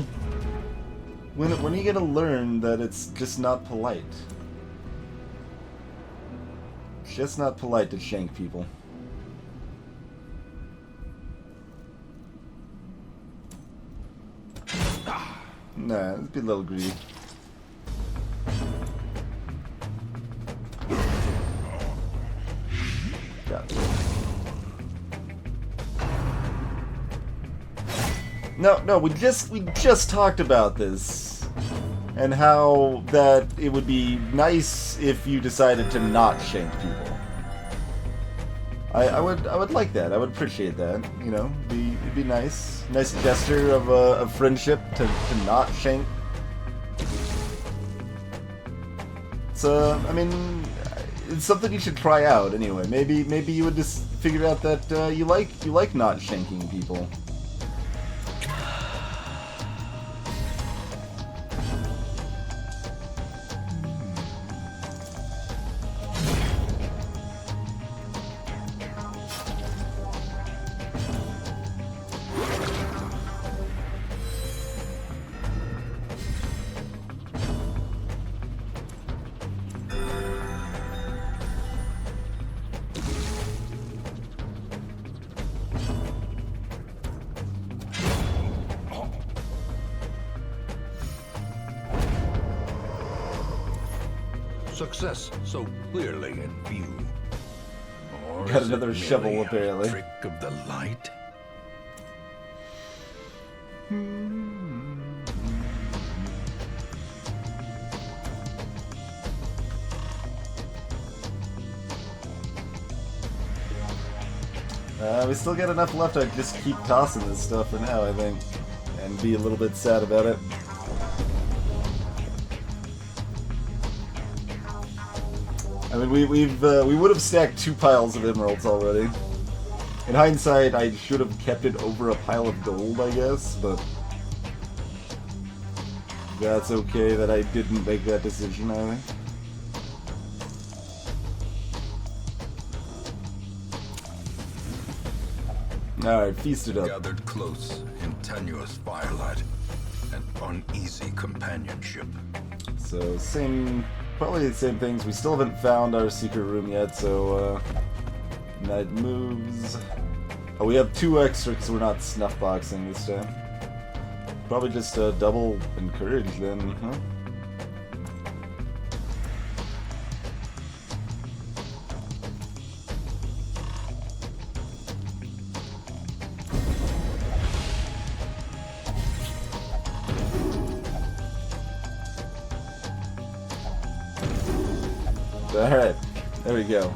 When are you gonna learn that it's just not polite? It's just not polite to shank people. Nah, it's a little greedy. Got it. No, we just talked about this, and how that it would be nice if you decided to not shank people. I would like that. I would appreciate that. You know, it'd be nice gesture of friendship to not shank. So I mean, it's something you should try out anyway. Maybe you would just figure out that you like not shanking people. Success so clearly in view. Or Got is another it shovel, merely a apparently. Trick of the light. We still got enough left to just keep tossing this stuff for now, I think, and be a little bit sad about it. I mean, we would have stacked 2 piles of emeralds already. In hindsight, I should have kept it over a pile of gold, I guess, but that's okay that I didn't make that decision, I think. Alright, feast it up. Gathered close in tenuous firelight and uneasy companionship. So, probably the same things. We still haven't found our secret room yet, so, night moves. Oh, we have 2 extra because we're not snuff boxing this time. Probably just double encourage then, huh? Alright, there we go.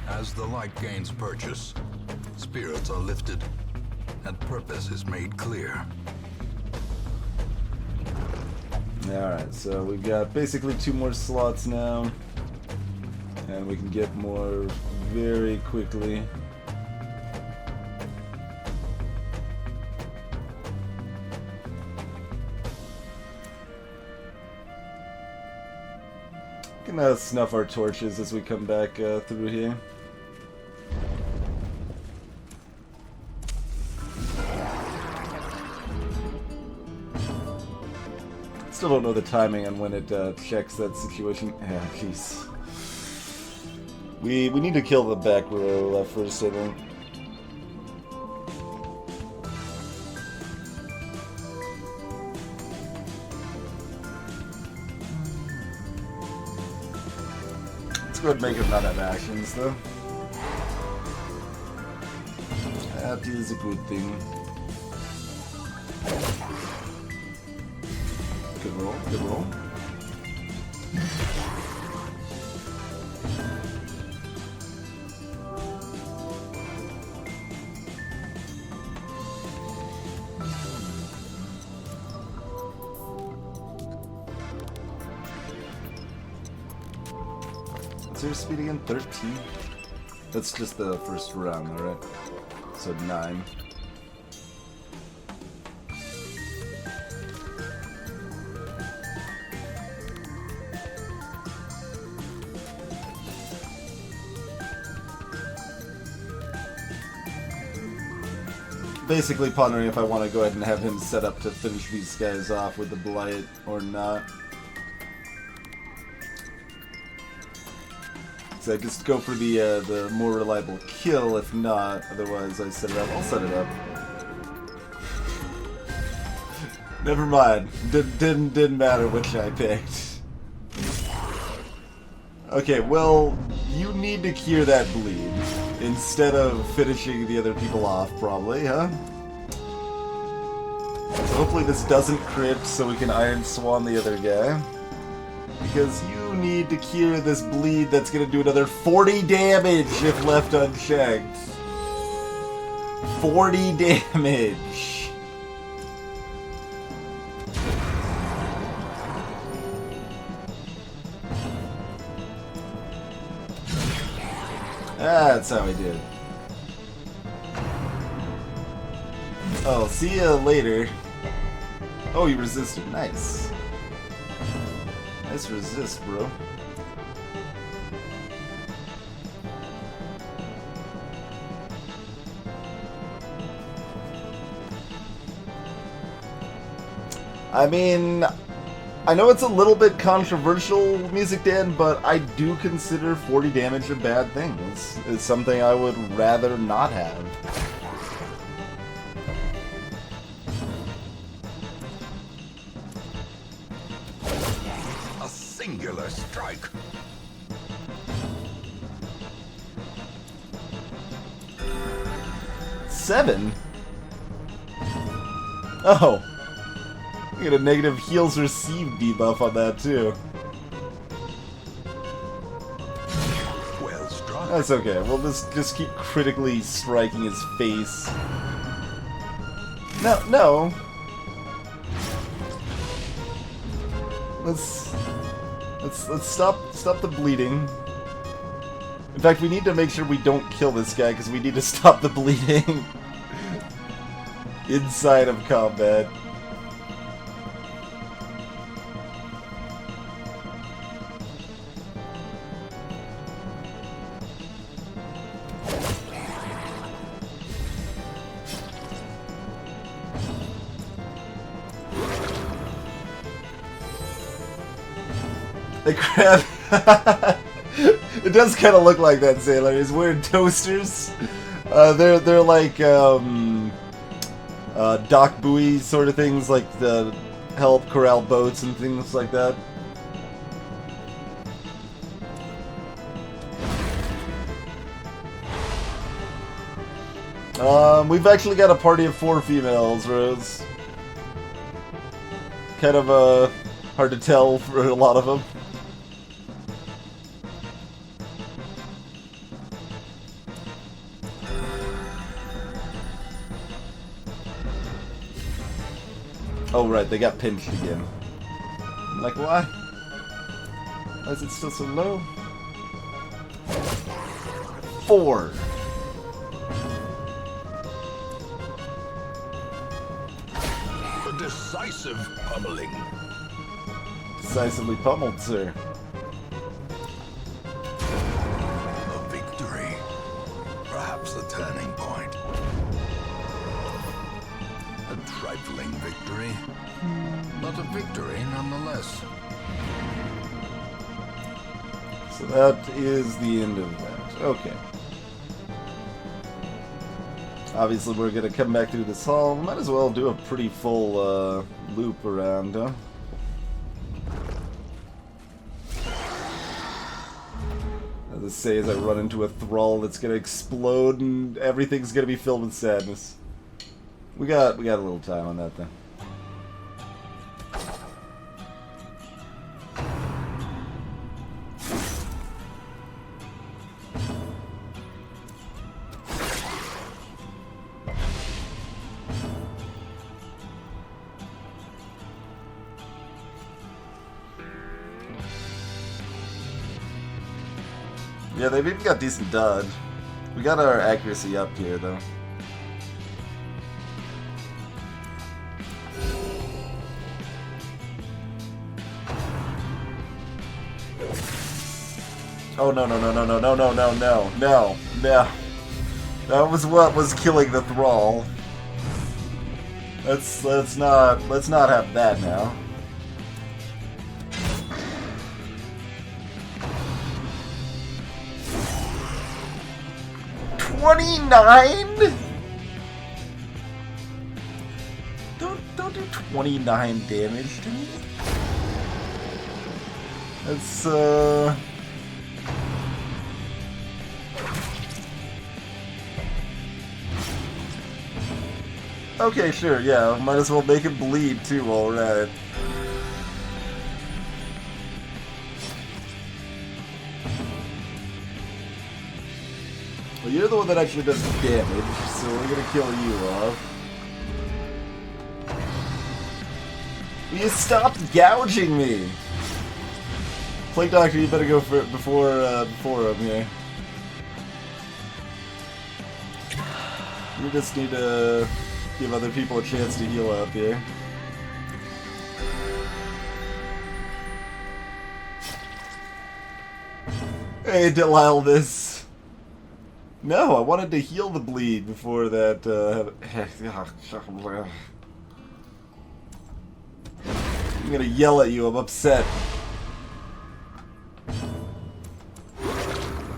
As the light gains purchase, spirits are lifted, and purpose is made clear. Alright, so we've got basically 2 more slots now. And we can get more very quickly. Gonna snuff our torches as we come back through here. Still don't know the timing on when it checks that situation. Yeah, jeez. We need to kill the back row first, I think. Let's go ahead and make him not have actions, though. That is a good thing. Good roll, good roll. What's your speed again? 13? That's just the first round, alright? So 9. Basically pondering if I want to go ahead and have him set up to finish these guys off with the Blight or not. So I just go for the more reliable kill, if not. Otherwise, I set it up. I'll set it up. Never mind. Didn't matter which I picked. Okay, well, you need to cure that bleed instead of finishing the other people off, probably, huh? So hopefully this doesn't crit, so we can Iron Swan the other guy. Because you need to cure this bleed that's going to do another 40 damage if left unchecked. 40 damage. That's how we did. Oh, see ya later. Oh, you resisted. Nice. Nice resist, bro. I mean, I know it's a little bit controversial, Music Dan, but I do consider 40 damage a bad thing. It's something I would rather not have. A singular strike. Seven? Oh. You get a negative heals received debuff on that too. Well struck. That's okay. We'll just keep critically striking his face. No. Let's stop the bleeding. In fact, we need to make sure we don't kill this guy because we need to stop the bleeding inside of combat. The crab. It does kind of look like that, Sailor. He's wearing toasters. They're like dock buoy sort of things, like the help corral boats and things like that. We've actually got a party of 4 females, Rose. Kind of hard to tell for a lot of them. Oh right, they got pinched again. I'm like, why? Why is it still so low? 4. A decisive pummeling. Decisively pummeled, sir. A victory. Perhaps the turning point. A trifling victory, but a victory nonetheless. So that is the end of that. Okay. Obviously, we're going to come back through this hall. Might as well do a pretty full loop around, huh? As I say, as I run into a thrall that's going to explode and everything's going to be filled with sadness. We got a little time on that, then. Yeah, they've even got decent dodge. We got our accuracy up here, though. Oh no no no no no no no no no no no! That was what was killing the thrall. Let's not have that now. $29? Don't do 29 damage to me. That's okay, sure, yeah, might as well make it bleed too while we're at it. Well, you're the one that actually does damage, so we're gonna kill you off. You stopped gouging me! Plague Doctor, you better go for it before him here. You just need to give other people a chance to heal up here. Hey, Delisle, this. No, I wanted to heal the bleed before that. I'm gonna yell at you. I'm upset.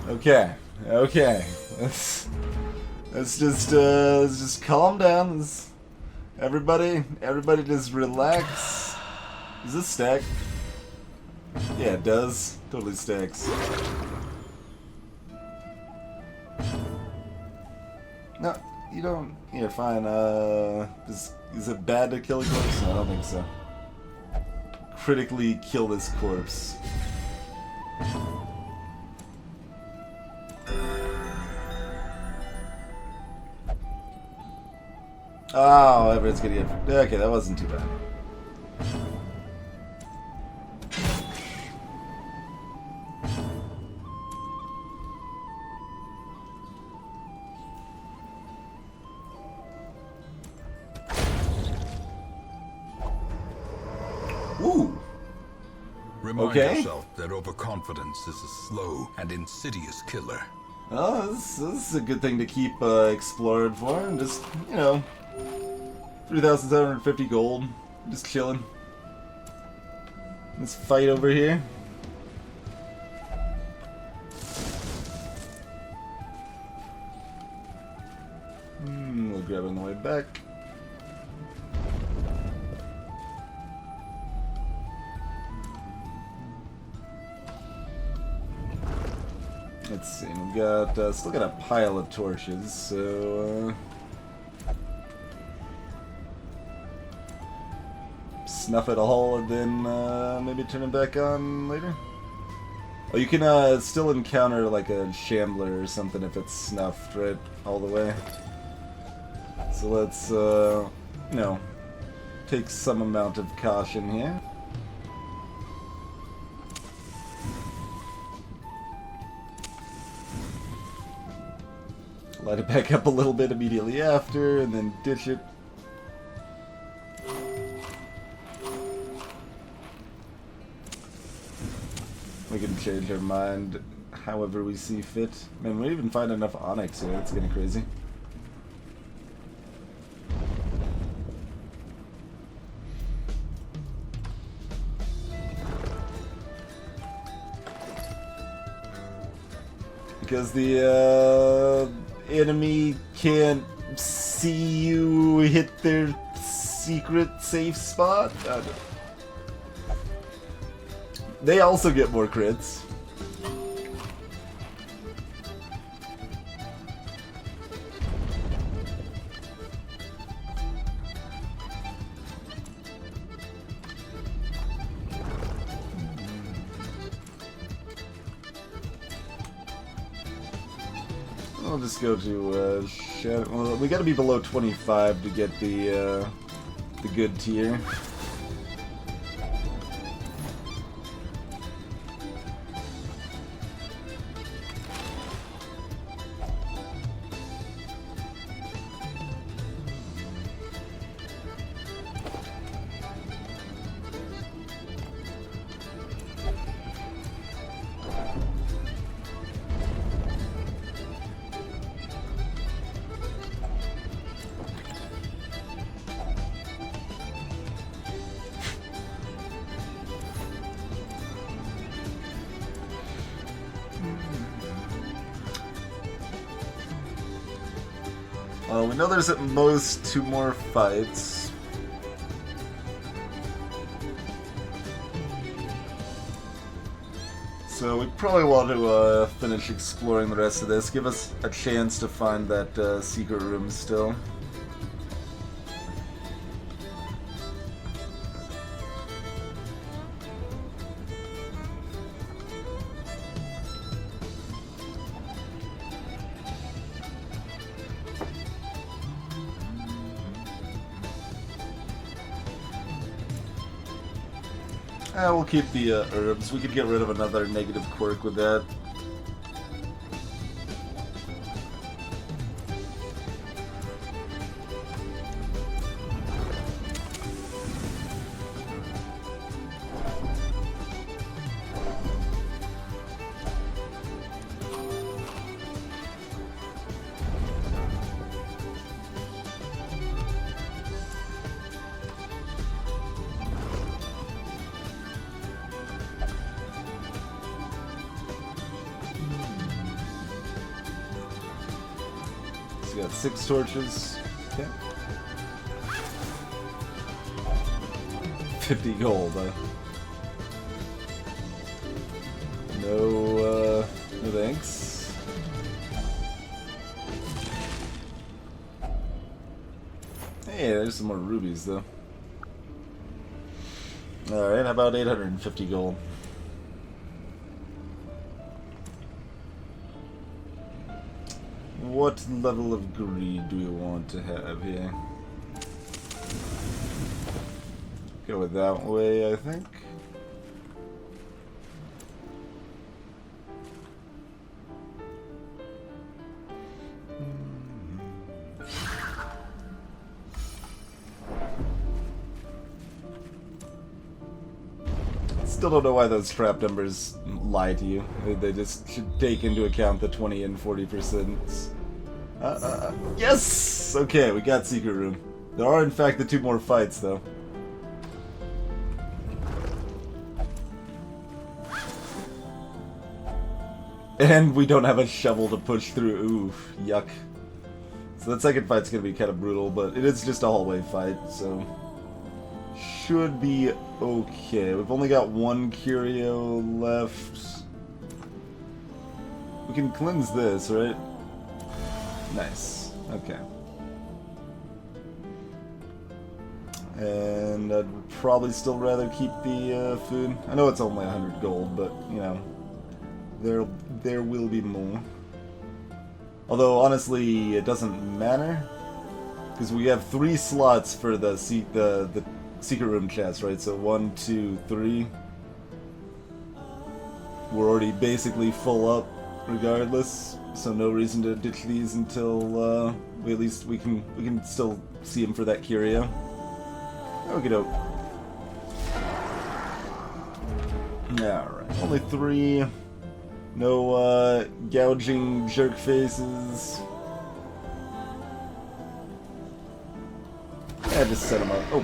Okay, okay. Let's just calm down. Everybody just relax. Does this stack? Yeah, it does. Totally stacks. No, you don't. Yeah, fine. Is it bad to kill a corpse? No, I don't think so. Critically kill this corpse. Oh, everyone's gonna get. Okay, that wasn't too bad. Ooh. Remind yourself that overconfidence is a slow and insidious killer. Oh, this is a good thing to keep exploring for. And just, you know, 3,750 gold. Just chilling. Let's fight over here. We'll grab it on the way back. Let's see, we've got, still got a pile of torches, so, snuff it all and then, maybe turn it back on later? Oh, you can, still encounter, like, a shambler or something if it's snuffed, right, all the way. So let's, you know, take some amount of caution here. Light it back up a little bit immediately after, and then ditch it. We can change our mind however we see fit. Man, we even find enough onyx here. That's getting crazy. Because the enemy can't see you hit their secret safe spot. They also get more crits. I'll just go to Shadow. Well, we gotta be below 25 to get the good tier. Well, we know there's at most 2 more fights. So we probably want to finish exploring the rest of this. Give us a chance to find that secret room still. We'll keep the herbs. We could get rid of another negative quirk with that. So we got 6 torches. Okay. 50 gold. No thanks. Hey, there's some more rubies though. Alright, how about 850 gold? What level of greed do we want to have here? Go it that way, I think. Still don't know why those trap numbers lie to you. They just should take into account the 20 and 40%. Yes! Okay, we got secret room. There are in fact the 2 more fights though. And we don't have a shovel to push through. Oof, yuck. So that second fight's gonna be kind of brutal, but it is just a hallway fight, so should be okay. We've only got 1 curio left. We can cleanse this, right? Nice. Okay. And I'd probably still rather keep the food. I know it's only 100 gold, but you know, there will be more. Although honestly, it doesn't matter because we have 3 slots for the secret room chest, right? So 1, 2, 3. We're already basically full up, regardless. So no reason to ditch these until we can still see him for that curio. Okie doke. Alright, only 3. No gouging jerk faces. Yeah, just set them up. Oh,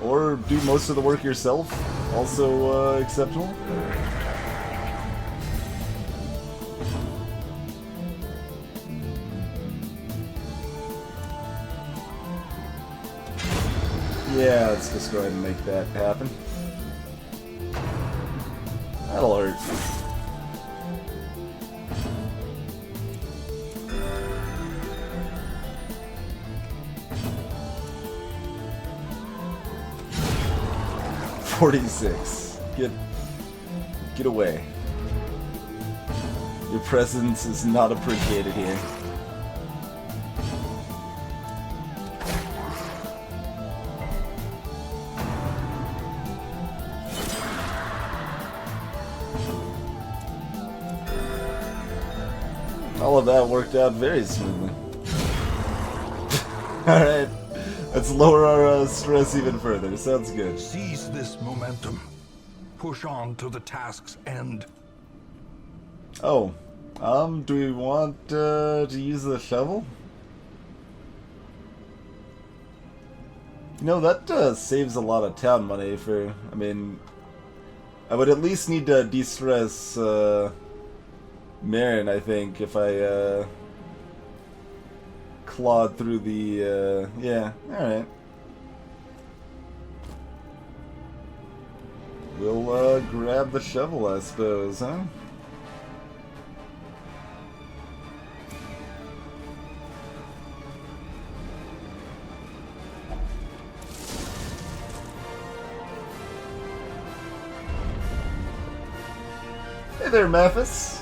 or do most of the work yourself. Also acceptable. Yeah, let's just go ahead and make that happen. That'll hurt. $46. Get away. Your presence is not appreciated here. All of that worked out very smoothly. Alright, let's lower our stress even further. Sounds good. Seize this momentum. Push on to the task's end. Oh, do we want to use the shovel? You know, that saves a lot of town money for, I mean, I would at least need to de-stress, Marin, I think, if I plod through the, yeah, alright. We'll, grab the shovel, I suppose, huh? Hey there, Mathis.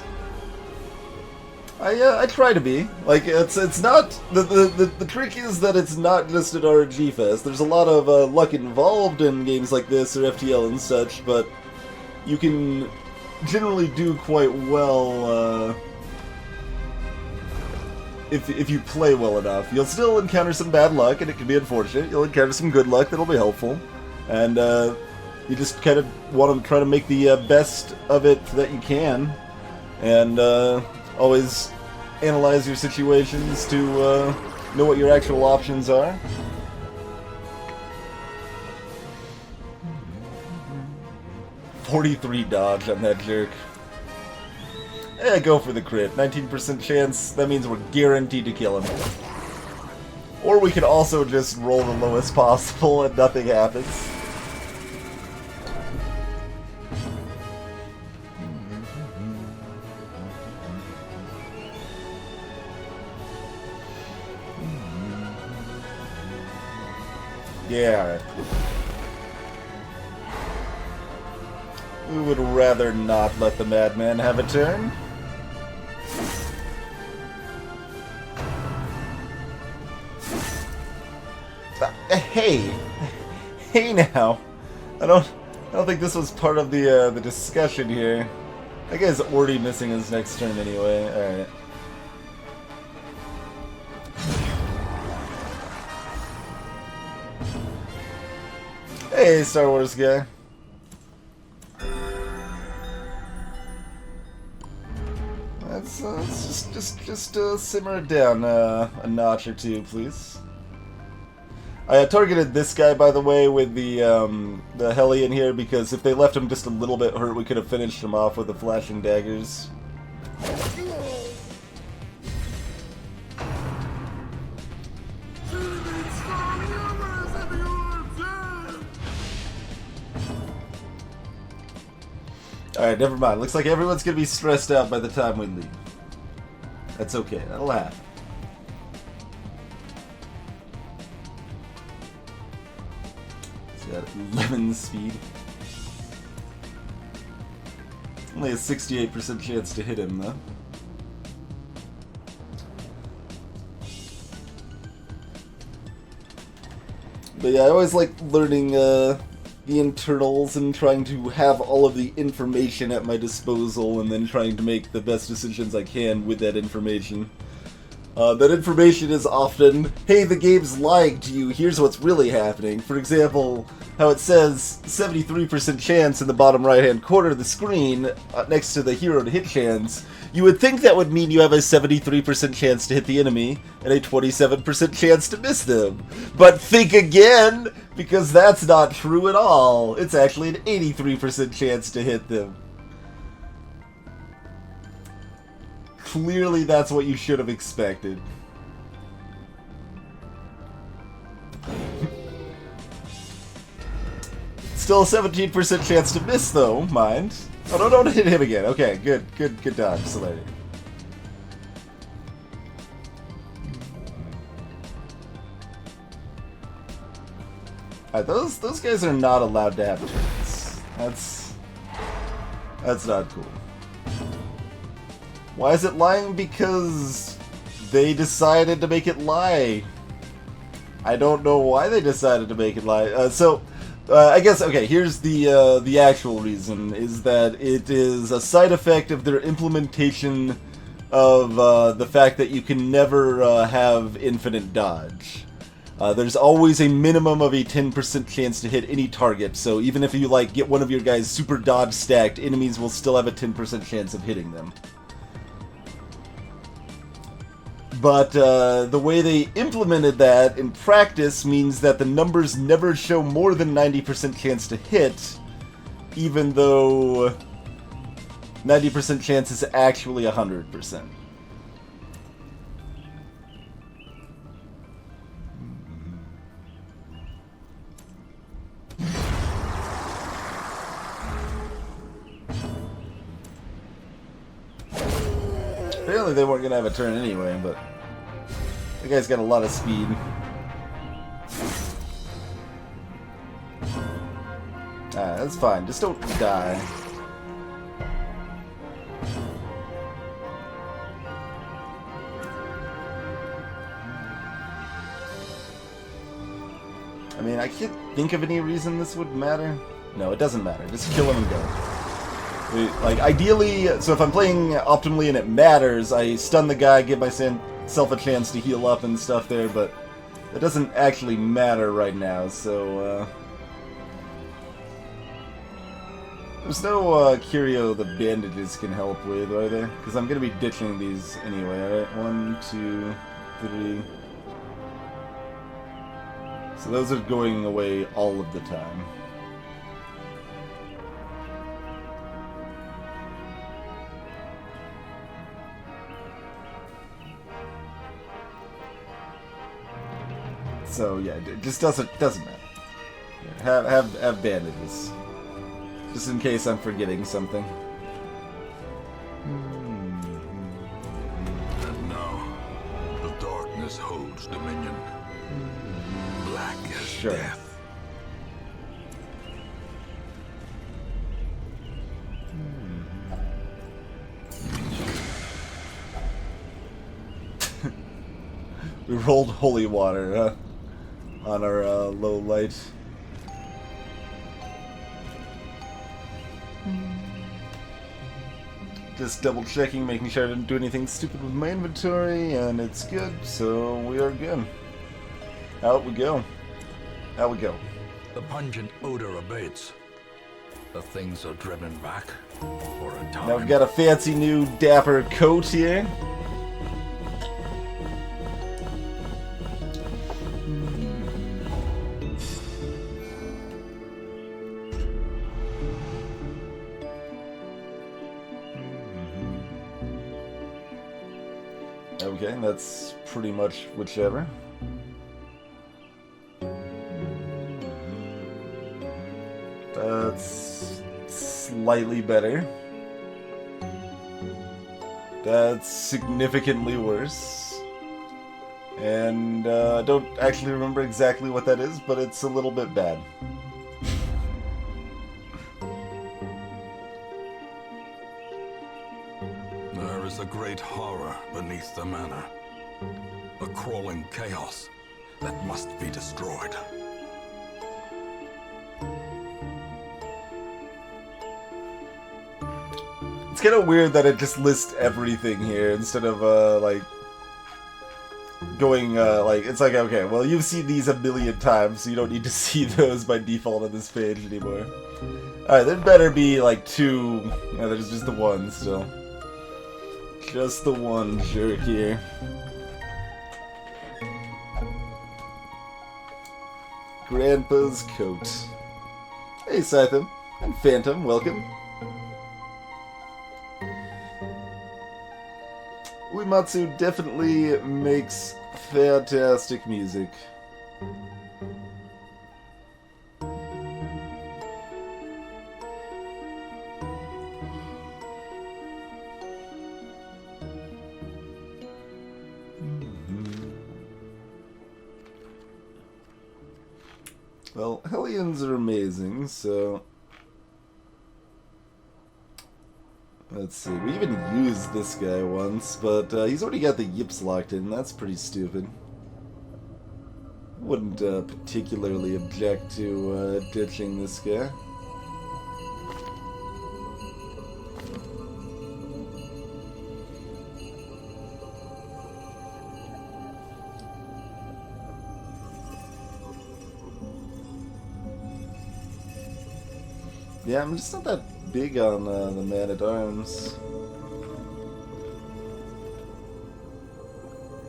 I try to be. Like, it's not... The trick is that it's not just an RNG fest. There's a lot of luck involved in games like this, or FTL and such, but you can generally do quite well, if you play well enough. You'll still encounter some bad luck, and it can be unfortunate. You'll encounter some good luck that'll be helpful. And, you just kind of want to try to make the best of it that you can. And, always analyze your situations to know what your actual options are. .43 dodge on that jerk. Go for the crit. 19% chance. That means we're guaranteed to kill him. Or we could also just roll the lowest possible and nothing happens. Yeah. We would rather not let the madman have a turn. Hey, hey now. I don't think this was part of the discussion here. That guy's already missing his next turn anyway. All right. Hey, Star Wars guy. Let's just simmer it down a notch or two, please. I targeted this guy, by the way, with the Hellion here, because if they left him just a little bit hurt, we could have finished him off with the flashing daggers. Alright, never mind. Looks like everyone's gonna be stressed out by the time we leave. That's okay. That'll happen. He's got 11 speed. Only a 68% chance to hit him, though. But yeah, I always like learning, the internals and trying to have all of the information at my disposal and then trying to make the best decisions I can with that information. That information is often, hey, the game's lying to you, here's what's really happening. For example, how it says 73% chance in the bottom right-hand corner of the screen next to the hero to hit chance. You would think that would mean you have a 73% chance to hit the enemy and a 27% chance to miss them. But think again, because that's not true at all. It's actually an 83% chance to hit them. Clearly that's what you should have expected. Still a 17% chance to miss though, mind. Oh, no, don't hit him again. Okay, good dodge, Celerity. Alright, those guys are not allowed to have turns. That's not cool. Why is it lying? Because they decided to make it lie. I don't know why they decided to make it lie. I guess, okay, here's the actual reason, is that it is a side effect of their implementation of the fact that you can never have infinite dodge. There's always a minimum of a 10% chance to hit any target, so even if you like get one of your guys super dodge stacked, enemies will still have a 10% chance of hitting them. But the way they implemented that in practice means that the numbers never show more than 90% chance to hit, even though 90% chance is actually 100%. apparently they weren't gonna have a turn anyway, but the guy's got a lot of speed. Ah, that's fine. Just don't die. I mean, I can't think of any reason this would matter. No, it doesn't matter. Just kill him and go. Like, ideally, so if I'm playing optimally and it matters, I stun the guy, give myself a chance to heal up and stuff there, but it doesn't actually matter right now, so, there's no, curio the bandages can help with, are there? Because I'm gonna be ditching these anyway, alright? 1, 2, 3... So those are going away all of the time. So yeah, it just doesn't matter. Have bandages, just in case I'm forgetting something. And now, the darkness holds dominion. Black as death. We rolled holy water on our low light. Just double checking, making sure I didn't do anything stupid with my inventory, and it's good, so we are good. Out we go. Out we go. The pungent odor abates. The things are driven back for a time. Now we've got a fancy new dapper coat here. Okay, that's pretty much whichever. That's slightly better. That's significantly worse. And I don't actually remember exactly what that is, but it's a little bit bad. There is a great horror beneath the manor. A crawling chaos that must be destroyed. It's kind of weird that it just lists everything here instead of, like, going, like, it's like, okay, well, you've seen these a million times, so you don't need to see those by default on this page anymore. Alright, there better be, like, 2... Yeah, there's just the one still. Just the one jerk here. Grandpa's coat. Hey, Scytham. And Phantom, welcome. Uematsu definitely makes fantastic music. Well, Hellions are amazing, so... Let's see, we even used this guy once, but he's already got the yips locked in. That's pretty stupid. Wouldn't particularly object to ditching this guy. Yeah, I'm just not that big on the Man-at-Arms.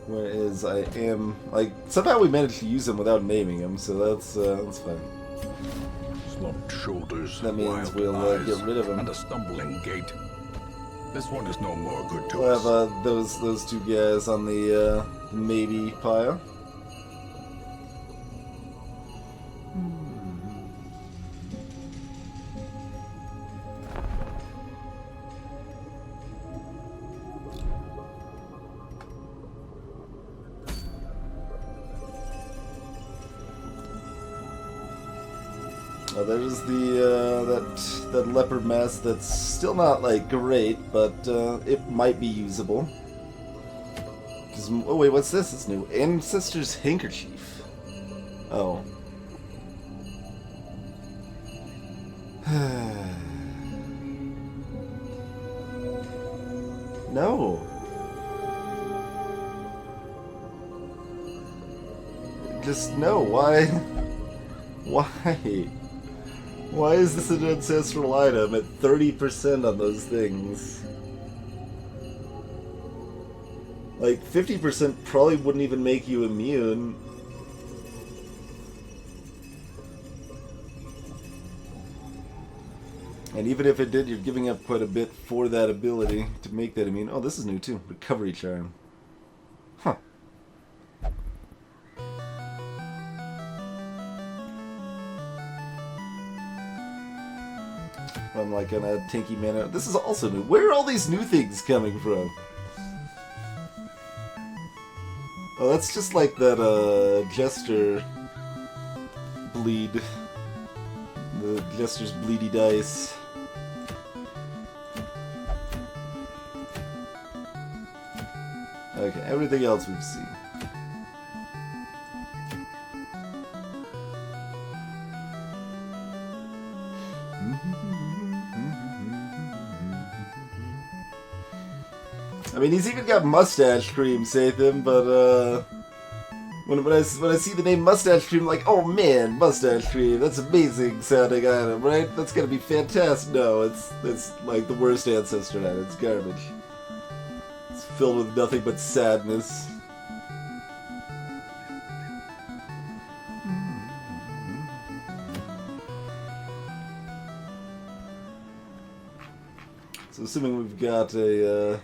Whereas I am, like, somehow we managed to use him without naming him, so that's fine. Slumped shoulders, That means wild we'll eyes, get rid of him. and a stumbling gait. This one is no more good to We'll us. have those two guys on the maybe pile. Oh, there's the that leopard mask that's still not like great, but it might be usable. Oh wait, what's this? It's new. Ancestor's handkerchief. Oh. No. Just no. Why? Why? Why is this an ancestral item at 30% on those things? Like, 50% probably wouldn't even make you immune. And even if it did, you're giving up quite a bit for that ability to make that immune. Oh, this is new too. Recovery Charm. Huh. I'm like on a tanky mana. This is also new. Where are all these new things coming from? Oh, that's just like that Jester bleed. The Jester's bleedy dice. Okay, everything else we've seen. I mean, he's even got mustache cream, Sathan, but when I see the name mustache cream, I'm like, oh man, mustache cream, that's amazing sounding item, right? That's gonna be fantastic. No, it's like the worst ancestor item. It's garbage. It's filled with nothing but sadness. So assuming we've got a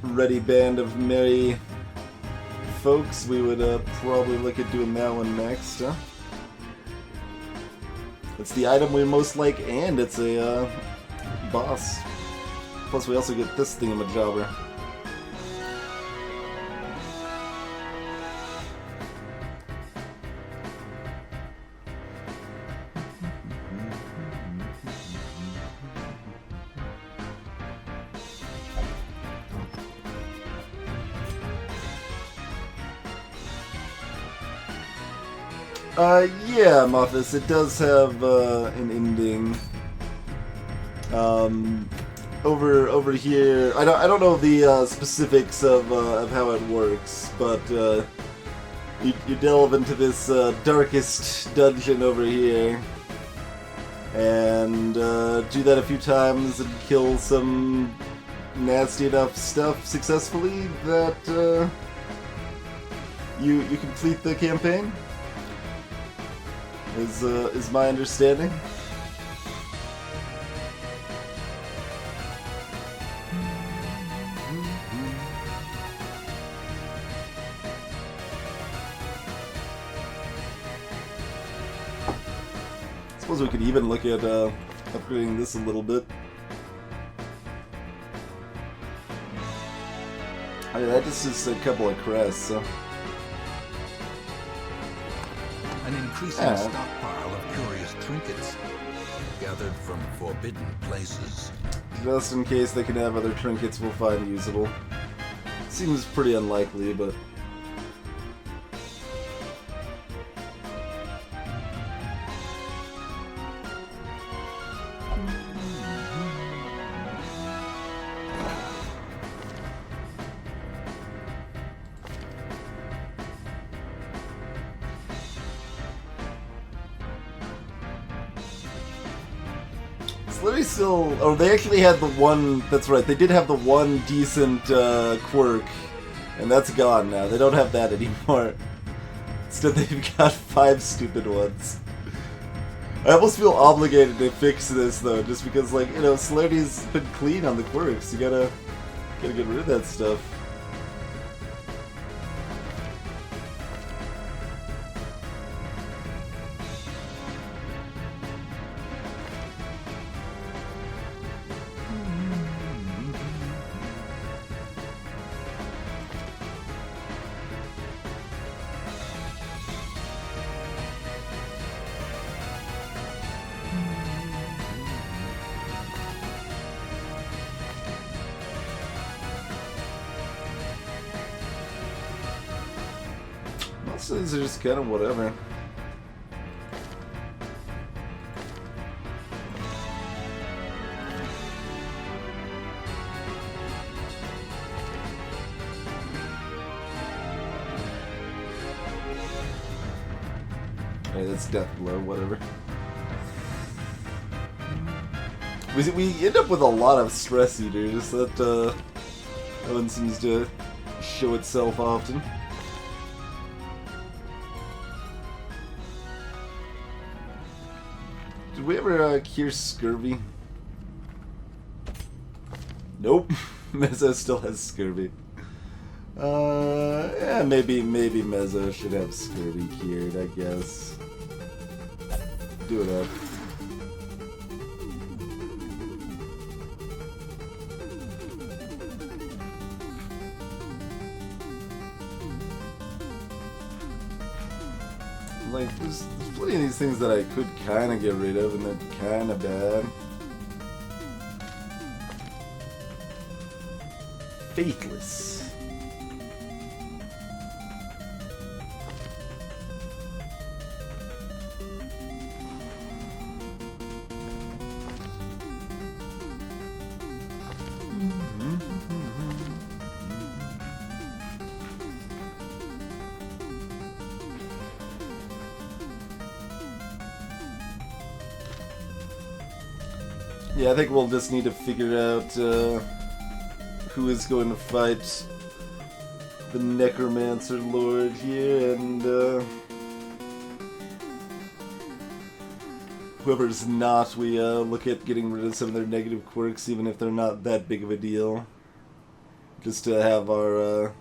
ready band of merry folks, we would probably look at doing that one next, huh? It's the item we most like, and it's a boss. Plus we also get this thingamajobber. Yeah, Mothis, it does have an ending. Over here, I don't know the specifics of how it works, but you delve into this darkest dungeon over here, and do that a few times and kill some nasty enough stuff successfully that you complete the campaign. Is my understanding. I suppose we could even look at upgrading this a little bit. I mean, that just is a couple of crests, so. An increasing stockpile of curious trinkets gathered from forbidden places. Just in case they can have other trinkets we'll find usable. Seems pretty unlikely, but... Slitty still... Oh, they actually had the one... That's right, they did have the one decent quirk, and that's gone now. They don't have that anymore. Instead, they've got 5 stupid ones. I almost feel obligated to fix this, though, just because, like, you know, Slitty's been clean on the quirks. You gotta get rid of that stuff. most of these are just kind of whatever. Hey, that's death blow, whatever. We end up with a lot of stress eaters. That one seems to show itself often. Did we ever cure scurvy? Nope. Mezzo still has scurvy. Yeah, maybe Mezzo should have scurvy cured, I guess. Do it up. Like, there's plenty of these things that I could kind of get rid of, and they're kind of bad. Faithless. Yeah, I think we'll just need to figure out who is going to fight the Necromancer Lord here, and whoever's not, we look at getting rid of some of their negative quirks, even if they're not that big of a deal. Just to have our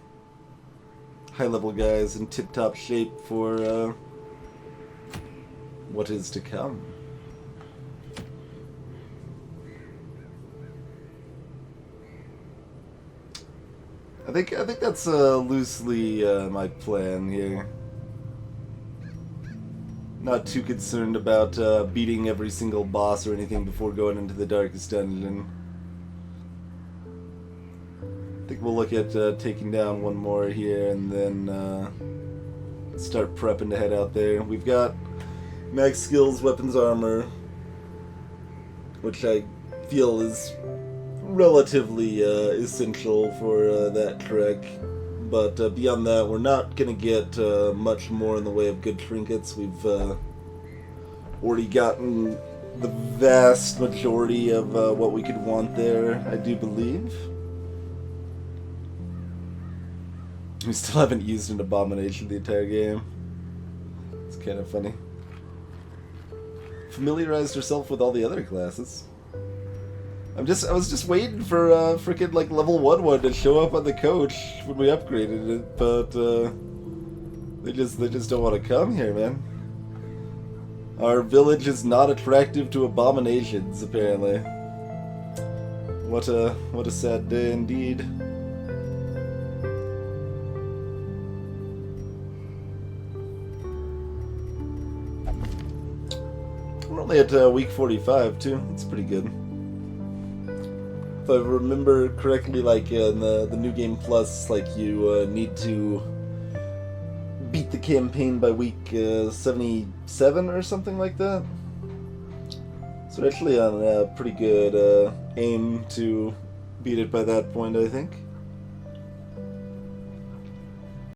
high-level guys in tip-top shape for what is to come. I think that's loosely my plan here. Not too concerned about beating every single boss or anything before going into the darkest dungeon. I think we'll look at taking down one more here and then start prepping to head out there. We've got max skills, weapons, armor, which I feel is relatively essential for that trek, but beyond that we're not going to get much more in the way of good trinkets. We've already gotten the vast majority of what we could want there, I do believe. We still haven't used an abomination the entire game. It's kind of funny. Familiarized herself with all the other classes. I was just waiting for frickin' like level 1 to show up on the coach when we upgraded it, but they just don't want to come here, man. Our village is not attractive to abominations, apparently. What a sad day indeed. We're only at week 45 too. It's pretty good. If I remember correctly, like in the New Game Plus, like you need to beat the campaign by week 77 or something like that. So actually on a pretty good aim to beat it by that point, I think.